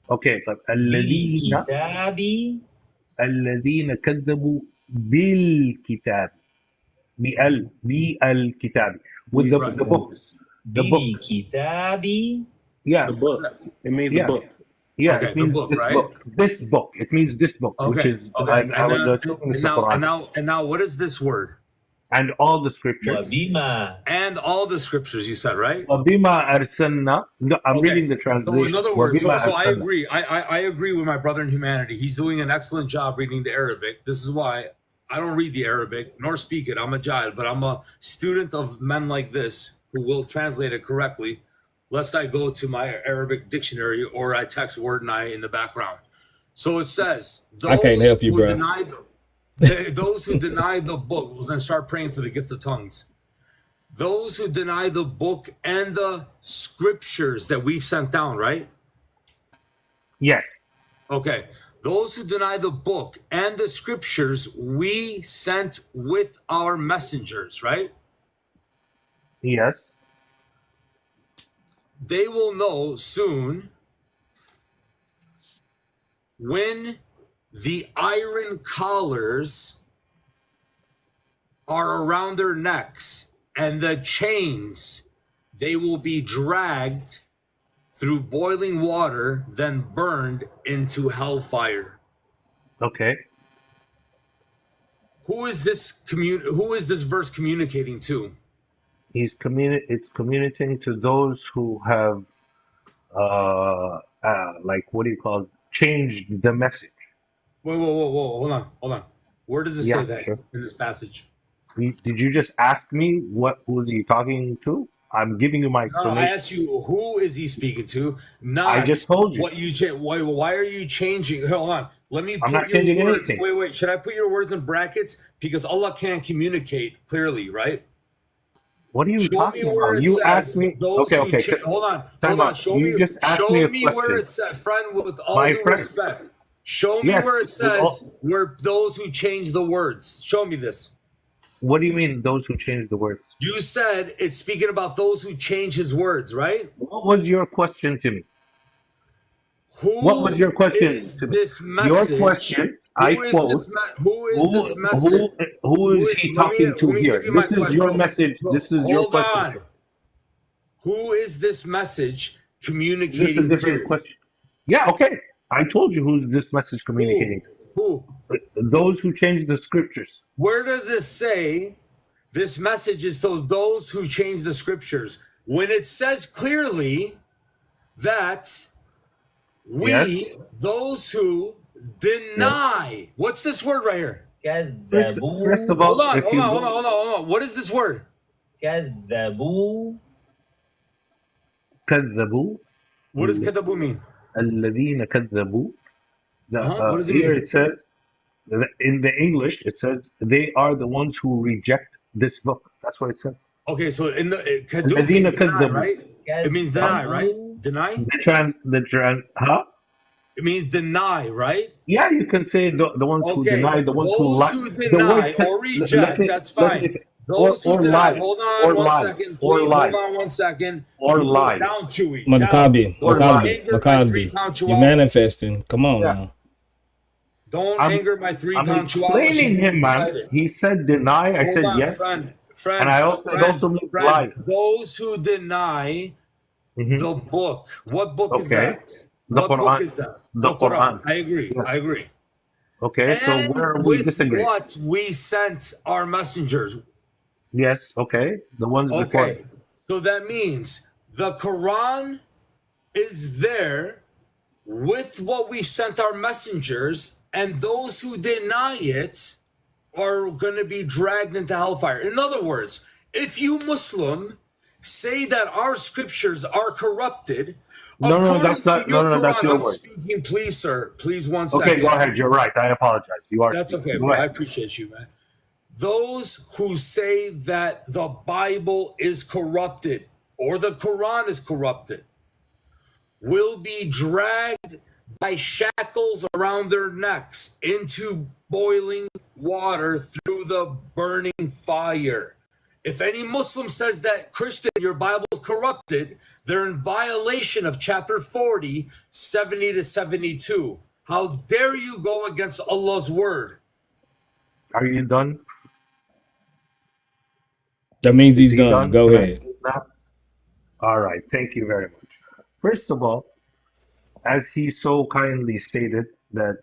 Okay, but الذين كذبوا بالكتاب بالكتاب with the books. The book. Yeah. The book. It means the book. Yeah, Okay, it means the book, this right? book. This book. It means this book, which is And now, what is this word? And all the scriptures. And all the scriptures, you said, right? وَبِمَا أَرْسَلْنَا. No, I'm reading the translation. So in other words, وَبِمَا so I أَرْسَلْنَا. agree. I agree with my brother in humanity. He's doing an excellent job reading the Arabic. This is why I don't read the Arabic nor speak it. I'm a jahil, but I'm a student of men like this who will translate it correctly, lest I go to my Arabic dictionary or I text word in the background. So it says, I can't help you, bro. Those who deny the book, we're going to start praying for the gift of tongues. Those who deny the book and the scriptures that we've sent down, right? Yes. Okay. Those who deny the book and the scriptures we sent with our messengers, right? Yes. They will know soon when the iron collars are around their necks and the chains, they will be dragged through boiling water, then burned into hellfire. Okay. Who is this verse communicating to? It's communicating to those who have like, what do you call it? Changed the message. Whoa, hold on. Where does it say that in this passage? Did you just ask me who is he talking to? I'm giving you my explanation. No, I asked you, who is he speaking to? Not I just told you. What you why are you changing? Hold on. Let me I'm not put your changing words. anything. Wait. Should I put your words in brackets? Because Allah can't communicate clearly, right? What are you talking about? You asked me. Okay. Hold on. Show me where it says, friend, with all due respect. Show me where it says where those who change the words. Show me this. What do you mean, those who change the words? You said it's speaking about those who change his words, right? What was your question to me? What was your question to me? This message? Your question, I quote. Who is this message? Who is he talking to here? This is your message. This is your question. Hold on. Who is this message communicating This is a different question. Yeah, okay. I told you who's this message communicating to. Who? Those who change the scriptures. Where does it say this message is to those who change the scriptures? When it says clearly that those who deny, what's this word right here? First of all, hold on. What is this word? كذبوا. What does كذبوا mean? الذين كذبوا. What does it here mean? it says, in the English, it says they are the ones who reject this book. That's what it says. Okay, so in the كذب means deny, right? It means deny, right? Deny? It means deny, right? Yeah, you can say the ones who deny, the ones who lie. Those who deny or reject, that's fine. Those who deny, hold on one second, please hold on 1 second. Or lie. Down, Chewy. Maccabi, you're manifesting. Come on now. Don't anger my 3-pound chihuahua. I'm explaining him, man. He said deny. I said yes. Friend, and I also mean lie. Those who deny the book. What book is that? The what Quran. book is that? The Quran. I agree. Yeah. I agree. Okay, and so where are we disagreeing? What we sent our messengers. Yes, okay. The ones Okay. So that means the Quran is there with what we sent our messengers, and those who deny it are going to be dragged into hellfire. In other words, if you Muslim say that our scriptures are corrupted, No, according that's to not. your No, that's Quran, your I'm word. speaking, please, sir. Please, 1 Okay, second. go ahead. You're right. I apologize. You are. That's okay, Go bro. I ahead. appreciate you, man. Those who say that the Bible is corrupted or the Quran is corrupted will be dragged by shackles around their necks into boiling water through the burning fire. If any Muslim says that, Christian, your Bible is corrupted, they're in violation of chapter 40, 70 to 72. How dare you go against Allah's word? Are you done? That means Is he's he done. done? Go Can I ahead. speak now? All right. Thank you very much. First of all, as he so kindly stated, that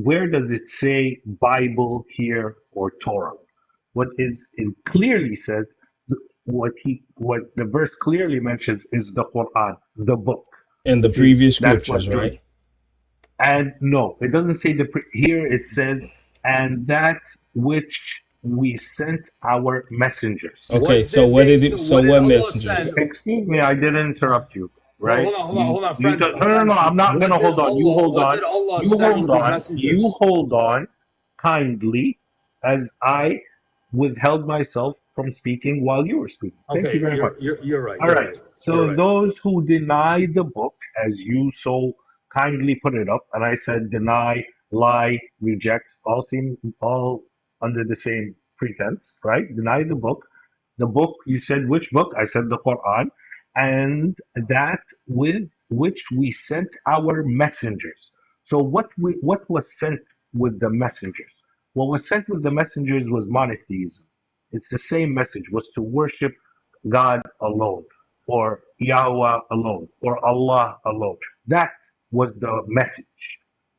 where does it say Bible here or Torah? What it clearly says, what the verse clearly mentions is the Quran, the book. And the previous scriptures, right? And no, it doesn't say here. It says, and that which we sent our messengers. Okay, so what did it? So what messengers? Excuse me, I didn't interrupt you. Right? Well, hold on, friend. No, I'm not gonna hold on. You hold on. What did Allah You send hold with his on. messengers? You hold on kindly, as I withheld myself from speaking while you were speaking. Thank you very much. You're right. All right. So those who deny the book, as you so kindly put it up, and I said deny, lie, reject, all under the same pretense, right? Deny the book. The book, you said which book? I said the Quran, and that with which we sent our messengers. So what was sent with the messengers? What was sent with the messengers was monotheism. It's the same message, was to worship God alone, or Yahweh alone, or Allah alone. That was the message,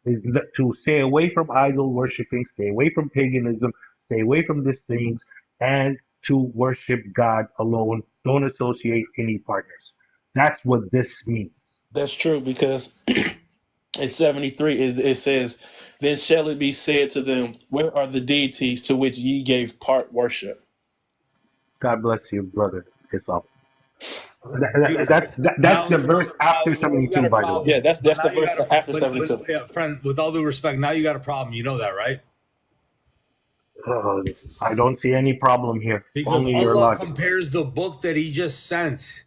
is to stay away from idol worshiping, stay away from paganism, stay away from these things, and to worship God alone. Don't associate any partners. That's what this means. That's true, because in 73 it says, then shall it be said to them, where are the deities to which ye gave part worship? God bless you, brother. Islam. That's the verse after 72, by the way. Yeah, that's the verse after 72. Yeah, friend, with all due respect, now you got a problem. You know that, right? I don't see any problem here. Because Only your Allah logic. compares the book that he just sent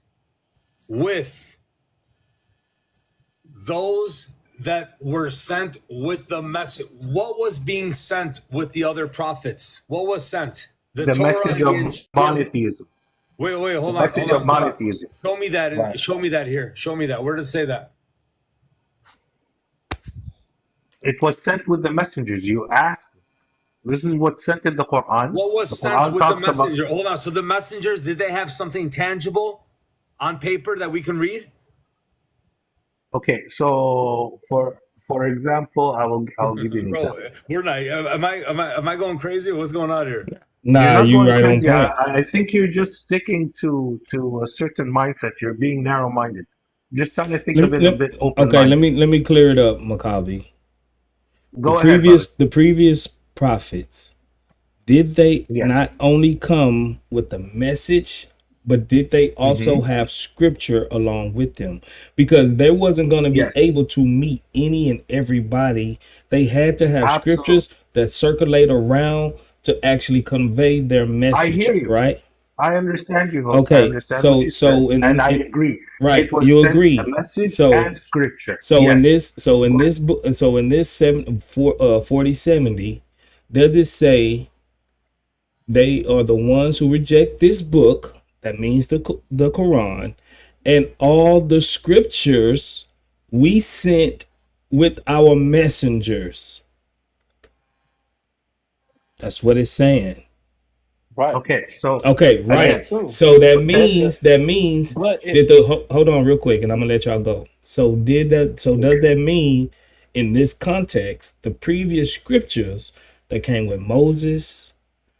with those that were sent with the message. What was being sent with the other prophets? What was sent? The Torah message and of the Injil. monotheism. Wait, hold The on. message of monotheism. Show me that. Right. Show me that here. Show me that. Where does it say that? It was sent with the messengers. You asked. This is what's sent in the Quran. What was The sent Quran with the talks about- messenger? Hold on. So the messengers, did they have something tangible on paper that we can read? Okay, so for example, I'll give you an example. Bro, we're not. Am I going crazy? What's going on here? Nah, You're you not right going on crazy. point. I think you're just sticking to a certain mindset. You're being narrow-minded. Just trying to think of it a bit open-minded. Okay, let me clear it up, Maccabi. Go ahead, The previous prophets, did they not only come with the message, but did they also have scripture along with them? Because they wasn't going to be able to meet any and everybody. They had to have scriptures that circulate around to actually convey their message. I hear you. Right? I understand you. Hope. Okay, I understand what you said, and I agree. Right, It was you sent agree. a message So and scripture. So Yes. in this 4070, does it say they are the ones who reject this book? That means the Quran, and all the scriptures we sent with our messengers. That's what it's saying. Right. Okay. So. Okay. Right. So that means hold on real quick, and I'm gonna let y'all go. So does that mean in this context the previous scriptures that came with Moses,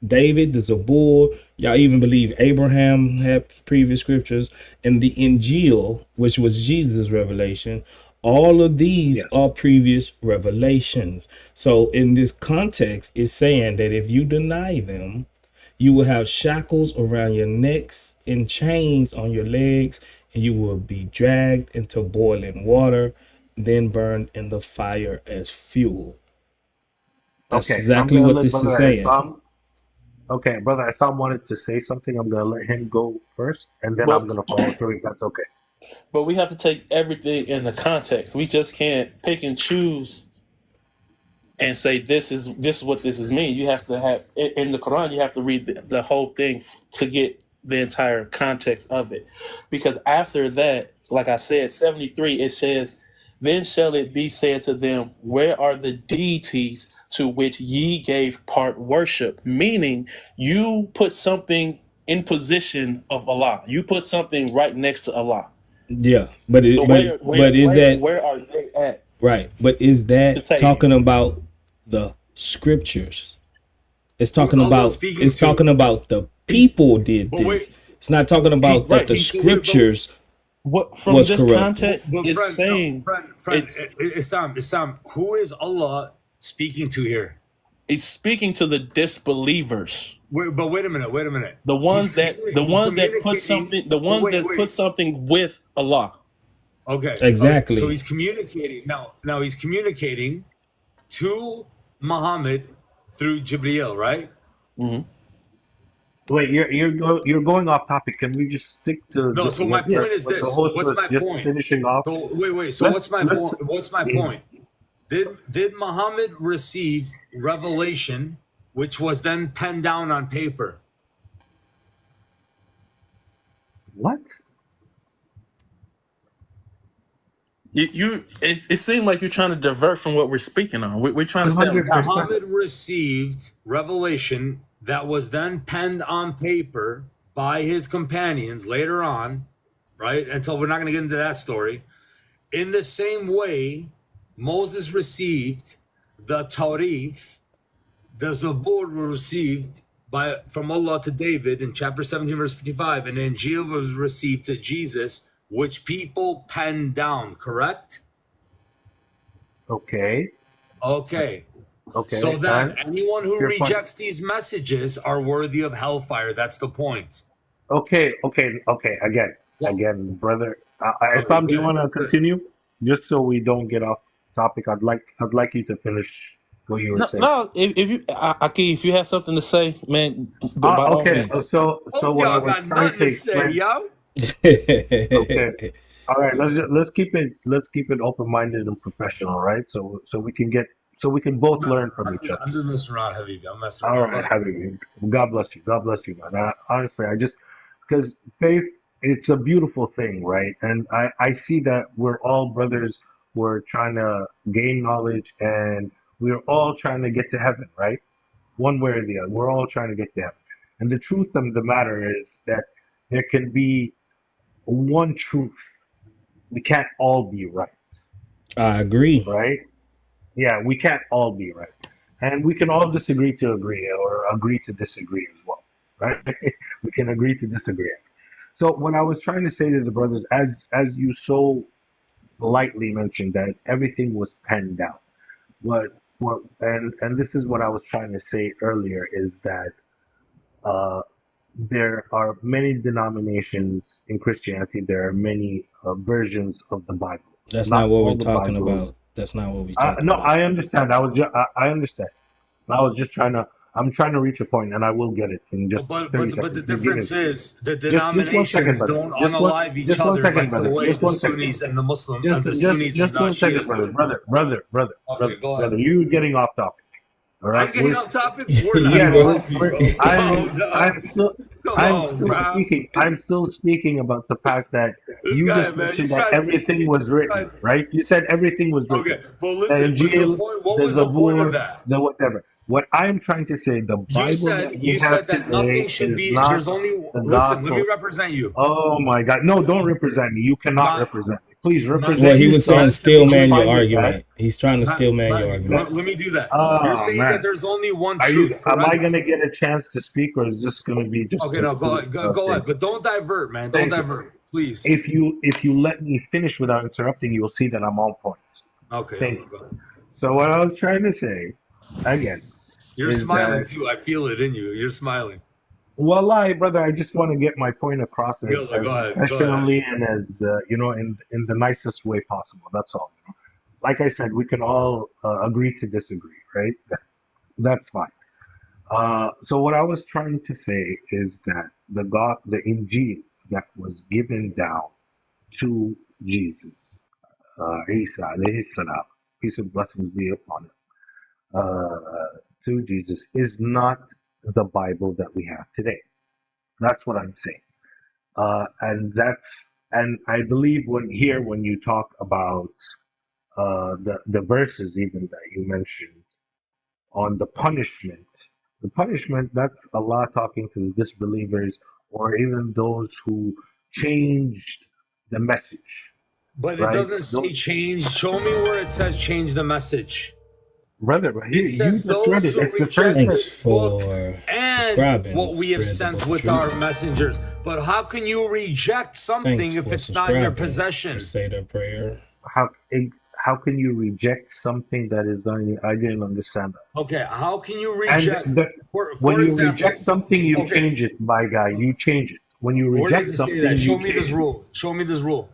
David, the Zabur, y'all even believe Abraham had previous scriptures, and the Injil, which was Jesus' revelation, all of these are previous revelations. So in this context, it's saying that if you deny them, You will have shackles around your necks and chains on your legs, and you will be dragged into boiling water, then burned in the fire as fuel. That's Okay, I'm exactly gonna what let this is Brother saying. Isam. Okay, Brother Isam wanted to say something. I'm gonna let him go first, and then I'm But gonna follow through. If that's okay. but we have to take everything in the context. We just can't pick and choose and say this is what this is mean. You have to have in the Quran. You have to read the whole thing to get the entire context of it. Because after that, like I said, 73, it says, "Then shall it be said to them, where are the deities to which ye gave part worship?" Meaning, you put something in position of Allah. You put something right next to Allah. Yeah, but So where are they at? Right, but is To that say talking about the scriptures? It's Who's talking Allah about speaking to? the people did But wait, this. It's not talking about that the he should. scriptures What from was this corrupted. context but is friend, saying friend, Isam, who is Allah speaking to here? it's speaking to the disbelievers. But wait a minute. The ones that put something put something with Allah. Okay. Exactly. So he's communicating now. He's communicating to Muhammad through Jibreel, right? Mm-hmm. Wait, you're going off topic. Can we just stick to No. So my point is this. What's my point? Finishing off. So wait. So what's my point? What's my point? Did Muhammad receive revelation, which was then penned down on paper? What? It seemed like you're trying to divert from what we're speaking on. We're trying to stay on the topic. Muhammad received revelation that was then penned on paper by his companions later on, right? Until we're not going to get into that story. In the same way, Moses received the Tawrif, the Zabur was received from Allah to David in chapter 17, verse 55, and Injil was received to Jesus, which people penned down, correct? Okay. So then anyone who rejects these messages are worthy of hellfire. That's the point. Okay. Again, brother. Isam, do you want to continue? Just so we don't get off topic, I'd like you to finish what you were saying. No, if you, Aki, if you have something to say, man, by all means. So what I y'all was got trying nothing to to say, explain. yo. Okay. All right. Let's keep it open-minded and professional, right? So we can both learn from each other. I'm just messing around, Habibi. I'm messing All around. right, Habibi. God bless you, man. Honestly, because faith, it's a beautiful thing, right? And I see that we're all brothers. We're trying to gain knowledge, and we're all trying to get to heaven, right? One way or the other. We're all trying to get to heaven. And the truth of the matter is that there can be one truth. We can't all be right. I agree. Right? Yeah, we can't all be right. And we can all disagree to agree or agree to disagree as well. Right? We can agree to disagree. So what I was trying to say to the brothers, as you so lightly mentioned that everything was penned down. And this is what I was trying to say earlier is that there are many denominations in Christianity. There are many versions of the Bible. That's not what we're talking about. That's not what we're talking no, about. I understand. I understand. I'm trying to reach a point, and I will get it in just. But 30 the seconds. difference is the Just 1 denominations second, brother. don't unalive each Just 1 other second, like brother. the way Just the 1 second. Sunnis and the Muslims and the Sunnis Just and 1 second, Shias do. brother. Okay, go ahead. Brother, you're getting off topic. All right. I'm getting off topic. We're not. I'm still speaking about the fact that This guy, man, mentioned he's that trying to everything was written, right? You said everything was written. Okay, but listen. But the point. What was the point of that? The whatever. What I'm trying to say, the Bible You said that nothing should be. There's only. Listen, let me represent you. Oh my God! No, don't represent me. You cannot represent me. Please represent. Well, he was saying steel man your argument. He's trying to steel man your argument. Let me do that. Oh, You're saying man. that there's only one truth. Am I going to get a chance to speak, or is this going to be just? Okay, no, go ahead, but don't divert, man. Don't divert, please. If you let me finish without interrupting, you will see that I'm on point. Okay. Thank you. So what I was trying to say, again, you're smiling too. I feel it in you. You're smiling. Wallahi, brother, I just want to get my point across as, Go ahead. professionally and as in the nicest way possible. That's all. Like I said, we can all agree to disagree, right? That's fine. So what I was trying to say is that the Injil that was given down to Jesus, Isa alayhi salam, peace and blessings be upon him, to Jesus, is not the Bible that we have today. That's what I'm saying. And I believe when you talk about the verses even that you mentioned on the punishment, that's Allah talking to the disbelievers or even those who changed the message, But it right? doesn't say change. Show me where it says change the message. Brother, but here, It you says just read those it. who It's the first reject verse. this book and what we have sent with our messengers. But how can you reject something if it's not in your possession? Say the prayer. How can you reject something that is not? I didn't understand that. Okay, how can you reject? When you example, reject something, you change it. My guy, you change it. When you where reject does it something, say that? Show you me this change it. rule. Show me this rule.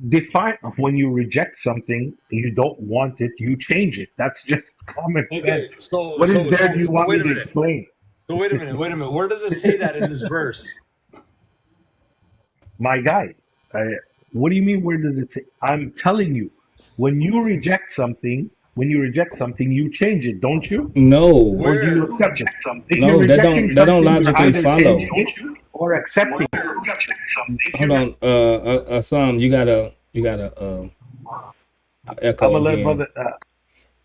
Define when you reject something, you don't want it, you change it. That's just common sense. What do you want me to explain? So wait a minute. Where does it say that in this verse? My guy, what do you mean? Where does it say? I'm telling you, when you reject something, you change it, don't you? No. Or do you accept it? If No, you're that rejecting don't something, you're logically either follow. changing it or accepting it. Hold on, Sam, you gotta echo I'm gonna let again. brother.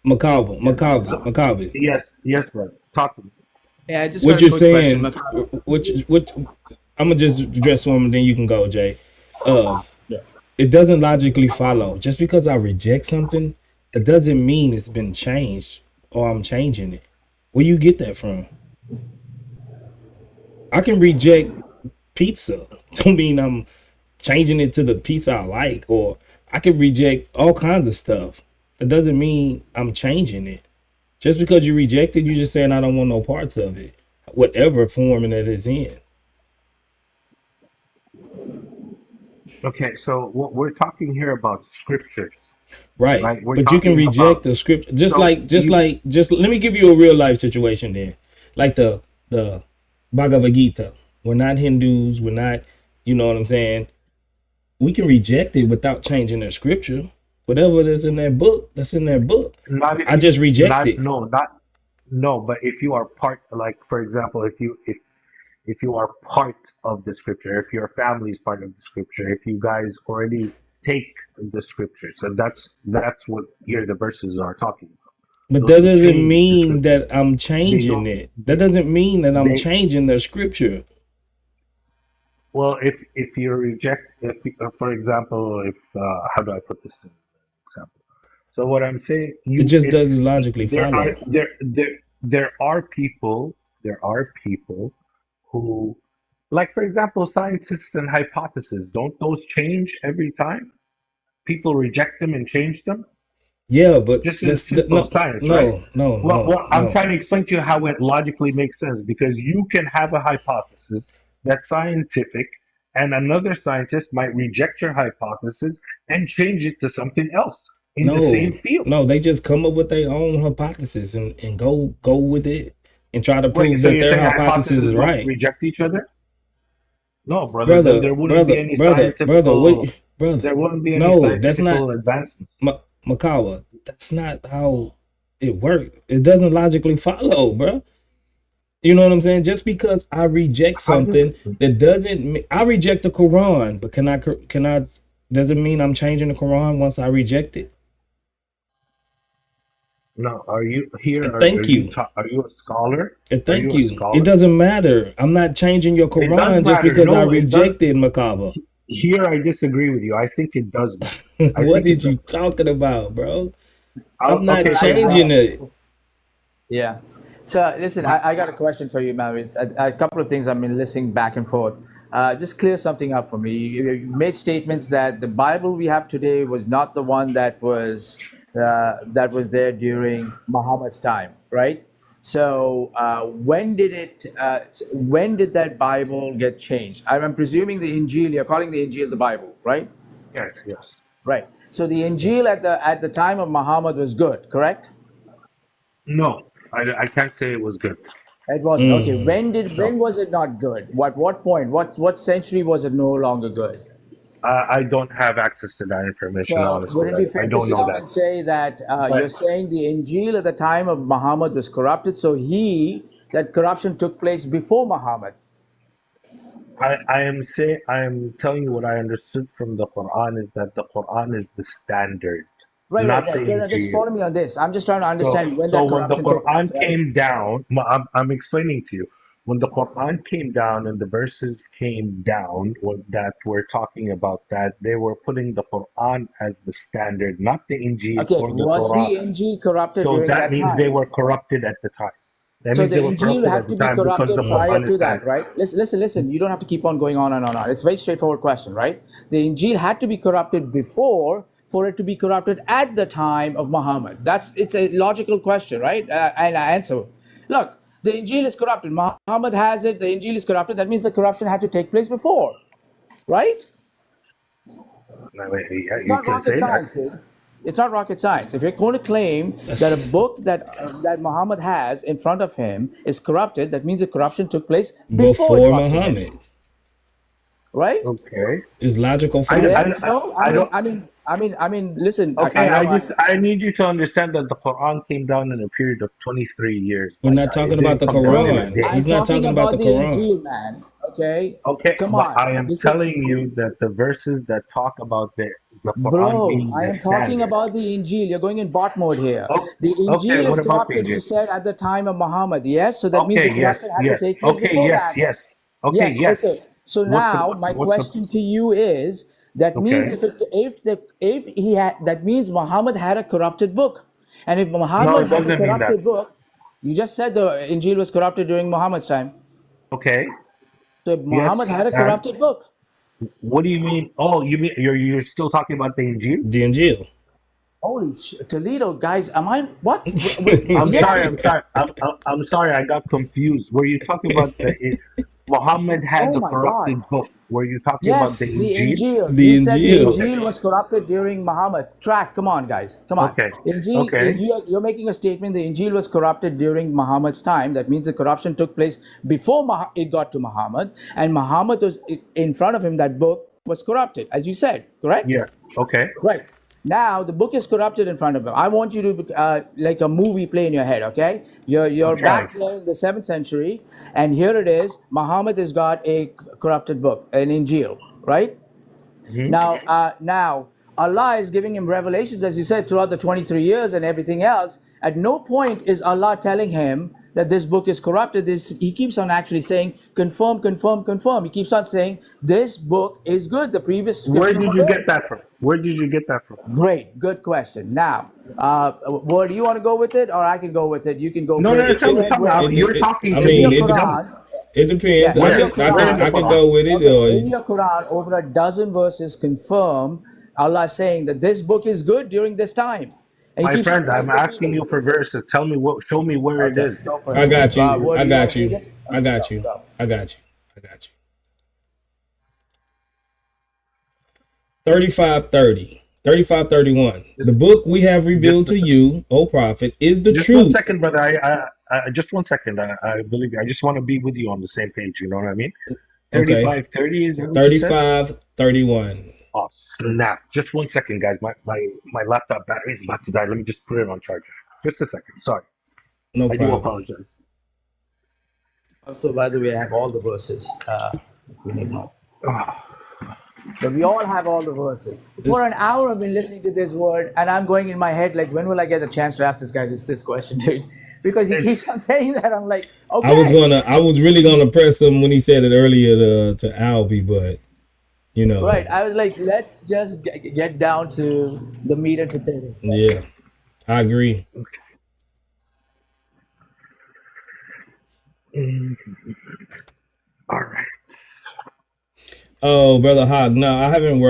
Macabre. Yes, brother. Talk to me. Yeah, I just What got you're a quick saying? question. What? I'm gonna just address one, and then you can go, Jay. It doesn't logically follow. Just because I reject something, it doesn't mean it's been changed or I'm changing it. Where you get that from? I can reject pizza. Don't mean I'm changing it to the pizza I like, or I can reject all kinds of stuff. It doesn't mean I'm changing it. Just because you reject it, you're just saying I don't want no parts of it, whatever form that it's in. Okay, so what we're talking here about scriptures, right? We're But you can talking reject about the script, just so let me give you a real life situation then, like the Bhagavad Gita. We're not Hindus. We're not, you know what I'm saying? We can reject it without changing their scripture. Whatever is in that book, that's in that book. I just reject it. No, but if you are part, like for example, if you are part of the scripture, if your family is part of the scripture, if you guys already take the scripture, so that's what here the verses are talking about. But that doesn't mean that I'm changing it. That doesn't mean that I'm changing the scripture. Well, if you reject, for example, how do I put this in example? So what I'm saying, it just doesn't logically follow. There are people who, like for example, scientists and hypotheses. Don't those change every time? People reject them and change them. Yeah, but just in simple science, right? Well, I'm trying to explain to you how it logically makes sense, because you can have a hypothesis that's scientific, and another scientist might reject your hypothesis and change it to something else in the same field. No, they just come up with their own hypothesis and go with it and try to prove that their hypothesis is right. Reject each other? No, brother. There wouldn't be any scientific. There wouldn't be any scientific advancements. Makawa, that's not how it works. It doesn't logically follow, bro. You know what I'm saying? Just because I reject something, that doesn't. I reject the Quran, but can I? Doesn't mean I'm changing the Quran once I reject it. No, are you here? Are you a scholar? Thank you. It doesn't matter. I'm not changing your Quran just because I rejected Makaba. Here, I disagree with you. I think it does. What did you talking about, bro? I'm not changing it. Yeah. So listen, I got a question for you, man. A couple of things I've been listening back and forth. Just clear something up for me. You made statements that the Bible we have today was not the one that was there during Muhammad's time, right? So when did that Bible get changed? I'm presuming the Injil. You're calling the Injil the Bible, right? Yes, yes. Right. So the Injil at the time of Muhammad was good, correct? No, I can't say it was good. It wasn't. Okay. When was it not good? What point? What century was it no longer good? I don't have access to that information, So honestly. would it be I fair to don't sit know down that. and say that you're saying the Injil at the time of Muhammad was corrupted, so that corruption took place before Muhammad? I am telling you what I understood from the Quran is that the Quran is the standard, Right, not the just Injil. follow me on this. I'm just trying to understand when So that when the corruption took place, Quran right? came down, I'm explaining to you. When the Quran came down and the verses came down that were talking about that, they were putting the Quran as the standard, not the Injil Okay, or the was the Torah. Injil corrupted So during that that means they time? were corrupted at the time. That So means the they were Injil corrupted at had the to be time because corrupted the prior Quran to is that, standard. right? Listen. You don't have to keep on going on and on. It's a very straightforward question, right? The Injil had to be corrupted before for it to be corrupted at the time of Muhammad. It's a logical question, right? And I answer. Look, the Injil is corrupted. Muhammad has it. The Injil is corrupted. That means the corruption had to take place before, right? It's You not can rocket say that. science, dude. It's not rocket science. If you're going to claim that a book that Muhammad has in front of him is corrupted, that means the corruption took place before it got to him, right? Okay. It's logical for Yes. us. No. I mean. Listen. Okay, I know. I need you to understand that the Quran came down in a period of 23 years. We're My not guy. It talking about didn't the come down in a Quran. day. I'm He's not talking talking about about the the Quran. Injil, man. Okay. Okay, Come but on. I am This is, telling you that the verses that talk about the Quran bro. being I the am talking standard. about the Injil. You're going in bot mode here. Oh, The okay, Injil what is about the corrupted. You Injil? said at the time of Muhammad. Yes. So that means the Okay, corruption yes, had to yes. take place Okay, before yes, that. yes. Okay, Yes. yes. Okay. So What's the now what's my what's the question to you is that means okay? if he had that means Muhammad had a corrupted book, and if No, Muhammad it had a doesn't mean that. corrupted book, you just said the Injil was corrupted during Muhammad's time. Okay. So if Muhammad Yes, had a and corrupted book. what do you mean? Oh, you mean you're still talking about the Injil? The Injil. Holy Toledo, guys, am I what? I'm sorry. Yes. I'm sorry. I got confused. Were you talking about Muhammad had Oh the my God. corrupted book? Were you talking about the Yes, the Injil? Injil. The You said the Injil. Okay. Injil was corrupted during Muhammad. Track, come on, guys, come on. Okay. Injil, Okay. you're making a statement. The Injil was corrupted during Muhammad's time. That means the corruption took place before it got to Muhammad, and Muhammad was in front of him. That book was corrupted, as you said, correct? Yeah. Okay. Right. Now the book is corrupted in front of him. I want you to like a movie play in your head, okay? You're Okay. back there in the 7th century, and here it is. Muhammad has got a corrupted book, an Injil, right? Mhm. Now Allah is giving him revelations, as you said, throughout the 23 years and everything else. At no point is Allah telling him that this book is corrupted. He keeps on actually saying, confirm, confirm, confirm. He keeps on saying, this book is good. The previous Where scriptures did were you good. get that from? Where did you get that from? Great, good question. Now, where do you want to go with it, or I can go with it? You can go No, for no, it. tell me. You're talking I to In mean, your me. Tell me. Quran, it depends. yeah, I in your could Quran, go with it, okay, in or your Quran, over a dozen verses confirm Allah saying that this book is good during this time, and He My keeps friend, I'm asking repeating. you for verses. Tell me show me where it Okay, is. go for I it. got you. Where I do you want got to read you. it? I Okay, got go, you. go. I got you. I got you. 35:30. 35:31. The book we have revealed to you, O prophet, is the Just 1 truth. second, brother. I just 1 second. I believe you. I just want to be with you on the same page. You know what I mean? Okay. 35:30 is that what you said? 35:31. Oh snap! Just 1 second, guys. My laptop battery is about to die. Let me just put it on charger. Just a second. Sorry. No I do problem. apologize. Also, by the way, I have all the verses. We need more. Ah, But we all have all the verses. For an hour, I've been listening to this word, and I'm going in my head like, when will I get a chance to ask this guy this question, dude? Because he keeps on saying that. I'm like, okay. I was really gonna press him when he said it earlier to Albie, but you know. Right. I was like, let's just get down to the meat and potatoes. Yeah, I agree. all right. Oh, brother Hogg, no, I haven't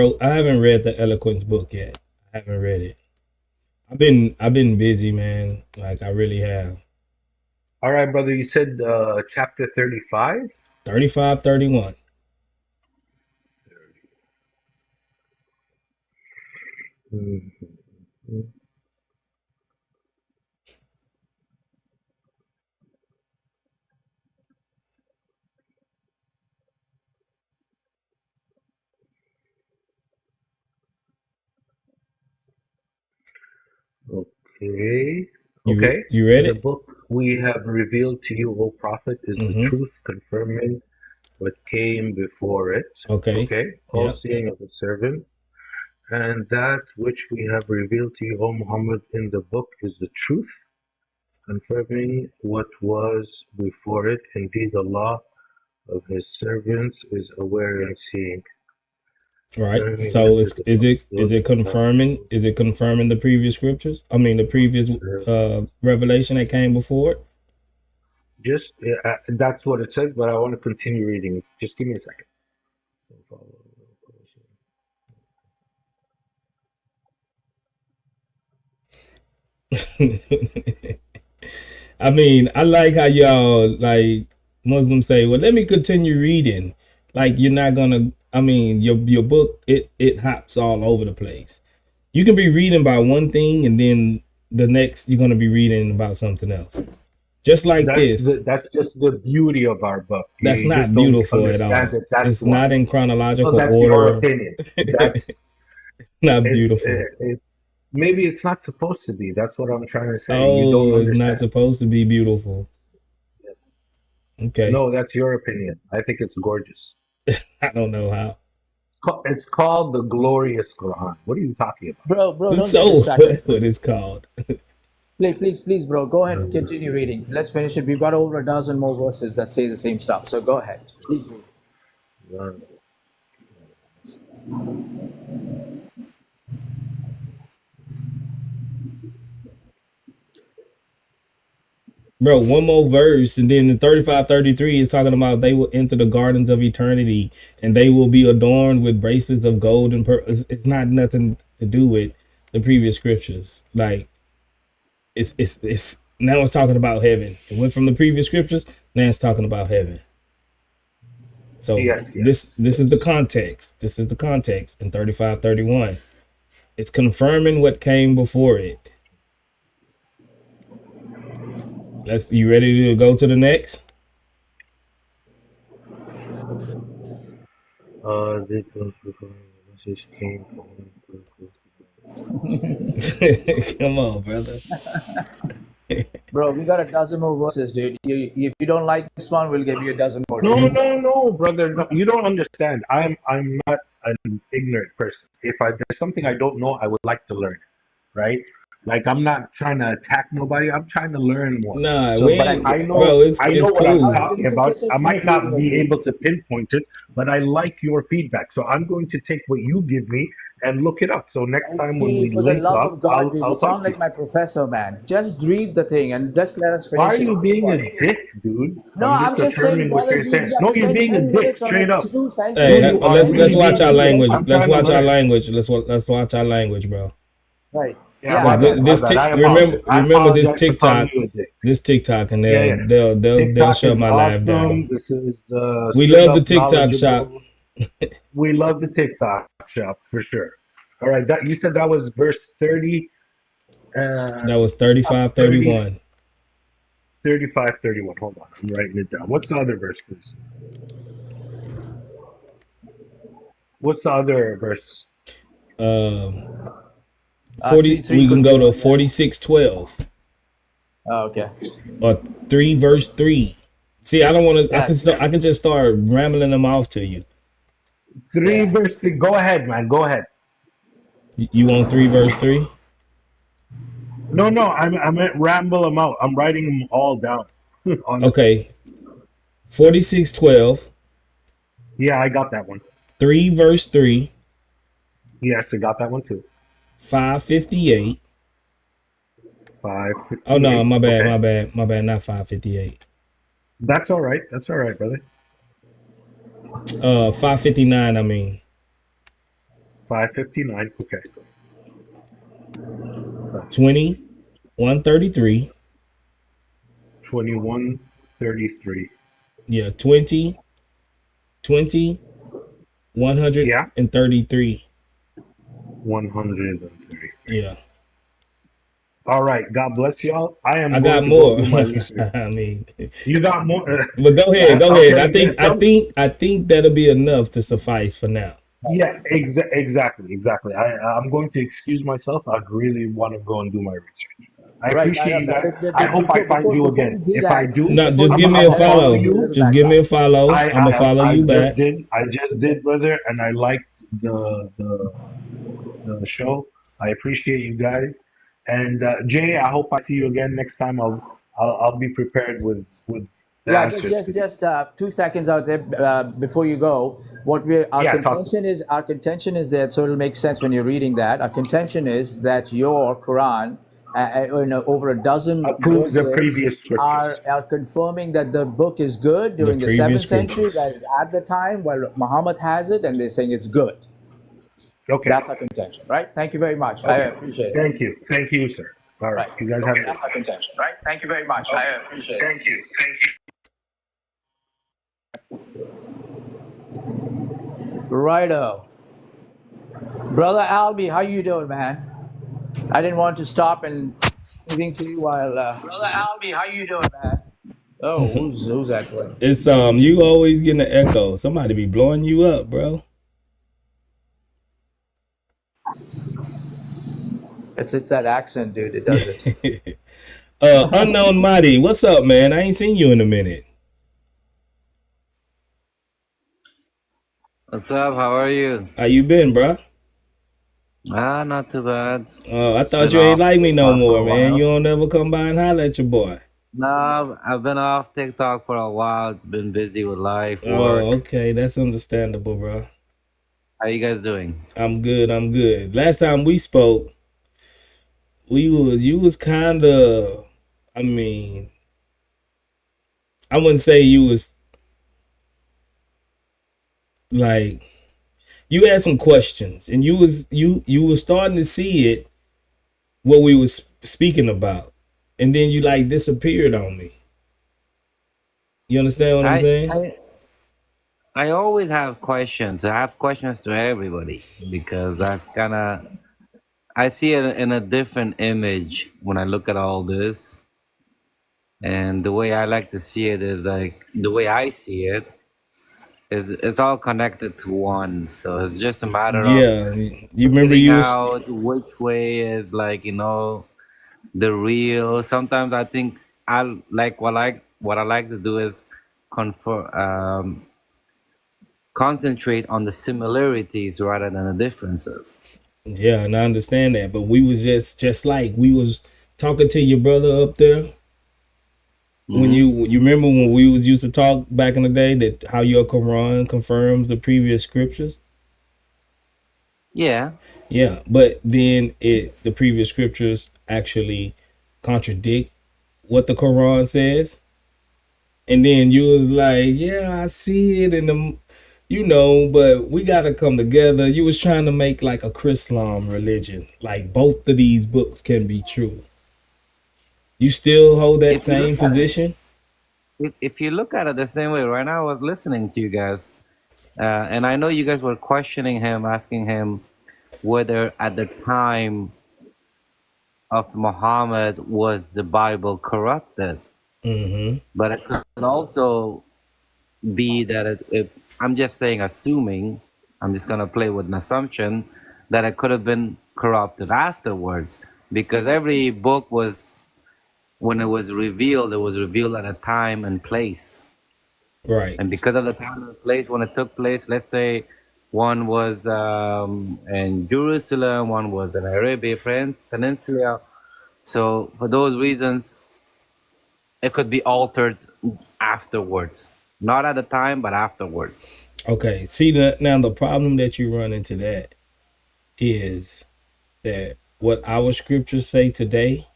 read the Eloquence book yet. I haven't read it. I've been busy, man. Like I really have. All right, brother. You said chapter 35? 35, 31. Mm-hmm. Okay. Okay. You read The it? book we have revealed to you, O Prophet, is the truth, confirming what came before it. Okay. Okay. All seeing of the servant. And that which we have revealed to you, O Muhammad, in the book is the truth, confirming what was before it. Indeed, Allah of His servants is aware and seeing. Right. So is it confirming the previous scriptures? I mean the previous revelation that came before it? Just that's what it says, but I want to continue reading. Just give me a second. I mean, I like how y'all like Muslims say, well, let me continue reading. Like you're not gonna, I mean, your book, it hops all over the place. You can be reading about one thing and then the next you're gonna be reading about something else. Just like that's just the beauty of our book. That's not beautiful at all. It's not in chronological that's order. Your opinion. That's not beautiful. Maybe it's not supposed to be. That's what I'm trying to say. Oh, you don't it's not supposed to be beautiful. Okay. No, that's your opinion. I think it's gorgeous. I don't know how. It's called the glorious Quran. What are you talking Bro, about? don't get distracted. What it's called. Please, bro, go ahead and continue reading. Let's finish it. We've got over a dozen more verses that say the same stuff. So go ahead. Please read. Bro, one more verse, and then the 35, 33 is talking about they will enter the gardens of eternity and they will be adorned with bracelets of gold and pearl. It's not nothing to do with the previous scriptures. Like it's now it's talking about heaven. It went from the previous scriptures, now it's talking about heaven. So this is the context. This is the context in 35, 31. It's confirming what came before it. You ready to go to the next? Come on, brother. Bro, we got a dozen more verses, dude. If you don't like this one, we'll give you a dozen more. No, brother. No, you don't understand. I'm not an ignorant person. If there's something I don't know, I would like to learn, right? Like I'm not trying to attack nobody. I'm trying to learn more. Nah, I know what cool. I'm talking about. I might not be able to pinpoint it, but I like your feedback. So I'm going to take what you give me and look it up. So next time when we For the link love up, of God, dude, I'll you sound like my professor, man. Just read the thing and just let us finish. Why are you being a dick, dude? No, I'm just saying, brother, No, you're being a dick, straight up. Hey, let's watch our language. Let's watch our language. Let's watch our language, bro. Right. Yeah, remember this TikTok, and they'll shut my live down. This is we love the TikTok shop. We love the TikTok shop for sure. All right, you said that was verse 30. That was 35, 31. 35, 31. Hold on, I'm writing it down. What's the other verse, please? What's the other verse? 40. We can go to 46:12. Oh, okay. Or 3 verse 3. See, I don't want to. I can just start rambling them off to you. 3 verse 3. Go ahead, man. Go ahead. You want 3 verse 3? No. I meant ramble them out. I'm writing them all down. Okay. 46:12. Yeah, I got that one. 3 verse 3. Yes, I got that one too. 558. 558. Oh no, my bad, not 558. That's all right, brother. 559, I mean. 559, okay. 20, 133. 21:33. Yeah, 20, 133. 133. Yeah. All right. God bless y'all. I am I going got to go more. do my research. I mean, You got more? but go ahead, go ahead. Okay. I think that'll be enough to suffice for now. Yeah, exactly. I'm going to excuse myself. I really want to go and do my research. I appreciate you guys. I hope I find you again. If I do, No, just give me I'm a gonna follow follow. you. Just give me a follow. I'm gonna follow you back. I just did, brother, and I liked the show. I appreciate you guys. And Jay, I hope I see you again next time. I'll be prepared with the Yeah, answers. just 2 seconds out there before you go. Our contention is that, so it'll make sense when you're reading that. Our contention is that your Quran, over a dozen Approves the verses, previous scriptures. are confirming that the book is good during the 7th century, that is at the time where Muhammad has it, and they're saying it's good. Okay. That's our contention, right? Thank you very much. I appreciate it. Thank you, sir. All right. You guys have a That's our contention, right? Thank you very much. I appreciate it. Thank you. Righto. Brother Albie, how you doing, man? I didn't want to stop and anything to you while Brother Albie, how you doing, man? Oh, who's that one? It's you always getting an echo. Somebody be blowing you up, bro. It's that accent, dude. It does it. Unknown Mighty, what's up, man? I ain't seen you in a minute. What's up? How are you? How you been, bro? Not too bad. I thought you ain't like me no more, man. You don't ever come by and holler at your boy. No, I've been off TikTok for a while. It's been busy with life, work. Oh, okay. That's understandable, bro. How you guys doing? I'm good. Last time we spoke, you was kind of, I mean, I wouldn't say you was like, you had some questions, and you was starting to see it, what we was speaking about, and then you like disappeared on me. You understand what I'm saying? I always have questions. I have questions to everybody because I see it in a different image when I look at all this. And the way I like to see it is like, the way I see it is it's all connected to one. So it's just a matter of you remember figuring out which way is like, the real. Sometimes I think what I like to do is concentrate on the similarities rather than the differences. Yeah, and I understand that, but we was just like we was talking to your brother up there. When you remember when we was used to talk back in the day, that how your Quran confirms the previous scriptures? Yeah, but then the previous scriptures actually contradict what the Quran says, and then you was like, yeah, I see it in the, but we got to come together. You was trying to make like a Chrislam religion, like both of these books can be true. You still hold that same position? If you look at it the same way, right now I was listening to you guys, and I know you guys were questioning him, asking him whether at the time of Muhammad was the Bible corrupted. But it could also be that I'm just saying, assuming, I'm just going to play with an assumption that it could have been corrupted afterwards, because every book was, when it was revealed at a time and place. Right. And because of the time and place when it took place, let's say one was in Jerusalem, one was in Arabia Peninsula. So for those reasons, it could be altered afterwards. Not at the time, but afterwards. Okay. See, now the problem that you run into that is that what our scriptures say today,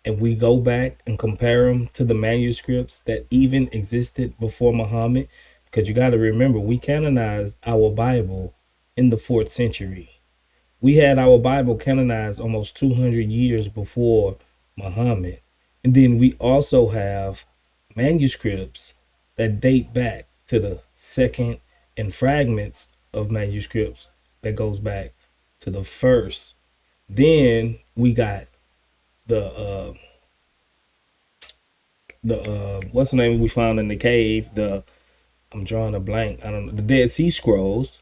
and we go back and compare them to the manuscripts that even existed before Muhammad, because you got to remember, we canonized our Bible in the 4th century. We had our Bible canonized almost 200 years before Muhammad. And then we also have manuscripts that date back to the second, and fragments of manuscripts that goes back to the first. Then we got the what's the name we found in the cave? I'm drawing a blank. I don't know. The Dead Sea Scrolls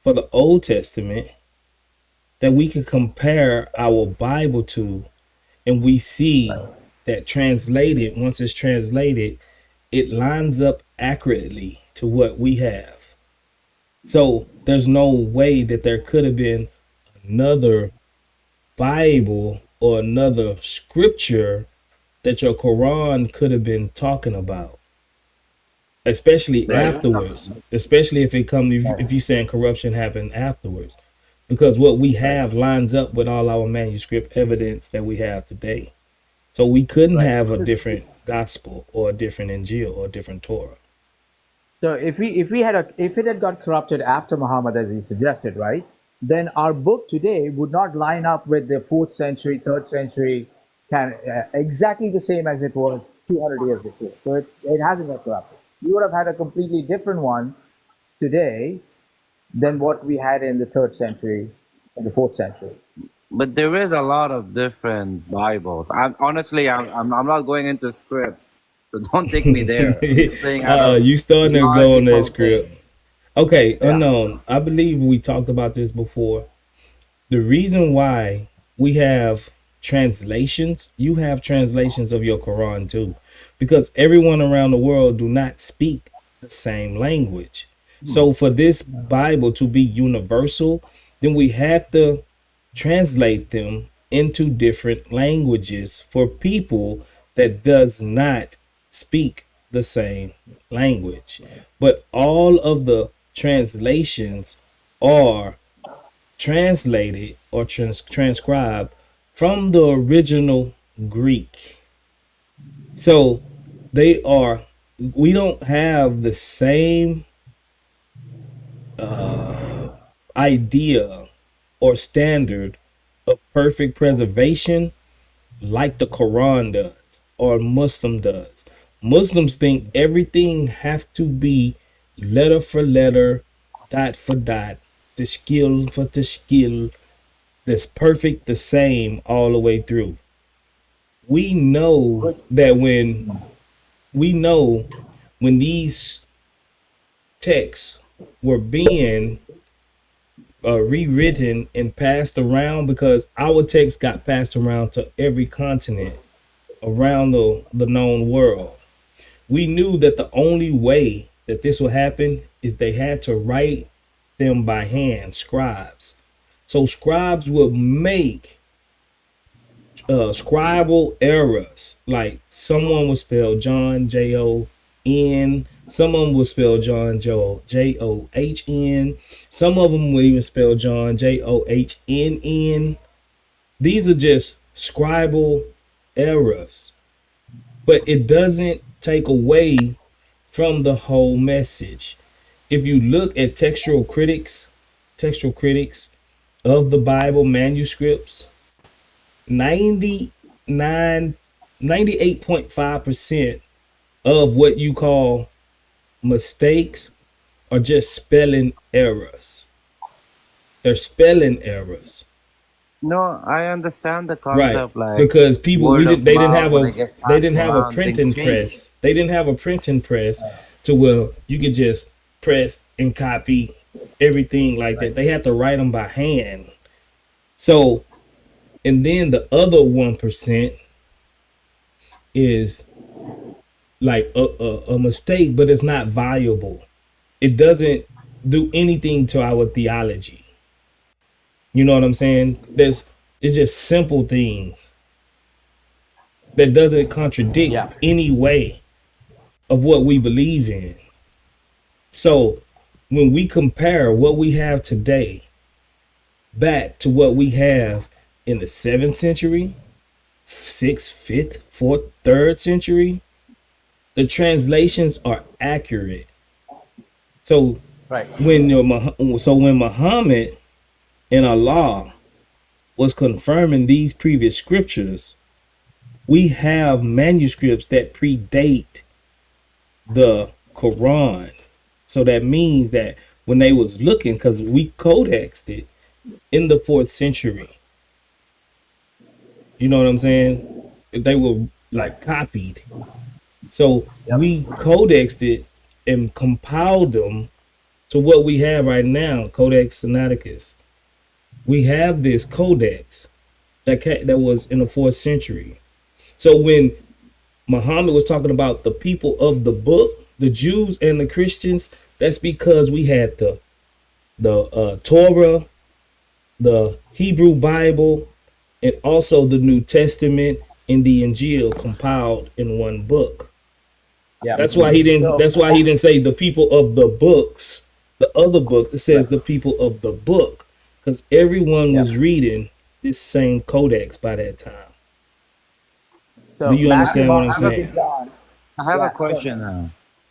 for the Old Testament that we can compare our Bible to, and we see that translated, once it's translated, it lines up accurately to what we have. So there's no way that there could have been another Bible or another scripture that your Quran could have been talking about, especially afterwards, especially if if you're saying corruption happened afterwards, because what we have lines up with all our manuscript evidence that we have today. So we couldn't have a different gospel or a different Injil or a different Torah. So if it had got corrupted after Muhammad, as he suggested, right, then our book today would not line up with the 4th century, 3rd century, exactly the same as it was 200 years before. So it hasn't got corrupted. You would have had a completely different one today than what we had in the 3rd century and the 4th century. But there is a lot of different Bibles. I'm not going into scripts, so don't take me there. You starting to go on that script. Okay, unknown. I believe we talked about this before. The reason why we have translations, you have translations of your Quran too, because everyone around the world do not speak the same language. So for this Bible to be universal, then we have to translate them into different languages for people that does not speak the same language. But all of the translations are translated or transcribed from the original Greek. So we don't have the same idea or standard of perfect preservation like the Quran does or Muslim does. Muslims think everything have to be letter for letter, dot for dot, tashkil for tashkil, that's perfect, the same all the way through. We know that when these texts were being rewritten and passed around, because our text got passed around to every continent around the known world. We knew that the only way that this would happen is they had to write them by hand, scribes. So scribes would make scribal errors, like someone would spell John Jon, someone would spell John John. Some of them would even spell John John. These are just scribal errors, but it doesn't take away from the whole message. If you look at textual critics of the Bible manuscripts, 98.5% of what you call mistakes are just spelling errors. They're spelling errors. No, I understand the concept, right? Because people they didn't have a printing press. They didn't have a printing press to where you could just press and copy everything like that. They had to write them by hand. So, and then the other 1% is like a mistake, but it's not valuable. It doesn't do anything to our theology. You know what I'm saying? It's just simple things that doesn't contradict any way of what we believe in. So when we compare what we have today back to what we have in the 7th century, 6th, 5th, 4th, 3rd century, the translations are accurate. So when Muhammad and Allah was confirming these previous scriptures, we have manuscripts that predate the Quran. So that means that when they was looking, because we codexed it in the 4th century, you know what I'm saying? They were like copied. So we codexed it and compiled them to what we have right now, Codex Sinaiticus. We have this codex that was in the 4th century. So when Muhammad was talking about the people of the book, the Jews and the Christians, that's because we had the Torah, the Hebrew Bible, and also the New Testament and the Injil compiled in one book. Yeah. That's why he didn't. That's why he didn't say the people of the books. The other book, it says the people of the book, because everyone was reading this same codex by that time. So Do you Matthew, understand Mark, what I'm Luke, saying? and John. I have a Yeah, question now.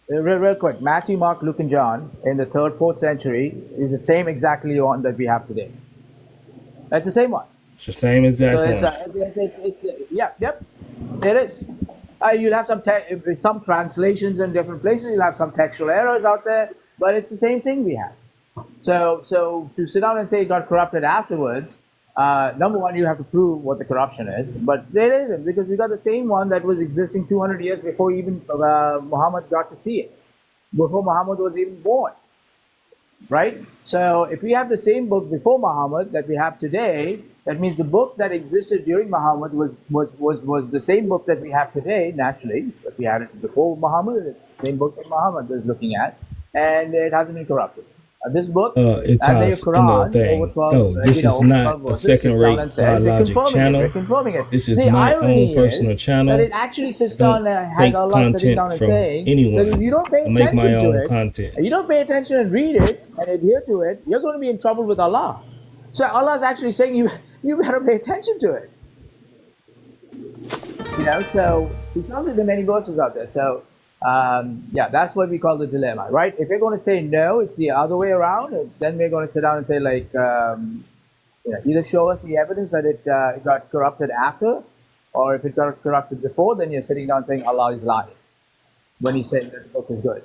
Real quick. Matthew, Mark, Luke, and John in the 3rd, 4th century is the same exactly one that we have today. That's the same one. It's the same exact So it's, one. yeah, yep, it is. You'll have some translations in different places. You'll have some textual errors out there, but it's the same thing we have. So to sit down and say it got corrupted afterwards, number one, you have to prove what the corruption is, but there isn't, because we got the same one that was existing 200 years before even Muhammad got to see it, before Muhammad was even born. Right? So if we have the same book before Muhammad that we have today, that means the book that existed during Muhammad was the same book that we have today, naturally. But we had it before Muhammad, it's the same book that Muhammad is looking at, and it hasn't been corrupted. This book, It and the ties in the Quran, thing. over 12, No, this is not 12 a verses, sits second-rate down and says, we're Theologic confirming channel. it, we're confirming it. This is The my irony own personal is channel. that it actually sits Don't down and has take Allah sitting down content and from saying that anyone. if you don't pay I make my attention to own it, content. and you don't pay attention and read it and adhere to it, you're going to be in trouble with Allah. So Allah is actually saying you better pay attention to it. You know, so it's not that there are many verses out there. So yeah, that's what we call the dilemma, right? If you're going to say no, it's the other way around, then we're going to sit down and say like, you know, either show us the evidence that it got corrupted after, or if it got corrupted before, then you're sitting down saying Allah is lying when he said that the book is good.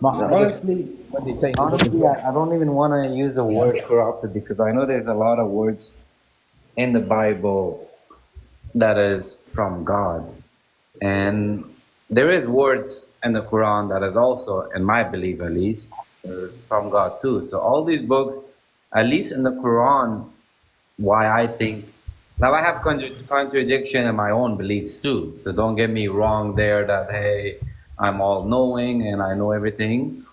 Honestly, I don't even want to use the word corrupted, because I know there's a lot of words in the Bible that is from God, and there is words in the Quran that is also, in my belief at least, is from God too. So all these books, at least in the Quran, why I think, now I have contradiction in my own beliefs too. So don't get me wrong there that, hey, I'm all knowing and I know everything.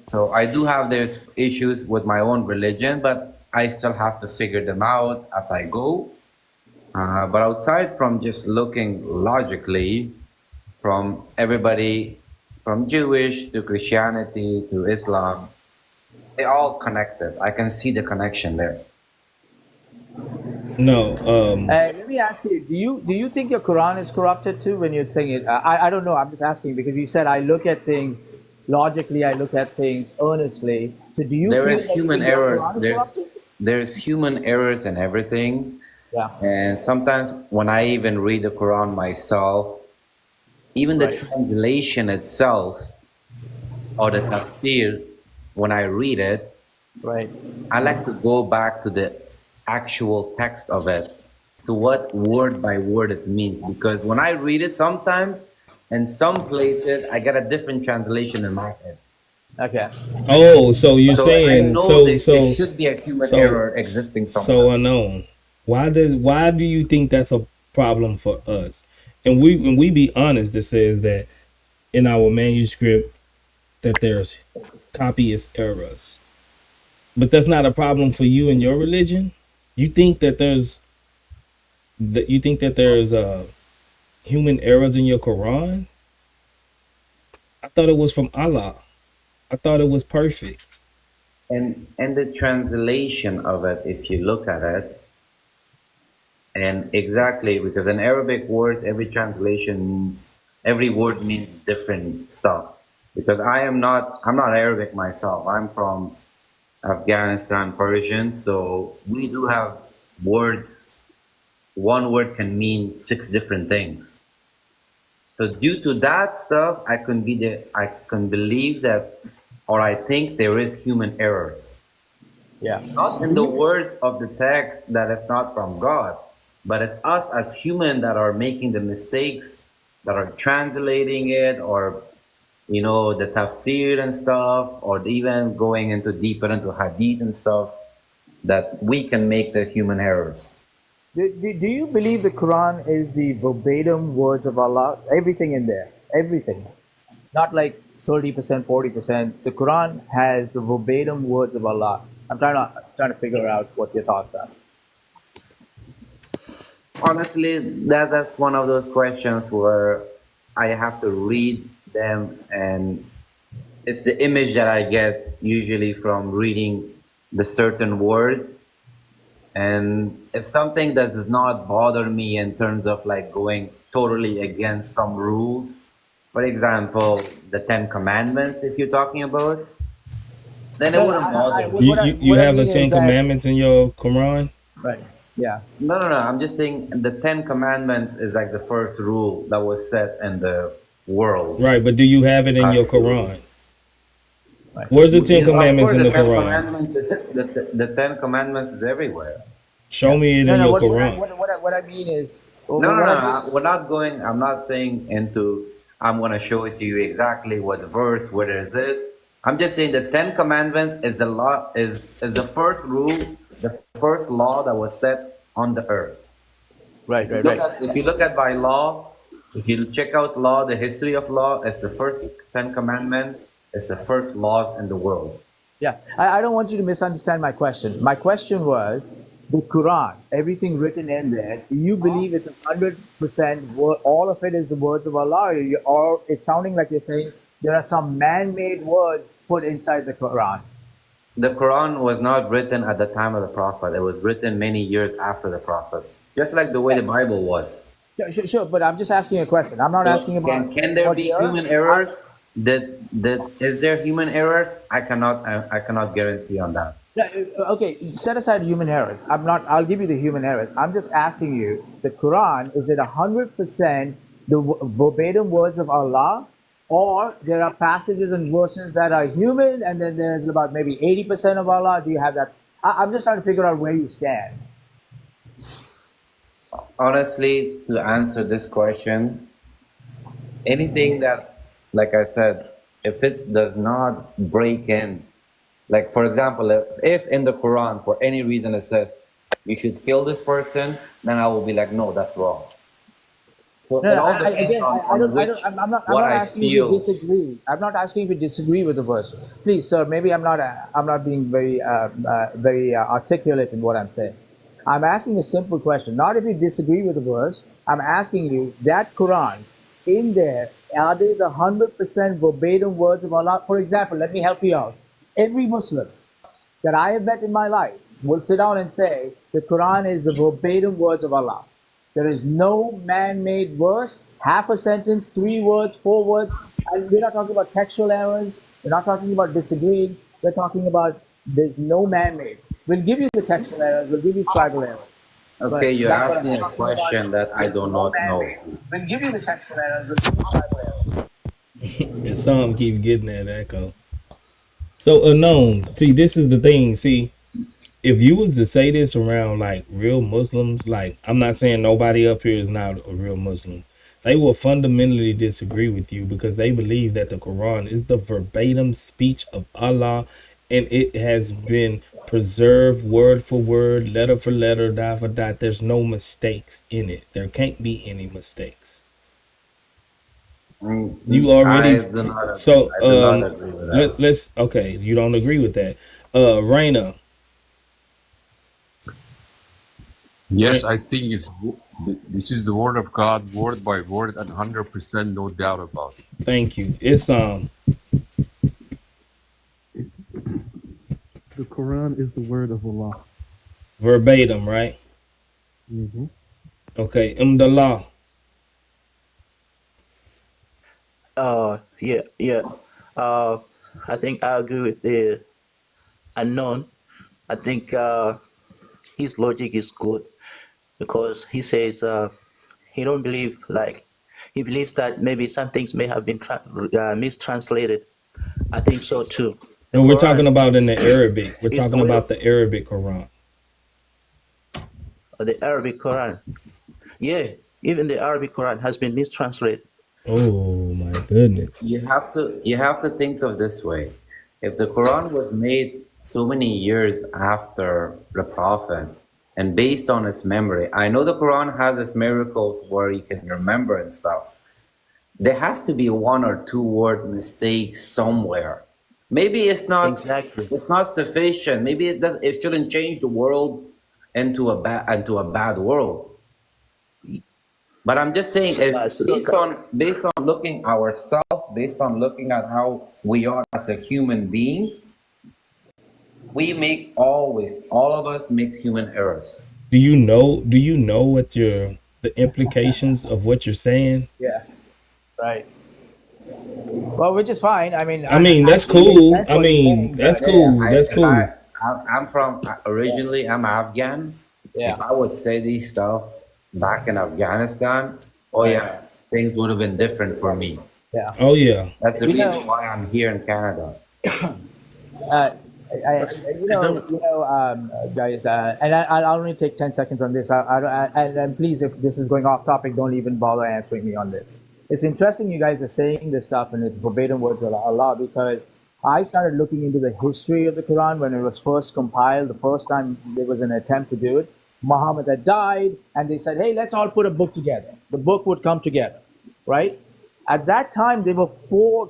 So I do have these issues with my own religion, but I still have to figure them out as I go. But outside from just looking logically, from everybody, from Jewish to Christianity to Islam, they're all connected. I can see the connection there. No. Let me ask you: Do you think your Quran is corrupted too? When you're saying it, I don't know. I'm just asking because you said I look at things logically. I look at things earnestly. So do you? There feel is like human your errors. Quran is corrupted? There's human errors in everything. Yeah. And sometimes when I even read the Quran myself, even the translation itself or the tafsir, when I read it, I like to go back to the actual text of it, to what word by word it means, because when I read it, sometimes in some places I get a different translation in my head. Okay. Oh, so you're So saying I know so there should be a human error existing somewhere. So unknown. Why do you think that's a problem for us? And we be honest, that says that in our manuscript that there's copyist errors. But that's not a problem for you and your religion? You think that there's human errors in your Quran? I thought it was from Allah. I thought it was perfect. And the translation of it, if you look at it, and exactly, because in Arabic words, every translation means, every word means different stuff. Because I'm not Arabic myself. I'm from Afghanistan, Persian, so we do have words. One word can mean 6 different things. So due to that stuff, I can believe that, or I think there is human errors. Yeah. Not in the word of the text that is not from God, but it's us as human that are making the mistakes, that are translating it, or the tafsir and stuff, or even going into deeper into hadith and stuff, that we can make the human errors. Do you believe the Quran is the verbatim words of Allah? Everything in there, everything. Not like 30%, 40%. The Quran has the verbatim words of Allah. I'm trying to figure out what your thoughts are. Honestly, that's one of those questions where I have to read them, and it's the image that I get usually from reading the certain words. And if something does not bother me in terms of like going totally against some rules, for example, the 10 Commandments, if you're talking about, then it wouldn't bother me. You have the 10 Commandments in your Quran? Right. Yeah. No. I'm just saying the 10 Commandments is like the first rule that was set in the world. Right, but do you have it in your Quran? Where's the 10 Commandments in the Quran? The 10 Commandments is everywhere. Show me it in your Quran. What I mean is... No. I'm not saying I'm going to show it to you exactly what verse, where is it. I'm just saying the 10 Commandments is the first rule, the first law that was set on the earth. Right. If you look at by law, if you check out law, the history of law, it's the first 10 Commandments. It's the first laws in the world. Yeah, I don't want you to misunderstand my question. My question was, the Quran, everything written in there, do you believe it's 100% all of it is the words of Allah, or it's sounding like you're saying there are some man-made words put inside the Quran? The Quran was not written at the time of the Prophet. It was written many years after the Prophet, just like the way the Bible was. Sure, but I'm just asking a question. I'm not asking about... Can there be human errors? Is there human errors? I cannot guarantee on that. Okay, set aside human errors. I'll give you the human errors. I'm just asking you, the Quran, is it 100% the verbatim words of Allah, or there are passages and verses that are human, and then there's about maybe 80% of Allah? Do you have that? I'm just trying to figure out where you stand. Honestly, to answer this question, anything that, like I said, if it does not break in, like for example, if in the Quran for any reason it says you should kill this person, then I will be like, no, that's wrong. So it all depends I'm not asking you to disagree. I'm not asking you to disagree with the verse. Please, sir, maybe I'm not being very articulate in what I'm saying. I'm asking a simple question. Not if you disagree with the verse. I'm asking you, that Quran, in there, are they the 100% verbatim words of Allah? For example, let me help you out. Every Muslim that I have met in my life will sit down and say the Quran is the verbatim words of Allah. There is no man-made verse, half a sentence, 3 words, 4 words. And we're not talking about textual errors. We're not talking about disagreeing. We're talking about there's no man-made. We'll give you the textual errors. We'll give you scribal errors. Okay, you're asking a question that I do not know. We'll give you the textual errors. We'll give you scribal errors. And some keep getting that echo. So unknown. See, this is the thing. See, if you was to say this around like real Muslims, like I'm not saying nobody up here is not a real Muslim, they will fundamentally disagree with you because they believe that the Quran is the verbatim speech of Allah, and it has been preserved word for word, letter for letter, dot for dot. There's no mistakes in it. There can't be any mistakes. You already let's okay. You don't agree with that, Raina. Yes, I think this is the word of God, word by word, and 100%, no doubt about it. Thank you. It's The Quran is the word of Allah. Verbatim, right? Mm-hmm. Okay, Umdallah. Yeah. I think I agree with the unknown. I think his logic is good because he says he don't believe like he believes that maybe some things may have been mistranslated. I think so too. No, we're talking about in the Arabic. We're is the talking way about the Arabic Quran. the Arabic Quran. Yeah, even the Arabic Quran has been mistranslated. Oh my goodness. You have to think of this way. If the Quran was made so many years after the Prophet and based on his memory, I know the Quran has its miracles where you can remember and stuff. There has to be one or two word mistakes somewhere. Maybe it's not it's not sufficient. Maybe it shouldn't change the world into a bad world. But I'm just saying, based on looking ourselves, based on looking at how we are as a human beings, we make all of us makes human errors. Do you know what the implications of what you're saying? Yeah. Right. Well, which is fine. I mean, that's cool. I mean, that's cool. That's cool. I'm from originally. I'm Afghan. Yeah. If I would say these stuff back in Afghanistan, oh yeah, things would have been different for me. Yeah. Oh yeah. That's the reason why I'm here in Canada. Guys, and I'll only take 10 seconds on this. And please, if this is going off topic, don't even bother answering me on this. It's interesting you guys are saying this stuff and it's verbatim words of Allah, because I started looking into the history of the Quran when it was first compiled. The first time there was an attempt to do it, Muhammad had died, and they said, hey, let's all put a book together. The book would come together, right? At that time, there were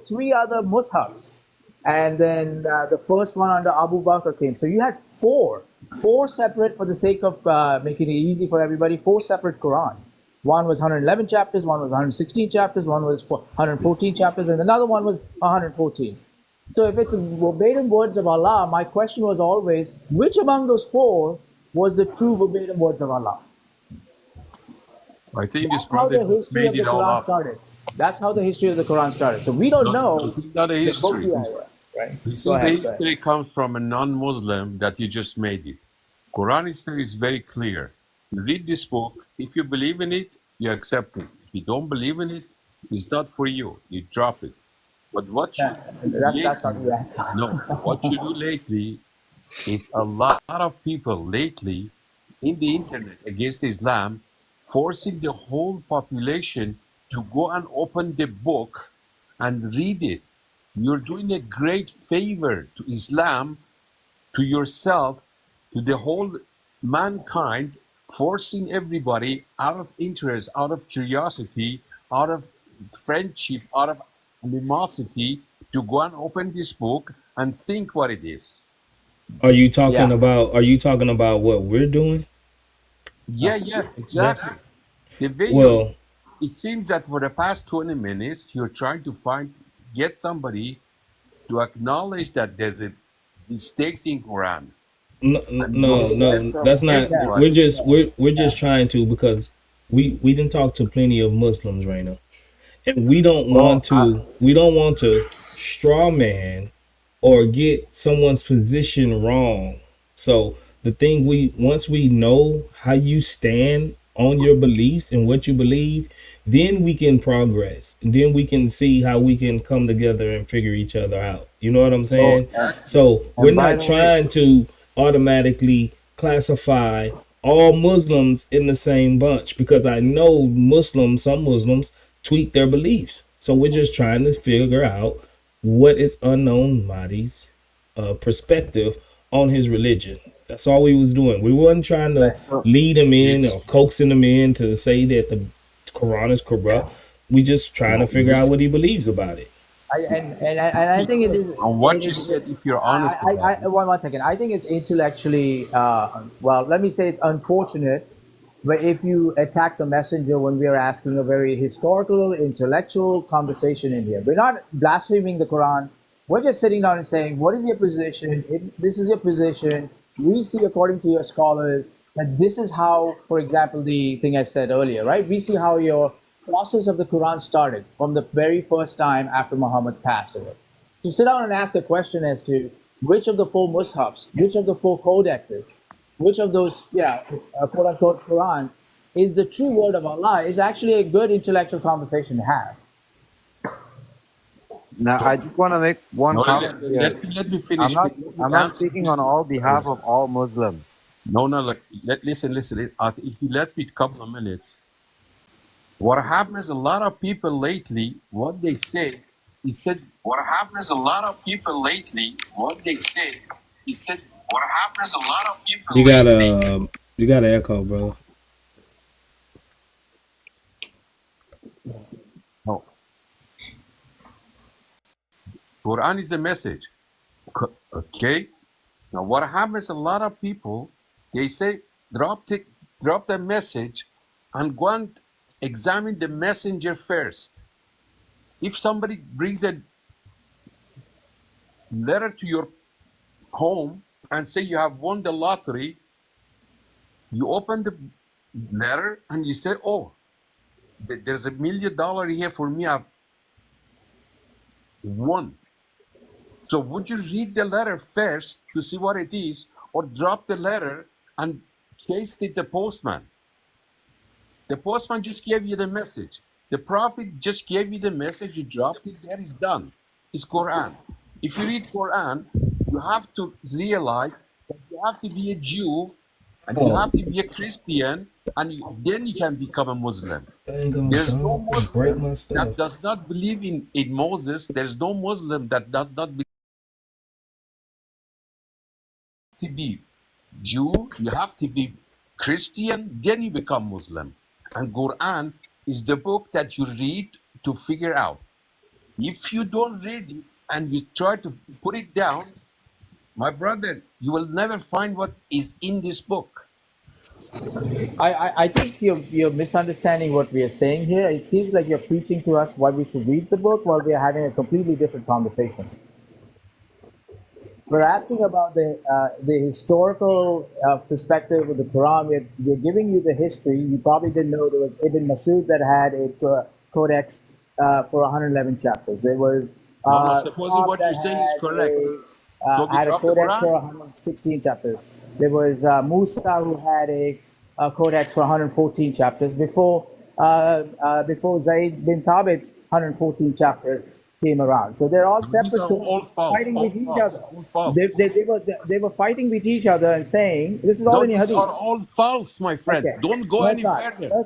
three other mushafs. And then the first one under Abu Bakr came. So you had four separate, for the sake of making it easy for everybody, 4 separate Qurans. One was 111 chapters, one was 116 chapters, one was 114 chapters, and another one was 114. So if it's verbatim words of Allah, my question was always, which among those 4 was the true verbatim words of Allah? I think That's this how the brother history of made the it all Quran up. started. That's how the history of the Quran started. So we don't know. It's not a history. Right? This Go is ahead, the history comes from a non-Muslim that you just made it. Quran history is very clear. You read this book. If you believe in it, you accept it. If you don't believe in it, it's not for you. You drop it. But what you that's not the answer. no, what you do lately is a lot of people lately in the internet against Islam, forcing the whole population to go and open the book and read it. You're doing a great favor to Islam, to yourself, to the whole mankind, forcing everybody out of interest, out of curiosity, out of friendship, out of animosity, to go and open this book and think what it is. Are you talking about what we're doing? Yeah, exactly. The way it seems that for the past 20 minutes, you're trying to get somebody to acknowledge that there's a mistakes in Quran. No, that's not. We're just trying to, because we didn't talk to plenty of Muslims right now, and we don't want to straw man or get someone's position wrong. So the thing, once we know how you stand on your beliefs and what you believe, then we can progress, and then we can see how we can come together and figure each other out. You know what I'm saying? So we're not trying to automatically classify all Muslims in the same bunch, because I know some Muslims tweak their beliefs. So we're just trying to figure out what is unknown Mahdi's perspective on his religion. That's all we was doing. We wasn't trying to lead him in or coaxing him in to say that the Quran is corrupt. We just trying to figure out what he believes about it. I think it is. On what you said, if you're honest. One second. I think it's intellectually, well, let me say it's unfortunate, but if you attack the messenger when we are asking a very historical, intellectual conversation in here, we're not blaspheming the Quran. We're just sitting down and saying, what is your position? If this is your position, we see, according to your scholars, that this is how, for example, the thing I said earlier, right? We see how your process of the Quran started from the very first time after Muhammad passed away. So sit down and ask a question as to which of the 4 mushafs, which of the 4 codexes, which of those, quote-unquote Quran is the true word of Allah is actually a good intellectual conversation to have. Now, I just want to make one No, comment here. let me finish. I'm not speaking on all behalf of all Muslims. No, listen. If you let me a couple of minutes, what happens a lot of people lately, what they say, he said, what happens a lot of people lately, what they say, he said, what happens a lot of people you got an echo, bro. No. Quran is a message. Okay? Now what happens a lot of people, they say, drop the message and go and examine the messenger first. If somebody brings a letter to your home and say you have won the lottery, you open the letter and you say, oh, there's $1 million here for me, I've won. So would you read the letter first to see what it is, or drop the letter and chase it the postman? The postman just gave you the message. The prophet just gave you the message, you dropped it there, it's done. It's Quran. If you read Quran, you have to realize that you have to be a Jew and you have to be a Christian, and then you can become a Muslim. There's no Muslim that does not believe in Moses. There's no Muslim that does not believe to be Jew, you have to be Christian, then you become Muslim. And Quran is the book that you read to figure out. If you don't read it and you try to put it down, my brother, you will never find what is in this book. I think you're misunderstanding what we are saying here. It seems like you're preaching to us why we should read the book while we are having a completely different conversation. We're asking about the historical perspective of the Quran. We're giving you the history. You probably didn't know there was Ibn Masud that had a codex for 111 chapters. There was supposing what you're saying is correct. Had a codex for 116 chapters. There was Musa who had a codex for 114 chapters before Zayd bin Thabit's 114 chapters came around. So they're all separate, fighting with each other. They were fighting with each other and saying, this is all in your hadith. These are all false, my friend. Okay. Don't go any further.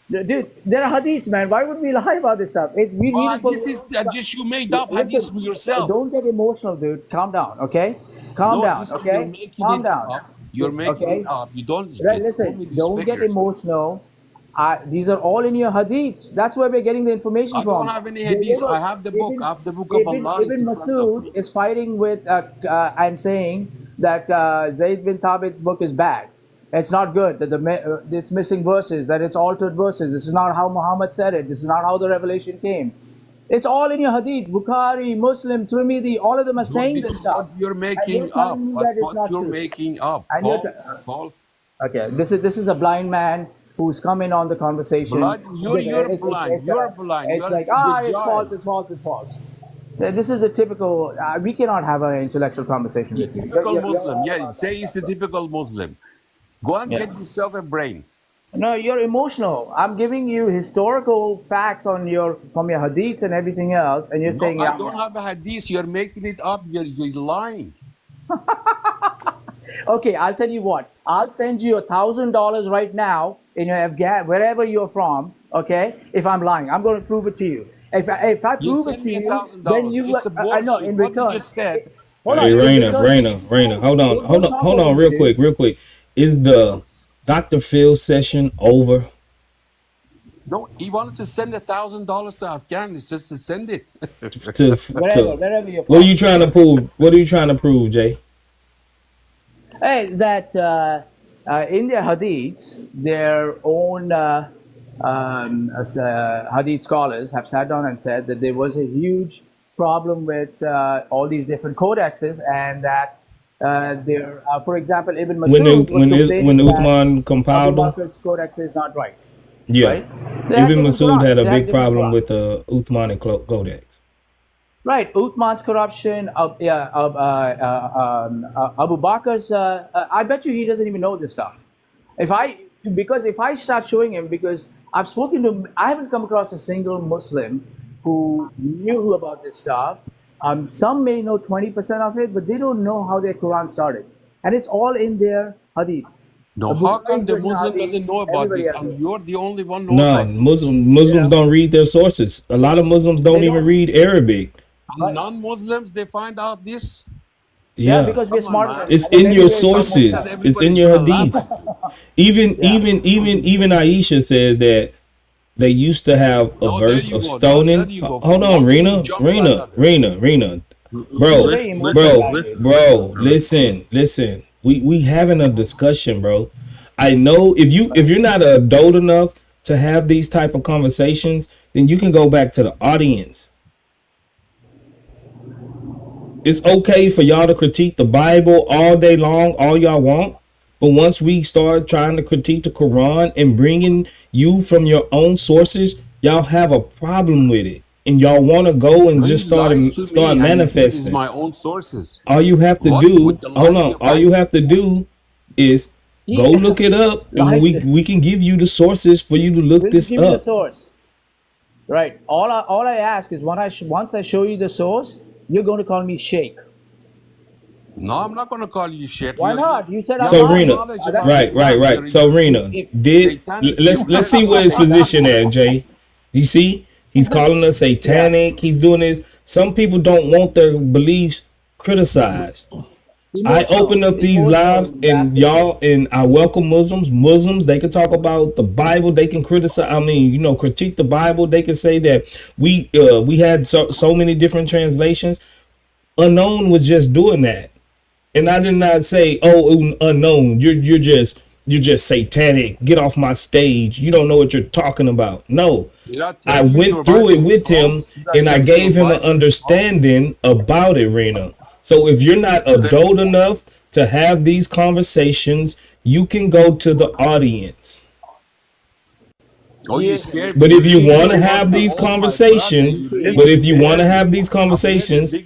Dude, there are hadiths, man. Why would we lie about this stuff? We read this is just you made up hadiths for yourself. Don't get emotional, dude. Calm down, okay? Calm down, okay? Calm down. You're making it up. You don't listen. Don't get emotional. These are all in your hadiths. That's where we're getting the information from. I don't have any hadiths. I have the book. I have the book of Allah. Ibn Masud is fighting with and saying that Zayd bin Thabit's book is bad. It's not good, that it's missing verses, that it's altered verses. This is not how Muhammad said it. This is not how the revelation came. It's all in your hadith. Bukhari, Muslim, Trinity, all of them are saying this stuff. You're making up. That's what you're making up. False. Okay, this is a blind man who's coming on the conversation. You're blind. You're blind. It's like, it's false. This is a typical, we cannot have an intellectual conversation with you. Typical Muslim. Yeah, say it's the typical Muslim. Go and get yourself a brain. No, you're emotional. I'm giving you historical facts from your hadiths and everything else, and you're saying, I don't have a hadith. You're making it up. You're lying. Okay, I'll tell you what. I'll send you $1,000 right now in your wherever you're from. Okay, if I'm lying, I'm going to prove it to you. If I prove it to you, then you know in return. What you just said. Hey, Raina, hold on, real quick. Is the Dr. Phil session over? No, he wanted to send $1,000 to Afghanistan. Just to send it. Wherever you're from. What are you trying to prove? What are you trying to prove, Jay? Hey, that in their hadiths, their own hadith scholars have sat down and said that there was a huge problem with all these different codexes, and that there, for example, Ibn Masud when Uthman compiled them, Abu Bakr's codex is not right. Yeah, right? Ibn Masud had a big problem with the Uthmanic codex. Right, Uthman's corruption, Abu Bakr's. I bet you he doesn't even know this stuff. If because if I start showing him, because I've spoken to, I haven't come across a single Muslim who knew about this stuff. Some may know 20% of it, but they don't know how their Quran started, and it's all in their Hadiths. No, how come the Muslim doesn't know about this? And you're the only one knows No, about Muslims don't read their sources. A lot of Muslims don't even read Arabic. it. Non-Muslims, they find out this. Yeah, because we're smarter. it's in your sources. It's in your hadiths. Even Aisha said that they used to have a verse of stoning. Hold on, Rena. Bro, listen. We having a discussion, bro. I know if you're not adult enough to have these type of conversations, then you can go back to the audience. It's okay for y'all to critique the Bible all day long, all y'all want. But once we start trying to critique the Quran and bringing you from your own sources, y'all have a problem with it. And y'all want to go and just start manifesting. This is my own sources. All you have to do, all you have to do is go look it up, and we can give you the sources for you to look this Give you the up. source. Right. All I ask is once I show you the source, you're going to call me Sheikh. No, I'm not going to call you shit. Why not? You said So Rena, right. So Rena, let's see where his position at, Jay. You see, he's calling us satanic. He's doing this. Some people don't want their beliefs criticized. I open up these lives, and y'all, and I welcome Muslims. Muslims, they can talk about the Bible. They can criticize. I mean, critique the Bible. They can say that we had so many different translations. Unknown was just doing that, and I did not say, "Oh, Unknown, you're just satanic. Get off my stage. You don't know what you're talking about." No, I went through it with him, and I gave him an understanding about it, Rena. So if you're not adult enough to have these conversations, you can go to the audience. Oh, you scared? But if you want to have these conversations, big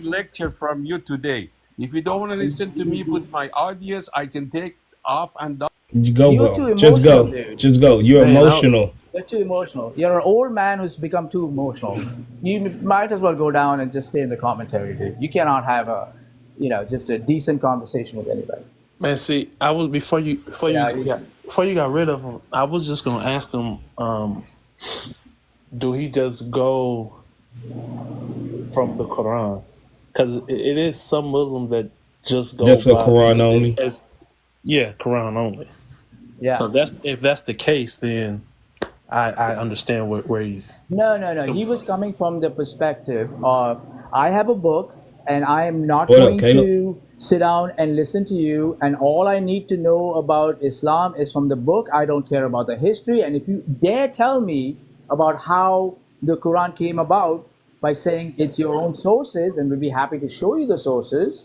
lecture from you today. If you don't want to listen to me with my audience, I can take off and down. You go, bro. Just go. Just go. You're emotional. You're too emotional. You're an old man who's become too emotional. You might as well go down and just stay in the commentary, dude. You cannot have just a decent conversation with anybody. Man, see, I was before you got rid of him. I was just gonna ask him, do he just go from the Quran? Because it is some Muslims that just go. That's a Quran only. Quran only. Yeah. So if that's the case, then I understand where he's. No. He was coming from the perspective of I have a book. And I am not going to sit down and listen to you. And all I need to know about Islam is from the book. I don't care about the history. And if you dare tell me about how the Quran came about by saying it's your own sources, and we'll be happy to show you the sources,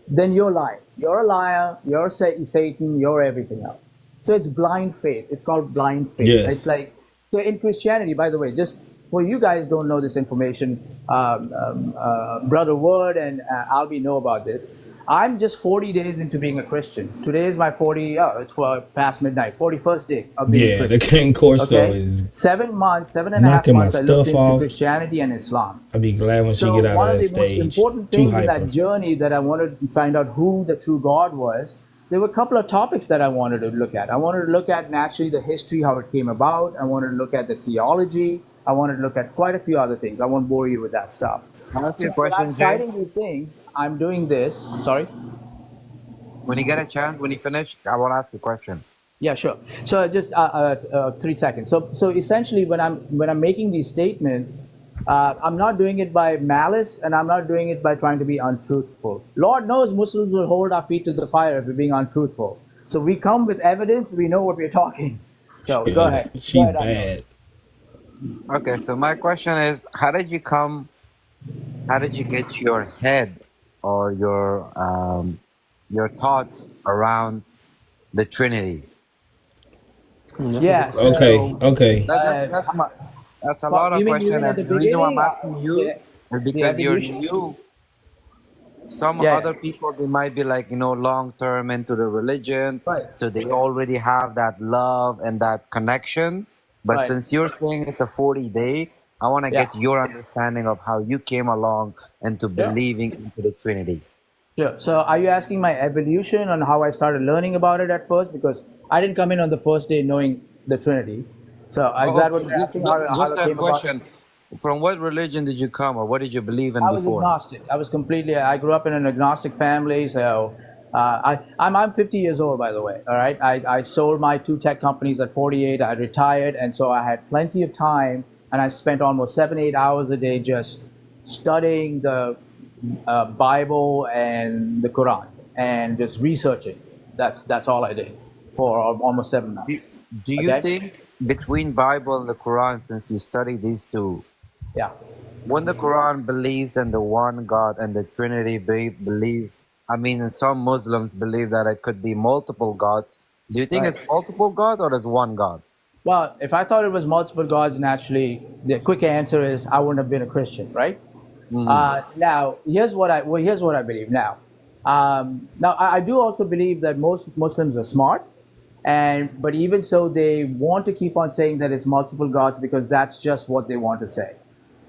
then you're lying. You're a liar. You're Satan. You're everything else. So it's blind faith. It's called blind faith. Yes. It's like, so in Christianity, by the way, just for you guys don't know this information, Brother Word and Albie know about this. I'm just 40 days into being a Christian. Today is my it's for past midnight, 41st day of being a Christian. The King Corso is 7 months, 7.5 months I looked into Christianity and Islam. I'd be glad when she get out of that stage. One of the most important things in that journey that I wanted to find out who the true God was, there were a couple of topics that I wanted to look at. I wanted to look at naturally the history, how it came about. I wanted to look at the theology. I wanted to look at quite a few other things. I won't bore you with that stuff. I'm citing these things. I'm doing this. Sorry? When you get a chance, when you finish, I will ask a question. Yeah, sure. So just 3 seconds. So essentially, when I'm making these statements, I'm not doing it by malice, and I'm not doing it by trying to be untruthful. Lord knows Muslims will hold our feet to the fire if we're being untruthful. So we come with evidence. We know what we're talking. So go ahead. She's bad. Okay, so my question is, how did you get your head or your thoughts around the Trinity? Yeah. Okay. That's a lot of questions. And the reason why I'm asking you is because you're new. some Yeah. other people, they might be like, long term into the religion, Right. so they already have that love and that connection. But Right. since you're saying it's a 40-day, I want to Yeah. get your understanding of how you came along into believing into the Trinity. Sure. So are you asking my evolution on how I started learning about it at first? Because I didn't come in on the first day knowing the Trinity. So is that what you're asking? How Just I a came about? question. From what religion did you come, or what did you believe in I was before? agnostic. I grew up in an agnostic family. So I'm 50 years old, by the way. All right. I sold my 2 tech companies at 48. I retired. And so I had plenty of time. And I spent almost 7-8 hours a day just studying the Bible and the Quran and just researching. That's all I did for almost 7 months. Do you think between Bible and the Quran, since you study these two, when the Quran believes in the one God and the Trinity believes, and some Muslims believe that it could be multiple gods, do you think it's multiple God or it's one God? Well, if I thought it was multiple gods, naturally, the quick answer is I wouldn't have been a Christian, right? Now, here's what I believe now. Now, I do also believe that most Muslims are smart, but even so, they want to keep on saying that it's multiple gods because that's just what they want to say.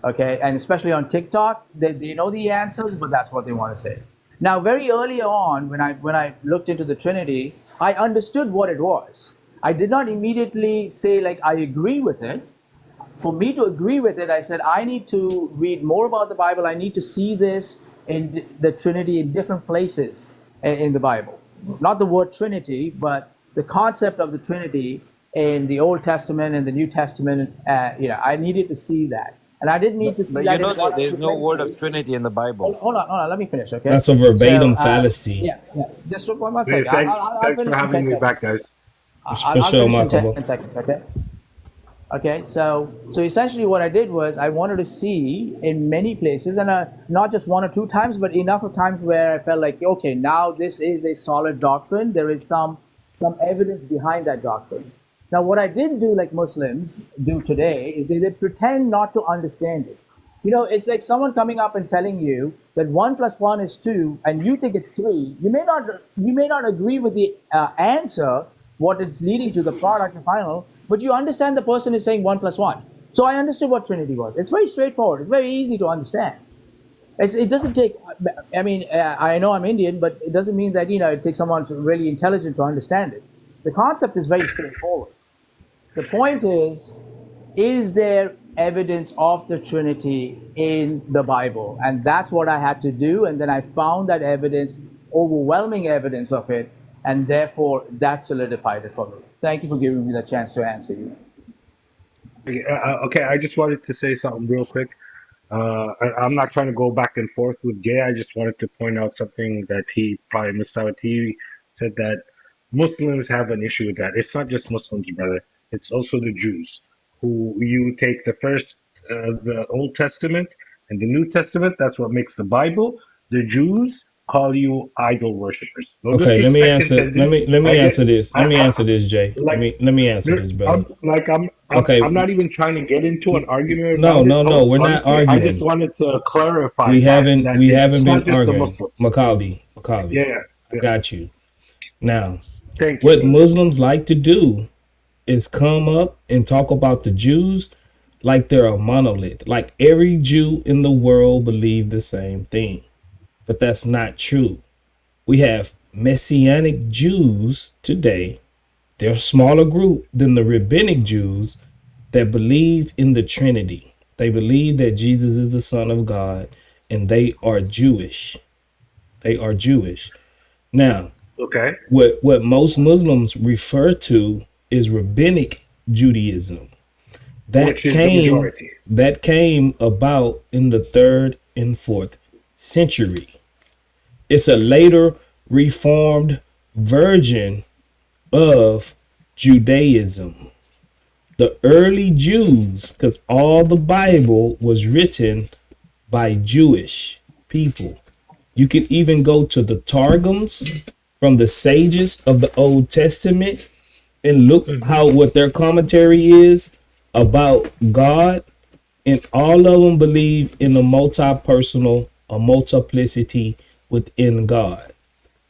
Okay, and especially on TikTok, they know the answers, but that's what they want to say. Now, very early on, when I looked into the Trinity, I understood what it was. I did not immediately say like I agree with it. For me to agree with it, I said I need to read more about the Bible. I need to see this in the Trinity in different places in the Bible. Not the word Trinity, but the concept of the Trinity in the Old Testament and the New Testament. I needed to see that. And I didn't need to see that. But there's no word of Trinity in the Bible. Hold on. Let me finish, okay? That's a verbatim fallacy. Yeah. Just one Hey, second. thanks I'll finish for in 10 having me seconds. back, guys. For sure, finish in Marco. 10 seconds, okay? Okay, so essentially what I did was I wanted to see in many places, and not just 1 or 2 times, but enough of times where I felt like, okay, now this is a solid doctrine. There is some evidence behind that doctrine. Now, what I didn't do like Muslims do today is they pretend not to understand it. It's like someone coming up and telling you that 1 + 1 is 2, and you think it's 3. You may not agree with the answer, what it's leading to, the product, the final, but you understand the person is saying 1 + 1. So I understood what Trinity was. It's very straightforward. It's very easy to understand. It doesn't take. I know I'm Indian, but it doesn't mean that it takes someone really intelligent to understand it. The concept is very straightforward. The point is there evidence of the Trinity in the Bible? And that's what I had to do. And then I found that evidence, overwhelming evidence of it, and therefore that solidified it for me. Thank you for giving me the chance to answer you. Okay, I just wanted to say something real quick. I'm not trying to go back and forth with Jay. I just wanted to point out something that he probably missed out. He said that Muslims have an issue with that. It's not just Muslims, brother. It's also the Jews, who you take the Old Testament and the New Testament. That's what makes the Bible. The Jews call you idol worshippers. No Okay, let me answer. disrespect Let me intended. answer this. Let me answer this, Jay. Let me answer this, brother. I'm not even trying to get into an argument. No, we're not Honestly, I arguing. just wanted to clarify. We haven't that been it's not just the arguing. Muslims. Maccabi. Yeah. I got you. Now, Thank what Muslims like to do is come up and talk about the Jews like they're a monolith. Like every Jew in the world believe the same thing. But that's not true. We have Messianic Jews today. They're a smaller group than the rabbinic Jews that believe in the Trinity. They believe that Jesus is the Son of God, and they are Jewish. They are Jewish. Now, okay, what most Muslims refer to is rabbinic Judaism. Which is the majority. That came about in the 3rd and 4th century. It's a later reformed version of Judaism. The early Jews, because all the Bible was written by Jewish people. You could even go to the Targums from the sages of the Old Testament and look what their commentary is about God. And all of them believe in a multi-personal, a multiplicity within God.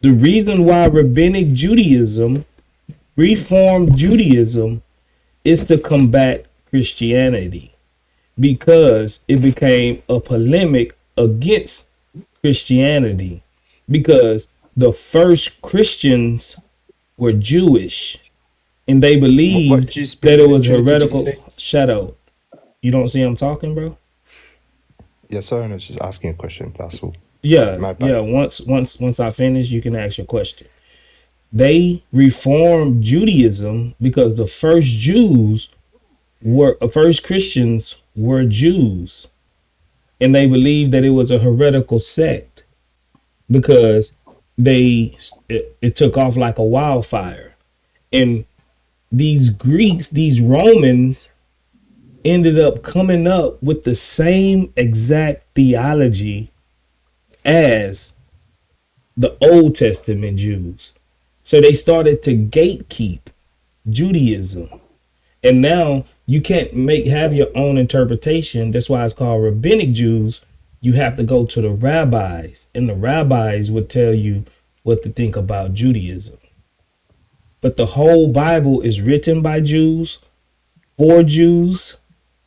The reason why rabbinic Judaism, Reformed Judaism, is to combat Christianity, because it became a polemic against Christianity, because the first Christians were Jewish and they believed that it was heretical. Shadow, you don't see I'm talking, bro? Yeah, sorry, I was just asking a question. That's all. Yeah, yeah. Once I finish, you can ask your question. They reformed Judaism because the first Christians were Jews, and they believed that it was a heretical sect because it took off like a wildfire. And these Greeks, these Romans, ended up coming up with the same exact theology as the Old Testament Jews. So they started to gatekeep Judaism. And now you can't have your own interpretation. That's why it's called rabbinic Jews. You have to go to the rabbis, and the rabbis would tell you what to think about Judaism. But the whole Bible is written by Jews, for Jews,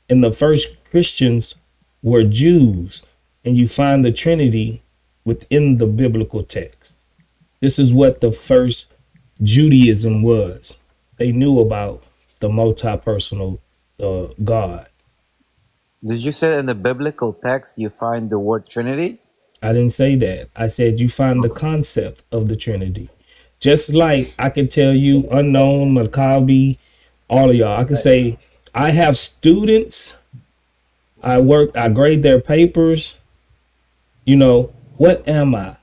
and the first Christians were Jews. And you find the Trinity within the biblical text. This is what the first Judaism was. They knew about the multi-personal God. Did you say in the biblical text you find the word Trinity? I didn't say that. I said you find the concept of the Trinity. Just like I could tell you, Unknown, Maccabi, all of y'all. I could say I have students. I grade their papers. You know, what am I?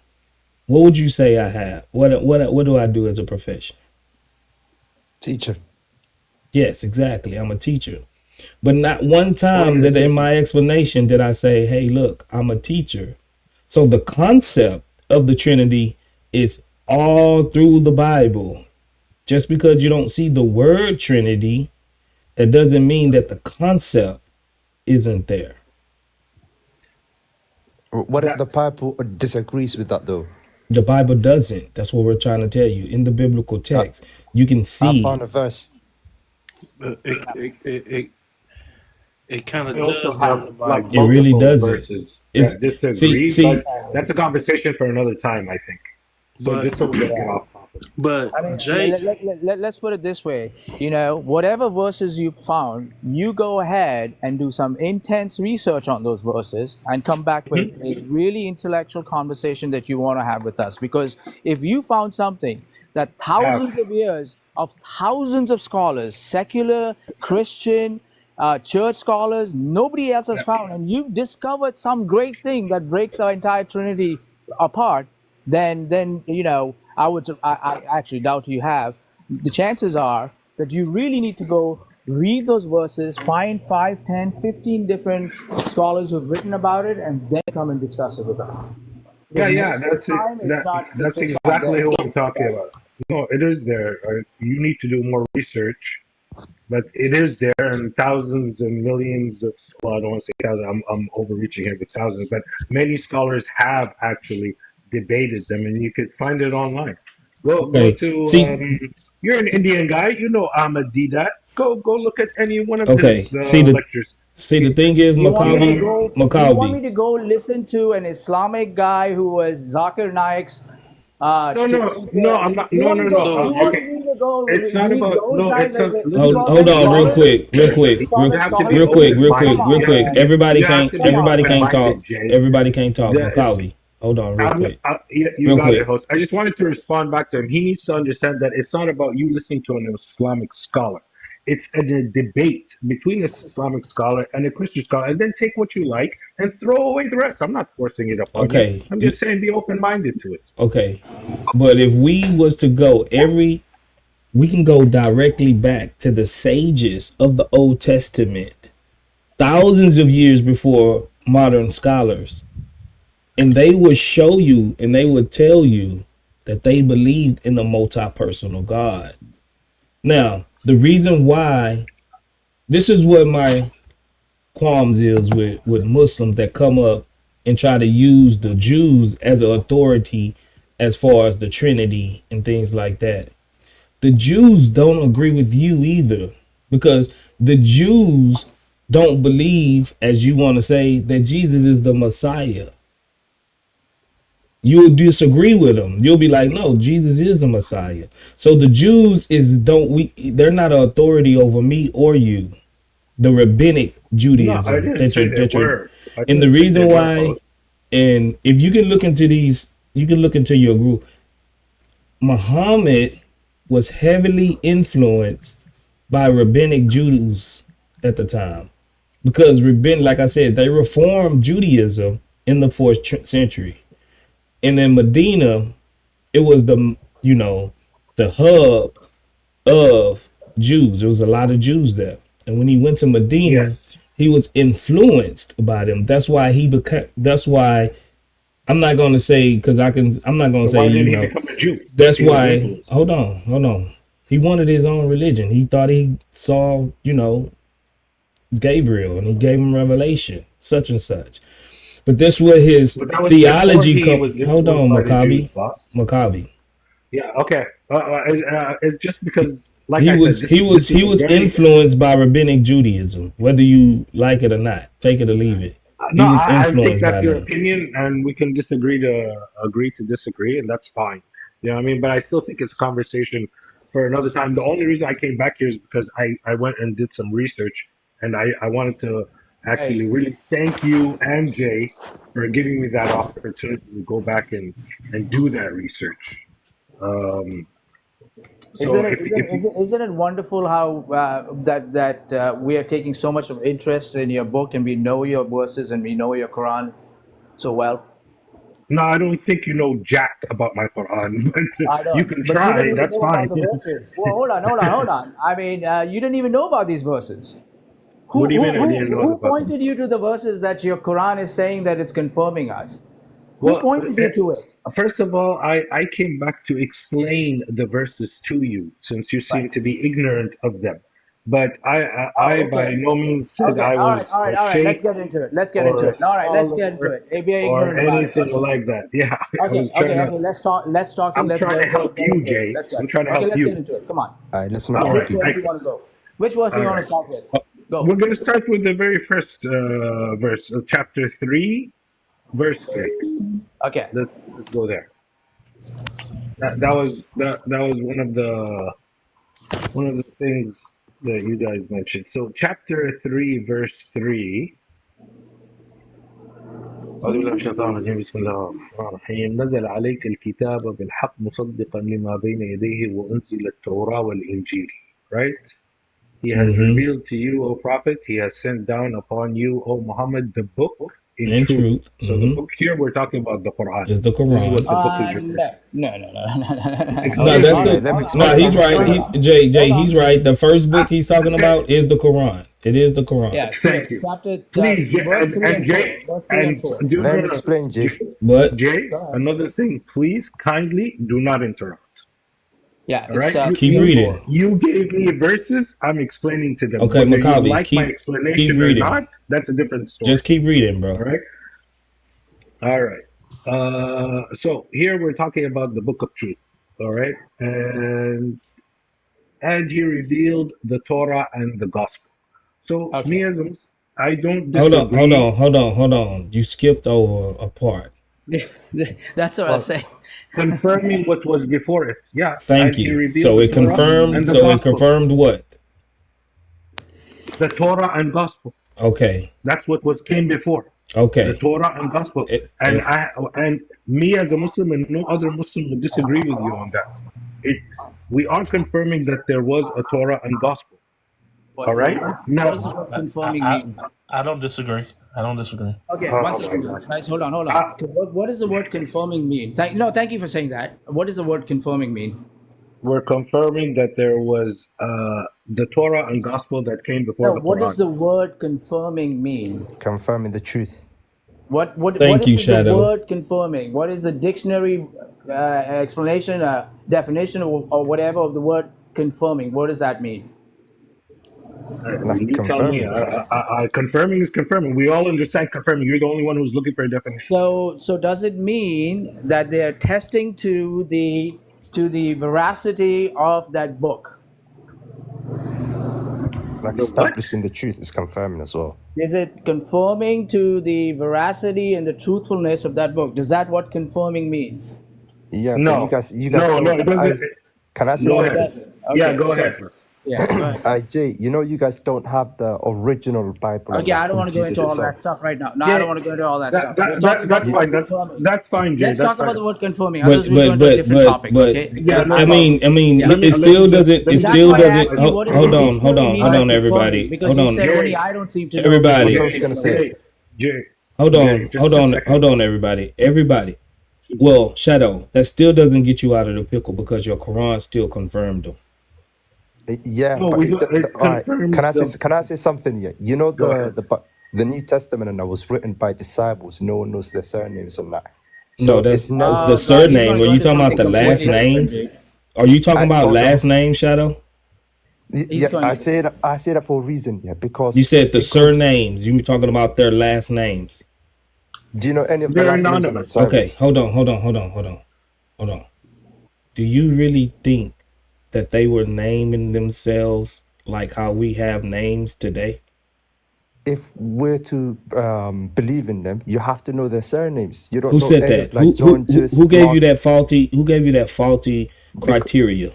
What would you say I have? What do I do as a profession? Teacher. Yes, exactly. I'm a teacher. But not one time that in my explanation did I say, hey, look, I'm a teacher. So the concept of the Trinity is all through the Bible. Just because you don't see the word Trinity, that doesn't mean that the concept isn't there. What if the Bible disagrees with that, though? The Bible doesn't. That's what we're trying to tell you. In the biblical text, you can see. I found a verse. It kind of We also does have like it really doesn't. verses that disagree, See, but that's a conversation for another time, I think. So just so we don't get off topic. But I mean, Jay, let's put it this way. You know, whatever verses you found, you go ahead and do some intense research on those verses and come back with a really intellectual conversation that you want to have with us. Because if you found something that thousands of years of thousands of scholars, secular, Christian, church scholars, nobody else has found, and you've discovered some great thing that breaks the entire Trinity apart, then you know, I actually doubt you have. The chances are that you really need to go read those verses, find 5, 10, 15 different scholars who've written about it, and then come and discuss it with us. Yeah, that's exactly what I'm talking about. No, it is there. You need to do more research, but it is there, and thousands and millions of, well, I don't want to say thousands, I'm overreaching here with thousands, but many scholars have actually debated them, and you could find it online. Go to, you're an Indian guy, you know Ahmad Didat. Go look at any one of his lectures. See, the thing is, You want me Maccabi. to go listen to an Islamic guy who was Zakir Naik's? No, I'm not. No. Okay. It's not about. No, it's not. Hold on, real quick. Everybody can't talk. Everybody can't talk. Maccabi. Hold on, real quick. You got it, host. I just wanted to respond back to him. He needs to understand that it's not about you listening to an Islamic scholar. It's a debate between an Islamic scholar and a Christian scholar, and then take what you like and throw away the rest. I'm not forcing it upon you. I'm just saying be open-minded to it. Okay. But if we was to go we can go directly back to the sages of the Old Testament, thousands of years before modern scholars. And they would show you and they would tell you that they believed in a multi-personal God. Now, the reason why, this is what my qualms is with Muslims that come up and try to use the Jews as an authority as far as the Trinity and things like that. The Jews don't agree with you either, because the Jews don't believe, as you want to say, that Jesus is the Messiah. You'll disagree with them. You'll be like, no, Jesus is the Messiah. So the Jews they're not an authority over me or you. The rabbinic Judaism. No, I didn't say they were. And the reason why, and if you can look into your group, Muhammad was heavily influenced by rabbinic Jews at the time, because like I said, they reformed Judaism in the 4th century. And in Medina, it was the hub of Jews. There was a lot of Jews there. And when he went to Medina, he was influenced by them. That's why I'm not going to say, because I'm not going to say, become a Jew? That's why, hold on. He wanted his own religion. He thought he saw, Gabriel, and he gave him revelation, such and such. But this was his theology. Hold on, Maccabi. Yeah, okay. It's just because, like he I was, said, he was influenced by rabbinic Judaism, whether you like it or not. Take it or leave it. No, I think that's your opinion, and we can agree to disagree, and that's fine. You know what I mean? But I still think it's a conversation for another time. The only reason I came back here is because I went and did some research, and I wanted to actually really thank you and Jay for giving me that opportunity to go back and do that research. Isn't it wonderful how that we are taking so much of interest in your book, and we know your verses and we know your Quran so well? No, I don't think you know jack about my Quran. I don't. You can But try. you don't even That's know fine. about the verses. Well, hold on. I mean, you didn't even know about these verses. What do you mean I didn't know Who about them? pointed you to the verses that your Quran is saying that it's confirming us? Who Well, pointed you to it? First of all, I came back to explain the verses to you, since you seem to be ignorant of them. But I by no means said I was all right. Let's get into it. All right, let's get into it. Maybe you're or ignorant about it. anything like that. Yeah. Okay. Let's talk. I'm trying to help you, Jay. I'm trying to help let's you. get into it. Come on. All right, let's Which not verse argue. do you want to go? Which verse do you want to start with? Go. We're going to start with the very first verse of chapter 3, verse 3. Okay. Let's go there. That was one of the things that you guys mentioned. So chapter 3, verse 3. أعوذ بالله من الشيطان الرجيم بسم الله الرحمن الرحيم نزل عليك الكتاب بالحق مصدقا لما بين يديه وأنزل التوراة والإنجيل. Right? He has revealed to you, O Prophet. He has sent down upon you, O Muhammad, the book in truth. So the book here we're talking about the Quran. Is the Quran? This is what the book is No. No, that's the. No, he's right. Jay, he's right. The first book he's talking about is the Quran. It is the Quran. Yeah. Thank you. Please, verse 3 and Jay, and Let me explain, Jay. But Jay, another thing, please kindly do not interrupt. Yeah, all right. Keep reading. You gave me verses. I'm explaining to them. Okay, Whether Maccabi, you like my explanation keep reading. or not, that's a different story. Just keep reading, bro. All right. So here we're talking about the book of truth. All right, and he revealed the Torah and the gospel. So me as I don't disagree. Hold on. You skipped over a part. That's what I say. Confirming what was before it. Yeah. Thank you. So it confirmed. So it confirmed what? The Torah and gospel. Okay. That's what came before. Okay. The Torah and gospel. And me as a Muslim and no other Muslim would disagree with you on that. We are confirming that there was a Torah and gospel. All right. Now, what does the word confirming mean? I don't disagree. Okay, one second, guys. Hold on. What does the word confirming mean? Thank you for saying that. What does the word confirming mean? We're confirming that there was the Torah and gospel that came before the Quran. What does the word confirming mean? Confirming the truth. What Thank you, is Shadow. the word confirming? What is the dictionary explanation, definition, or whatever of the word confirming? What does that mean? Like You tell me. confirming. Confirming is confirming. We all understand confirming. You're the only one who's looking for a definition. So does it mean that they are testing to the veracity of that book? Like The what? establishing the truth is confirming as well. Is it conforming to the veracity and the truthfulness of that book? Is that what confirming means? Yeah, but No. you guys No, don't. it doesn't. Can I say Go something? ahead. Yeah, go ahead. Yeah, go ahead. Jay, you know you guys don't have the original Bible. Okay, I don't from want to go Jesus into all itself. that stuff right now. No, Yeah, I don't want to go into all that stuff. That, We're talking about that's the fine. word confirming. That's fine, Jay. Let's That's talk about fine. the word confirming. Otherwise, we're going to a different topic. Okay? Yeah, no I problem. mean, Let me- it still let me- doesn't. let me- It That's still why I doesn't. asked you, what does Hold the on, hold dictionary on, mean hold by on, everybody. confirming? Because Hold you on, said only I don't seem to know. everybody. That's what I was gonna say. Jay, Hold Jay, on, just hold a on, second. hold on, everybody. Everybody. Well, Shadow, that still doesn't get you out of the pickle because your Quran still confirmed them. Yeah, No, but we don't. It all right. confirms Can I say something here? You know Go ahead. the New Testament and that was written by disciples. No one knows their surnames and that. No, So that's it's never. the surname. Are you talking about the last names? Are you talking about hold on. last name, Shadow? Yeah, I say that for a reason. Yeah, because You said the surnames. You were talking about their last names. do you know any of the They're last names of the anonymous. disciples? Okay, hold on. Do you really think that they were naming themselves like how we have names today? If we're to believe in them, you have to know their surnames. You don't Who know said any that? of, like John, Judas, Who gave Mark. you that faulty? Who gave you that faulty criteria?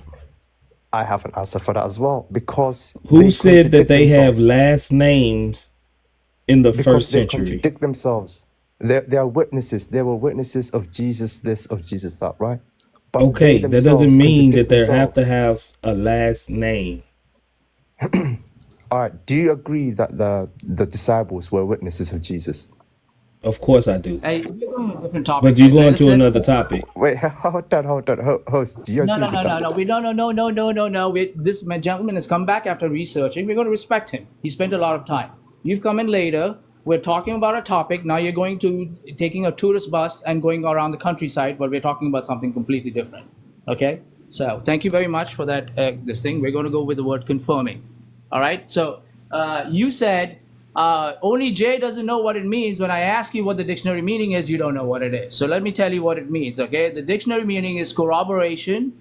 I have an answer for that as well. Because Who they said that contradict they have themselves. last names in the Because first they century? contradict themselves. They are witnesses. They were witnesses of Jesus this, of Jesus that, right? But they Okay, that themselves doesn't mean that contradict they have to themselves. have a last name. All right. Do you agree that the disciples were witnesses of Jesus? Of course I do. Hey, we're going to a different topic. But you're going Let's- to let's- another topic. Wait, hold on. Host, do you agree No. with that? We no. This gentleman has come back after researching. We're going to respect him. He spent a lot of time. You've come in later. We're talking about a topic. Now you're going to taking a tourist bus and going around the countryside, but we're talking about something completely different. Okay. So thank you very much for that. This thing. We're going to go with the word confirming. All right. So you said only Jay doesn't know what it means. When I ask you what the dictionary meaning is, you don't know what it is. So let me tell you what it means. Okay. The dictionary meaning is corroboration,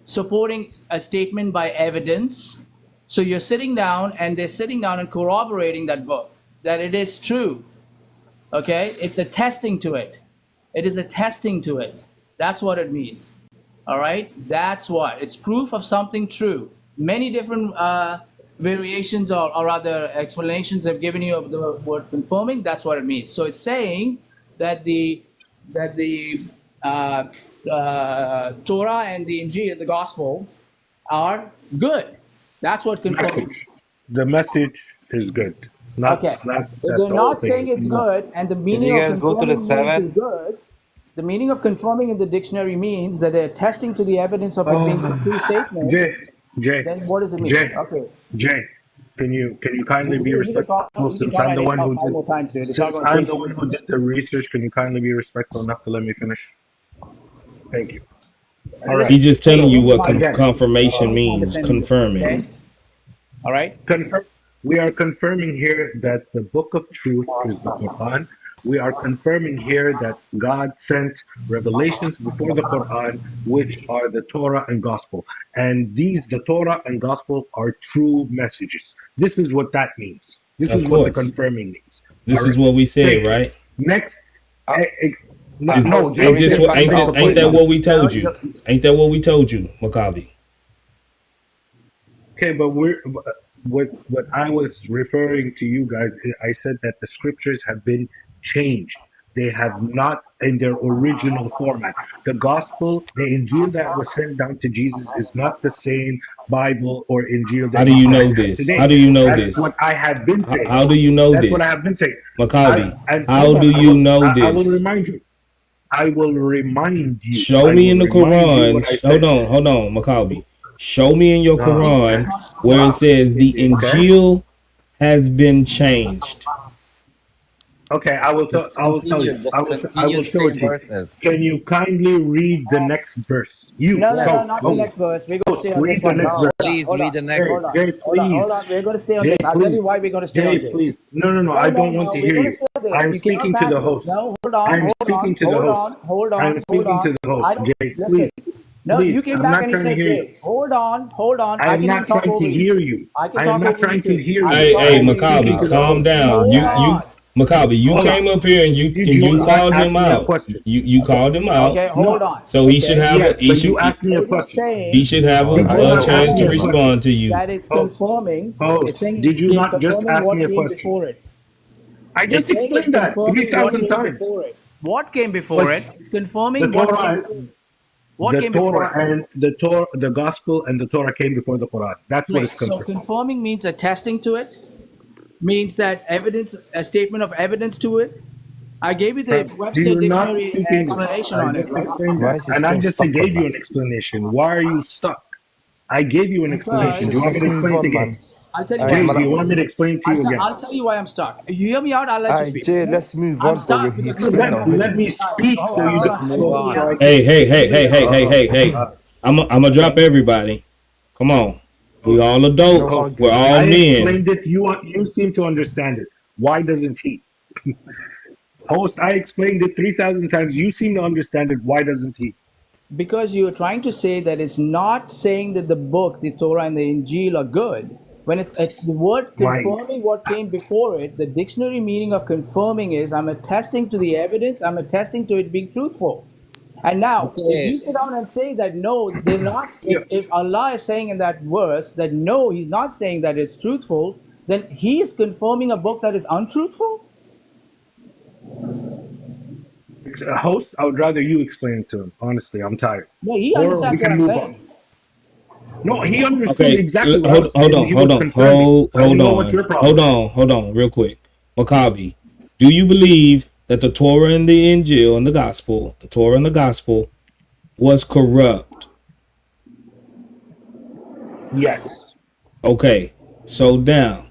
supporting a statement by evidence. So you're sitting down and they're sitting down and corroborating that book, that it is true. Okay. It's attesting to it. It is attesting to it. That's what it means. All right. That's what. It's proof of something true. Many different variations or rather explanations have given you of the word confirming. That's what it means. So it's saying that the Torah and the Injil, the gospel, are good. That's what confirming. The message is good. Not, Okay. Not, If they're not saying it's good, and the meaning you of guys go to the confirming means 7? is good, the meaning of confirming in the dictionary means that they're attesting to the evidence of it being a true statement. Jay, Then what does it mean? Okay. Jay, can you kindly be You can talk respectful since I'm the one who five did, more times, dude. It's not since going to I'm take the one who did the research? Can you kindly be respectful enough to let me finish? Thank you. All right. He's just telling you what Again, confirmation means. Confirming. Okay. All right. We are confirming here that the book of truth is the Quran. We are confirming here that God sent revelations before the Quran, which are the Torah and Gospel. And the Torah and Gospel are true messages. This is what that means. This Of is what the course. confirming means. This is what we said, right? Next. Ain't that what we told you? Ain't that what we told you, Maccabi? Okay, but what I was referring to you guys, I said that the scriptures have been changed. They have not in their original format. The gospel, the Injil that was sent down to Jesus is not the same Bible or Injil that How do you know have this? today. How do you know That's this? what I have been saying. How do you know That's this? what I have been saying. Maccabi, And how hold on, do you know I will this? remind you. I will remind you. Show me in the Quran. Hold on, Maccabi. Show me in your Quran where it says the Injil has been changed. Okay, I will tell. Just I will tell continue. you. I Just will. I continue will the show it same to you. verses. Can you kindly read the next verse? You, No, no, no, Yes, host, not the host, next please. verse. We're going to host. stay on this Read the one. next No, verse. please Hold read on, the next. Jay, hold on, Jay, hold on, hold please. on. We're going to stay on Jay, this. I'll tell you please. why we're going to stay Jay, on this. please. No, no, no. No, I no, don't want no. to We're hear going to you. stay on this. I'm You cannot speaking to pass the this. host. No, hold on, I'm hold on, speaking to the hold host. on, hold I'm on, hold speaking on. to the host. I don't Jay, listen. please. No, you Please. came I'm back not and you trying to said, hear you. Jay, hold on, hold on. I I am can even not talk trying to over you. hear you. I can I am talk not over you trying to too. hear I you. can Hey, talk hey, I am over you speaking Maccabi, to too. the calm host. down. Hold on. Maccabi, you Hold on. came up here and Did you you called ask him me a out. question? You Okay, called him out. okay, hold No. on. So he should Okay. have Yes, but you asked me a It is question. he saying, should have Did you a not hold ask chance me to a on, question? respond to you. that it's Host, confirming. It's host, saying did you it's not just confirming ask me what a came question? before it. I It's just saying it's explained that confirming what 3,000 came times. before it. What came before But it? It's the confirming what came Torah, before it. What came before it? the gospel and the Torah came before the Quran. That's what it's Great. So confirmed. confirming means attesting to it, means that evidence, a statement of evidence to it. I gave you the Do Webster you not Dictionary speak English? explanation I on it, just right? explained Why that. is he And I still just stuck on gave you that? an explanation. Why are you stuck? I gave you an Alright, explanation. Do you Because want me let's to move explain it on, again? man. I'll tell you why Alright, I'm Jay, do man. you stuck. want me to explain to you again? I'll tell you why I'm stuck. You hear me out, I'll let you Alright, speak. Jay, Okay? let's move I'm on, bro. stuck He because explained Let already. me speak so you hold Let's on. don't move Let so, me on. so I answer. can. Hey. I'm gonna drop everybody. Come on. We Host, all No adults. host. We're arguing. all I men. explained it. You seem to understand it. Why doesn't he? Host, I explained it 3,000 times. You seem to understand it. Why doesn't he? Because you're trying to say that it's not saying that the book, the Torah and the Injil are good. When it's the word Why? confirming what came before it, the dictionary meaning of confirming is I'm attesting to the evidence, I'm attesting to it being truthful. And now, if Okay. you sit down and say that no, they're not, Yeah. if Allah is saying in that verse that no, He's not saying that it's truthful, then He is confirming a book that is untruthful? Host, I would rather you explain it to him. Honestly, I'm tired. No, He Or we understands what can I'm move on. saying. No, he understood Okay, exactly what I hold was hold saying. on, He hold was on, confirming. I hold don't know what on, your problem is. hold on, real quick. Maccabi, do you believe that the Torah and the Injil and the Torah and the gospel was corrupt? Yes. Okay, so now,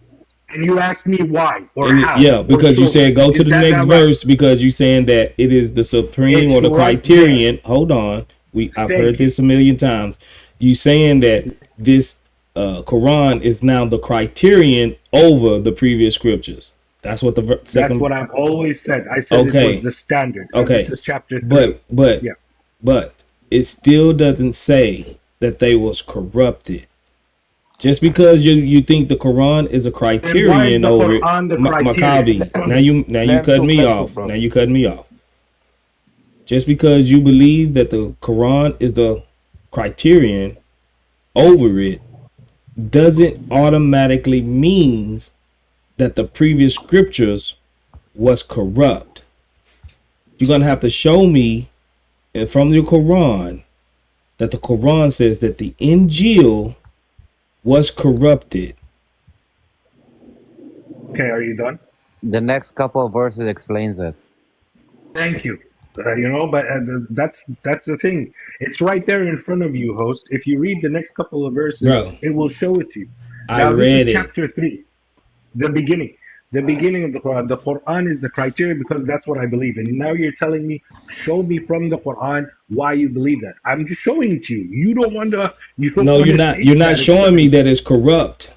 And you asked me why or and how yeah, or because you show me. said go to Is the that next not right? verse because you're saying that it is the supreme It's or the right there. criterion. Hold on, I've heard Thank you. this a million times. You saying that this Quran is now the criterion over the previous scriptures. That's what the That's second. what I've always said. I said it was Okay, the standard. And this okay, is chapter 3. but but Yeah. but it still doesn't say that they was corrupted. Just because you think the Quran is a Then why is criterion the over it, Quran the criterion? Maccabi. Now you Let him cut talk. me Let him talk, off. bro. Now you cut me off. Just because you believe that the Quran is the criterion over it doesn't automatically means that the previous scriptures was corrupt. You're gonna have to show me from the Quran that the Quran says that the Injil was corrupted. Okay, are you done? The next couple of verses explains it. Thank you. But that's the thing. It's right there in front of you, host. If you read the next couple of verses, Bro, it will show it to you. I Now, this is read it. chapter 3, the beginning. The beginning of the Quran. The Quran is the criteria because that's what I believe in. Now you're telling me, show me from the Quran why you believe that. I'm just showing it to you. You don't want to. You don't No, want you're to not. take You're not that showing me explanation. that it's corrupt.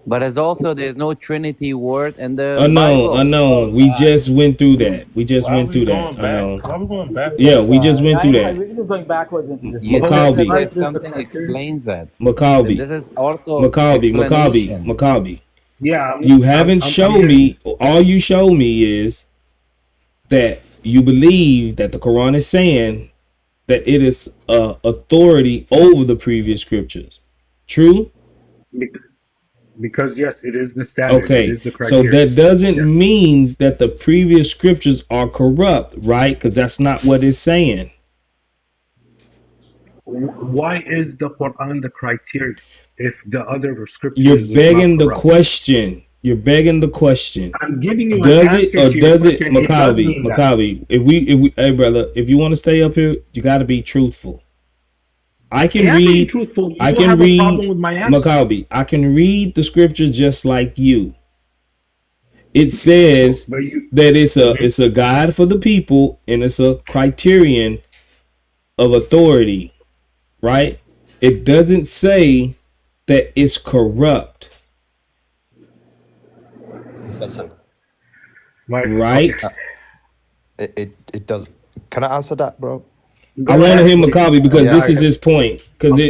But as also there's no Trinity word in the Unknown, Bible. unknown. We just went through that. We just Why are went we through that. going back? Unknown. Why are we going Yeah, backwards? we just went through I that. really is going backwards into this. You Host, said that Maccabi, there's is this the something criteria? explains it. And Maccabi, this is also Maccabi, Maccabi, explanation. Maccabi. Yeah, You haven't I'm shown hearing you. me. All you show me is that you believe that the Quran is saying that it is authority over the previous scriptures. True? Because yes, it is the standard. It Okay, is the so criteria. that doesn't Yes. mean that the previous scriptures are corrupt, right? Because that's not what it's saying. Why is the Quran the criteria if the other You're scriptures is not begging the corrupt? question. You're begging the question. I'm giving you an Does it answer or to your does it, question. It does Maccabi? mean that. Maccabi, if we, hey brother, if you want to stay up here, you got to be truthful. I I can am being read. truthful. I You can have a read problem with my answer. Maccabi. I can read the scripture just like you. it says that it's a guide for the people and it's a criterion of authority, right? It doesn't say that it's corrupt. Doesn't. Right? It does. Can I answer that, bro? I want to hear Maccabi because this is his point. Because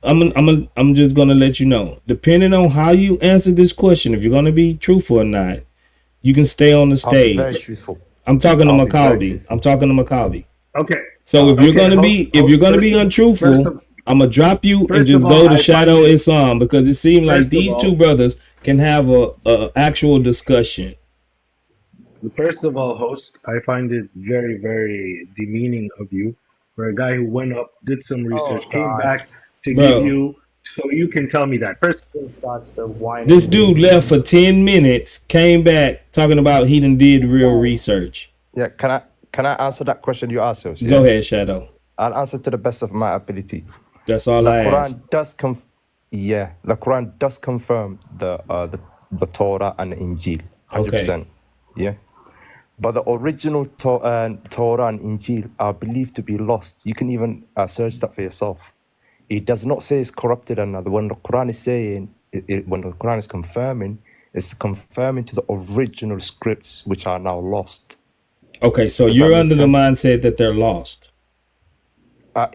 I'm just gonna let you know. Depending on how you answer this question, if you're gonna be truthful or not, you can stay on the I'll be very stage. truthful. I'm talking to I'll be very Maccabi. truthful. I'm talking to Maccabi. Okay. So if you're Okay, gonna be untruthful, I'm gonna drop you and first just of all, go to I Shadow find it- Islam because it seems like First of these all- two brothers can have a actual discussion. First of all, host, I find it very, very demeaning of you for a guy who went up, did some research, came back to Bro. give you, so you can tell me that. First, That's the whining. This dude left for 10 minutes, came back talking about he done did real research. Yeah, can I answer that question you asked us? Go ahead, Shadow. I'll answer to the best of my ability. That's all the I Quran ask. the Quran does confirm the Torah and the Injil, 100%. Yeah. But the original Torah and Injil are believed to be lost. You can even search that for yourself. It does not say it's corrupted another. When the Quran is saying, when the Quran is confirming, it's confirming to the original scripts which are now lost. Okay, so Does you're that make under the sense? mindset that they're lost. I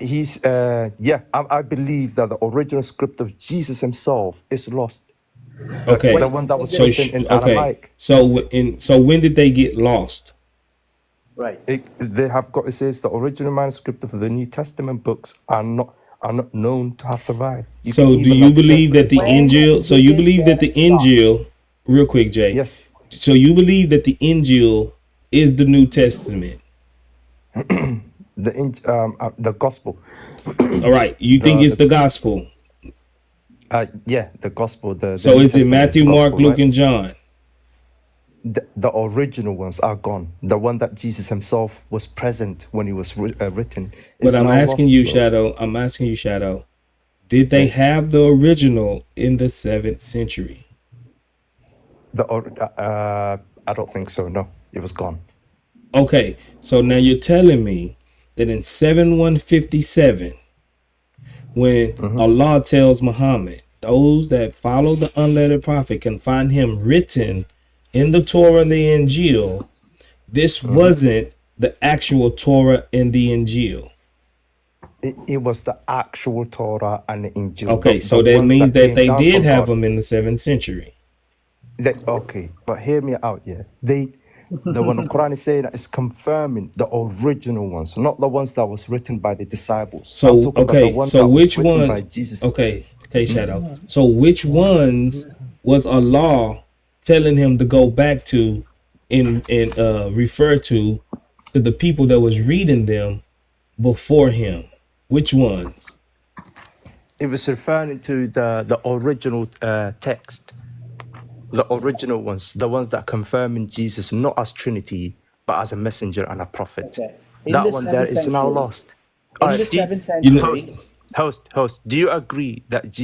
believe that the original script of Jesus himself is lost. Okay. The one that was So written in Aramaic. so when did they get lost? Right. They have got, it says the original manuscript of the New Testament books are not known to have survived. So do you believe that the Injil? So you believe that the Injil? Real quick, Jay. Yes. So you believe that the Injil is the New Testament? The gospel. All right. You think it's the gospel? Yeah, the gospel. So it's in Matthew, Mark, Luke, and John. The original ones are gone. The one that Jesus himself was present when he was written. But I'm asking you, Shadow. I'm asking you, Shadow. Did they have the original in the 7th century? I don't think so. No, it was gone. Okay, so now you're telling me that in 7157, when Allah tells Muhammad, those that follow the unlettered prophet can find him written in the Torah and the Injil, this wasn't the actual Torah and the Injil. It was the actual Torah and the Injil. Okay, so that means that they did have them in the 7th century. Okay, but hear me out, yeah. When the Quran is saying that, it's confirming the original ones, not the ones that was written by the disciples. So okay, so which ones? By Jesus. Okay, Shadow. So which ones was Allah telling him to go back to and refer to the people that was reading them before him? Which ones? It was referring to the original text. The original ones, the ones that confirming Jesus not as Trinity, but as a messenger and a prophet. Okay. That one there is now lost. In the 7th century. Host, do you agree that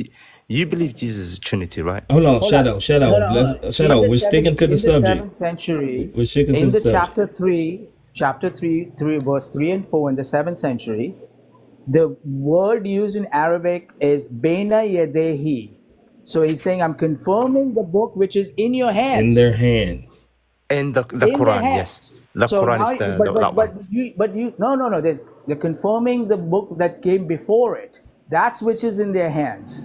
you believe Jesus is Trinity, right? Hold on, Shadow. Shadow. We're sticking to the subject. In the 7th century, we're sticking to in the the subject. chapter 3, verse 3 and 4 in the 7th century, the word used in Arabic is Baina Yadehi. So he's saying, I'm confirming the book which is in your hands. In their hands. In the Quran, yes. The Quran is that one. No. They're confirming the book that came before it. That's which is in their hands.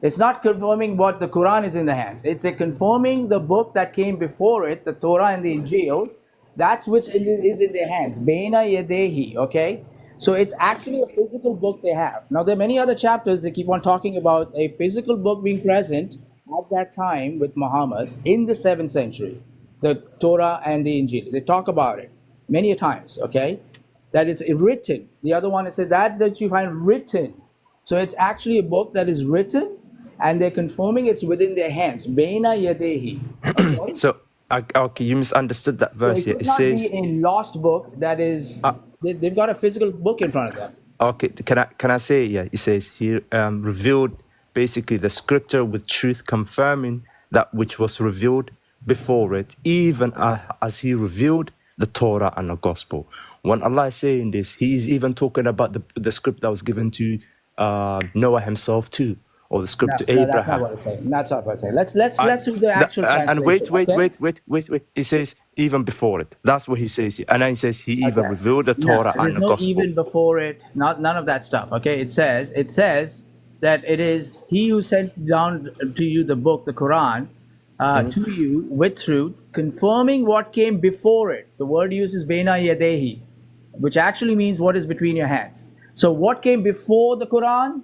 It's not confirming what the Quran is in the hands. It's confirming the book that came before it, the Torah and the Injil. That's which is in their hands. Baina yadehi, okay? So it's actually a physical book they have. Now, there are many other chapters that keep on talking about a physical book being present at that time with Muhammad in the 7th century, the Torah and the Injil. They talk about it many times, okay? That it's written. The other one is that you find written. So it's actually a book that is written and they're confirming it's within their hands. Baina yadehi. Okay? So, okay, you misunderstood that verse here. It It says says a lost book that is... They've got a physical book in front of them. Okay, can I say, yeah, it says here, revealed basically the scripture with truth, confirming that which was revealed before it, even as he revealed the Torah and the Gospel. When Allah is saying this, he is even talking about the script that was given to Noah himself too, or the script to Abraham. No, that's not what it's saying. That's not what it's saying. Let's read the actual translation. And wait. He says even before it. That's what he says here. And then he says he even revealed the Torah and the Gospel. Even before it, none of that stuff. Okay, it says that it is he who sent down to you the book, the Quran, to you with truth, confirming what came before it. The word used is Baina Yadehi, which actually means what is between your hands. So what came before the Quran?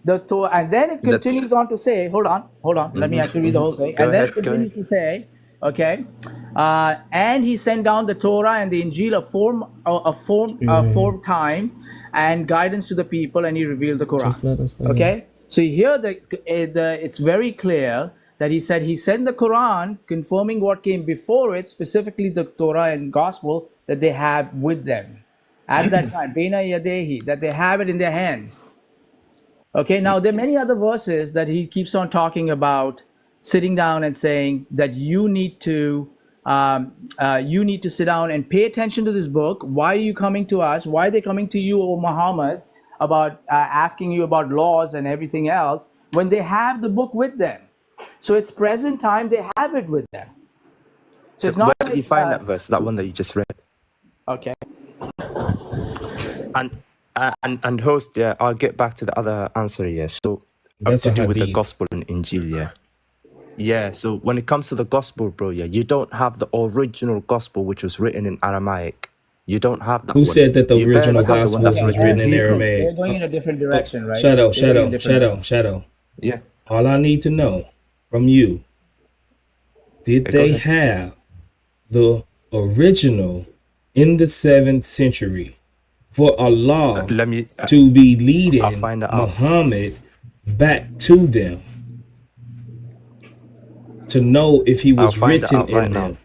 The Torah, and then it continues on to say, hold on, let me actually read the whole thing. Then it continues to say, okay, and he sent down the Torah and the Injil aforetime and guidance to the people, and he revealed the Quran. Okay, so here it's very clear that he said he sent the Quran, confirming what came before it, specifically the Torah and Gospel that they have with them at that time, Baina Yadehi, that they have it in their hands. Okay, now there are many other verses that he keeps on talking about, sitting down and saying that you need to sit down and pay attention to this book. Why are you coming to us? Why are they coming to you, O Muhammad, about asking you about laws and everything else when they have the book with them? So it's present time, they have it with them. So it's not. Where did you find that verse? That one that you just read? Okay. And host, yeah, I'll get back to the other answer, yeah. So that's to do with the Gospel and Injil, yeah. Yeah, so when it comes to the Gospel, bro, yeah, you don't have the original Gospel which was written in Aramaic. You don't have that. Who said that the original Gospel was written in Aramaic? They're going in a different direction, right? Shadow. Yeah. All I need to know from you, did they have the original in the 7th century for Allah to be leading Muhammad back to them to know if he was written in them?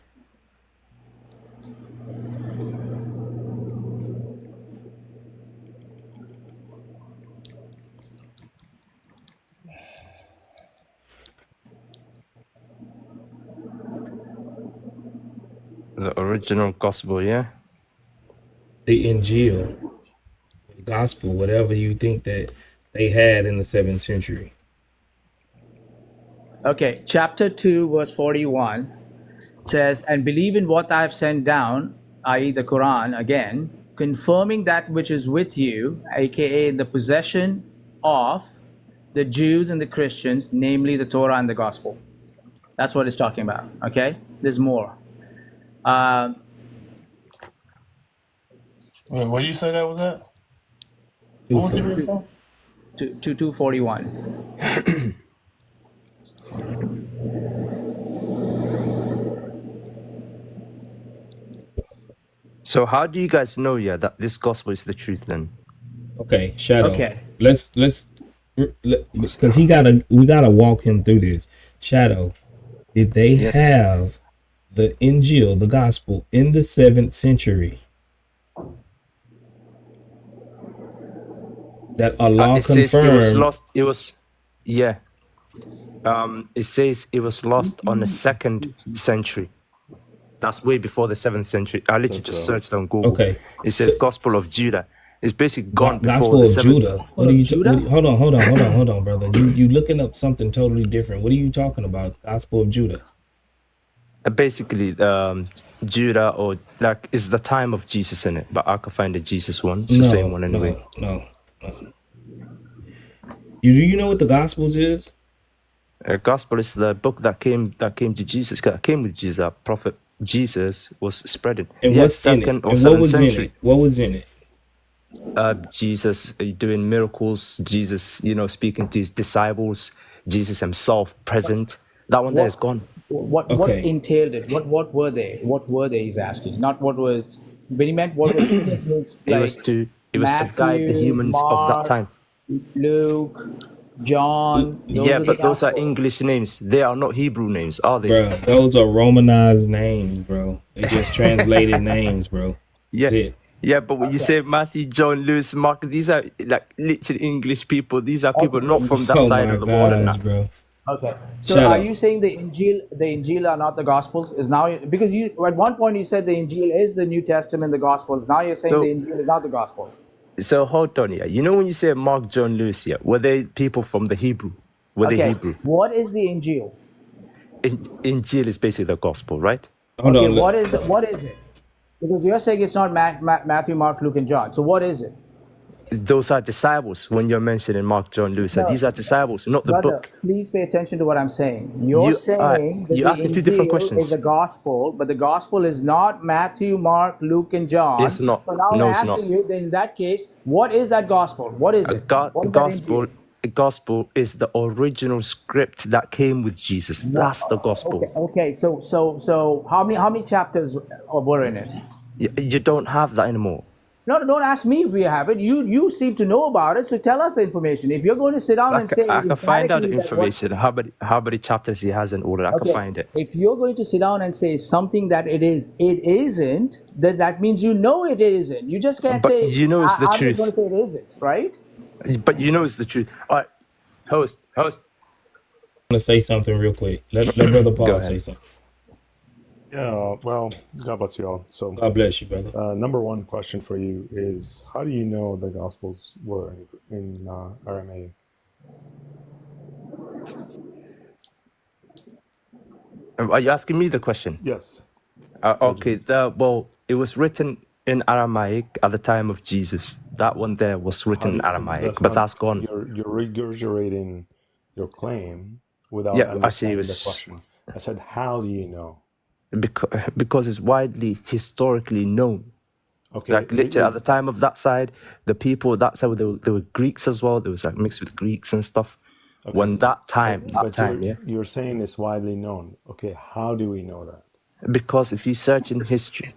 The original Gospel, yeah? The Injil, the Gospel, whatever you think that they had in the 7th century. Okay, chapter 2, verse 41 says, and believe in what I have sent down, i.e. the Quran again, confirming that which is with you, aka the possession of the Jews and the Christians, namely the Torah and the Gospel. That's what it's talking about, okay? There's more. Wait, what do you say that was at? What was he reading from? 241. So how do you guys know, yeah, that this gospel is the truth then? Okay, Shadow. Okay. Let's because we gotta walk him through this. Shadow, did they have the Injil, the gospel, in the 7th century? That Allah confirmed. It was lost. It was, yeah. It says it was lost on the 2nd century. That's way before the 7th century. I literally just searched on Google. Okay. It says Gospel of Judah. It's basically gone before Gospel the of 7th. Judah. What are you? Hold on, brother. You looking up something totally different. What are you talking about? Gospel of Judah. Basically, Judah, or like, is the time of Jesus in it, but I can find the Jesus one. It's the same one anyway. No. You know what the Gospels is? Gospel is the book that came to Jesus. That came with Jesus. That prophet Jesus was spreading. And what's in it? And what was in it? What was in it? Jesus doing miracles. Jesus, speaking to his disciples. Jesus himself present. That one there is gone. What entailed it? What were they? What were they? He's asking. Not what was. When he meant what was. It was to guide the humans of that time. Luke, John. But those are English names. They are not Hebrew names, are they? Bro, those are Romanized names, bro. They just translated names, bro. That's it. Yeah, but when you say Matthew, John, Lewis, Mark, these are like literally English people. These are people not from that side of the water now. Bro. Okay. So are you saying the Injil are not the Gospels? Is now because you at one point you said the Injil is the New Testament, the Gospels. Now you're saying So, the Injil is not the Gospels. so hold on here. You know when you say Mark, John, Lewis here, were they people from the Hebrew? Were they Okay. Hebrew? What is the Injil? Injil is basically the gospel, right? Okay. What is it? Because you're saying it's not Matthew, Mark, Luke, and John. So what is it? Those are disciples when you're mentioning Mark, John, Lewis. No, These are disciples, not the brother, book. please pay attention to what I'm saying. You're saying that you're the asking two different Injil is questions. the gospel, but the gospel is not Matthew, Mark, Luke, and John. It's not. So now I'm No, it's not. asking you, then in that case, what is that gospel? What is it? What is that Gospel. Injil? A gospel is the original script that came with Jesus. That's the gospel. Okay. So how many chapters were in it? You don't have that anymore. No, don't ask me if we have it. You seem to know about it, so tell us the information. If you're going to sit down and say I can find out the emphatically that information. How many chapters he has in order. I can find it. if you're going to sit down and say something that it isn't, then that means you know it isn't. You just can't But say you know it's the I'm truth. just going to say it isn't, right? But you know it's the truth. All right, host. I'm gonna say something real quick. Let Brother Paul say something. Yeah, well, God bless you all. So, God bless you, brother. Number one question for you is, how do you know the Gospels were in Aramaic? Are you asking me the question? Yes. Okay. It was written in Aramaic at the time of Jesus. That one there was written in Aramaic, but that's gone. You're regurgitating your claim without actually, understanding the question. I said, how do you know? Because it's widely historically known. Okay. Like literally at the time of that side, the people that side they were Greeks as well. There was like mixed with Greeks and stuff. Okay. When You're saying it's widely known. Okay, how do we know that? Because if you search in history,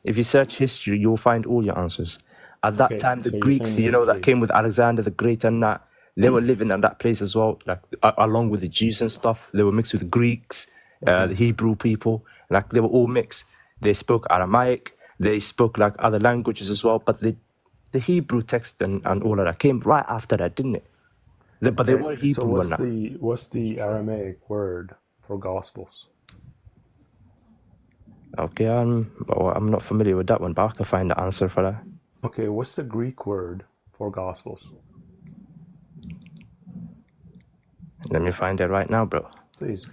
you'll find all your answers. At that time, the Greeks, that came with Alexander the Great and that, they were living in that place as well, like along with the Jews and stuff. They were mixed with the Greeks, the Hebrew people, like they were all mixed. They spoke Aramaic, they spoke like other languages as well, but the Hebrew text and all of that came right after that, didn't it? But they were Hebrew. So what's the Aramaic word for Gospels? Okay, I'm not familiar with that one, but I can find the answer for that. Okay, what's the Greek word for Gospels? Let me find it right now, bro. Please.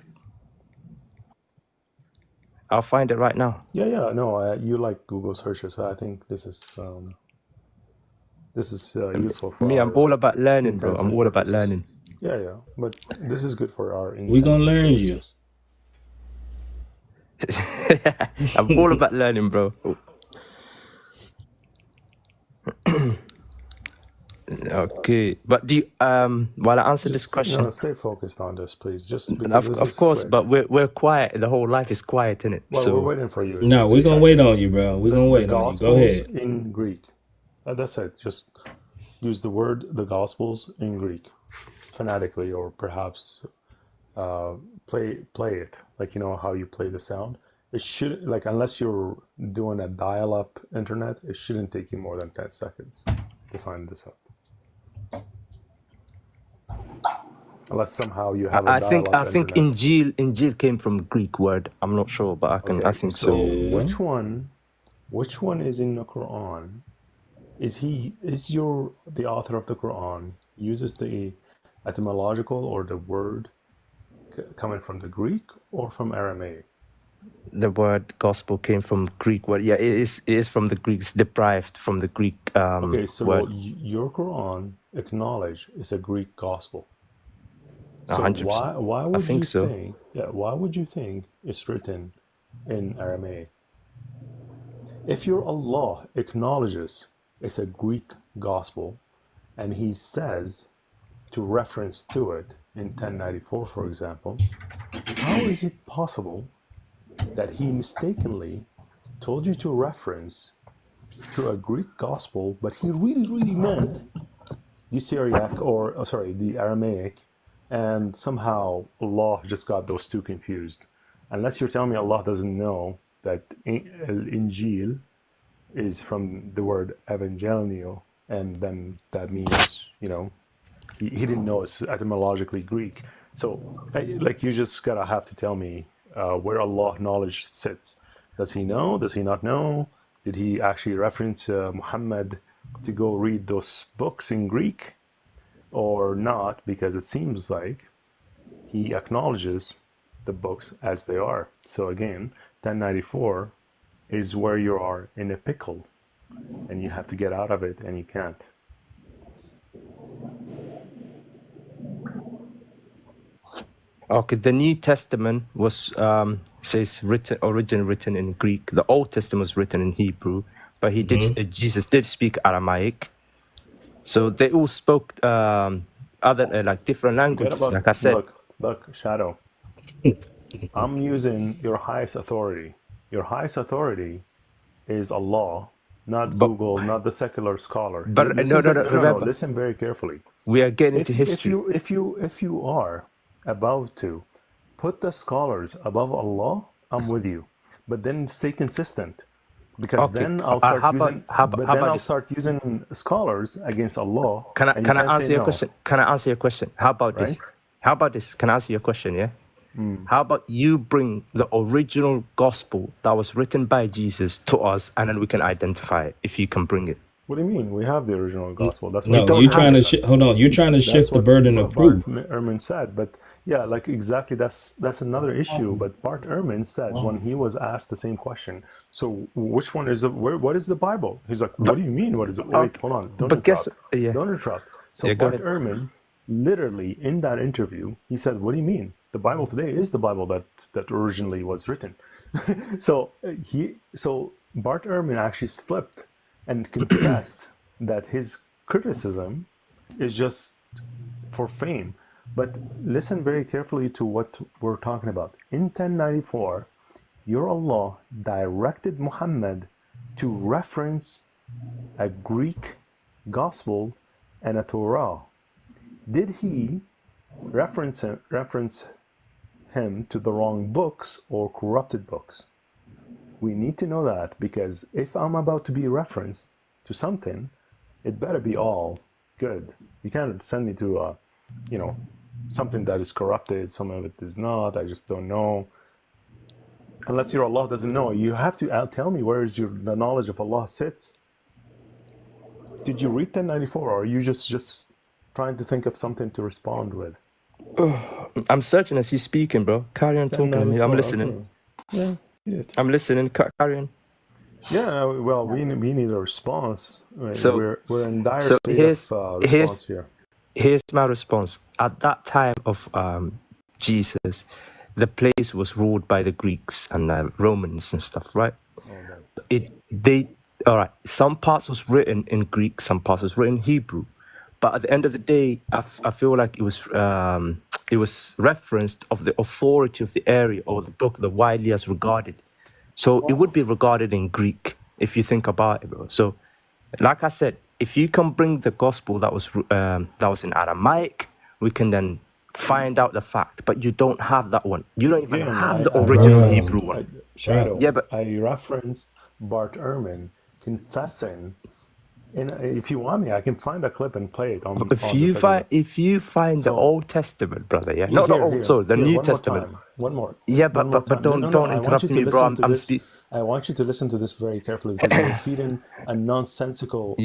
I'll find it right now. Yeah. No, you like Google searches, so I think this is useful for me. I'm all about learning, bro. I'm all about learning. Yeah. But this is good for our. We're gonna learn you. I'm all about learning, bro. Okay, but do you, while I answer this question, no, stay focused on this, please. Just of course, quick. But we're quiet. The whole life is quiet, isn't it? Well, so we're waiting for you. No, we're gonna wait on you, bro. We're gonna wait on you. Go ahead. In Greek, that's it. Just use the word the Gospels in Greek, phonetically, or perhaps play it like how you play the sound. It should unless you're doing a dial-up internet, it shouldn't take you more than 10 seconds to find this out. Unless somehow you have I think Injil came from Greek word. I'm not sure, but I think so. Which one is in the Quran? Is the author of the Quran uses the etymological or the word coming from the Greek or from Aramaic? The word gospel came from Greek word. Yeah, it is from the Greeks, deprived from the Greek okay, so word. Your Quran acknowledge is a Greek gospel. So 100%. why would I think you so. think? Yeah, why would you think it's written in Aramaic? If your Allah acknowledges it's a Greek gospel, and He says to reference to it in 1094, for example, how is it possible that He mistakenly told you to reference to a Greek gospel, but He really meant the Syriac the Aramaic? And somehow Allah just got those two confused. Unless you're telling me Allah doesn't know that Injil is from the word evangelio, and then that means, He didn't know it's etymologically Greek. So, like, you just gotta have to tell me where Allah knowledge sits. Does he know? Does he not know? Did he actually reference Muhammad to go read those books in Greek or not? Because it seems like he acknowledges the books as they are. So again, 1094 is where you are in a pickle and you have to get out of it and you can't. Okay, the New Testament was says originally written in Greek. The Old Testament was written in Hebrew, but he did Jesus did speak Aramaic. So they all spoke other like different languages. About, like I said, look, Shadow. I'm using your highest authority. Your highest authority is Allah, not Google, not the secular scholar. But no, remember, listen very carefully. We are getting into history. If you are about to put the scholars above Allah, I'm with you. But then stay consistent, because then I'll start using scholars against Allah. Can I answer your question? Can I answer your question? How about this? How about this? Can I answer your question? Yeah. How about you bring the original gospel that was written by Jesus to us, and then we can identify it if you can bring it. What do you mean? We have the original gospel. That's no. You're trying to hold on. You're trying to shift the burden of proof. Bart Ehrman said, but yeah, like exactly. That's another issue. But Bart Ehrman said when he was asked the same question. So which one is what is the Bible? He's like, what do you mean? What is it? Wait, hold on. Don't interrupt. So Bart Ehrman, literally in that interview, he said, what do you mean? The Bible today is the Bible that originally was written. So Bart Ehrman actually slipped and confessed that his criticism is just for fame. But listen very carefully to what we're talking about. In 1094, your Allah directed Muhammad to reference a Greek gospel and a Torah. Did he reference him to the wrong books or corrupted books? We need to know that, because if I'm about to be referenced to something, it better be all good. You can't send me to something that is corrupted, some of it is not, I just don't know. Unless your Allah doesn't know, you have to tell me where is the knowledge of Allah sits. Did you read 1094, or are you just trying to think of something to respond with? I'm searching as you're speaking, bro. Carry on talking to me. I'm listening. Okay. Yeah. I'm listening. Carry on. Yeah, well, we need a response. So we're in dire state of response here. Here's my response. At that time of Jesus, the place was ruled by the Greeks and the Romans and stuff, right? All right. Some parts was written in Greek, some parts was written in Hebrew, but at the end of the day, I feel like it was referenced of the authority of the area or the book, the widely as regarded. So it would be regarded in Greek if you think about it, bro. So, like I said, if you can bring the gospel that was in Aramaic, we can then find out the fact. But you don't have that one. You don't even have the original Hebrew one. But I referenced Bart Ehrman confessing. And if you want me, I can find a clip and play it on. If you find the Old Testament, brother, yeah, the New Testament. One more. Yeah, but don't interrupt me, bro. I want you to listen to this very carefully, because you're repeating a nonsensical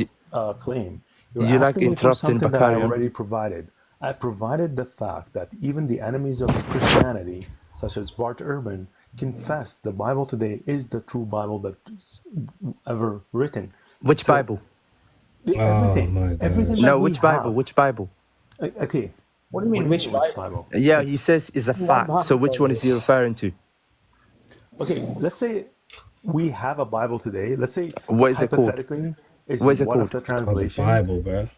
claim. You're like interrupting, something that I already provided. I provided the fact that even the enemies of Christianity, such as Bart Ehrman, confess the Bible today is the true Bible that's ever written. Which Bible? Everything. Everything. No, which Bible? Which Bible? Okay. What do you mean, which Bible? Yeah, he says is a fact. So which one is he referring to? Okay, let's say we have a Bible today. Let's say what is it called? Hypothetically, what is it one called? of the translation. Bible, bro.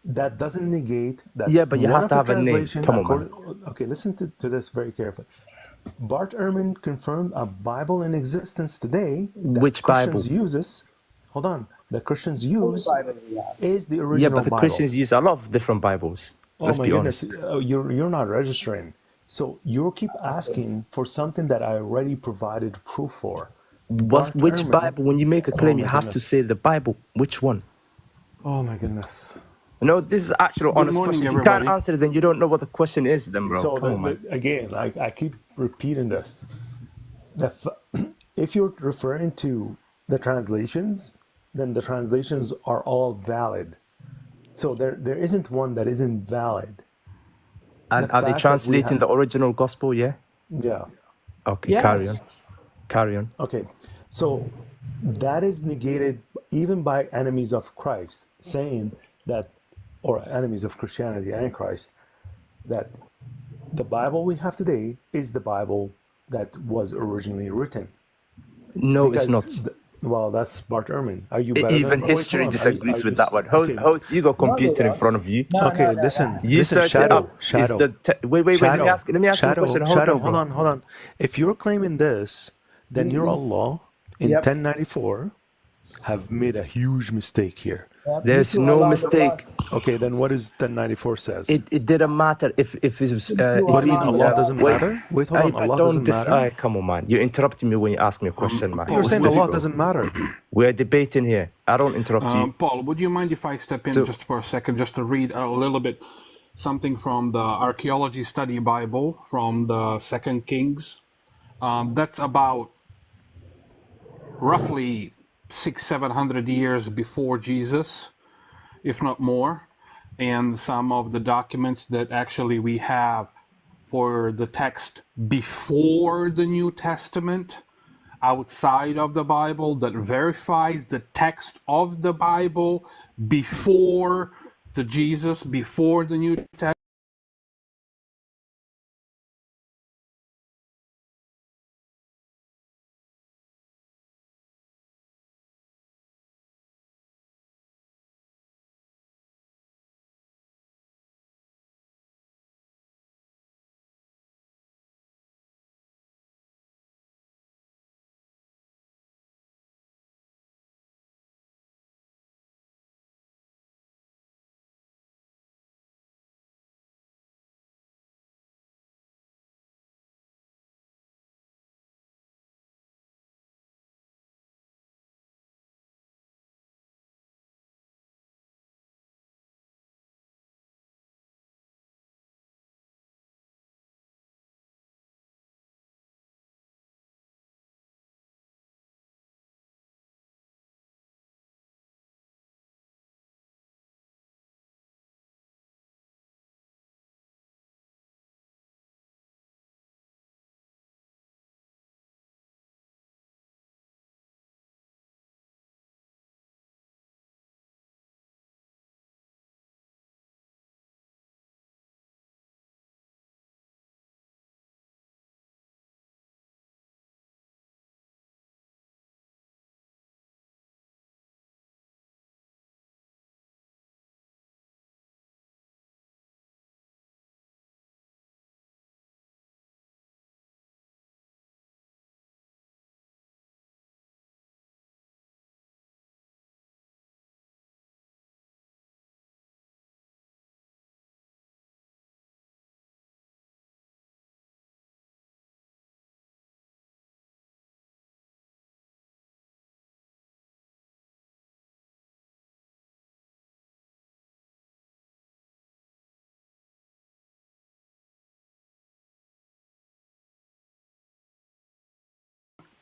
That doesn't negate that. Yeah, but you have to have a name. Come on, man. Okay, listen to this very carefully. Bart Ehrman confirmed a Bible in existence today. Which Christians Bible? uses. Hold on. The Christians use is the original. Yeah, but the Bible. Christians use a lot of different Bibles. Let's be honest. You're not registering. So you keep asking for something that I already provided proof for. Which Bible? When you make a claim, you have to say the Bible. Which one? Oh my goodness. No, this is actual Good honest morning, question. If you everybody. can't answer, then you don't know what the question is, then, bro. So Come on, man. again, I keep repeating this. If you're referring to the translations, then the translations are all valid. So there isn't one that isn't valid. And are they translating the original gospel? Yeah. Yeah. Okay, carry on. Carry on. Okay, so that is negated even by enemies of Christ, saying that, or enemies of Christianity and Christ, that the Bible we have today is the Bible that was originally written. No, it's not. Well, that's Bart Ehrman. Are you better Even than, history disagrees with that one. Okay. Host, you got a computer in front of you. Okay, listen. You listen, search Shadow, it up. Shadow. Wait. Let me ask you a question. Hold on. If you're claiming this, then your Allah in 1094 have made a huge mistake here. There's no mistake. Okay, then what does 1094 says? It didn't matter if it was. What do you mean Allah doesn't matter? Wait, hold on. Allah doesn't matter? Come on, man. You're interrupting me when you ask me a question, man. You're saying Allah doesn't matter. We're debating here. I don't interrupt you. Paul, would you mind if I step in just for a second, just to read a little bit something from the Archaeology Study Bible from the Second Kings? That's about roughly 600-700 years before Jesus, if not more. And some of the documents that actually we have for the text before the New Testament, outside of the Bible, that verifies the text of the Bible before the Jesus, before the New Testament.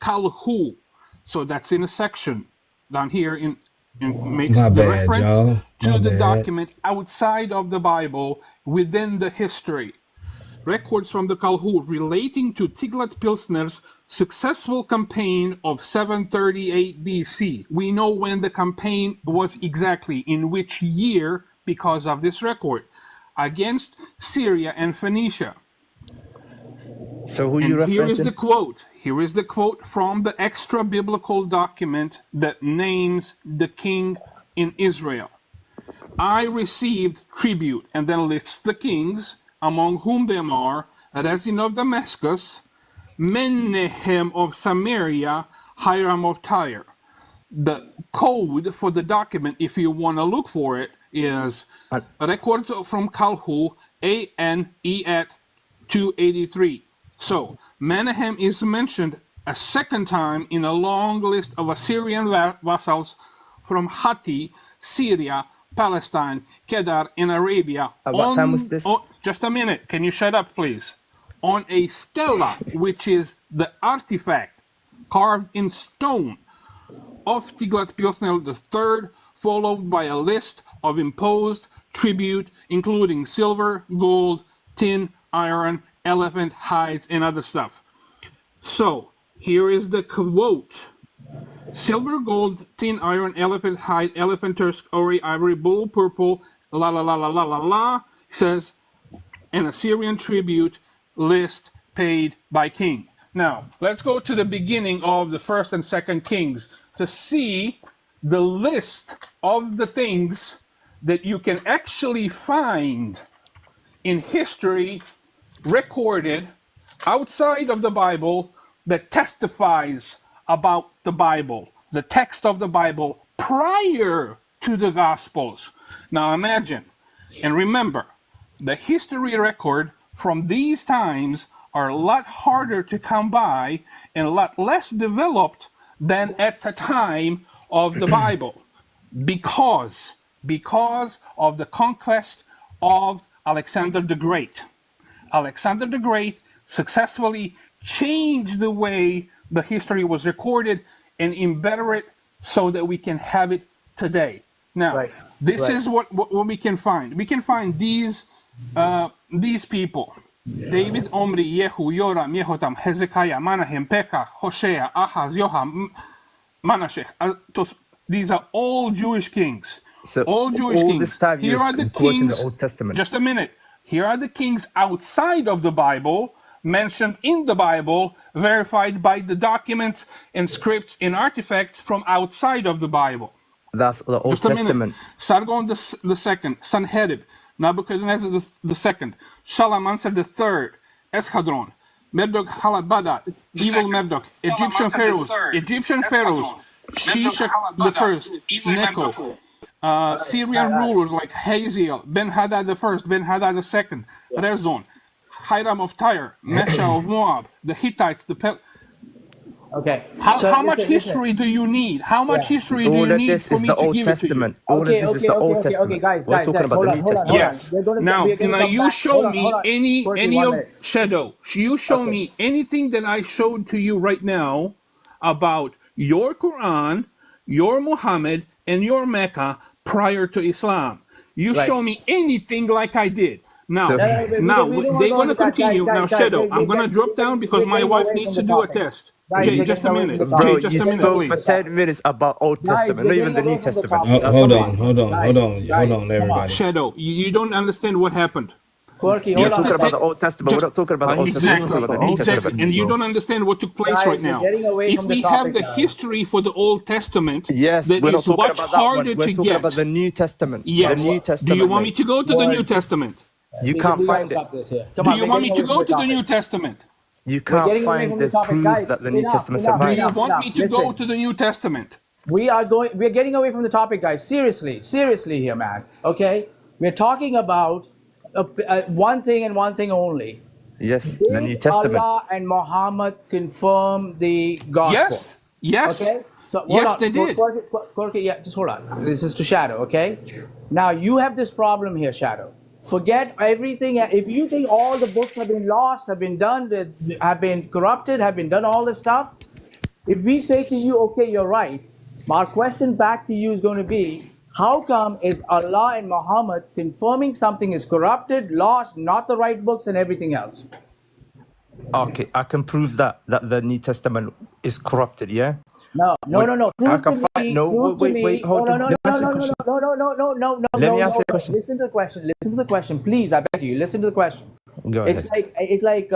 Kalhu. So that's in a section down here in makes My the bad, reference y'all. to My the bad. document outside of the Bible within the history. Records from the Kalhu relating to Tiglath-Pilsener's successful campaign of 738 BC. We know when the campaign was exactly, in which year, because of this record, against Syria and Phoenicia. So who you referencing? Here is the quote. Here is the quote from the extra biblical document that names the king in Israel. I received tribute, and then lists the kings, among whom there are Rezin of Damascus, Menahem of Samaria, Hiram of Tyre. The code for the document, if you want to look for it, is records from Kalhu, ANEAT 283. So, Menahem is mentioned a second time in a long list of Assyrian vassals from Hatti, Syria, Palestine, Kedar in Arabia. What time was this? Just a minute. Can you shut up, please? On a stela, which is the artifact carved in stone of Tiglath-Pileser III, followed by a list of imposed tribute, including silver, gold, tin, iron, elephant hides, and other stuff. So, here is the quote. Silver, gold, tin, iron, elephant hide, elephant tusk, ori, ivory, bull, purple, la la la la la la la, says, an Assyrian tribute list paid by king. Now, let's go to the beginning of the 1st and 2nd Kings to see the list of the things that you can actually find in history recorded outside of the Bible that testifies about the Bible, the text of the Bible prior to the Gospels. Now imagine and remember, the history record from these times are a lot harder to come by and a lot less developed than at the time of the Bible because of the conquest of Alexander the Great. Alexander the Great successfully changed the way the history was recorded and embedded it so that we can have it today. Now, this is what we can find. We can find these people. David, Omri, Yehu, Yoram, Yehotam, Hezekiah, Manahem, Pekah, Hoshea, Ahaz, Yoham, Manasseh. These are all Jewish kings. So all Jewish kings. This time Here are the kings. The Old Testament. Just a minute. Here are the kings outside of the Bible, mentioned in the Bible, verified by the documents and scripts and artifacts from outside of the Bible. That's the Old Just a Testament. minute. Sargon the second, Sanherib, Nebuchadnezzar the second, Shalmaneser the third, Esarhaddon, Merodach Halabada, evil Merodach, Egyptian pharaohs, Shishak the first, Sneako, Syrian rulers like Hazael, Ben-Hadad the first, Ben-Hadad the second, Rezon, Hiram of Tyre, Mesha of Moab, the Hittites, the Okay. How much history do you need? How much history do you need for me to give it to you? All of this is the Old Testament. Okay, guys, We're talking about the New Testament. Yes. Now you show me any of Shadow. You show me anything that I showed to you right now about your Quran, your Muhammad, and your Mecca prior to Islam. You show me anything like I did. Now, they want to continue. Now, Shadow, I'm going to drop down because my wife needs to do a test. Jay, just a minute. Bro, Jay, you spoke for 10 minutes about Old Testament, not even the New Testament. Hold on, everybody. Shadow, you don't understand what happened. You're talking about the Old Testament. We're not talking about the Old Testament. We're talking about the New Testament. And you don't understand what took place right now. If we have the history for the Old Testament, yes, that we're not is talking much about that harder one. We're to talking get. about the New Testament. Yes. The New Testament. Do you want me to go to the New Testament? You can't find it. Do you want me to go to the New Testament? You can't find the proof that the New Testament survived. Do you want me to go to the New Testament? We're getting away from the topic, guys. Seriously here, man. Okay? We're talking about one thing and one thing only. Yes, the New Testament. Allah and Muhammad confirm the gospel. Yes. Okay? So, yes, they did. Yeah, just hold on. This is to Shadow, okay? Now, you have this problem here, Shadow. Forget everything. If you think all the books have been lost, have been done, have been corrupted, have been done all this stuff, if we say to you, okay, you're right, our question back to you is going to be, how come is Allah and Muhammad confirming something is corrupted, lost, not the right books and everything else? Okay, I can prove that the New Testament is corrupted, yeah? No. I can find. No, wait, hold on. No. Let me ask you a question. Listen to the question, please. I beg you. Listen to the question. Go ahead. It's like,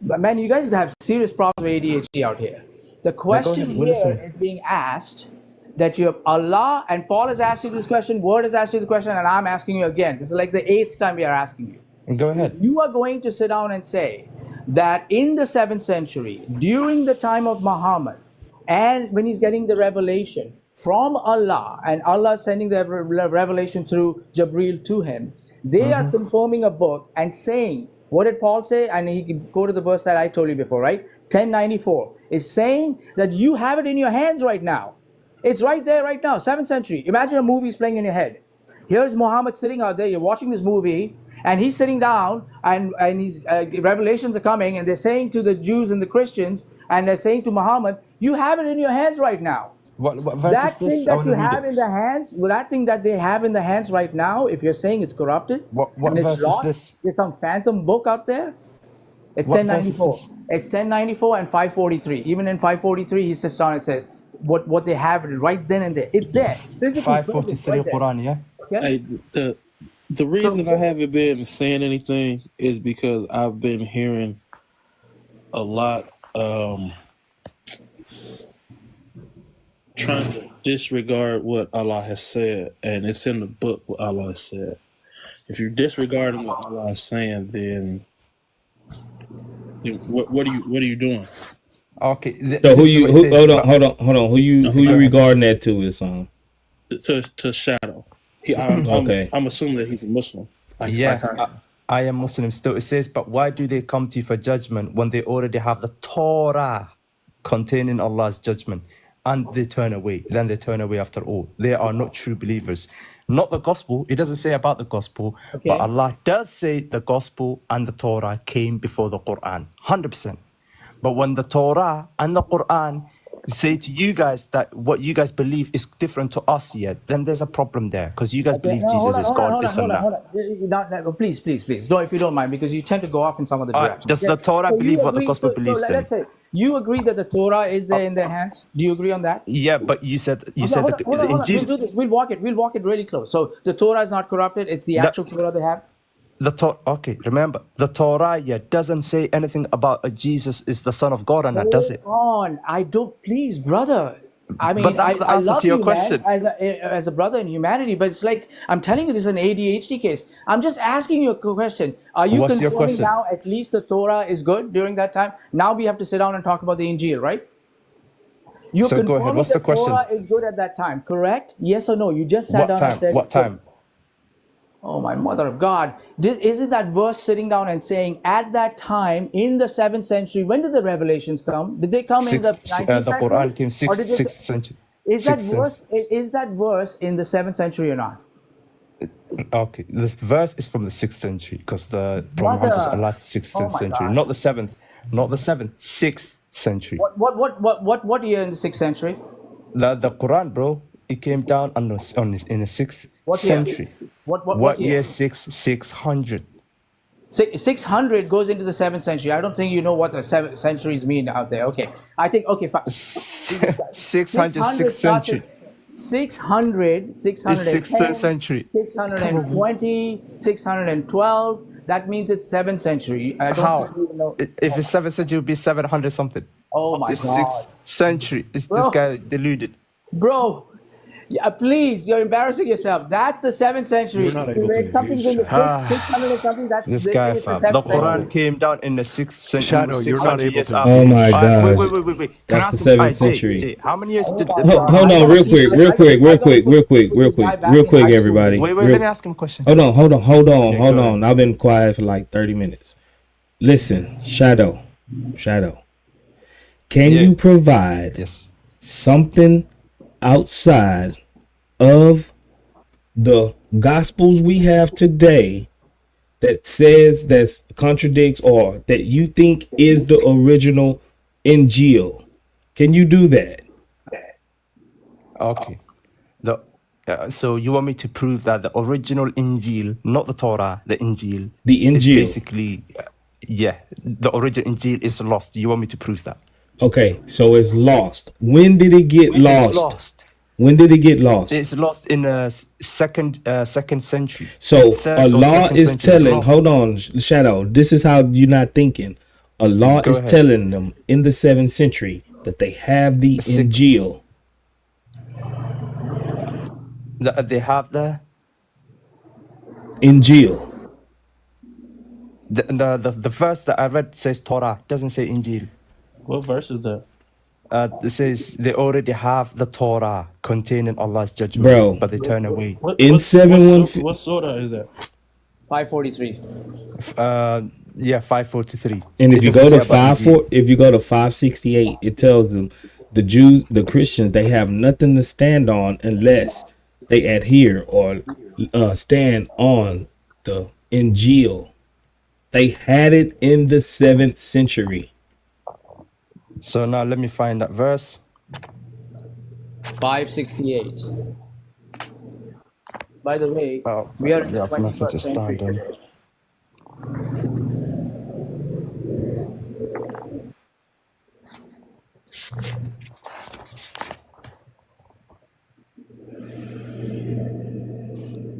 man, you guys have serious problems with ADHD out here. The question here is being asked that you have Allah, and Paul has asked you this question, Word has asked you the question, and I'm asking you again. This is like the 8th time we are asking you. Go ahead. You are going to sit down and say that in the 7th century, during the time of Muhammad, and when he's getting the revelation from Allah, and Allah sending the revelation through Jibreel to him, they are confirming a book and saying, what did Paul say? And he can go to the verse that I told you before, right? 1094 is saying that you have it in your hands right now. It's right there right now, 7th century. Imagine a movie is playing in your head. Here's Muhammad sitting out there. You're watching this movie, and he's sitting down, and he's revelations are coming, and they're saying to the Jews and the Christians, and they're saying to Muhammad, "You have it in your hands right now." What verse That is thing this? I that want you to read have it. in the hands, well, that thing that they have in the hands right now, if you're saying it's corrupted What and it's verse is lost, this? there's some phantom book out there. It's What verse is 1094. this? It's 1094 and 543. Even in 543, he sits down and says what they have right then and there. It's there. Physically present 543 right there. Quran, yeah? Okay? Hey, the reason I haven't been saying anything is because I've been hearing a lot trying to disregard what Allah has said, and it's in the book what Allah has said. If you're disregarding what Allah is saying, then what are you doing? Okay. So hold on. Who you regarding that to is to Shadow. Okay. I'm assuming that he's a Muslim. I am Muslim still. It says, but why do they come to you for judgment when they already have the Torah containing Allah's judgment, and they turn away? Then they turn away after all. They are not true believers. Not the gospel. It doesn't say about the gospel, but Allah does say the gospel and the Torah came before the Quran, 100%. But when the Torah and the Quran say to you guys that what you guys believe is different to us yet, then there's a problem there, because you guys believe Jesus is God, this and that. Please, don't, if you don't mind, because you tend to go off in some other direction. Does the Torah believe what the gospel believes then? Let's say you agree that the Torah is there in their hands. Do you agree on that? Yeah, but you said the Injil. We'll do this. We'll walk it really close. So the Torah is not corrupted. It's the actual Torah they have. Okay, remember, the Torah doesn't say anything about Jesus is the Son of God, and that does it. I don't, please, brother. I mean, but that's the I answer love to your you, question. man, as a brother in humanity, but it's like, I'm telling you, this is an ADHD case. I'm just asking you a question. Are you What's your confirming question? now at least the Torah is good during that time? Now we have to sit down and talk about the Injil, right? You're So go ahead. What's the question? Torah is good at that time, correct? Yes or no? You just sat down and said. What time? Oh, my mother of God. Isn't that verse sitting down and saying, at that time, in the 7th century, when did the revelations come? Did they come in the 19th century? The Quran came Or did 6th century. Is that verse in the 7th century or not? Okay, this verse is from the 6th century, because the Prophet was alive 6th century, God. not the 7th, 6th century. What year in the 6th century? The Quran, bro, it came down in the 6th century. What year? 600. 600 goes into the 7th century. I don't think you know what the 7th centuries mean out there. Okay, I think, okay, fine. 600, 6th century. 600, 6th century. 620, 612. That means it's 7th century. I don't even know. If it's 7th century, it would be 700 something. Oh my it's God. 6th century. This guy deluded. Bro, please, you're embarrassing yourself. That's the 7th century. You're not able to something's in the 600 or something. That's this guy, fam. The Quran came down in the 6th century. Shadow, you're not able to. Oh my God. Wait. That's the 7th century. Jay, how many years did Hold on, real quick, everybody. Wait, let me ask him a question. Hold on. I've been quiet for like 30 minutes. Listen, Shadow. Can you provide something outside of the gospels we have today that says that contradicts or that you think is the original Injil? Can you do that? Okay. So you want me to prove that the original Injil, not the Torah, the Injil, is basically, the original Injil is lost. You want me to prove that? Okay, so it's lost. When did it get lost? When did it get lost? It's lost in the second century. So Allah is telling, hold on, Shadow, this is how you're not thinking. Allah is telling them in the 7th century that they have the Injil. They have the Injil. The verse that I read says Torah, doesn't say Injil. What verse is that? It says they already have the Torah containing Allah's judgment, but they turn away. What surah is that? 543. 543. And if you go to 568, it tells them the Jews, the Christians, they have nothing to stand on unless they adhere or stand on the Injil. They had it in the 7th century. So now let me find that verse. 568. By the way, we are in You the have nothing to 21st century stand on. today.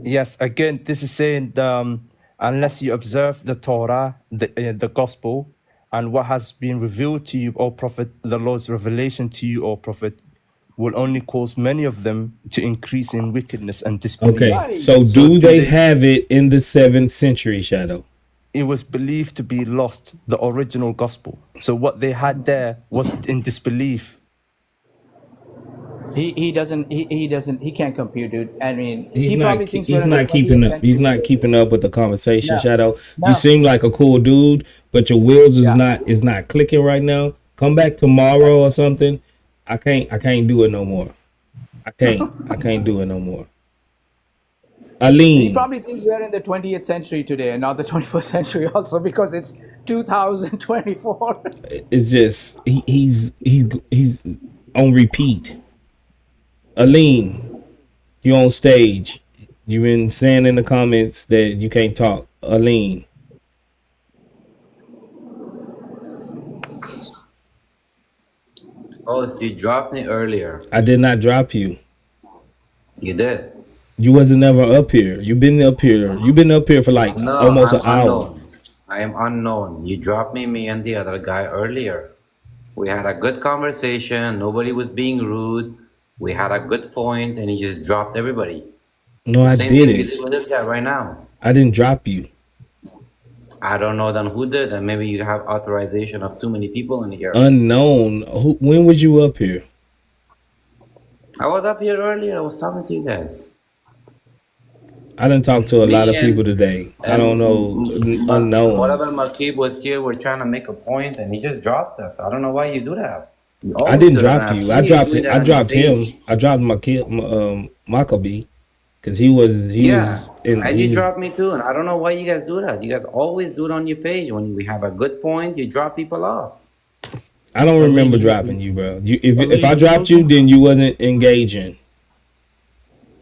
Yes, again, this is saying unless you observe the Torah, the gospel, and what has been revealed to you, O Prophet, the Lord's revelation to you, O Prophet, will only cause many of them to increase in wickedness and disbelief. Okay, so do they have it in the 7th century, Shadow? It was believed to be lost, the original gospel. So what they had there was in disbelief. He can't compute, dude. I mean, He's he not probably thinks we're he's in the not 20th keeping up. century. He's not keeping up with the conversation, No, Shadow. no. You seem like a cool dude, but your wheels is not clicking right now. Come back tomorrow or something. I can't do it no more. I can't do it no more. He Aline, probably thinks we're in the 20th century today and not the 21st century also, because it's 2024. it's just he's on repeat. Aline, you on stage. You been saying in the comments that you can't talk. Aline. Oh, so you dropped me earlier. I did not drop you. You did. You wasn't never up here. You've been up here. You've been up here for like No, almost I'm an hour. unknown. I am unknown. You dropped me and the other guy earlier. We had a good conversation. Nobody was being rude. We had a good point, and he just dropped everybody. No, The I same thing you didn't. did with this guy right now. I didn't drop you. I don't know then who did, and maybe you have authorization of too many people in here. Unknown. When was you up here? I was up here earlier. I was talking to you guys. I didn't talk to a lot of people today. I don't know. Unknown. Whatever Makib was here, we're trying to make a point, and he just dropped us. I don't know why you do that. You I always didn't do that, drop and I've you. seen I you dropped doing it. that I on your dropped page. him. I dropped Maccabee because he was in. And you dropped me too, and I don't know why you guys do that. You guys always do it on your page. When we have a good point, you drop people off. I don't remember dropping you, bro. If I dropped you, then you wasn't engaging.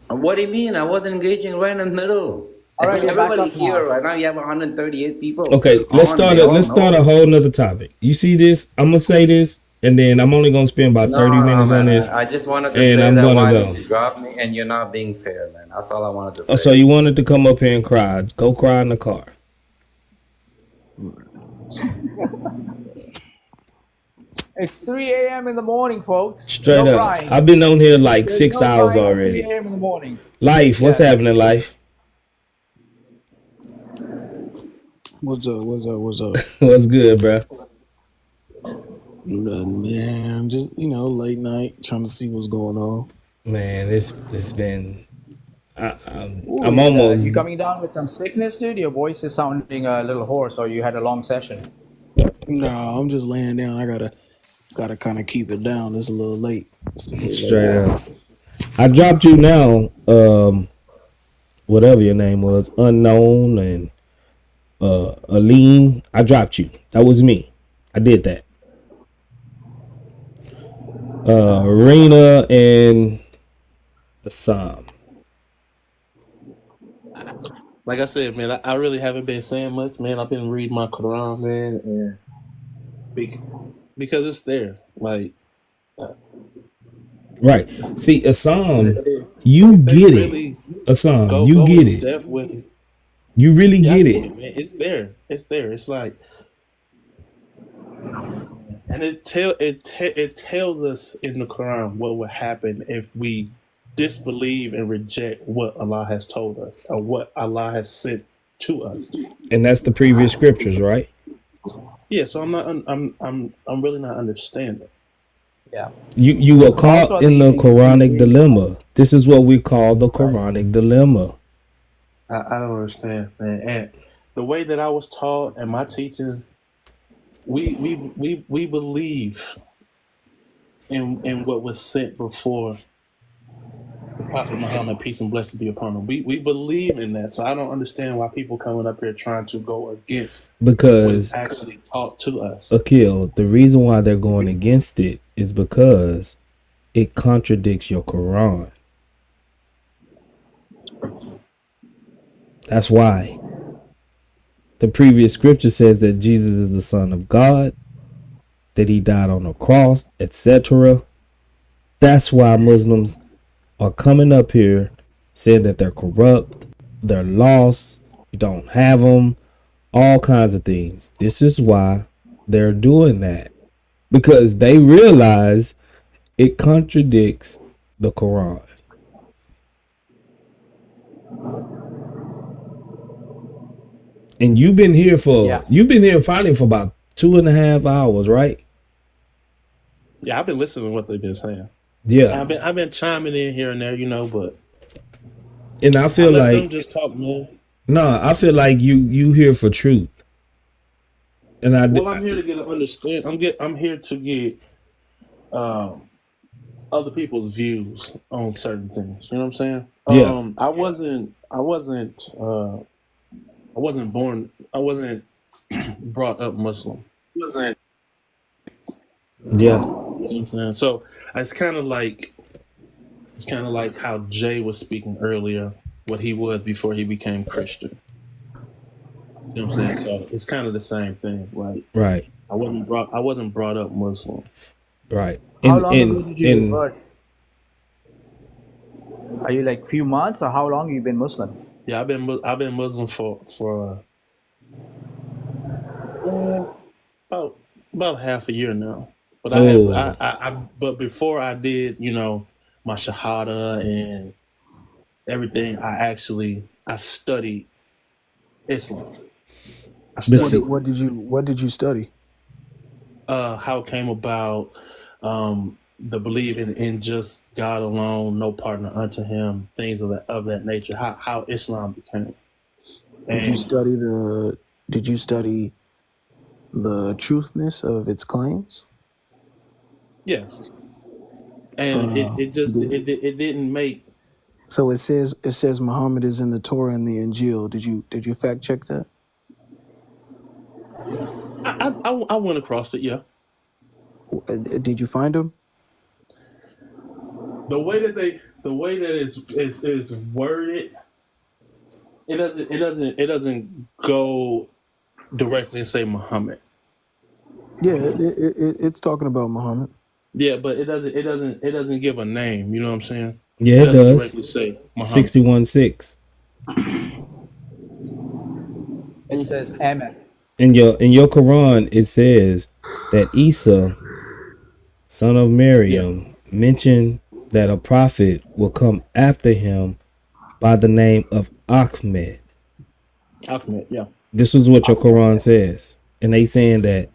What do you mean? I wasn't engaging right in the middle. All right, you're back Everybody up here now. right now, you have 138 people. Okay, let's start a whole nother topic. You see this? I'm gonna say this, and then I'm only gonna spend about 30 minutes on this. I just wanted to and say I'm that gonna why go. did you drop me, and you're not being fair, man. That's all I wanted to say. Oh, so you wanted to come up here and cry? Go cry in the car. It's 3 a.m. in the morning, folks. Straight No up. crying. I've been on here like There's 6 no hours crying at already. 3 a.m. in the morning. Life, what's Yes. happening, Life? What's up? What's good, bro? Nothing, man. Just late night, trying to see what's going on. Man, it's been. Ooh, I'm almost. You coming down with some sickness, dude? Your voice is sounding a little hoarse, or you had a long session. No, I'm just laying down. I gotta kind of keep it down. It's a little late. Straight up. I dropped you now. Whatever your name was, unknown and Aline. I dropped you. That was me. I did that. Rena and Assam. Like I said, man, I really haven't been saying much, man. I've been reading my Quran, man, and because it's there, like. Right. See, Assam, you get it. Assam, you get it. You really get it. Man. It's there. It's there. It's like, and it tells us in the Quran what would happen if we disbelieve and reject what Allah has told us or what Allah has sent to us. And that's the previous scriptures, right? Yeah. So I'm really not understanding. Yeah. You were caught in the Quranic dilemma. This is what we call the Quranic dilemma. I don't understand, man. And the way that I was taught and my teachings, we believe in what was sent before the Prophet Muhammad, peace and blessings be upon him. We believe in that, so I don't understand why people coming up here trying to go against what is Because actually taught to us. Akil, the reason why they're going against it is because it contradicts your Quran. That's why. The previous scripture says that Jesus is the Son of God, that he died on a cross, etc. That's why Muslims are coming up here saying that they're corrupt, they're lost, you don't have them, all kinds of things. This is why they're doing that, because they realize it contradicts the Quran. And you've been here finally for about 2.5 hours, right? Yeah, I've been listening to what they've been saying. Yeah, I've been chiming in here and there, but and I feel let them like just talk, man. I feel like you here for truth, and Well, I'm here to get an understand. I'm here to get other people's views on certain things. You know what I'm saying? Yeah. I wasn't brought up Muslim. Yeah. You know what I'm saying? So it's kind of like how Jay was speaking earlier, what he was before he became Christian. You know what I'm saying? So it's kind of the same thing, right? Right. I wasn't brought up Muslim. Right. How long ago did you convert? Are you like few months, or how long you been Muslim? Yeah, I've been Muslim for about half a year now. But but before I did, my shahada and everything, I studied Islam. What did you study? How it came about, the belief in just God alone, no partner unto him, things of that nature. How Islam became. Did you study the truthness of its claims? Yes. And it didn't make. So it says Muhammad is in the Torah and the Injil. Did you fact check that? I went across it, yeah. Did you find him? The way that it's worded, it doesn't go directly and say Muhammad. Yeah, it's talking about Muhammad. Yeah, but it doesn't give a name. You know what I'm saying? Yeah, it does. Directly say Muhammad. 61:6. And he says Amen. In your Quran, it says that Isa, son of Maryam, mentioned that a prophet will come after him by the name of Ahmed. Ahmed, yeah. This is what your Quran says. And they saying that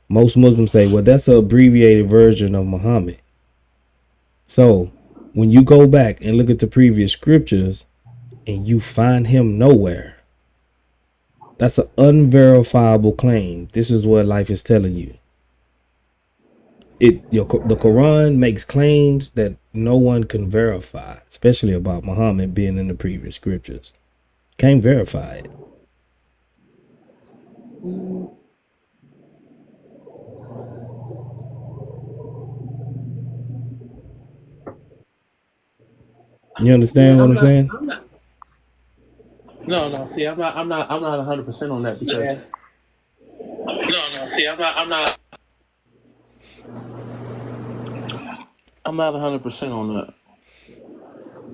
most Muslims say, well, that's an abbreviated version of Muhammad. So when you go back and look at the previous scriptures and you find him nowhere, that's an unverifiable claim. This is what life is telling you. The Quran makes claims that no one can verify, especially about Muhammad being in the previous scriptures. Can't verify it. You understand what I'm saying? No. See, I'm not 100% on that because. Yeah. No. See, I'm not 100% on that.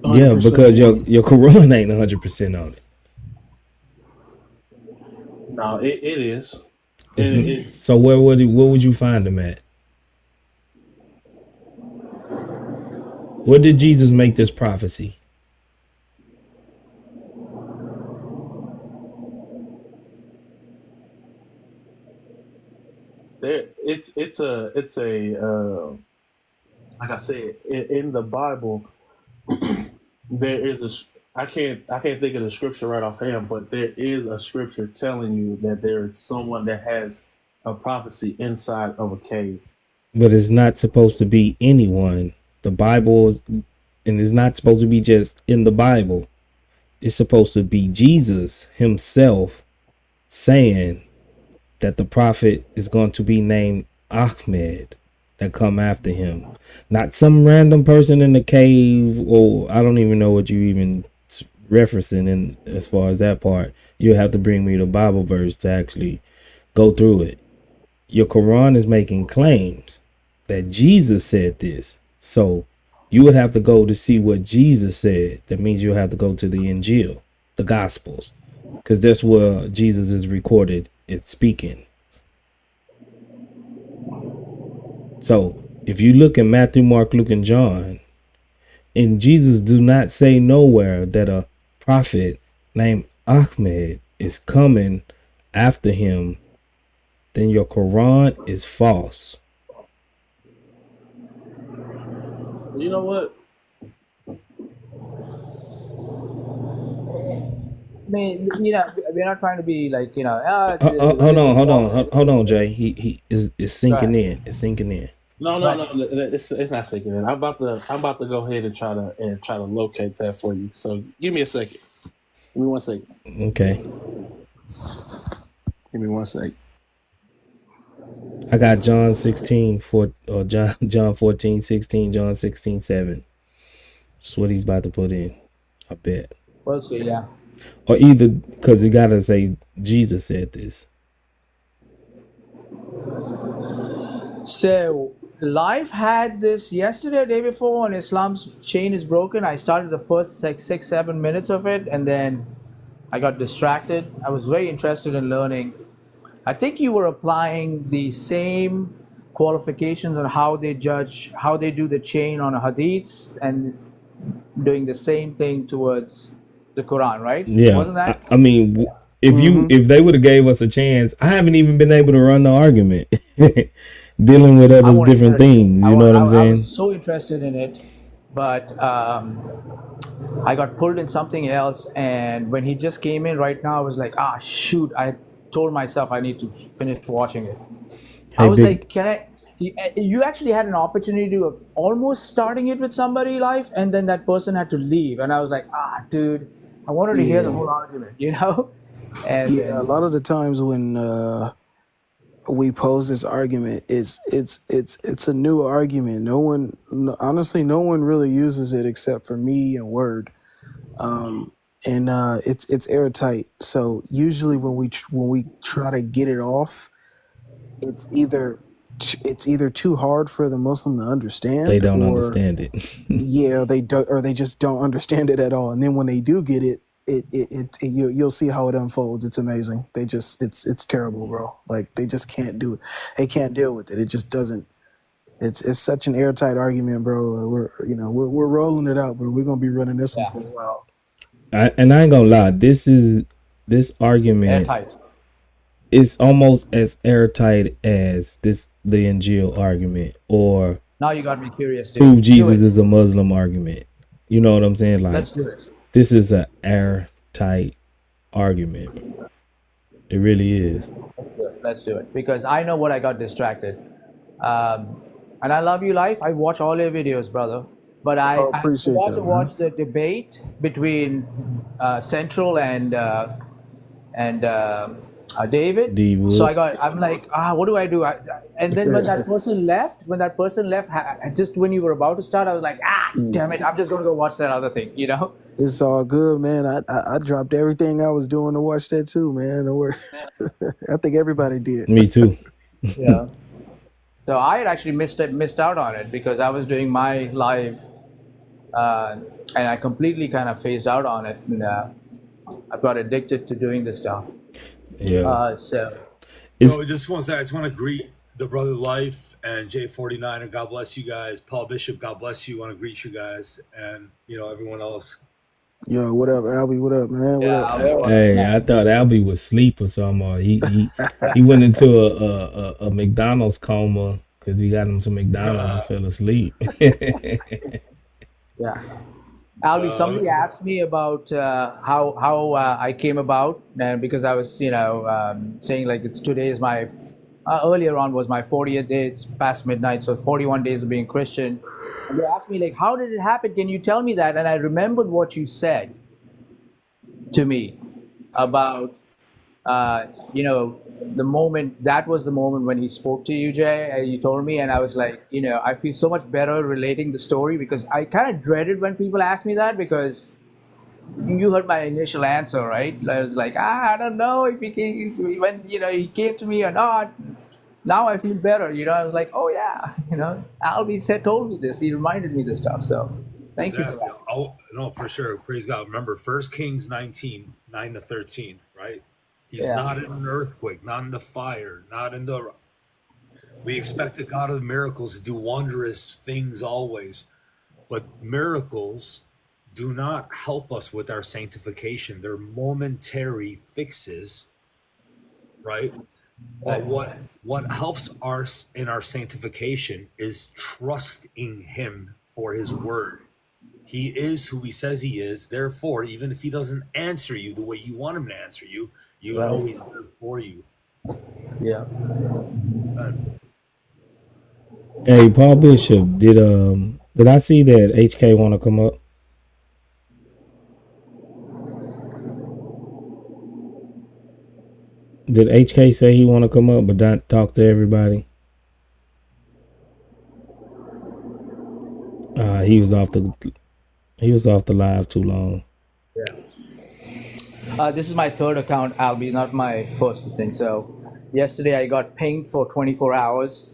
100%. Yeah, because your Quran ain't 100% on it. No, it is. So where would you find him at? Where did Jesus make this prophecy? It's a like I said, in the Bible, there is I can't think of the scripture right offhand, but there is a scripture telling you that there is someone that has a prophecy inside of a cave. But it's not supposed to be anyone. The Bible and it's not supposed to be just in the Bible. It's supposed to be Jesus himself saying that the prophet is going to be named Ahmed that come after him, not some random person in the cave, or I don't even know what you even referencing in as far as that part. You'll have to bring me the Bible verse to actually go through it. Your Quran is making claims that Jesus said this, so you would have to go to see what Jesus said. That means you'll have to go to the Injil, the Gospels, because that's where Jesus is recorded. It's speaking. So if you look at Matthew, Mark, Luke, and John, and Jesus do not say nowhere that a prophet named Ahmed is coming after him, then your Quran is false. You know what? I mean, we're not trying to be like, Hold on, Jay. He is sinking Right. in. It's sinking in. No, it's not sinking in. I'm about to go ahead and try to locate that for you. So give me a second. Give me 1 second. Okay. Give me 1 second. I got John 16 or John 14, 16, John 16, 7. That's what he's about to put in. I bet. We'll see, yeah. Or either because you gotta say Jesus said this. So Life had this yesterday or day before, and Islam's chain is broken. I started the first 6-7 minutes of it, and then I got distracted. I was very interested in learning. I think you were applying the same qualifications on how they judge, how they do the chain on hadiths, and doing the same thing towards the Quran, right? Yeah. Wasn't that? I mean, if they would have gave us a chance, I haven't even been able to run the argument. Dealing with other different things, you know what I'm I saying? was so interested in it, but I got pulled in something else. And when he just came in right now, I was like, shoot! I told myself I need to finish watching it. I was like, can I? You actually had an opportunity of almost starting it with somebody live, and then that person had to leave, and I was like, dude, I wanted to hear the whole argument, you know? And a lot of the times when we pose this argument, it's a new argument. Honestly, no one really uses it except for me and Word, and it's airtight. So usually when we try to get it off, it's either too hard for the Muslim to understand. They don't understand it. Yeah, they don't, or they just don't understand it at all. And then when they do get it, you'll see how it unfolds. It's amazing. It's terrible, bro. Like they just can't do it. They can't deal with it. It just doesn't. It's such an airtight argument, bro. We're rolling it out, bro. We're gonna be running this one for a while. I ain't gonna lie. This argument airtight. It's almost as airtight as the Injil argument, or now you got me curious. Dude. Prove Jesus is a Muslim argument. You know what I'm saying? Like, let's do it. This is an airtight argument. It really is. Let's do it, because I know what I got distracted. And I love you, Life. I watch all your videos, brother. But I forgot to watch the debate between Central and David. So I'm like, what do I do? And then when that person left, just when you were about to start, I was like, damn it, I'm just gonna go watch that other thing, you know? It's all good, man. I dropped everything I was doing to watch that too, man. Don't worry. I think everybody did. Me too. Yeah. So I had actually missed out on it because I was doing my live, and I completely kind of phased out on it, and I've got addicted to doing this stuff. Yeah. I just want to greet the Brother Life and J49, God bless you guys. Paul Bishop, God bless you. Want to greet you guys, and everyone else. Yo, what up, Albie? What up, man? What up? Hey, I thought Albie was asleep or something. He went into a McDonald's coma because he got him some McDonald's and fell asleep. Yeah. Albie, somebody asked me about how I came about, and because I was saying like today is my earlier on was my 40th day. It's past midnight, so 41 days of being Christian. And they asked me, like, how did it happen? Can you tell me that? And I remembered what you said to me about, the moment, that was the moment when he spoke to you, Jay, and you told me, and I was like, I feel so much better relating the story, because I kind of dreaded when people ask me that, because you heard my initial answer, right? I was like, I don't know if he came, when, he came to me or not. Now I feel better, I was like, oh yeah, Albie told me this. He reminded me this stuff. So thank you for that. Oh, no, for sure. Praise God. Remember, 1 Kings 19, 9-13, right? He's not in an earthquake, not in the fire, not in the... We expect the God of miracles to do wondrous things always, but miracles do not help us with our sanctification. They're momentary fixes, right? But what helps us in our sanctification is trusting him for his word. He is who he says he is. Therefore, even if he doesn't answer you the way you want him to answer you, you know he's there for you. Yeah. Hey, Paul Bishop, did I see that HK want to come up? Did HK say he want to come up but not talk to everybody? He was off the live too long. Yeah. This is my third account, Albie, not my first thing. So yesterday I got pinged for 24 hours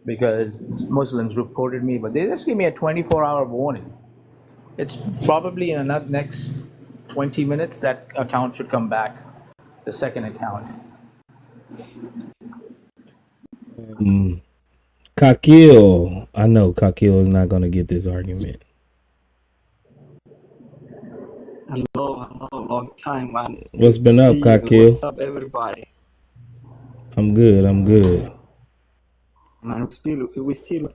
because Muslims reported me, but they just gave me a 24-hour warning. It's probably in the next 20 minutes that account should come back, the second account. Kakil, I know Kakil is not going to get this argument. Hello, long time, man. What's been up, Kakil? What's up, everybody? I'm good. Man, we still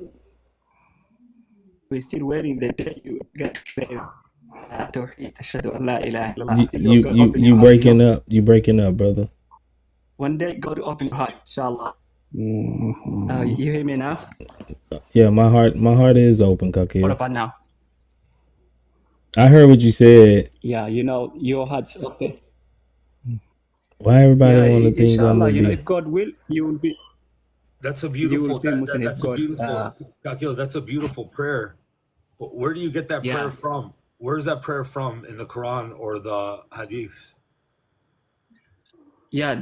waiting the day you get faith. You breaking up, brother. One day, God will open your heart, inshallah. You hear me now? Yeah, my heart is open, Kakil. What about now? I heard what you said. Yeah, your heart's okay. Why everybody want to think I'm gonna be? If God will, you will be. That's a beautiful. That's a beautiful. Kakil, that's a beautiful prayer. But where do you get that prayer from? Where's that prayer from in the Quran or the Hadiths? Yeah,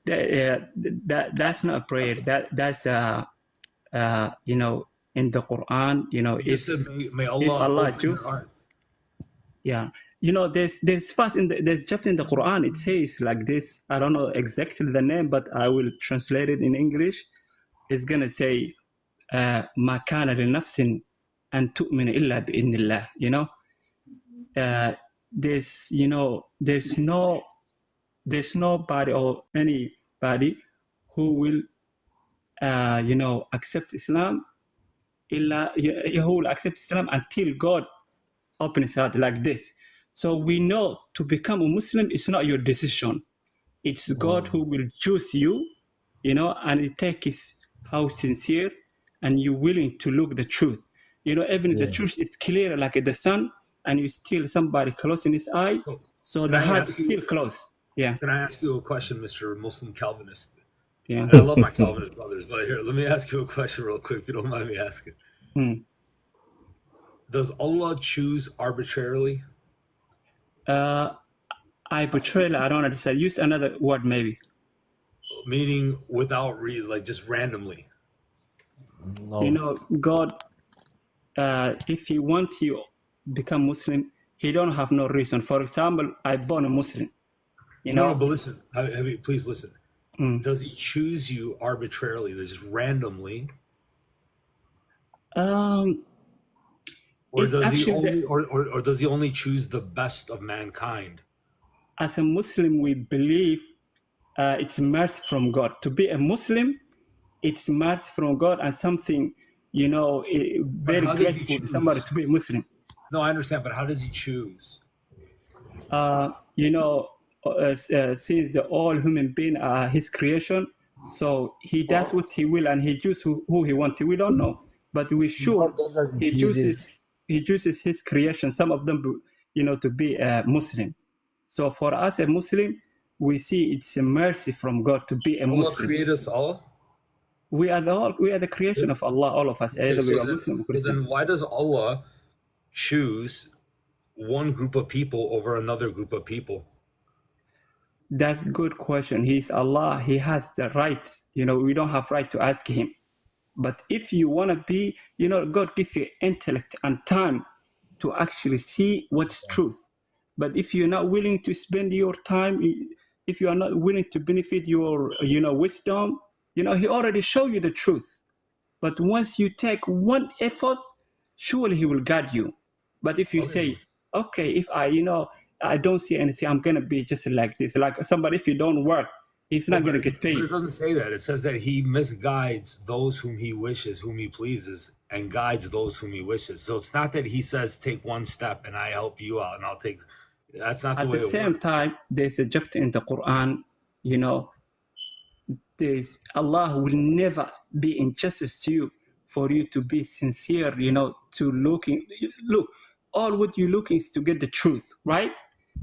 that's not a prayer. That's in the Quran, You said, may Allah choose. Yeah, there's fast there's chapter in the Quran. It says like this. I don't know exactly the name, but I will translate it in English. It's gonna say, "Ma kana li nafsin an tu'mina illa bi'idhnillah." There's nobody or anybody who will accept Islam who will accept Islam until God opens his heart like this. So we know to become a Muslim is not your decision. It's God who will choose you, and it takes how sincere and you willing to look the truth. Even the truth is clear like the sun, and you still somebody closing his eye, so the heart is still closed. Yeah. Can I ask you a question, Mr. Muslim Calvinist? Yeah. And I love my Calvinist brothers, but here, let me ask you a question real quick, if you don't mind me asking. Does Allah choose arbitrarily? Arbitrarily, I don't understand. Use another word, maybe. Meaning without reason, like just randomly. No. God, if He wants you become Muslim, He don't have no reason. For example, I born a Muslim. No, but listen, please listen. Does He choose you arbitrarily, just randomly? Or does he only choose the best of mankind? As a Muslim, we believe it's mercy from God. To be a Muslim, it's mercy from God and something, very grateful to somebody to be a Muslim. No, I understand, but how does He choose? Since the all human beings are His creation, So he does what he will, and he chooses who he wants. We don't know, but we sure he chooses his creation. Some of them, to be a Muslim. So for us, a Muslim, we see it's a mercy from God to be a Allah Muslim. created us all. We are the creation of Allah, all of us. Okay, Either so we are then, Muslim or so Christian. then why does Allah choose one group of people over another group of people? That's a good question. He's Allah. He has the rights. We don't have right to ask him. But if you want to be, God gives you intellect and time to actually see what's truth. But if you're not willing to spend your time, if you are not willing to benefit your, wisdom, he already showed you the truth. But once you take one effort, surely he will guide you. But if you say, okay, if I don't see anything, I'm going to be just like this. Like somebody, if you don't work, he's not going to get paid. But it doesn't say that. It says that he misguides those whom he wishes, whom he pleases, and guides those whom he wishes. So it's not that he says, take one step and I help you out and I'll take... That's not the way it works. At the same time, there's a chapter in the Quran, Allah will never be injustice to you for you to be sincere, look, all what you look is to get the truth, right?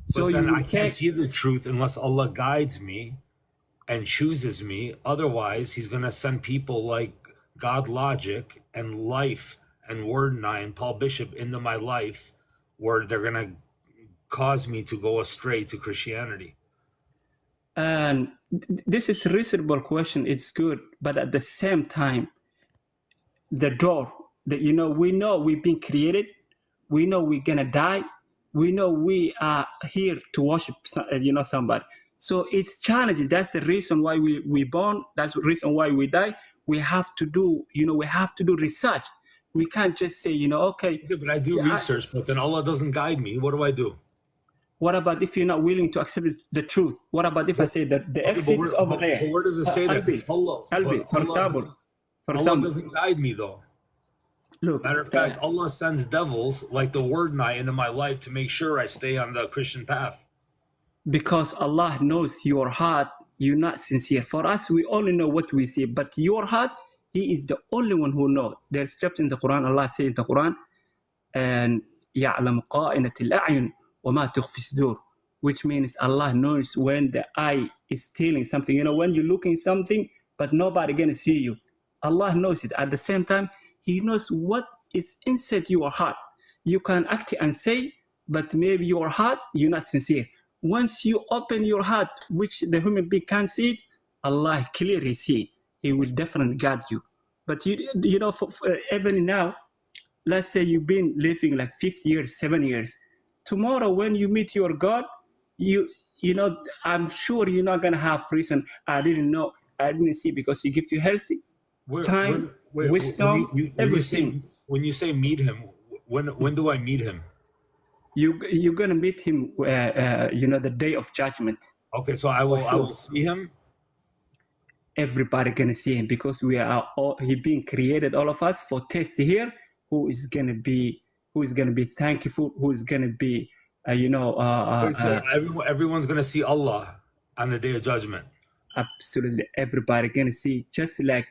So then I can't see the truth unless Allah guides me and chooses me. Otherwise, he's going to send people like godlogic and life and word 9, Paul Bishop into my life, where they're going to cause me to go astray to Christianity. And this is a reasonable question. It's good. But at the same time, the door that, we know we've been created. We know we're going to die. We know we are here to worship, somebody. So it's challenging. That's the reason why we born. That's the reason why we die. We have to do, research. We can't just say, okay. Yeah, but I do research, but then Allah doesn't guide me. What do I do? What about if you're not willing to accept the truth? What about if I say that the exit is over there? But where does it say that? Allah doesn't guide me though. Look, matter of fact, Allah sends devils like the word 9 into my life to make sure I stay on the Christian path. Because Allah knows your heart, you're not sincere. For us, we only know what we see, but your heart, He is the only one who knows. There's chapter in the Quran, Allah says in the Quran, and يَعْلَمُ قَائِنَةِ الْأَعْيُنِ وَمَا تُخْفِي الصُّدُورُ, which means Allah knows when the eye is stealing something. When you're looking something, but nobody gonna see you. Allah knows it. At the same time, He knows what is inside your heart. You can act and say, but maybe your heart, you're not sincere. Once you open your heart, which the human being can't see it, Allah clearly see it. He will definitely guide you. But even now, let's say you've been living like 50 years, 7 years. Tomorrow, when you meet your God, I'm sure you're not gonna have reason. I didn't know, I didn't see, because He gives you healthy time, wisdom, everything. When you say meet Him, when do I meet Him? You're gonna meet Him, the day of judgment. Okay, so I will see Him. Everybody gonna see Him, because we are all, He being created, all of us, for test here. Who is gonna be thankful? Who is gonna be, so everyone's gonna see Allah on the day of judgment. Absolutely, everybody gonna see. Just like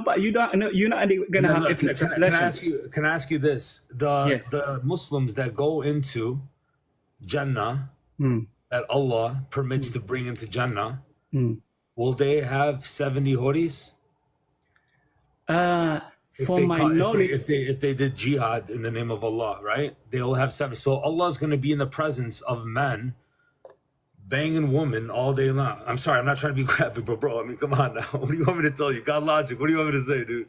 but you don't know, you're not gonna have different translation. Can I ask you this? The Muslims that go into Jannah, that Allah permits to bring into Jannah, will they have 70 hodis? For my knowledge, if they did jihad in the name of Allah, right? They'll have 70. So Allah's going to be in the presence of men banging women all day long. I'm sorry, I'm not trying to be graphic, but bro, I mean, come on now. What do you want me to tell you? God logic. What do you want me to say, dude?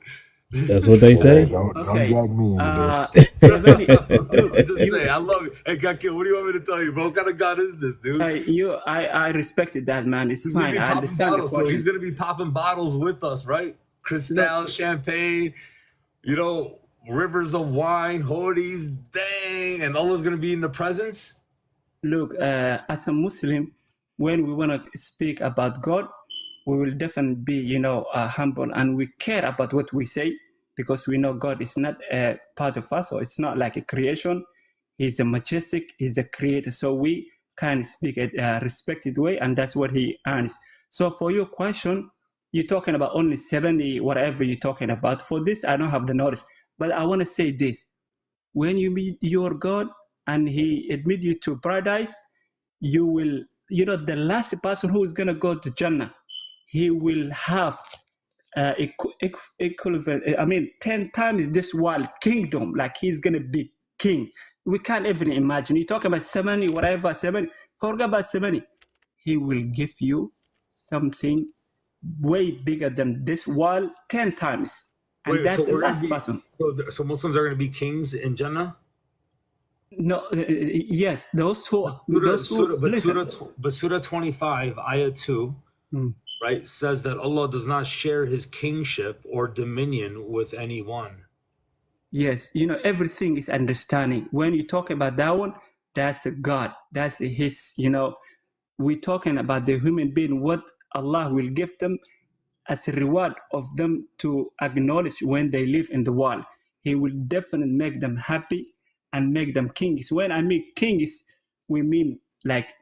That's what they say. Don't drag me into this. Just say, I love you. Hey, Kakil, what do you want me to tell you, bro? What kind of God is this, dude? I respected that, man. It's fine. I understand the question. He's going to be popping bottles with us, right? Cristal, champagne, rivers of wine, hodis, dang, and Allah's going to be in the presence? Look, as a Muslim, when we want to speak about God, we will definitely be, humble, and we care about what we say, because we know God is not a part of us, or it's not like a creation. He's a majestic, He's a creator. So we can speak at a respected way, and that's what He earns. So for your question, you're talking about only 70, whatever you're talking about. For this, I don't have the knowledge. But I want to say this. When you meet your God and he admit you to paradise, you will, the last person who is going to go to Jannah, he will have equivalent, 10 times this world kingdom, like he's going to be king. We can't even imagine. You talk about 70, whatever, 70, forget about 70. He will give you something way bigger than this world 10 times. And that's the last person. So Muslims are going to be kings in Jannah? No, yes, those who but Surah 25, Ayah 2, right, says that Allah does not share his kingship or dominion with anyone. Yes, everything is understanding. When you talk about that one, that's God. That's his, we're talking about the human being, what Allah will give them as a reward of them to acknowledge when they live in the world. He will definitely make them happy and make them kings. When I mean kings, we mean like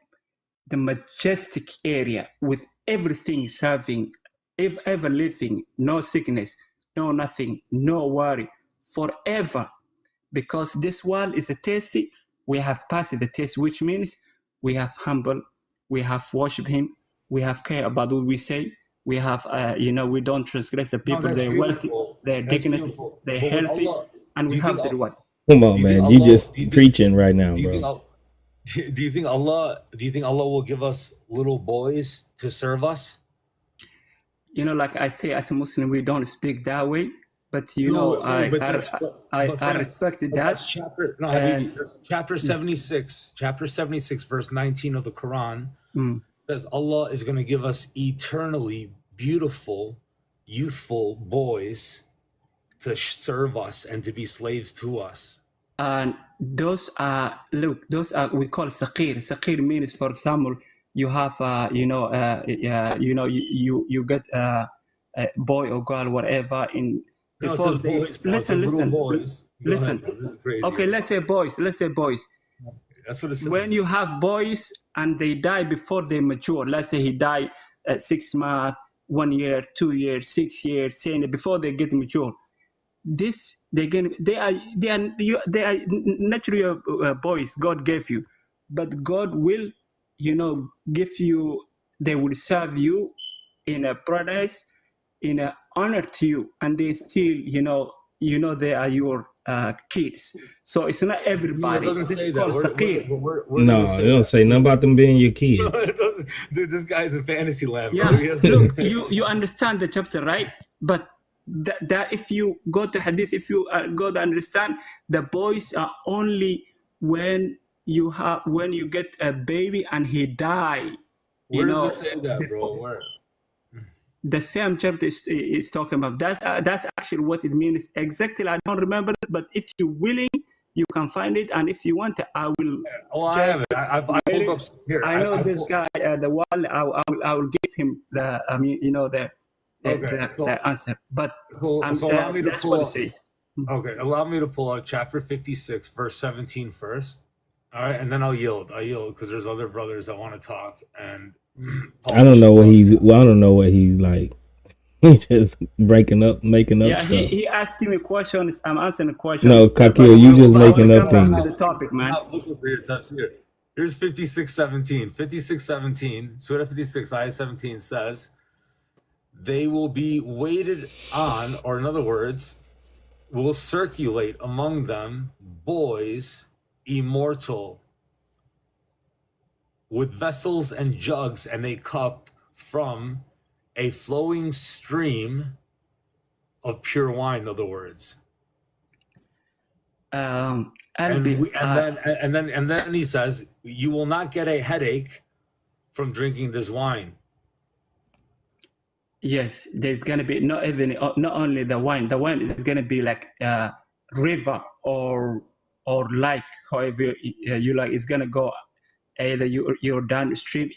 the majestic area with everything serving, if ever living, no sickness, no nothing, no worry, forever. Because this world is a test, we have passed the test, which means we have humble, we have worship him, we have care about what we say, we have, we don't transgress the people, they're wealthy, they're dignity, they're healthy, and we have the reward. Come on, man, you just preaching right now, bro. Do you think Allah will give us little boys to serve us? Like I say, as a Muslim, we don't speak that way. But I respected that. That's chapter 76. Chapter 76, verse 19 of the Quran says Allah is going to give us eternally beautiful, youthful boys to serve us and to be slaves to us. And those are we call zakir. Zakir means, for example, you have you get a boy or girl, whatever, in. No, it says boys. Listen. Okay, let's say boys. That's what it says. When you have boys and they die before they mature, let's say he died at 6 months, 1 year, 2 years, 6 years, saying before they get mature, they are naturally boys God gave you, but God will, give you. They will serve you in a paradise, in a honor to you, and they still, they are your kids. So it's not everybody. It doesn't say that. No, it don't say nothing about them being your kids. Dude, this guy's in fantasy land, bro. Yeah, look, you understand the chapter, right? But that if you go to Hadith, if you go to understand, the boys are only when you get a baby and he die. Where does it say that, bro? Where? The same chapter is talking about. That's actually what it means exactly. I don't remember it, but if you're willing, you can find it, and if you want, I will. Oh, I have it. I pulled up here. I know this guy. The one I will give him the. The answer. But allow me to that's pull what up. it says. Okay, allow me to pull out chapter 56, verse 17 first. All right, and then I'll yield because there's other brothers that want to talk and. I don't know what he's like. He's just making up stuff. He asking me questions. I'm answering the questions. No, Kakil, you just making up things. To the topic, man. I'm not looking for your tafsir. Here's 56:17. 56:17. Surah 56, ayah 17 says, "They will be waited on," or in other words, will circulate among them boys immortal, with vessels and jugs and a cup from a flowing stream of pure wine, in other words. And then he says, you will not get a headache from drinking this wine. Yes, there's gonna be not only the wine. The wine is gonna be like a river or like however you like. It's gonna go either you're downstream.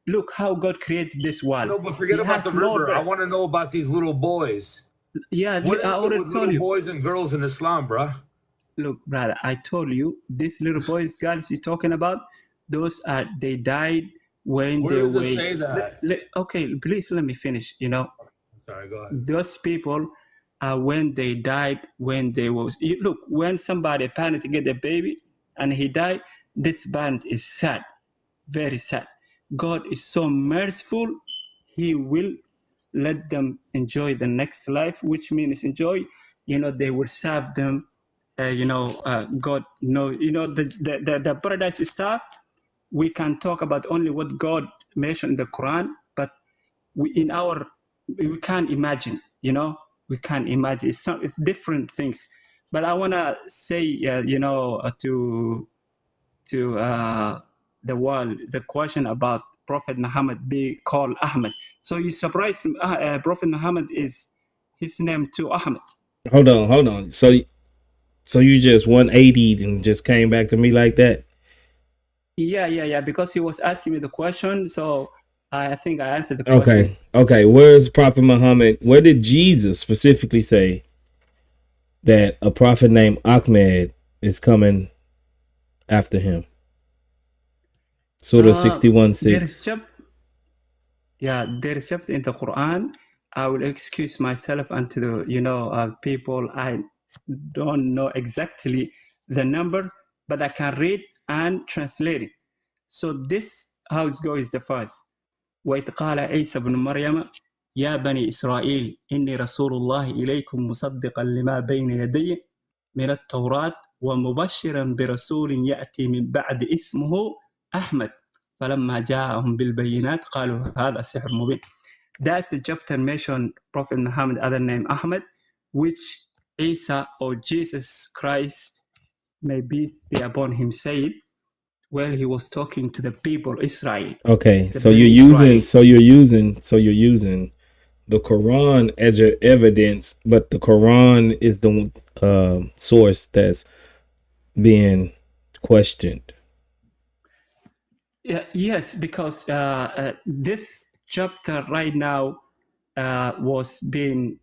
Look how God created this world. No, but forget about the river. I want to know about these little boys. Yeah, what is it with little boys and girls in Islam, bro? Look, brother, I told you, these little boys, girls you're talking about, they died when Where they does were it say that? okay, please let me finish. Sorry, go ahead. Those people, when they died, when they was look, when somebody parent to get a baby and he died, this parent is sad, very sad. God is so merciful, he will let them enjoy the next life, which means enjoy, they will serve them, God knows, the paradise stuff, we can talk about only what God mentioned in the Quran, but we can't imagine, we can't imagine. It's different things. But I want to say, to the world, the question about Prophet Muhammad be called Ahmed. So you surprised Prophet Muhammad is his name too, Ahmed. Hold on. So you just 180 and just came back to me like that? Yeah. Because he was asking me the question, so I think I answered the question. Okay. Where's Prophet Muhammad? Where did Jesus specifically say that a prophet named Ahmed is coming after him? Surah 61:6. There is chapter in the Quran. I will excuse myself and to the people. I don't know exactly the number, but I can read and translate it. So this how it goes. The first. وإذ قال عيسى بن مريم يا بني إسرائيل إني رسول الله إليكم مصدقا لما بين يدي من التوراة ومبشرا برسول يأتي من بعد اسمه أحمد فلما جاءهم بالبينات قالوا هذا سحر مبين. That's the chapter mentioned Prophet Muhammad, other name Ahmed, which Isa or Jesus Christ, may peace be upon him, said while he was talking to the people Israel. Okay, so you're using the Quran as your evidence, but the Quran is the source that's being questioned. Yes, because this chapter right now was being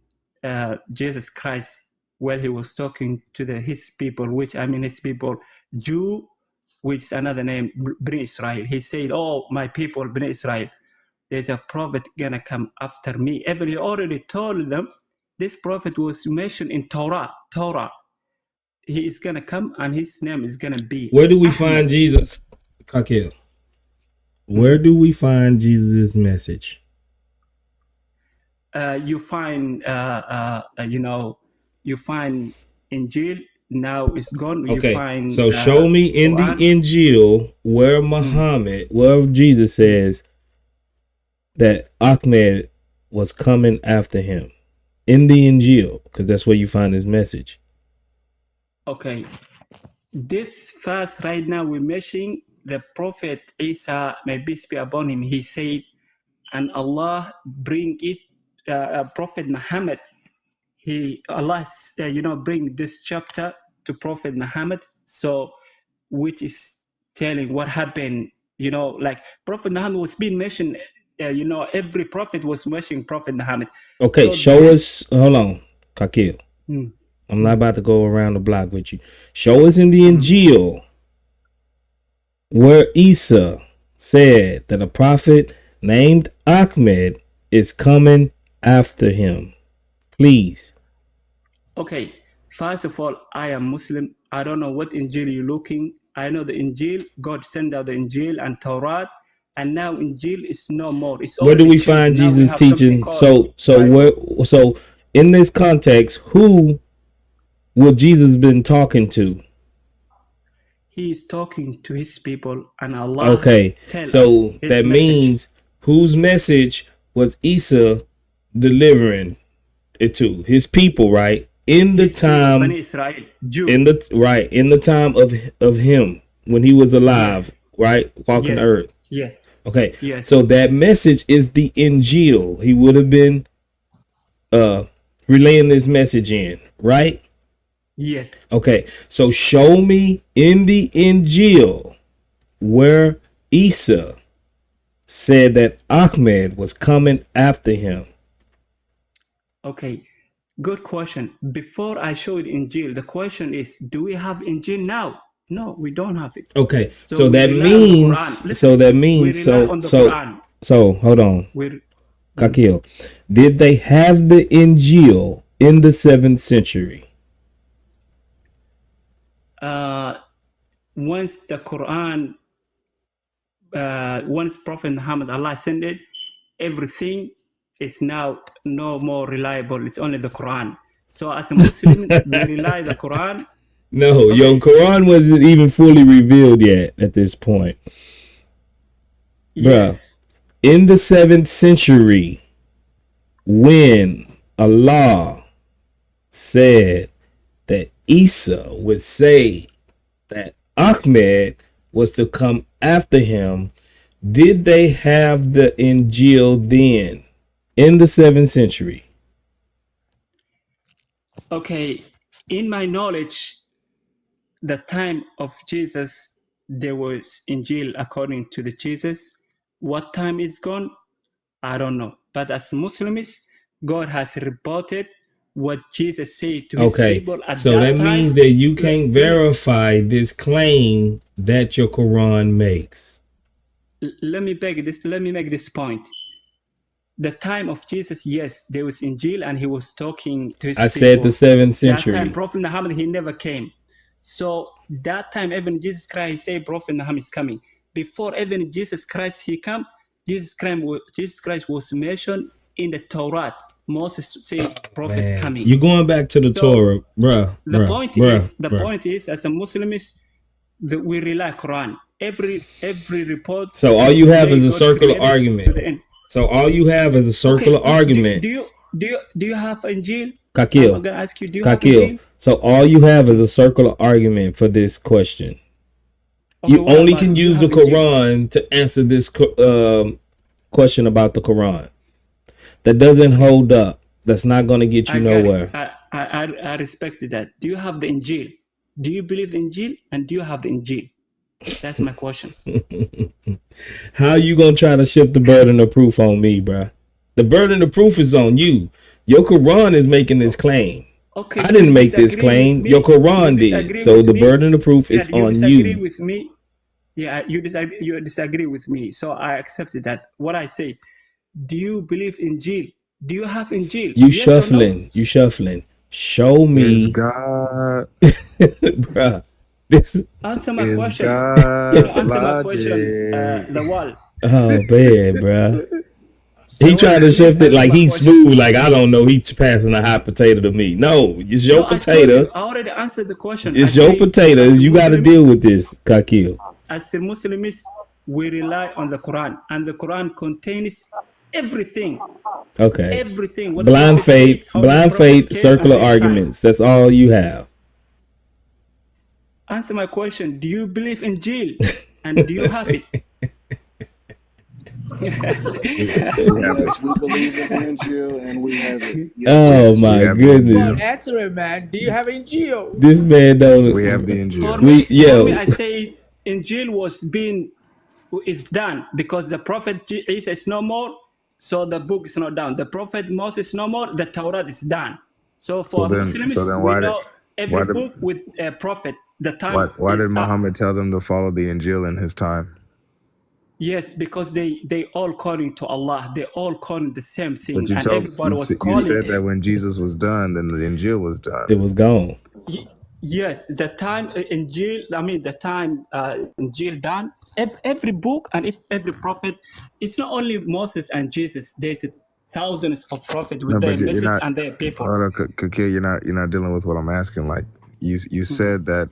Jesus Christ while he was talking to his people, which his people, Jew, which is another name, Bnei Israel. He said, "Oh, my people, Bnei Israel, there's a prophet gonna come after me." Even he already told them this prophet was mentioned in Torah. He is gonna come and his name is gonna be. Where do we Ahmed. find Jesus, Kakil? Where do we find Jesus' message? You find, you find Injil. Now it's gone. Okay, You find, so show me in the Injil where Muhammad, where Jesus says that Ahmed was coming after him. In the Injil, because that's where you find his message. Okay. This verse right now we're mentioning the Prophet Isa, may peace be upon him. He said, and Allah bring it, Prophet Muhammad. Allah, bring this chapter to Prophet Muhammad. So, which is telling what happened. Like Prophet Muhammad was being mentioned. Every prophet was mentioning Prophet Muhammad. Okay, so show us. Hold on, Kakil. I'm not about to go around the block with you. Show us in the Injil where Isa said that a prophet named Ahmed is coming after him. Please. Okay. First of all, I am Muslim. I don't know what Injil you're looking. I know the Injil. God sent out the Injil and Torah, and now Injil is no more. It's where do we find Jesus teaching? So in this context, who would Jesus been talking to? He is talking to his people, and Allah. Okay, so that means whose message was Isa delivering it to? His people, right? In the time, Bnei Israel, Jew. in the time of him when he was alive, right, walking the earth. Yes. Okay. Yes. So that message is the Injil. He would have been relaying this message in, right? Yes. Okay. So show me in the Injil where Isa said that Ahmed was coming after him. Okay. Good question. Before I show it Injil, the question is, do we have Injil now? No, we don't have it. Okay, So so we that rely on the means, Quran. Listen, so that we means, rely on the Quran. so hold on, We're, Kakil, did they have the Injil in the 7th century? Once the Quran, once Prophet Muhammad, Allah sent it, everything is now no more reliable. It's only the Quran. So as a Muslim, we rely the Quran. No, your Quran wasn't even fully revealed yet at this point. Yes. Bruh, in the 7th century, when Allah said that Isa would say that Ahmed was to come after him, did they have the Injil then in the 7th century? Okay, in my knowledge, the time of Jesus, there was Injil according to the Jesus. What time it's gone, I don't know. But as Muslims, God has reported what Jesus said to his Okay, people at so that that time. means that you can't verify this claim that your Quran makes. Let me make this point. The time of Jesus, yes, there was Injil and he was talking to his people. I said the 7th That time, century. Prophet Muhammad, he never came. So that time, even Jesus Christ, he said Prophet Muhammad is coming. Before even Jesus Christ, he come, Jesus Christ was mentioned in the Torah. Moses said Prophet Man, coming. you're going back to the So, Torah, bruh. The point is, as a Muslims, that we rely Quran. Every report. So all you have is a God circular created to the argument. end. So all you have is a circular argument. Do you have Injil? Kakil, I'm gonna ask you. Do you have Injil? So all you have is a circular argument for this question. Okay, You what only about- can do you use the have Injil? Quran to answer this question about the Quran. That doesn't hold up. That's not going to get you I get it. nowhere. I respect that. Do you have the Injil? Do you believe the Injil? And do you have the Injil? That's my question. How you gonna try to shift the burden of proof on me, bruh? The burden of proof is on you. Your Quran is making this claim. Okay, I didn't you make this disagree claim. with me. Your Quran You did. disagree So with the me. burden of proof Yeah, is you on disagree you. with me. Yeah, you disagree with me. So I accepted that. What I say, do you believe in Injil? Do you have Injil? You Yes or no? shuffling. You shuffling. Show me. Is God bruh. This Answer my is question. God Answer my question. logic? The wall. Oh man, bruh. He No, trying to please shift it answer like my he's question. smooth, like I don't know, he's passing a hot potato to me. No, it's your No, I told potato. you. I already answered the question. It's I your say, potato. as You got to Muslims- deal with this, Kakil. As a Muslims, we rely on the Quran, and the Quran contains everything. Okay. Everything. What the Blind Prophet faith, says, how the blind Prophet faith, came circular at many arguments. That's all you have. times. Answer my question. Do you believe in Injil? And do you have it? Yes, we believe in the Injil and we have it. Yes, Oh my Come on, goodness. answer it, man. Do you have Injil? This man don't. We have the For Injil. me, Yo. I say Injil it's done because the Prophet Isa is no more, so the book is not done. The Prophet Moses is no more, the Torah is done. So for Muslims, we why know every did book with a prophet. The time why is did up. Muhammad tell them to follow the Injil in his time? Yes, because they all calling to Allah. They all calling the same thing, But you and told everybody was you calling. said that when Jesus was done, then the Injil was done. It was gone. Yes, the time Injil, the time Injil done, every book and every prophet, it's not only Moses and Jesus, there's thousands of prophets with No, their but you're message not. and their people. Hold on, Kakir, you're not dealing with what I'm asking. Like you said that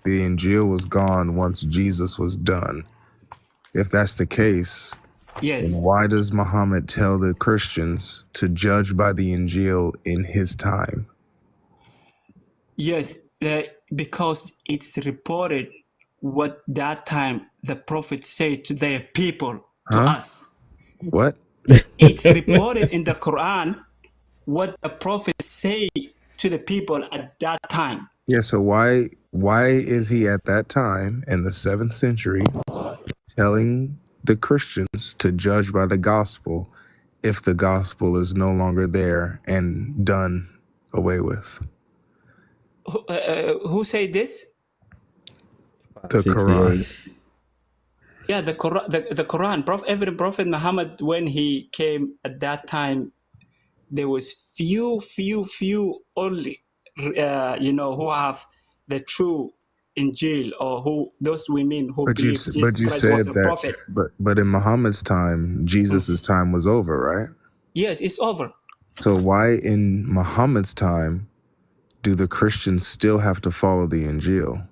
the Injil was gone once Jesus was done. If that's the case, Yes. then why does Muhammad tell the Christians to judge by the Injil in his time? Yes, because it's reported what that time the prophet said to their people, to us. What? It's reported in the Quran what the prophet say to the people at that time. Yeah, so why is he at that time in the 7th century telling the Christians to judge by the gospel if the gospel is no longer there and done away with? Who said this? The Quran. 68. Yeah, the Quran. Every prophet Muhammad, when he came at that time, there was few only, who have the true Injil, or who those women who But you believe Jesus Christ said was a that, prophet. but in Muhammad's time, Jesus's time was over, right? Yes, it's over. So why in Muhammad's time do the Christians still have to follow the Injil?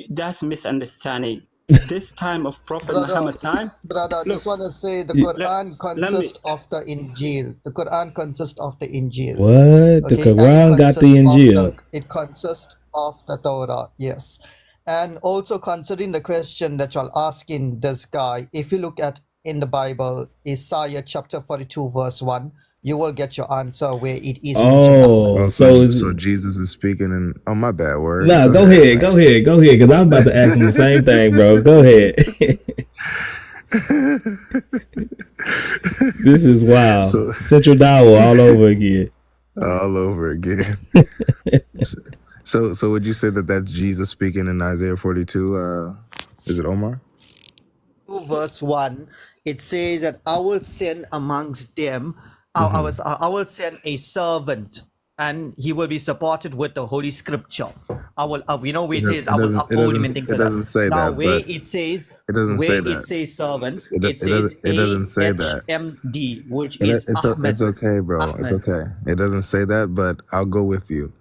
That's misunderstanding. This time of Prophet Brother, Muhammad time. brother, Look, just want to say the let Quran me. consists of the Injil. The Quran consists of the Injil. What? The Okay, and Quran got the Injil. it consists of the Torah, yes. And also considering the question that you're asking this guy, if you look at in the Bible, Isaiah chapter 42, verse 1, you will get your answer where it is mentioned. Oh, so Jesus is speaking in. Oh, my bad. Word. No, go ahead, because I was about to ask him the same thing, bro. Go ahead. This is wild. Central Dawah all over again. All over again. So would you say that that's Jesus speaking in Isaiah 42? Is it Omar? Verse 1, it says that I will send amongst them, I will send a servant, and he will be supported with the Holy Scripture. I will, where it says, I will uphold him and things like that. It doesn't say now, that. where But it says, it doesn't say that. It says servant, It doesn't say that. HMD, which is Ahmed. It's okay, bro. Ahmed. It's okay. It doesn't say that, but I'll go with you.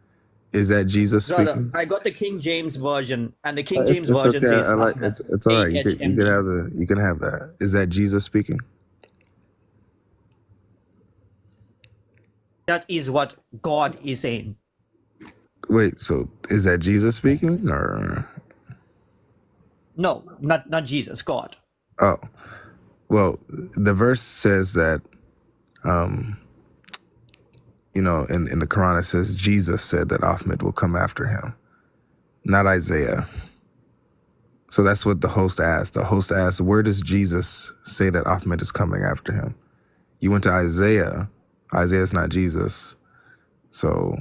Is that Jesus Brother, speaking? I got the King James version, and the King James It's version okay. says Ahmed. It's all right. You can have that. Is that Jesus speaking? That is what God is saying. Wait, so is that Jesus speaking, or? No, not Jesus, God. Oh, well, the verse says that, in the Quran it says Jesus said that Ahmed will come after him, not Isaiah. So that's what the host asked. The host asked, where does Jesus say that Ahmed is coming after him? You went to Isaiah. Isaiah's not Jesus. So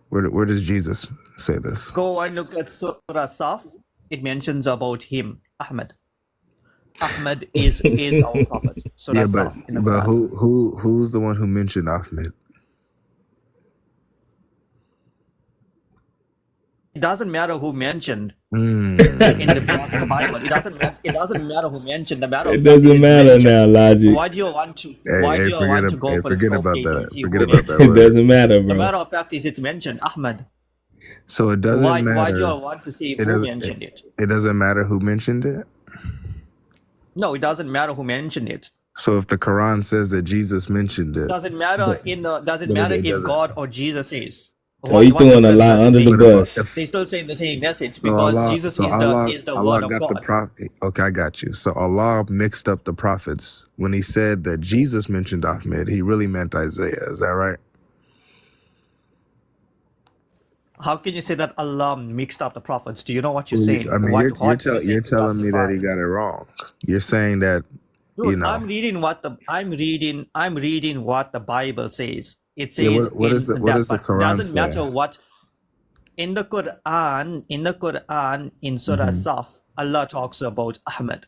where does Jesus say this? Go and look at Surah Saf. It mentions about him, Ahmed. Ahmed is our prophet. Surah Saf in the but Quran. who's the one who mentioned Ahmed? It doesn't matter who mentioned in the Bible. It doesn't matter who mentioned. It doesn't matter now, Logic. Why do you want to? Go for forget the about that. Forget word? about that. It doesn't matter, The bro. matter of fact is it's mentioned Ahmed. So it doesn't matter. Why do you want to see who mentioned it? It doesn't matter who mentioned it? No, it doesn't matter who mentioned it. So if the Quran says that Jesus mentioned it, Doesn't matter if God or Jesus is. So you throwing a lot under the bus. They still saying the same message because Jesus is the word of God. The prophet. Okay, I got you. So Allah mixed up the prophets when he said that Jesus mentioned Ahmed. He really meant Isaiah. Is that right? How can you say that Allah mixed up the prophets? Do you know what you're saying? I mean, you're telling me that he got it wrong. You're saying that, Dude, I'm reading what the Bible says. It says what does the Quran doesn't say? matter what in the Quran in Surah Saf, Allah talks about Ahmed.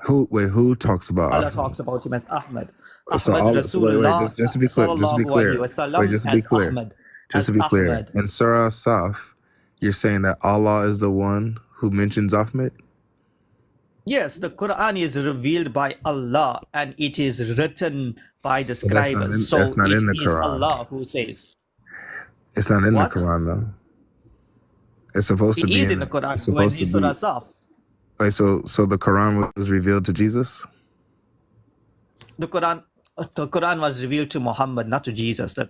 Who talks about Allah Ahmed? talks about him as Ahmed. So just to be clear. In Surah Saf, you're saying that Allah is the one who mentions Ahmed? Yes, the Quran is revealed by Allah and it is written by the scribes. So that's not it in the is Quran. Allah who says. It's not in the Quran, though. It's supposed to be in the Quran. When it's Surah Saf. Wait, so the Quran was revealed to Jesus? The Quran was revealed to Muhammad, not to Jesus. The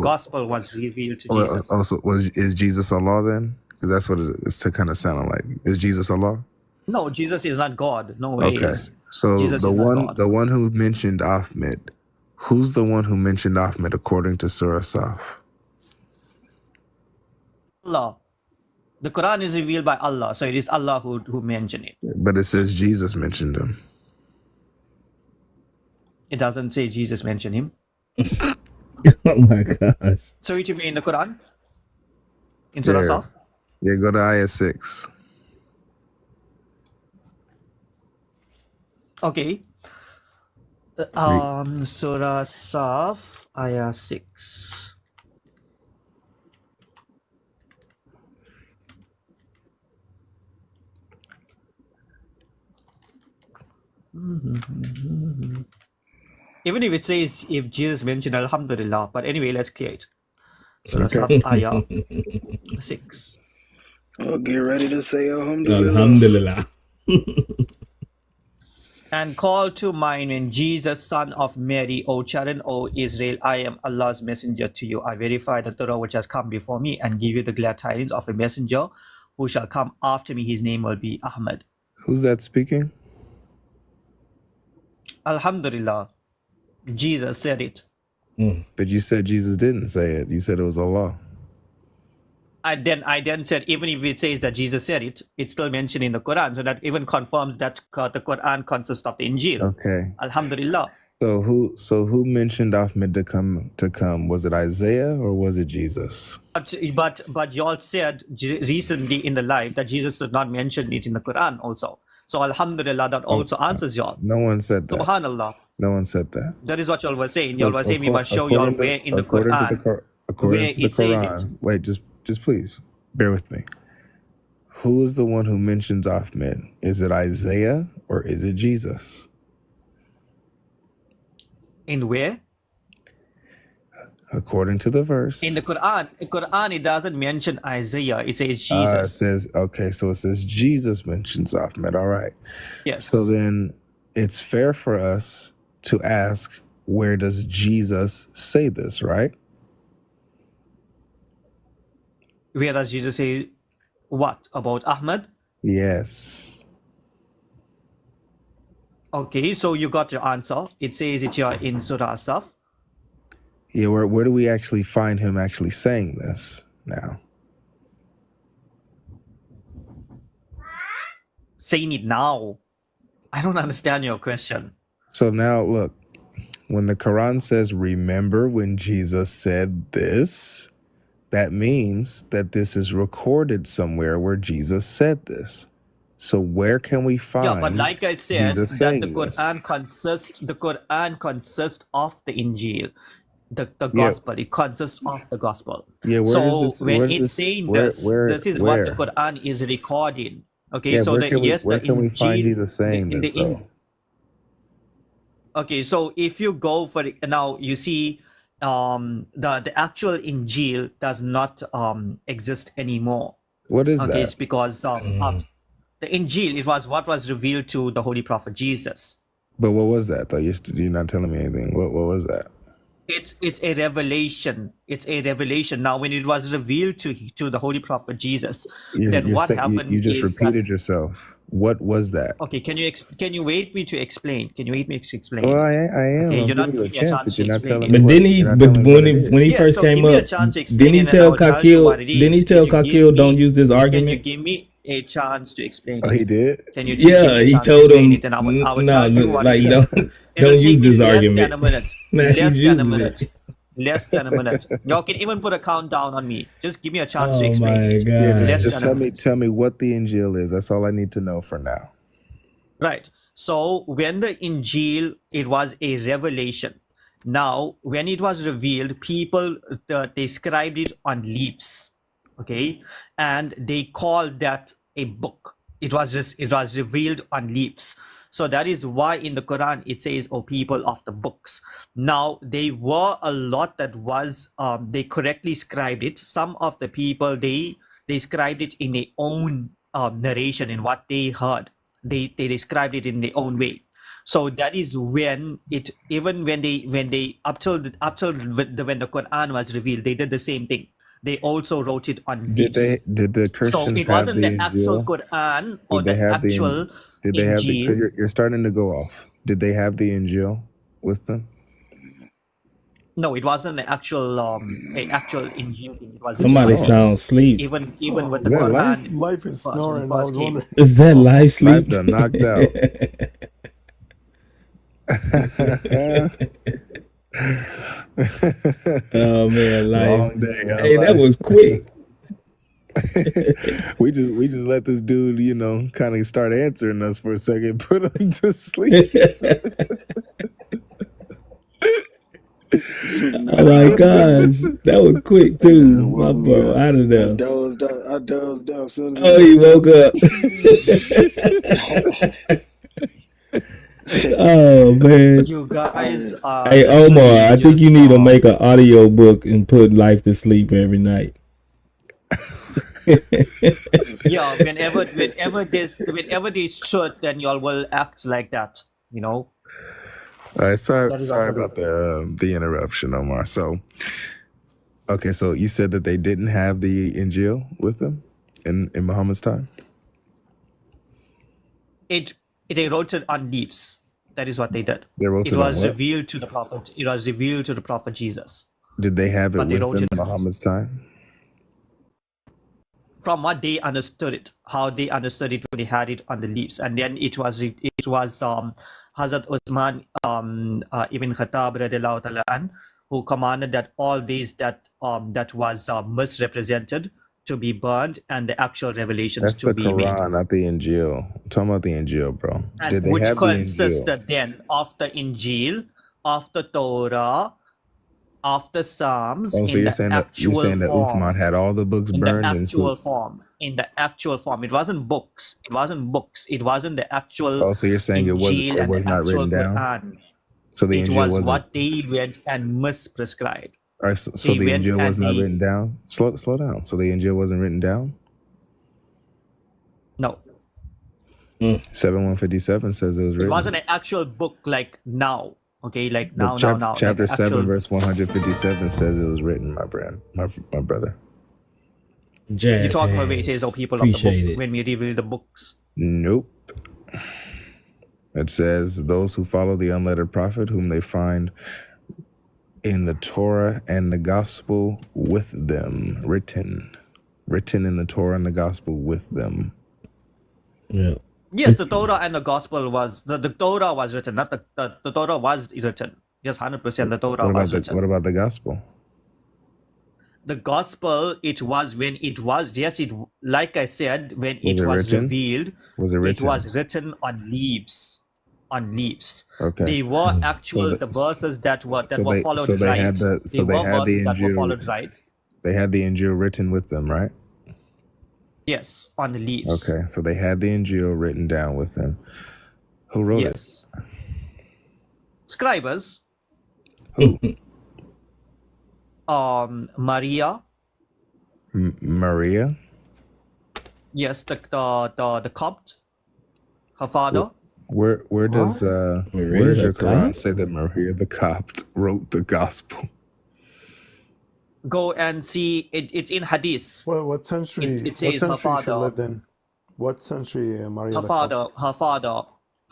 gospel was revealed to Jesus. Also, is Jesus Allah then? Because that's what it's to kind of sound like. Is Jesus Allah? No, Jesus is not God. No way. Okay. So Jesus the one who mentioned Ahmed, who's the one who mentioned Ahmed according to Surah Saf? Allah. The Quran is revealed by Allah, so it is Allah who mentioned it. But it says Jesus mentioned him. It doesn't say Jesus mentioned him. Oh my gosh. So it should be in the Quran? In Surah Saf? Yeah, go to ayah 6. Okay. Surah Saf, ayah 6. Even if it says if Jesus mentioned Alhamdulillah, but anyway, let's clear it. Surah Saf, ayah 6. Oh, get ready to say Alhamdulillah. Alhamdulillah. And call to mind when Jesus, son of Mary, O children, O Israel, I am Allah's messenger to you. I verify the Torah which has come before me and give you the glad tidings of a messenger who shall come after me. His name will be Ahmad. Who's that speaking? Alhamdulillah. Jesus said it. But you said Jesus didn't say it. You said it was Allah. I then said, even if it says that Jesus said it, it's still mentioned in the Quran. So that even confirms that the Quran consists of the Injil. Okay. Alhamdulillah. So who mentioned Ahmed to come? Was it Isaiah or was it Jesus? But y'all said recently in the live that Jesus did not mention it in the Quran also. So Alhamdulillah, that also answers y'all. No one said that. Subhanallah. No one said that. That is what y'all were saying. Y'all were saying we must show y'all where in the Quran where it says it. Wait, just please bear with me. Who is the one who mentions Ahmed? Is it Isaiah or is it Jesus? In where? According to the verse. In the Quran, it doesn't mention Isaiah. It says Jesus. It says, okay, so it says Jesus mentions Ahmed. All right. Yes. So then it's fair for us to ask, where does Jesus say this, right? Where does Jesus say what? About Ahmed? Yes. Okay, so you got your answer. It says it here in Surah Saf. Yeah, where do we actually find him actually saying this now? Saying it now. I don't understand your question. So now look, when the Quran says, remember when Jesus said this, that means that this is recorded somewhere where Jesus said this. So where can we find? Yeah, but like I said, Jesus that the saying Quran consists of the Injil, the gospel. It consists of the gospel. Yeah, where so does this, when where it's does this, saying where, this, where, this is where? what the Quran is recording. Okay, Yeah, so where the can we, yes, where the can we find Injil, Jesus saying in this the though? Okay, so if you go for it now, you see the actual Injil does not exist anymore. What is Okay, that? it's because of the Injil, it was what was revealed to the Holy Prophet Jesus. But what was that though? You're not telling me anything. What was that? It's a revelation. It's a revelation. Now, when it was revealed to the Holy Prophet Jesus, then what happened? You just is that- repeated yourself. What was that? Okay, can you wait me to explain? Can you wait me to explain? Well, I am. Okay, I'm you're not giving you a giving me a chance, chance but to you're not explain telling it. me. But What, then you're not telling me what it is. when he Yeah, first so came give me a up, chance to didn't explain he it, and tell I'll tell you what it Kakil? Didn't he is. tell Can you give Kakil don't me- use this Can you argument? give me a chance to explain Oh, it? he did? Can you just give Yeah, me a he chance to told explain him it, and I will no, tell you what like it is. don't It'll use take me this less argument. than a minute. Nah, Less he's than a using minute. it. Less than a minute. Y'all can even put a countdown on me. Just give me a chance to Oh explain my it. Yeah, god. just tell me what the Injil is. That's all I need to know for now. Right. So when the Injil, it was a revelation. Now, when it was revealed, people described it on leaves. Okay, and they called that a book. It was revealed on leaves. So that is why in the Quran it says, "O people of the books." Now there were a lot that was they correctly scribed it. Some of the people they described it in their own narration in what they heard. They described it in their own way. So that is when it even when they up till when the Quran was revealed, they did the same thing. They also wrote it on leaves. Did the So Christians it have wasn't the the actual Injil? Quran or Did they the have actual Did they have the? Injil. Because you're starting to go off. Did they have the Injil with them? No, it wasn't an actual Injil. It was Somebody just sound leaves. asleep. Even with Is the that Quran, Life is when snoring. I first was came. wondering. Is that live Life sleep? done knocked out. Oh man, life. Long day. Hey, that was quick. we just let this dude, kind of start answering us for a second, put him to sleep. Oh my gosh, that was quick too, my bro. Out of there. I dozed off. Soon as Oh, he woke up. Oh man. You guys are Hey Omar, literally I think you just, need to make an audio book and put life to sleep every night. yeah, whenever there's truth, then y'all will act like that, All right, sorry That is about the interruption, Omar. So you said that they didn't have the Injil with them in Muhammad's time? They wrote it on leaves. That is what they did. They wrote it It on was what? revealed to the prophet. It was revealed to the prophet Jesus. Did they have it But they with wrote them it in Muhammad's time? from what they understood it, how they understood it when they had it on the leaves, and then it was Hazrat Uthman ibn Khattab radiallahu ta'ala an, who commanded that all these that was misrepresented to be burned and the actual revelations That's to the be Quran, made. not the Injil. I'm talking about the Injil, bro. And Did they which have the Injil? consisted then of the Injil, of the Torah, of the Psalms Oh, so in you're the saying that actual form. Uthman had all the books In the burned actual form. In the actual form. It wasn't books. It wasn't the actual Oh, so you're saying it Injil and was the not actual written down? Quran. So the It Injil was wasn't. what they went and misprescribed. All right, so They the went Injil was and not they written down. Slow down. So the Injil wasn't written down. no. 7157 says it was It written. wasn't an actual book like now. Okay, like But now. Chapter like 7, actual, verse 157 says it was written, my brother. Jazz you're talking about where it says, hands. people of the Appreciate book it. when we reveal the books. Nope. It says those who follow the unlettered prophet whom they find in the Torah and the gospel with them, written in the Torah and the gospel with them. Yeah. Yes, the Torah and the gospel was the Torah was written, not the Torah was written. Yes, 100% the Torah was written. What about the gospel? The gospel, it was when it was, yes, it, like I said, when Was it it was written? revealed, Was it it written? was written on leaves. Okay. They were actual the verses that were followed right. They were verses that were followed right. They had the Injil written with them, right? Yes, on the leaves. Okay, so they had the Injil written down with them. Who wrote it? Yes. Scribers. Who? Maria. Maria? Yes, the Copt. Her father. Where does your Quran say that Maria the Copt wrote the gospel? Go and see it. It's in Hadith. Well, what century? It What says her century she father. lived in? What century, Maria? Her father wrote.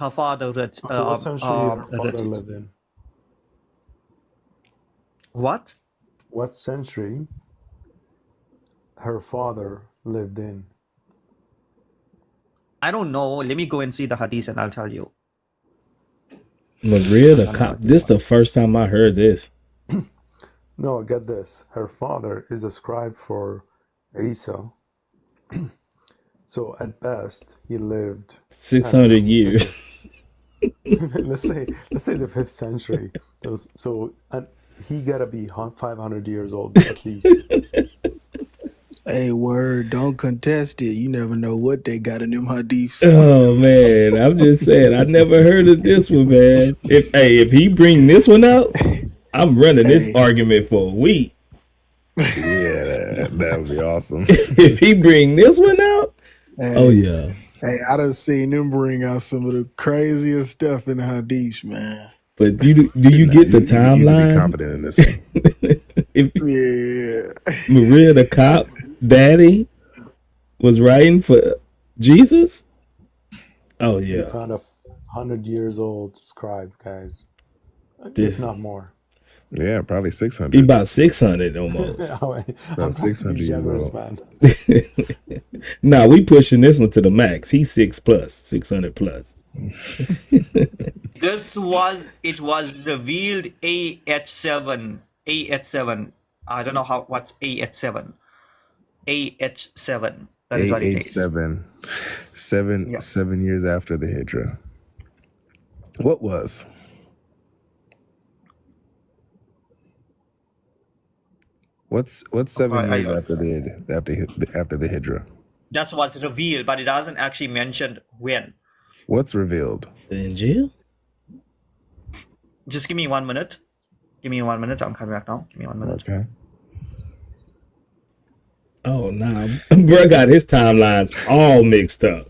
Okay, what century her father wrote it. lived in? What? What century her father lived in? I don't know. Let me go and see the Hadith and I'll tell you. Maria the Cop. This is the first time I heard this. No, get this. Her father is a scribe for Isa. So at best, he lived 600 years. let's say the 5th century. So he gotta be 500 years old at least. Hey, word, don't contest it. You never know what they got in them hadiths. Oh man, I'm just saying, I never heard of this one, man. If he bring this one out, I'm running this argument for a week. Yeah, that would be awesome. If he bring this one out, oh yeah. Hey, I done seen them bring out some of the craziest stuff in the hadiths, man. But do you get the timeline? You be confident in this one. Yeah. Maria the Cop daddy was writing for Jesus? Oh yeah. He found a 100 years old scribe, guys. This- If not more. Yeah, probably 600. He about 600 almost. About 600 years generous, old. man. Nah, we pushing this one to the max. He's 600 plus. It was revealed A at 7. I don't know what's A at 7. AH7. That is what it says. AH7. 7 years after the Hijra. What was? What's 7 years after the Hijra? That's what's revealed, but it doesn't actually mention when. What's revealed? The Injil? Just give me 1 minute. Give me 1 minute. I'm coming back now. Give me 1 minute. Okay. Oh, nah. Bro got his timelines all mixed up.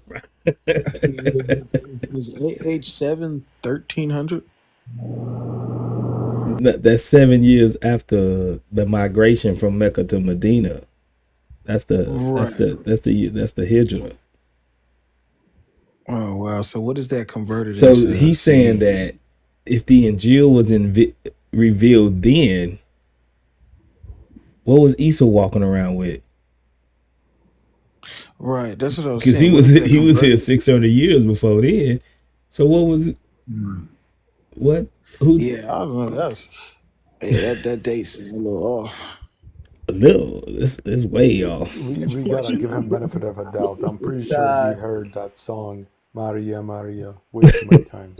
Is AH7 1300? That's 7 years after the migration from Mecca to Medina. That's the Hijra. Oh wow! So what is that converted So into? he's saying that if the Injil was revealed then, what was Esau walking around with? Right, that's what I was Because saying. he was here 600 years before then. So what was what? Who? Yeah, I don't know. That date's a little off. A little. It's way off. We gotta give him benefit of a doubt. I'm pretty sure he heard that song Maria Maria way too many times.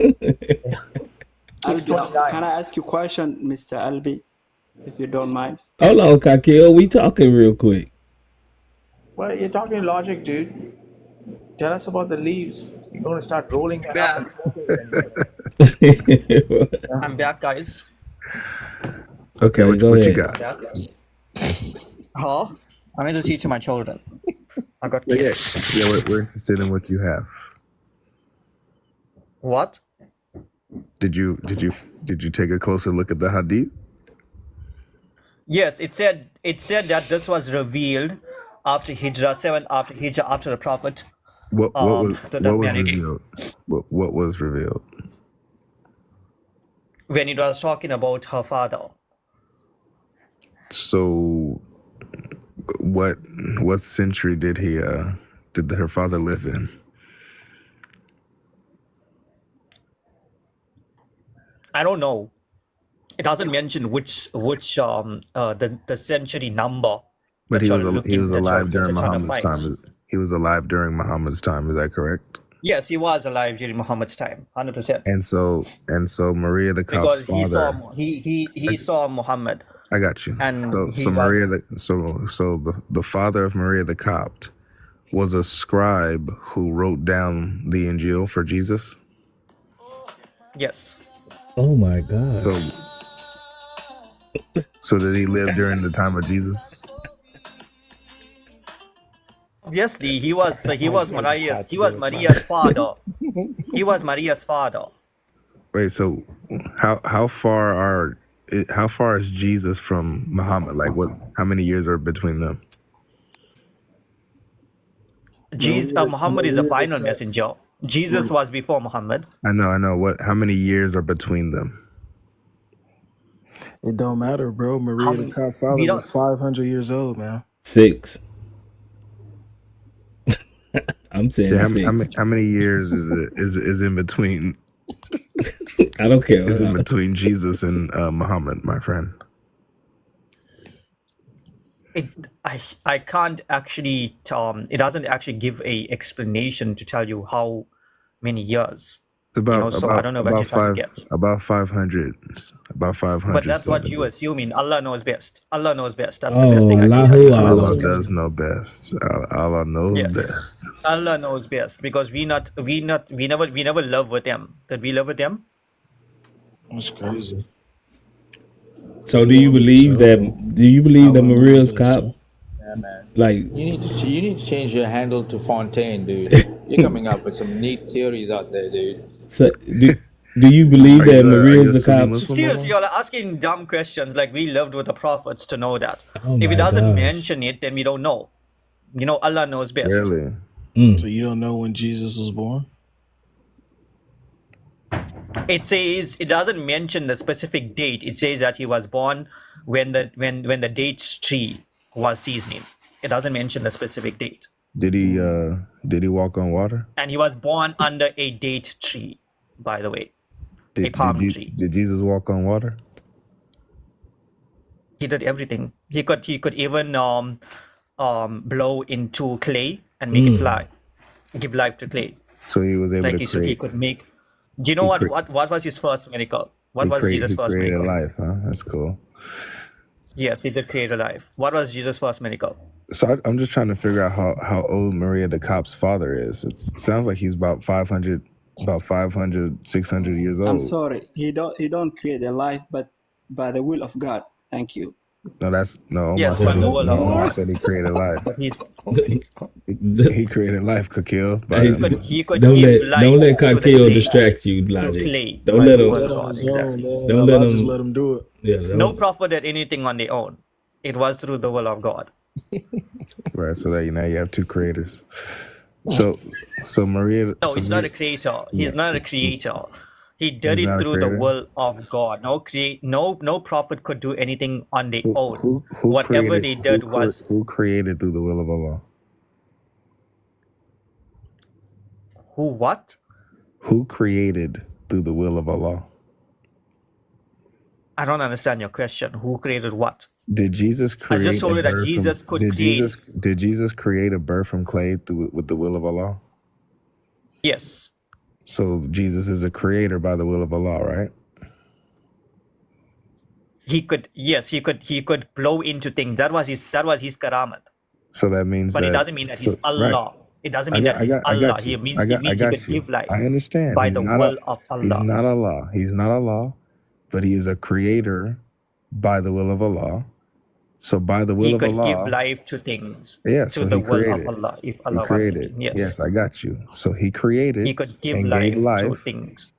Can I ask you a question, Mr. Albi, if you don't mind? Hold on, Kakeo. We talking real quick. Well, you're talking logic, dude. Tell us about the leaves. You're going to start rolling it up and I'm back, guys. Okay, what you got? Huh? I'm going to teach my children. I got Yeah, we're interested in what you have. What? Did you take a closer look at the Hadith? Yes, it said that this was revealed after Hijrah, 7 after Hijrah, after the Prophet. What was humanity. revealed? What was revealed? When it was talking about her father. So, what century did her father live in? I don't know. It doesn't mention which the century number. But he was alive during Muhammad's time. He was alive during Muhammad's time. Is that correct? Yes, he was alive during Muhammad's time, 100%. And so Maria the Copt's father. He saw Muhammad. I got you. And the father of Maria the Copt was a scribe who wrote down the Injil for Jesus. Yes. Oh my God. So did he live during the time of Jesus? Obviously, he was Maria's father. He was Maria's father. Wait, so how far is Jesus from Muhammad? Like how many years are between them? Muhammad is the final messenger. Jesus was before Muhammad. I know. How many years are between them? It don't matter, bro. Maria the Copt father was 500 years old, man. 6. I'm saying how many years is in between? I don't care. Is in between Jesus and Muhammad, my friend. I can't actually. It doesn't actually give a explanation to tell you how many years. It's about I don't know what you're trying to get. About 500. About 500. But that's what you assuming. Allah knows best. Allah knows best. That's the best thing I can tell. Allah does know best. Allah knows best. Allah knows best because we never love with them. Did we love with them? That's crazy. So do you believe that Maria's Copt? Yeah, man. Like you need to change your handle to Fontaine, dude. You're coming up with some neat theories out there, dude. So do you believe that Maria's the Copt? Seriously, you're asking dumb questions like we lived with the prophets to know that. Oh if it my doesn't gosh. mention it, then we don't know. Allah knows best. Really? So you don't know when Jesus was born? It says it doesn't mention the specific date. It says that he was born when the date tree was seasoning. It doesn't mention the specific date. Did he walk on water? And he was born under a date tree, by the way. A palm tree. Did Jesus walk on water? He did everything. He could even blow into clay and make it fly, give life to clay. So he was able Like to so he create. could make. Do you know what was his first miracle? What was Jesus' He first created miracle? life, huh? That's cool. Yes, he did create a life. What was Jesus' first miracle? So I'm just trying to figure out how old Maria the Cop's father is. It sounds like he's about 500, 600 years old. I'm sorry, he don't create a life, but by the will of God. Thank you. No, Omar Yes, said, by the will of Omar God. said he created life. But He created life, Kakil. he could Don't give let life don't let to the Kakil clay. distract you, To Logic. clay. Don't by let the him. will That of on God, his exactly. own, man. Don't let Allah just him. let him do it. Yeah. No prophet did anything on their own. It was through the will of God. Right, so that now you have two creators. So Maria. No, so he's not a creator. He's not a creator. He did He's it not a through the creator? will of God. No prophet could do anything on their own. Who Whatever created? they did was Who created through the will of Allah? who what? Who created through the will of Allah? I don't understand your question. Who created what? Did Jesus I create just told a you that bird Jesus from? could Did create. Jesus create a bird from clay with the will of Allah? Yes. So Jesus is a creator by the will of Allah, right? He could blow into things. That was his karamat. So that means But that. it doesn't mean that he's So right. Allah. It doesn't mean that he's I Allah. got you. It means I he got could you. give life I understand. by He's the not will of He's Allah. not Allah. He's not Allah, but he is a creator by the will of Allah. So by the will He of could give Allah, life to things yeah. to So the he will of created. Allah. If He Allah wants created. it. Yes. Yes, I got you. So he created He could give and gave life to life. things.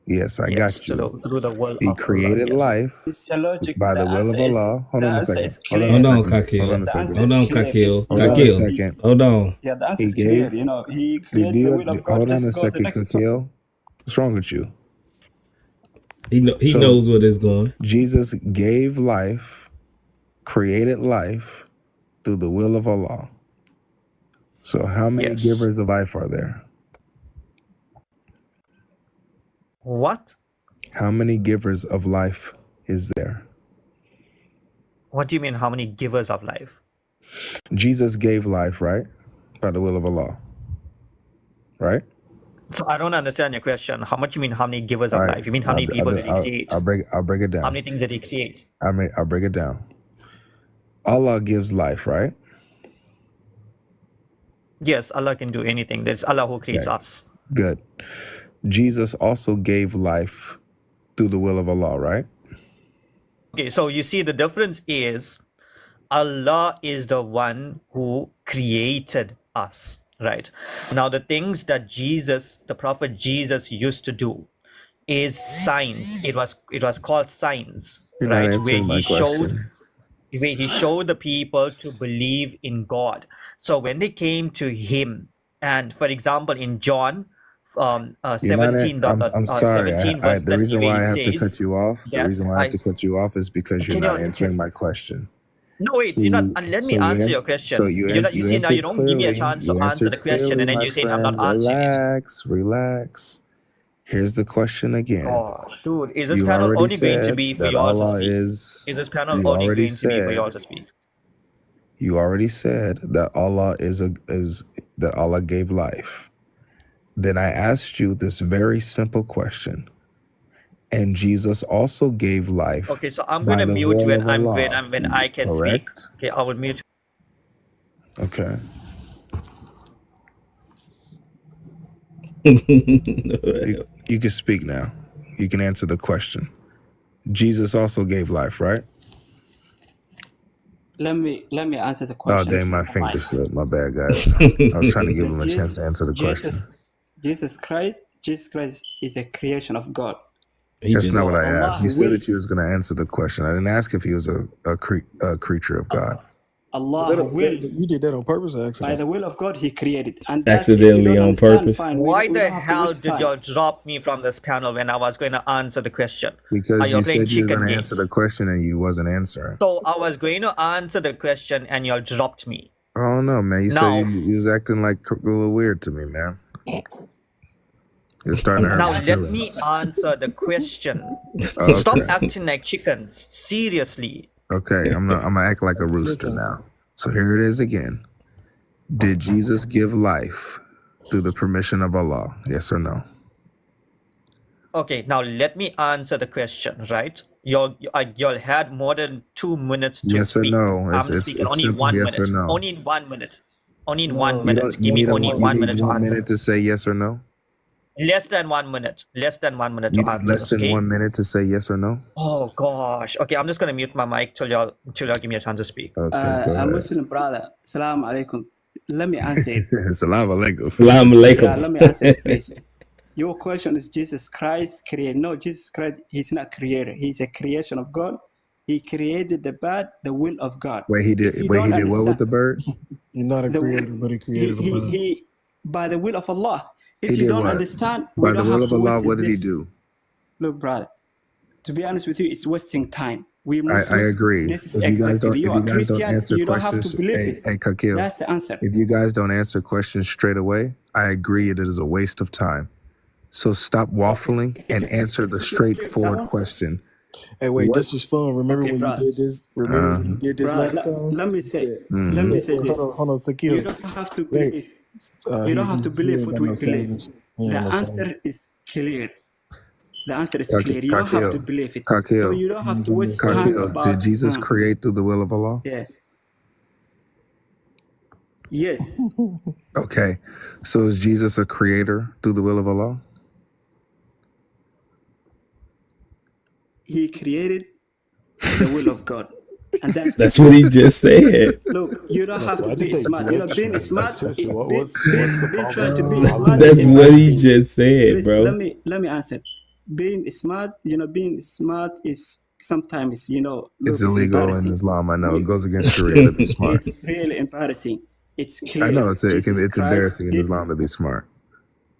Yes, I Yes, got you. through the will He of Allah. created Yes. life It's a logic. by The the will of answer is Allah. Hold on a second. is Hold on clear. a Hold on, second. Hold Kakil. on a The second. answer Hold is on, clear. Kakil. Hold on a Kakil. second. Hold on. Yeah, the answer He is clear. gave. You know, he Did created the you will of God. hold on Just a go to the second, next one. Kakil? What's wrong with you? He So knows what is going. Jesus gave life, created life through the will of Allah. So how many Yes. givers of life are there? What? How many givers of life is there? What do you mean? How many givers of life? Jesus gave life, right? By the will of Allah. Right? So I don't understand your question. How much you mean? How many givers All of right. life? You mean how many people did he create? I'll break it down. How many things did he create? I'll break it down. Allah gives life, right? Yes, Allah can do anything. There's Allah who creates Okay. us. Good. Jesus also gave life through the will of Allah, right? Okay, so you see the difference is Allah is the one who created us, right? Now the things that the prophet Jesus used to do is signs. It was called signs, You're not right? answering my question. Where he showed the people to believe in God. So when they came to him, and for example in John You're not. 17, I'm sorry. 17 verse The reason 30, why I where have it to cut says you off. The that reason why I have to cut you off is because you're Can not you- answering my question. No, wait, you're not. And let me answer your question. So you You're not, you see, now answered you don't give me a clearly. chance You to answer answered the question, clearly, and then my you say I'm friend. not answering it. Relax. Here's the question again. Gosh, dude, is this You panel already only going to said be for that you all to Allah speak? is. Is this panel You only already going to be for you all said. to speak? You already said that Allah is that Allah gave life. Then I asked you this very simple question. And Jesus also gave life Okay, so I'm by going to the mute you will when of I'm Allah. when I can speak. Correct? Okay, I will mute. Okay. You can speak now. You can answer the question. Jesus also gave life, right? Let me answer the Oh, question. dang, my if you don't finger mind. slipped. My bad, guys. I was trying to give him a chance to answer the question. Jesus Christ is a creation of God. That's not what I asked. You said will. that you was going to answer the question. I didn't ask if he was a creature of God. Allah will. You did that on purpose, or By accident? the will of God, He created. And that's, Accidentally if you don't on understand, purpose. fine. Why we the don't have to hell waste did time. you drop me from this panel when I was going to answer the question? Because Are you you playing said you were chicken going to games? answer the question and you wasn't answering. So I was going to answer the question and you dropped me. I don't know, man. You Now- said you was acting like a little weird to me, man. You're starting to hurt Now my let me feelings. answer the question. Oh, Stop okay. acting like chickens. Seriously. Okay, I'm gonna act like a rooster now. So here it is again. Did Jesus give life through the permission of Allah? Yes or no? Okay, now let me answer the question, right? Y'all had more than 2 minutes to Yes or speak. no? I'm It's speaking only simple. 1 Yes or minute. no? Only in 1 minute. Only in No, 1 You minute. don't. Give me only You 1 need minute to 1 answer minute to this. say yes or no. Less than 1 minute. Less than 1 minute You to need answer less this, than okay? 1 minute to say yes or no. Oh gosh. Okay, I'm just gonna mute my mic till y'all give me a chance to speak. Okay, go A ahead. Muslim brother, Salam alaikum. Let me answer it. Salam alaikum. Salam alaikum. Yeah, let me answer it, please. Your question is Jesus Christ created. No, Jesus Christ, he's not creator. He's a creation of God. He created the bird, the will of God. Wait, he did. Wait, he did what with the bird? You're not a creator, but he created a bird. He by the will of Allah. If He you did don't what? understand, we By the don't will have of to Allah, waste what did he this. do? Look, brother, to be honest with you, it's wasting time. We I Muslim, agree. this is If you guys don't, exactly. You if are you guys don't Christian, answer you don't have to questions, believe hey, it. hey, Kakil, That's the answer. if you guys don't answer questions straight away, I agree it is a waste of time. So stop waffling and answer the straightforward question. Hey, wait, What? this was fun. Remember Okay, when you brother. did this? Remember when you did this Brother, last time? let me say, Mm-hmm. let me say this. Hold on, You Zakir. don't have to Wait, believe. You don't have to he believe ain't what got we no believe. sayings. He ain't The got no sayings. answer is clear. The answer is clear. You don't have to believe it. So Kakil, you don't have to waste time Kakil, about. did Jesus create through the will of Allah? Yeah. Yes. Okay, so is Jesus a creator through the will of Allah? He created the will of God. And That's what he just said. Look, you don't have Why to did be they smart. You know, glitch, being man? smart, Like seriously, being what's the being problem? trying to be How smart did is That's what he embarrassing. just said, Please, bro. let me answer. Being smart, you know, being smart is sometimes, you know, It's look, it's illegal in embarrassing. Islam. I know it goes against Sharia to be smart. It's really embarrassing. It's I clear. know it's Jesus embarrassing in did, Islam to be smart.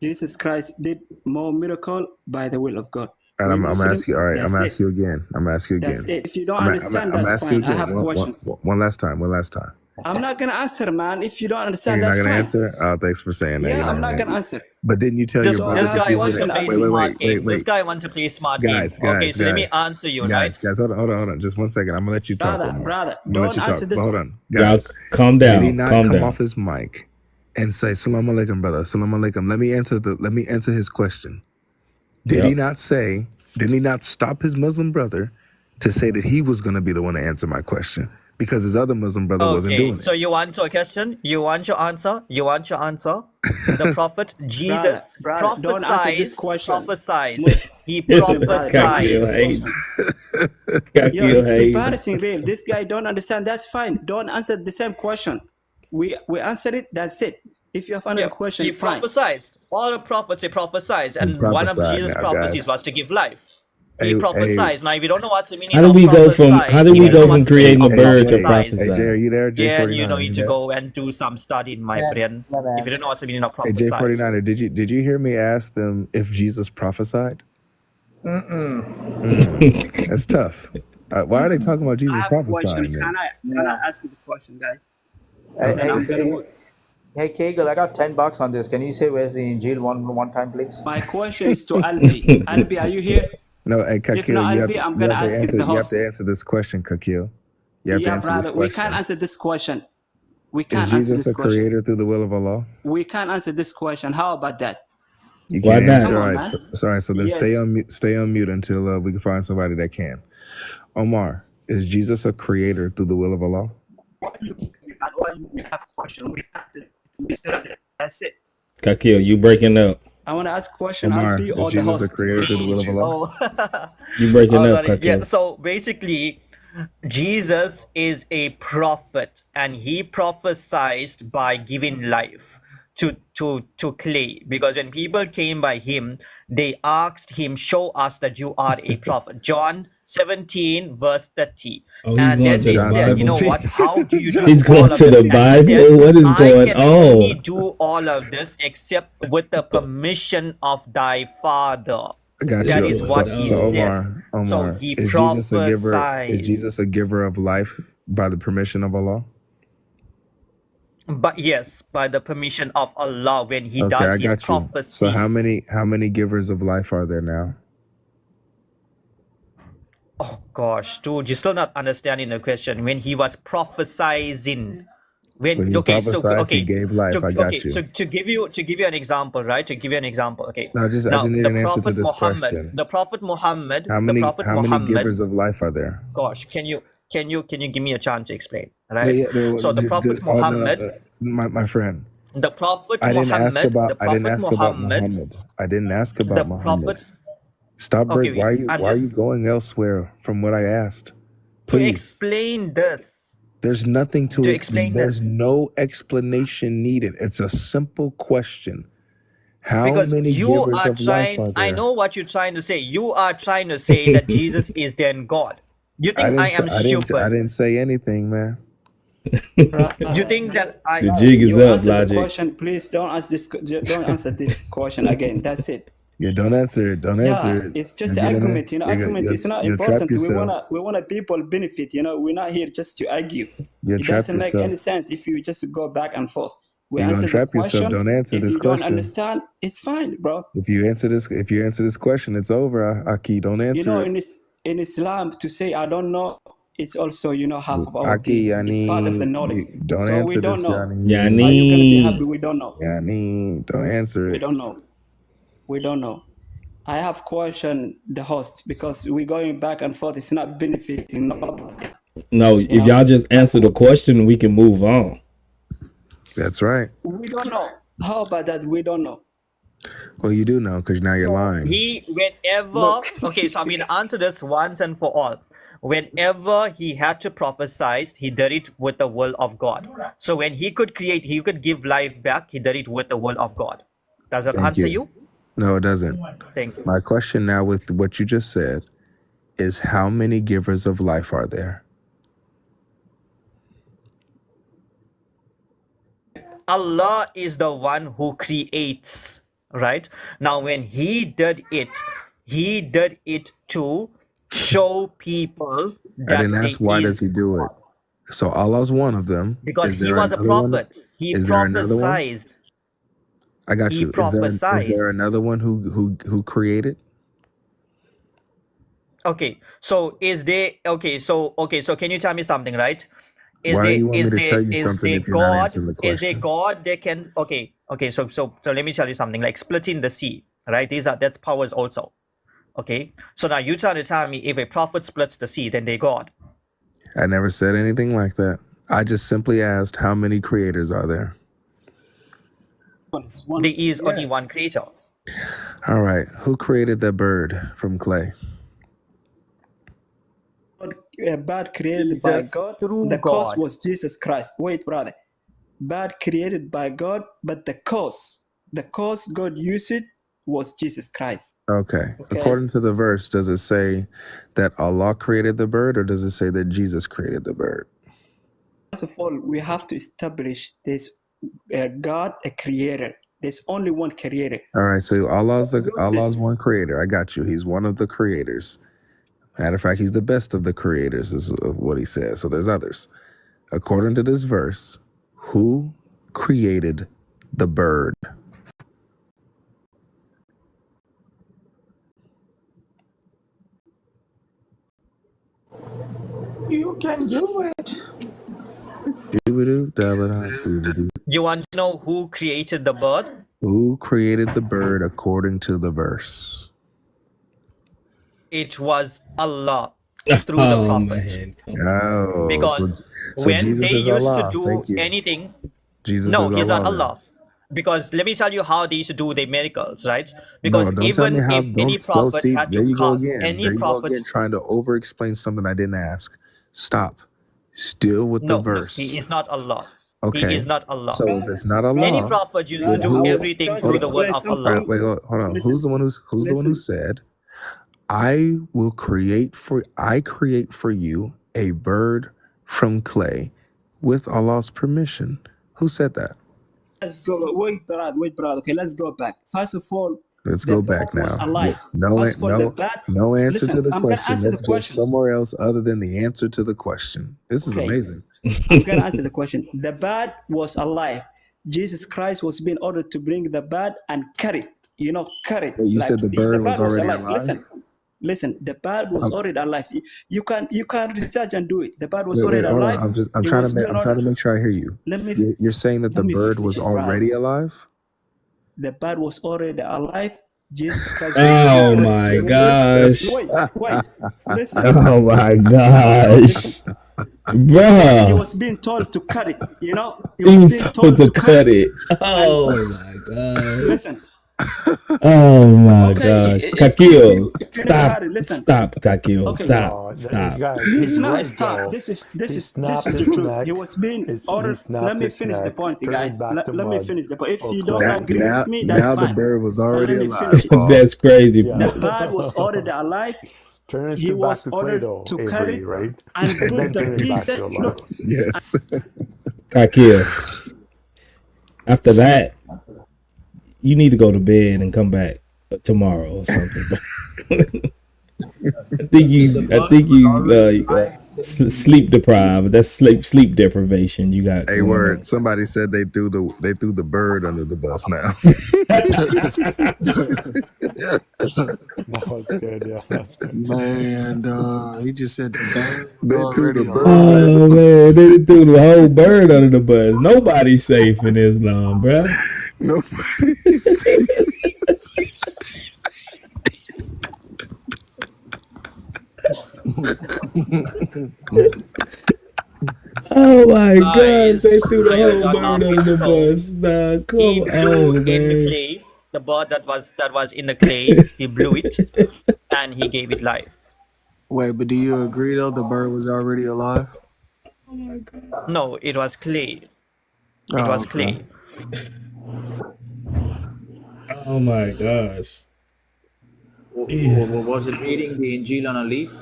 Jesus Christ did more miracle by the will of God. And We I'm Muslim, asking you. All right, I'm that's it. asking you again. I'm asking you That's again. it. If you don't I'm understand, I'm that's asking you fine. I again. have questions. One last time. One last time. I'm not gonna answer, man. If you don't Oh, understand, you're not that's gonna fine. answer? Oh, thanks for saying that. Yeah, You're I'm not gonna gonna answer. answer. But didn't you tell This your So I brothers this have if guy you wants was to question. gonna I'll play be smart game. This wait. guy wants to play smart game. Okay, so let me answer you, right? Guys, hold on. Just 1 second. I'm gonna let you talk, Omar. brother. I'm gonna let Don't you talk. answer But this. hold on, Y'all guys. calm Did he down. not Calm come down. off his mic and say "Salam alaikum, brother"? Salam alaikum. Let me answer his question. Did he not say? Did he not stop his Muslim brother to say that he was gonna be the one to answer my question because his other Muslim brother wasn't doing Okay, it? so you want your question? You want your answer? You want your answer? The prophet Jesus brother, don't answer this question. prophesied. He Muslim brother, don't answer this prophesied. question. Yo, it's embarrassing, real. This guy don't understand. That's fine. Don't answer the same question. We answered it. That's it. If you have another question, He fine. prophesied. All the prophets he prophesied, and one of prophesied Jesus' now, prophecies guys. was to give life. He Hey, prophesies. Now, if you don't know what's the meaning How do of we go from prophesize, creating a bird to Jay, prophesy? hey Jay, are you there? then you J49, need to go and do some studying, my friend. If you don't know what's the meaning of Hey prophesize. J49er, did you hear me ask them if Jesus prophesied? That's tough. Why are they talking about I Jesus have prophesying questions. then? Can I ask you the question, guys? Hey, Kegel, I got $10 on this. Can you say where's the Injil one time, please? My question is to Albi. Albi, are you here? No, hey If Kakil, not, Albi, I'm gonna ask it the you have host. to answer this question, Kakil. You have to Yeah, answer this brother, we question. can't answer this question. We Is can't answer Jesus this a question. creator through the will of Allah? We can't answer this question. How about that? You Why can't not? answer. Come All on, right, man. sorry. So then Yes. stay on mute until we can find somebody that can. Omar, is Jesus a creator through the will of Allah? We have question. We answer. That's it. Kakil, you breaking up. I want to ask question. Omar, Albi or is the Jesus a host. creator through the will of Allah? Oh, You breaking up, sorry. Yeah, Kakil. so basically, Jesus is a prophet, and he prophesied by giving life to clay. Because when people came by him, they asked him, "Show us that you are a prophet." John 17 verse 30. Oh, he's And going then to they the said, "You know Bible. what? How do you do He's all going of to this?" the And he said, Bible. What is "I going can only on? do all of this except with the permission of thy Father." I got That you. is what he So said. Omar, So he is Jesus a giver? Is prophesied. Jesus a giver of life by the permission of Allah? But yes, by the permission of Allah, when he Okay, does I his got you. So prophecies. how many givers of life are there now? Oh gosh, dude, you're still not understanding the question. When he was prophesizing, When he prophesied, he gave life. I got you. So to give you an example, right? To give you an example, okay. No, I just need an answer to this question. The Prophet Muhammad, How many givers of life are there? Gosh, can you give me a chance to explain? Right. Yeah, So the Prophet Muhammad, my friend. the Prophet I didn't Muhammad, ask about. the I didn't Prophet ask about Muhammad, Muhammad. I didn't ask about Muhammad. Prophet. Stop break. Okay, Why are you going elsewhere from what I asked? To Please. explain this. There's nothing to explain There's this. no explanation needed. It's a simple question. How Because many you givers are of life are trying, I there? know what you're trying to say. You are trying to say that Jesus is then God. You think I am I stupid? didn't say anything, man. You think that I? The jig is You up, answer the Logic. question, please. Don't answer this question again. That's it. Yeah, don't answer it. Don't answer it. It's just You're an gonna- argument. Argument is not you'll trap important. yourself. We want people benefit. We're not here just to argue. You'll It trap doesn't make yourself. any sense if you just go back and forth. We You're gonna answer the trap yourself. question. Don't answer If this you don't question. understand, it's fine, bro. If you answer this question, it's over, Aki. Don't answer it. In Islam, to say I don't know, it's also half of our Aki, deen. It's part of the knowledge. don't So answer we don't this, know. Yani. Are you gonna be happy? We don't know. Yani, don't answer We it. don't know. We don't know. I have questioned the host because we're going back and forth. It's not benefiting nobody. No, if y'all just answer the question, we can move on. That's right. We don't know. How about that? We don't know. Well, you do know because now you're lying. Okay, so I'm going to answer this once and for all. Whenever he had to prophesy, he did it with the will of God. So when he could create, he could give life back, he did it with the will of God. Does that Thank answer you. you? No, it doesn't. Thank you. My question now with what you just said is how many givers of life are there? Allah is the one who creates, right? Now, when he did it to show people that I didn't ask why does he do it. So Allah's one of them. Because he was a prophet. He Is there another one? prophesied. I got He you. Is prophesied. there another one who created? Okay, so is there so can you tell me something, right? Why do you want me to tell you something if you're not answering the Is there question? God they can so let me tell you something, like splitting the sea, right? That's powers also. Okay, so now you trying to tell me if a prophet splits the sea, then they God. I never said anything like that. I just simply asked how many creators are there? There is only one creator. All right. Who created the bird from clay? Bad created by God. The cause was Jesus Christ. Wait, brother. Bad created by God, but the cause God used it was Jesus Christ. Okay. According to the verse, does it say that Allah created the bird or does it say that Jesus created the bird? First of all, we have to establish there's God, a creator. There's only one creator. All right. So Allah's one creator. I got you. He's one of the creators. Matter of fact, he's the best of the creators is what he says. So there's others. According to this verse, who created the bird? You can do it. You want to know who created the bird? Who created the bird according to the verse? It was Allah through the prophet. Oh, Because so when Jesus they is used Allah. to do Thank you. anything, Jesus no, is he's not Allah. Allah. Because let me tell you how they used to do their miracles, right? Because No, don't tell even me how. if any Don't prophet see. had There to you go cast again. any There you go prophet, again, trying to over-explain something I didn't ask. Stop. Still with the no, verse. he is not Allah. Okay. He is not Allah. So if it's not Allah, Any prophet used to then do who? everything through the word of Allah. Wait, hold on. Who's the one who said, I create for you a bird from clay with Allah's permission? Who said that? Let's go. Wait, brother. Okay, let's go back. First of all, Let's go back now. was alive. No First of all, the bat. no answer Listen, to the I'm gonna question. answer Let's the go question. somewhere else other than the answer to the question. This is Okay. amazing. I'm gonna answer the question. The bird was alive. Jesus Christ was being ordered to bring the bird and carry it. Carry it. Wait, you said the bird was already alive. alive? Listen. Listen, the bird was already alive. You can research and do it. The bird was Wait, already hold alive. on. I'm It trying was to make, built I'm trying to make sure I hear you. Let me You're saying that the bird finish was it, brother. already alive? The bird was already alive. Jesus Christ was Oh born. my The resurrection. gosh. Wait. Listen. Oh my Listen. gosh. He Bruh. was being told to cut it. You know, he He was was being told told to to cut cut it. it. And Oh my gosh. listen. Oh my Okay, gosh. it's good Kakil, if you never stop. had it. Listen. Stop, Kakil. Okay. Stop. Oh, Stop. guys, he's It's not a right stop. though. This is He this snapped is the his truth. He neck. was being He ordered. Let snapped me his finish the neck, point, turned guys. back to Let me mud finish the point. If or you don't clay. agree with me, that's Now the fine. bird was But already let me alive, finish it. Paul. That's crazy, Yeah. The bird was already alive. Turn it He back was to clay ordered though, to cut Avery, it right? and And put then the turn it back pieces. to alive. Look, Yes. Kakil. After that, you need to go to bed and come back tomorrow or something. I think you sleep deprived. That's sleep deprivation you got Hey, going word. on. Somebody said they threw the bird under the bus now. That was good. Yeah, that's good. Man, he just said the bird was They threw the already bird alive. under the Oh bus. man, they threw the whole bird under the bus. Nobody's safe in Islam, bruh. Nobody's Oh my God, they Guys, threw the I heard whole you're bird under laughing. the So bus. Nah, he come blew on, in the man. clay. The bird that was in the clay, he blew it, and he gave it life. Wait, but do you agree though the bird was already alive? No, it was clay. It Oh, was okay. clay. Oh my gosh. Was it reading the Injil on a leaf?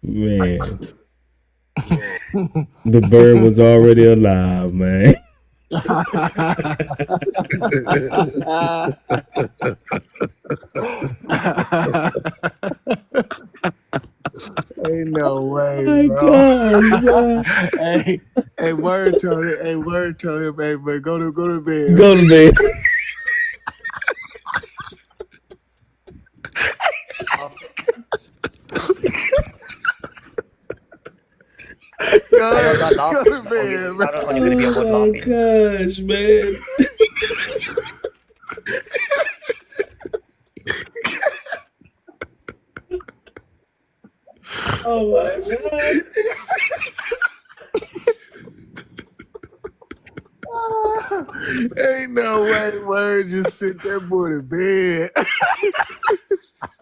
Man, the bird was already alive, man. Ain't no way, Oh my bro. gosh, bro. Hey, word told him. Hey, word told him. Hey, but go to bed. Go to bed. I was not laughing. Go to bed, man. I was only going to be about Oh my laughing. gosh, man. Oh my God. Ain't no way, word just sit that boy to bed.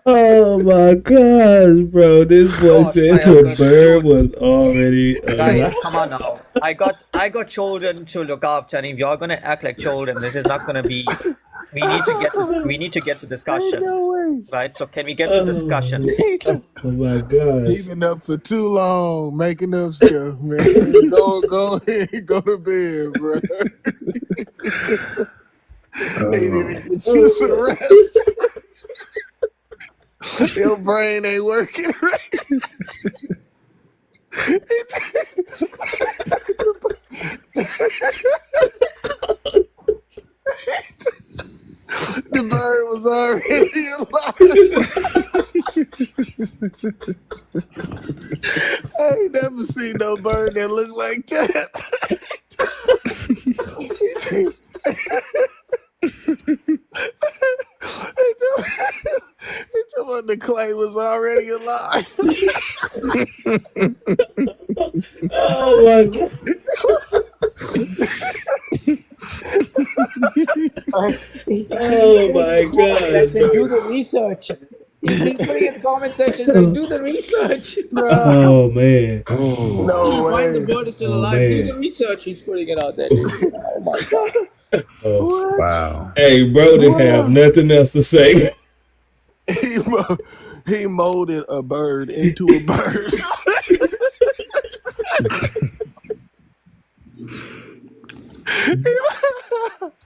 Oh my gosh, bro. This boy Gosh, said I have the got bird was already Guys, alive. come on now. I got children to look after, and if you're gonna act like children, this is not gonna be. We need to get to discussion. Ain't no way. Right? So can we get to discussion? Oh my gosh. He been up for too long making up stuff, man. Go ahead, go to bed, bro. He need to get you some rest. Your brain ain't working right. The bird was already alive. I ain't never seen no bird that look like that. He told me the clay was already alive. Oh my God. Oh my God, Do bro. the research. He's putting in the comment section like, do the research. Oh man. No Find the way. bird is still Oh alive. Do the man. research. He's putting it out there, dude. Oh my God. Oh. What? Wow. Hey, bro didn't have What? nothing else to say. He molded a bird into a bird.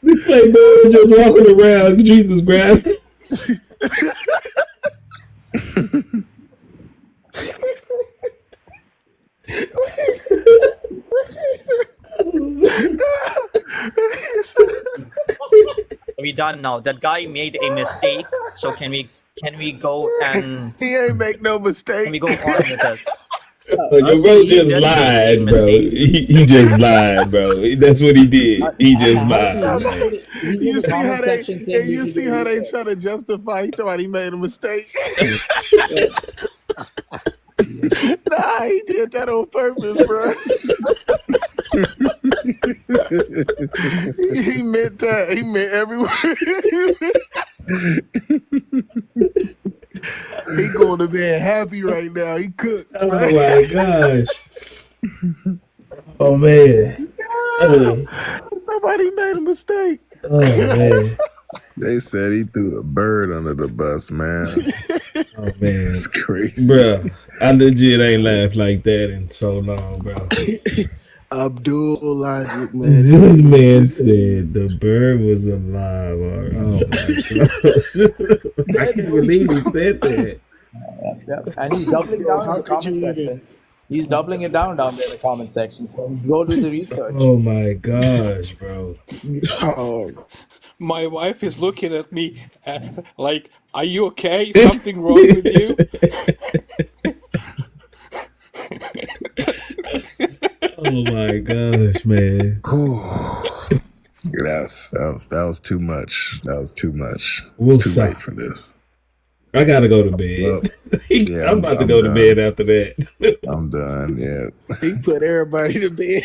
The clay bird was just walking around. Jesus grabbed him. We be done now. That guy made a mistake. So can we go and He ain't make no mistake. can we go on with it? Your bro just lied, bro. He just lied, bro. That's what he did. He just lied. Man. You see how they try to justify? He thought he made a mistake. Nah, he did that on purpose, bro. He meant that. He meant every word. He going to bed happy right now. He cooked. Oh my gosh. Oh man. Somebody made a mistake. Oh man. They said he threw the bird under the bus, man. Oh man. It's crazy. Bro, I legit ain't laughed like that in so long, bro. Abdul logic, man. This man said the bird was alive. Oh my god. I can't believe he said that. And he's doubling down How in the could you comment even? section. He's doubling it down there in the comment section. So go do the research. Oh my gosh, bro. Oh, My wife is looking at me like, "Are you okay? Something wrong with you?" Oh my gosh, man. That was too much. That was too much. We'll It's too stop. late for this. I gotta go to bed. Yeah, I'm about to go to done. bed after that. I'm done. Yeah. he put everybody to bed.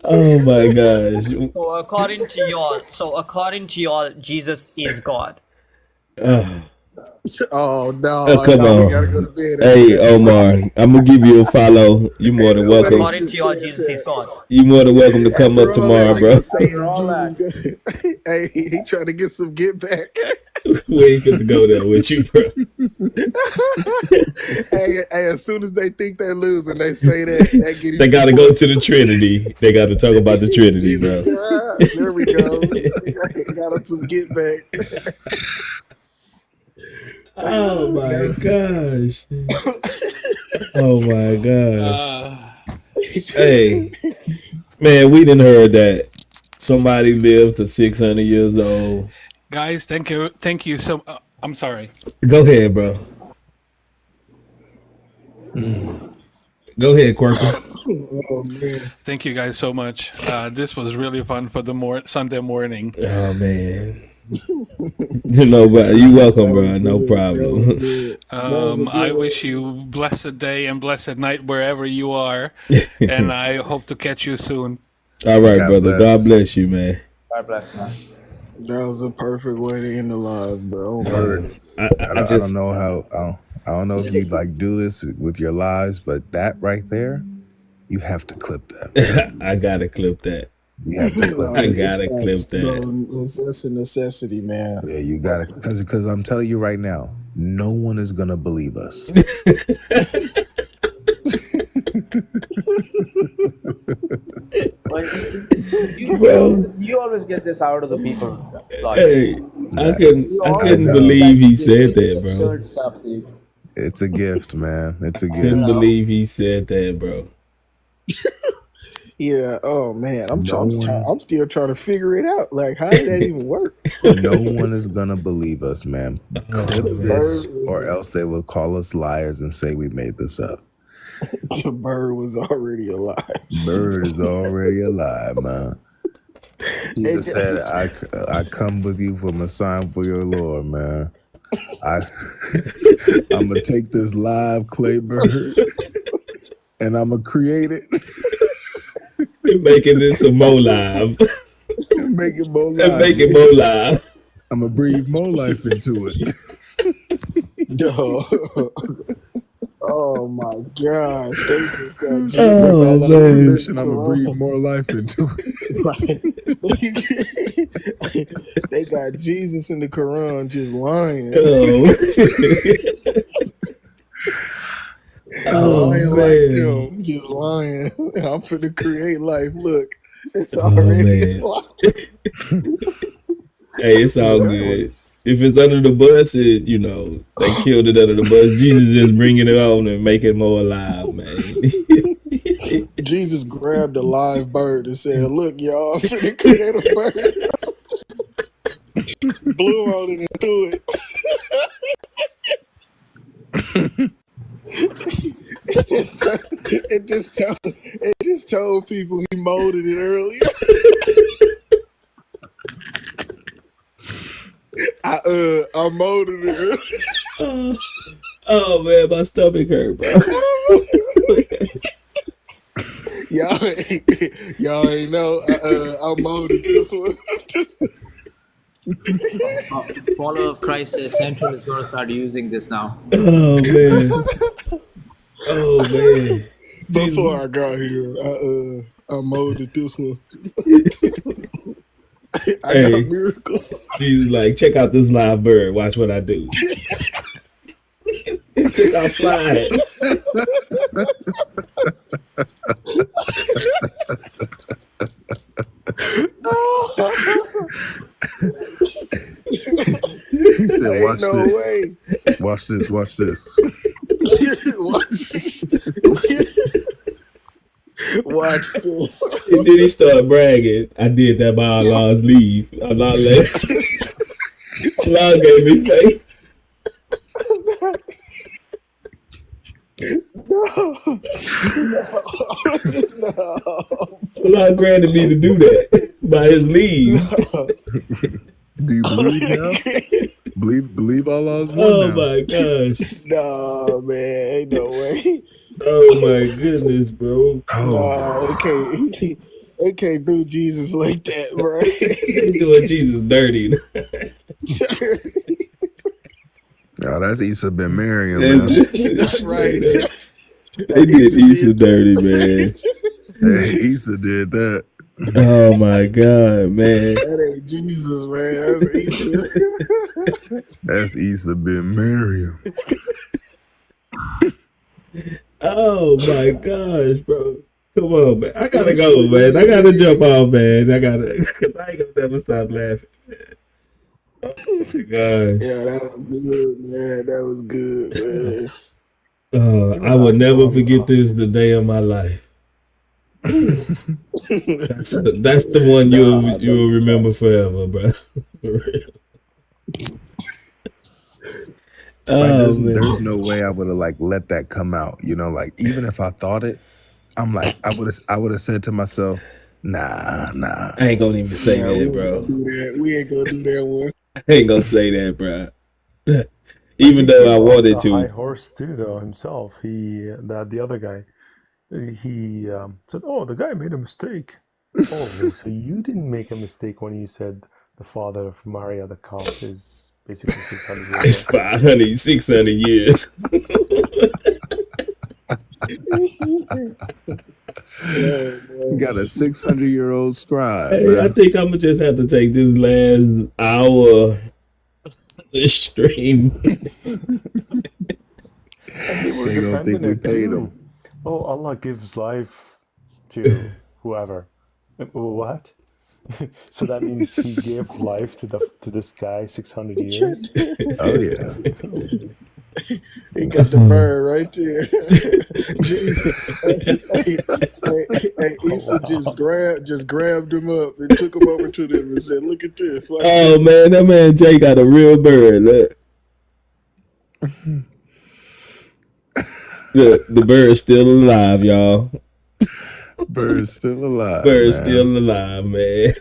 Oh my gosh. So according to y'all, Jesus is God. Oh no! Come no, on. we gotta go to bed. Hey Omar, I'm gonna give you a follow. You more than welcome. According to y'all, Jesus is God. You more than welcome to come up After all tomorrow, that, bro. like you saying Jesus good. Hey, he trying to get some get back. We ain't fit to go there with you, bro. hey, as soon as they think they're losing, they say that get They gotta go to the Trinity. They gotta talk about the Trinity, Jesus bro. God. There we go. Got him some get back. Oh my gosh. Oh my gosh. Hey, man, we didn't heard that somebody lived to 600 years old. Guys, thank you so. I'm sorry. Go ahead, bro. Go ahead, Quirky. Oh man. Thank you guys so much. This was really fun for the Sunday morning. Oh man. You welcome, bro. No problem. I wish you blessed day and blessed night wherever you are, and I hope to catch you soon. All right, brother. God bless you, man. God bless, man. That was a perfect way to end the live, bro. I don't know how. I don't know if you like do this with your lives, but that right there, you have to clip that. I gotta clip that. You have to clip I that. gotta clip that. Bro, that's a necessity, man. Yeah, you got it. Because I'm telling you right now, no one is gonna believe us. You always get this out of the people. Hey, I couldn't believe he said that, bro. Absurd stuff, dude. It's a gift, man. It's a gift. Couldn't believe he said that, bro. Yeah. Oh man, I'm still trying to figure it out. Like, how did that even work? No one is gonna believe us, man. Clip this, or else they will call us liars and say we made this up. The bird was already alive. Bird is already alive, man. Jesus said, I come with you from a sign for your Lord, man. I'm gonna take this live clay bird and I'm gonna create it. Making this a more live. Make it more live. And make it more live. I'm gonna breathe more life into it. Oh my gosh. With all our permission, I'm gonna breathe more life into it. They got Jesus in the Quran just lying. Lying like them, just lying. I'm finna create life. Look, it's already Hey, it's all good. If it's under the bus, they killed it under the bus. Jesus just bringing it on and make it more alive, man. Jesus grabbed a live bird and said, "Look, y'all, I'm finna create a bird." Blew on it and threw it. It just told people he molded it earlier. I molded it earlier. Oh man, my stomach hurt, bro. Y'all ain't know. I molded this one. Follower of Christ says Central is going to start using this now. Oh man. Oh man. Before I got here, I molded this one. I got miracles. Jesus, like, check out this live bird. Watch what I do. Check out slide. He said, "Watch no this. Way. Watch this. Watch this. Watch this." And then he started bragging. I did that by Allah's leave. Allah gave me faith. No. Allah granted me to do that by His leave. Do you believe now? Believe Allah's one Oh now. my gosh. No, man, ain't no way. Oh my goodness, bro. No, it can't do Jesus like that, bro. They doing Jesus dirty. Oh, that's Isa Ben Mariam, man. That's right. They did Isa dirty, man. Hey, Isa did that. Oh my God, man. That ain't Jesus, man. That's Isa. That's Isa Ben Mariam. Oh my gosh, bro. Come on, man. I gotta go, man. I gotta jump off, man. I ain't gonna never stop laughing, man. Oh my God. Yeah, that was good, man. That was good, man. I will never forget this the day of my life. That's the one you'll remember forever, bro. For real. Like, there's no way I would have like let that come out. You know, like even if I thought it, I'm like I would have said to myself, nah. I ain't gonna even say that, bro. We ain't gonna do that one. I ain't gonna say that, bro. Even though I wanted to. High horse too, though himself. The other guy, he said, "Oh, the guy made a mistake." Oh, so you didn't make a mistake when you said the father of Maria the calf is basically 600 years. It's 500, 600 years. You got a 600-year-old scribe. Hey, man. I think I'm gonna just have to take this last hour stream. They don't think we paid him. Oh, Allah gives life to whoever. What? So that means He gave life to this guy 600 years. Oh yeah. He got the bird right there. hey, Issa just grabbed him up and took him over to them and said, "Look at this." Watch Oh this. man, that man Jay got a real bird. Look. The bird's still alive, y'all. Bird's still alive. Bird's man. still alive, man.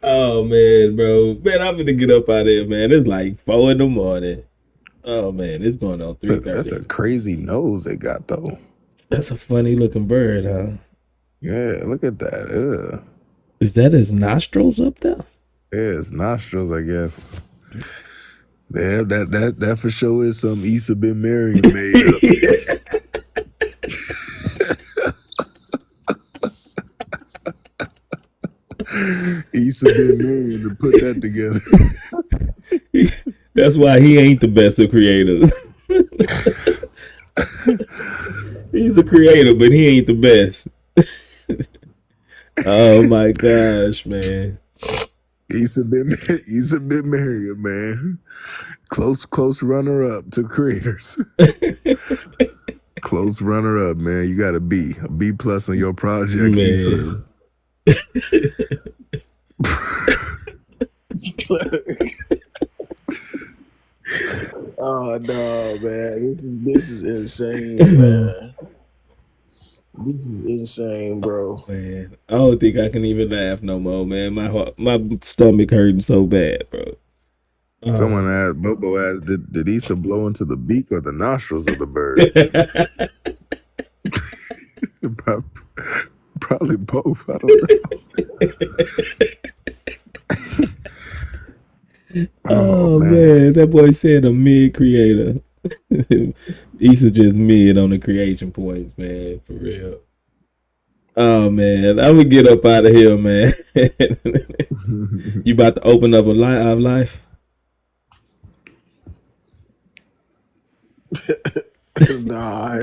Oh man, bro. Man, I'm gonna get up out of here, man. It's like 4 a.m. Oh man, it's going on 3:30. That's a crazy nose it got though. That's a funny looking bird, huh? Yeah, look at that. Ugh. Is that his nostrils up there? Yeah, it's nostrils, I guess. Yeah, that for sure is some Isa Ben Mariam made up. Isa Ben Mariam to put that together. That's why he ain't the best of creators. He's a creator, but he ain't the best. Oh my gosh, man. Isa Ben Mariam, man. Close runner up to creators. Close runner up, man. You got a B plus on your project, Issa. Oh no, man! This is insane, man. This is insane, bro. Man, I don't think I can even laugh no more, man. My stomach hurting so bad, bro. Someone asked, Bobo asked, did Issa blow into the beak or the nostrils of the bird? Probably both. I don't know. Oh man, that boy said a mid creator. Issa just mid on the creation points, man, for real. Oh man, I'm gonna get up out of here, man. You about to open up a life? Nah.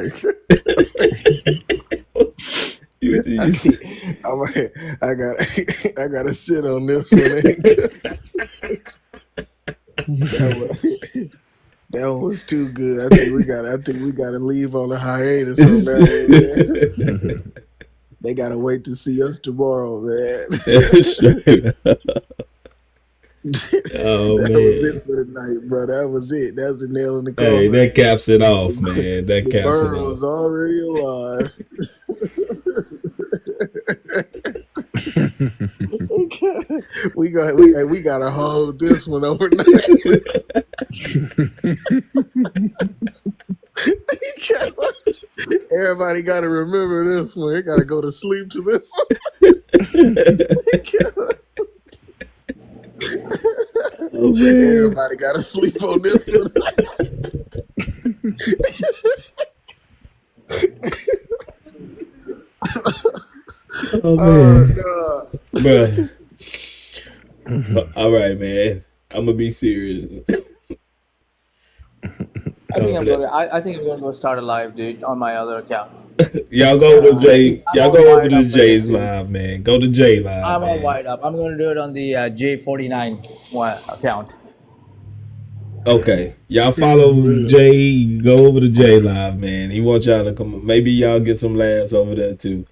I gotta sit on this one. That one was too good. I think we gotta leave on a hiatus on that one, man. They gotta wait to see us tomorrow, man. That was it for the night, bro. That was it. That was the nail in the coffin. Hey, that caps it off, man. That caps it bird off. was already alive. we gotta hold this one overnight. Everybody got to remember this one. They got to go to sleep to this one. Oh, man. Everybody got to sleep on this one. Oh man, bro. All right, man. I'm gonna be serious. I think I'm gonna go start a live, dude, on my other account. Y'all go to Jay. Y'all go over to Jay's live, man. Go to Jay live. I'm all man. wired up. I'm gonna do it on the J49 account. Okay, y'all follow Jay. Go over to Jay live, man. He wants y'all to come. Maybe y'all get some laughs over there too.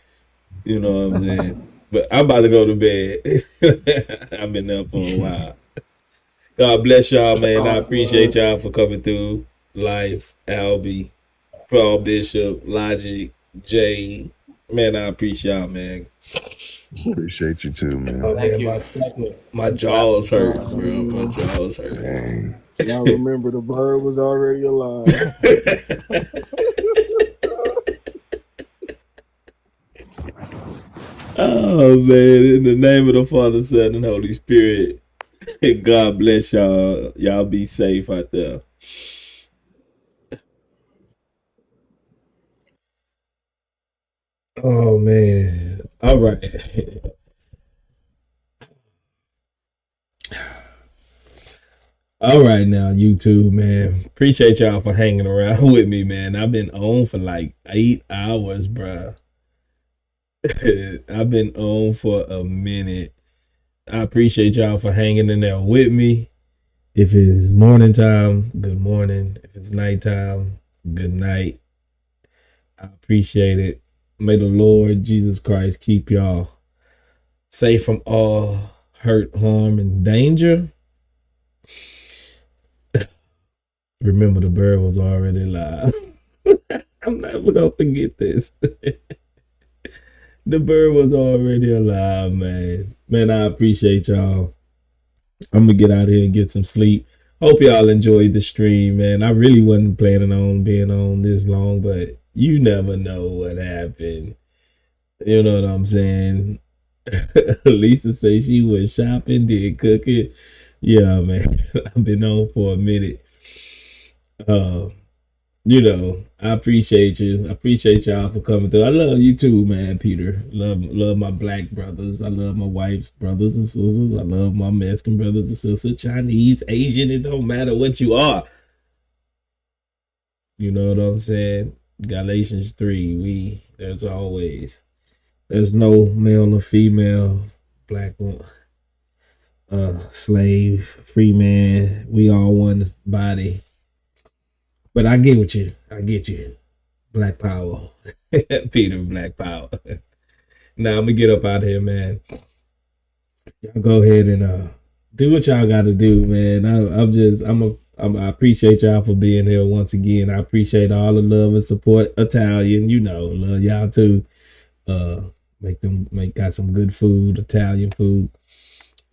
You know what I'm saying? But I'm about to go to bed. I've been up for a while. God bless y'all, man. I appreciate y'all for coming through. Life, Albie, Paul Bishop, Logic, Jay. Man, I appreciate y'all, man. Appreciate you too, man. Oh, man, my jaws hurt, bro. My jaws hurt. Dang. Y'all remember the bird was already alive. Oh man, in the name of the Father, Son, and Holy Spirit. God bless y'all. Y'all be safe out there. Oh man. All right. All right now, YouTube, man. Appreciate y'all for hanging around with me, man. I've been on for like 8 hours, bruh. I've been on for a minute. I appreciate y'all for hanging in there with me. If it's morning time, good morning. If it's nighttime, good night. I appreciate it. May the Lord Jesus Christ keep y'all safe from all hurt, harm, and danger. Remember, the bird was already alive. I'm never gonna forget this. The bird was already alive, man. Man, I appreciate y'all. I'm gonna get out here and get some sleep. Hope y'all enjoyed the stream, man. I really wasn't planning on being on this long, but you never know what happened. You know what I'm saying? Lisa say she was shopping, did cooking. Yeah, man. I've been on for a minute. You know, I appreciate you. I appreciate y'all for coming through. I love you too, man, Peter. Love my black brothers. I love my wife's brothers and sisters. I love my Mexican brothers and sisters, Chinese, Asian. It don't matter what you are. You know what I'm saying? Galatians 3, there's no male or female, black one, slave, free man. We all one body. But I get with you. I get you. Black Power. Peter, Black Power. Now I'm gonna get up out here, man. Y'all go ahead and do what y'all got to do, man. I appreciate y'all for being here once again. I appreciate all the love and support. Italian, love y'all too. Got some good food, Italian food.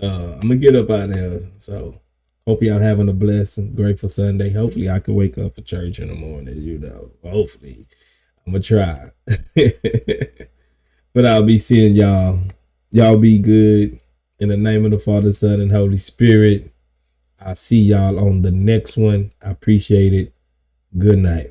I'm gonna get up out of here. So hope y'all having a blessed and grateful Sunday. Hopefully I can wake up for church in the morning, Hopefully. I'm gonna try. But I'll be seeing y'all. Y'all be good. In the name of the Father, Son, and Holy Spirit. I'll see y'all on the next one. I appreciate it. Good night.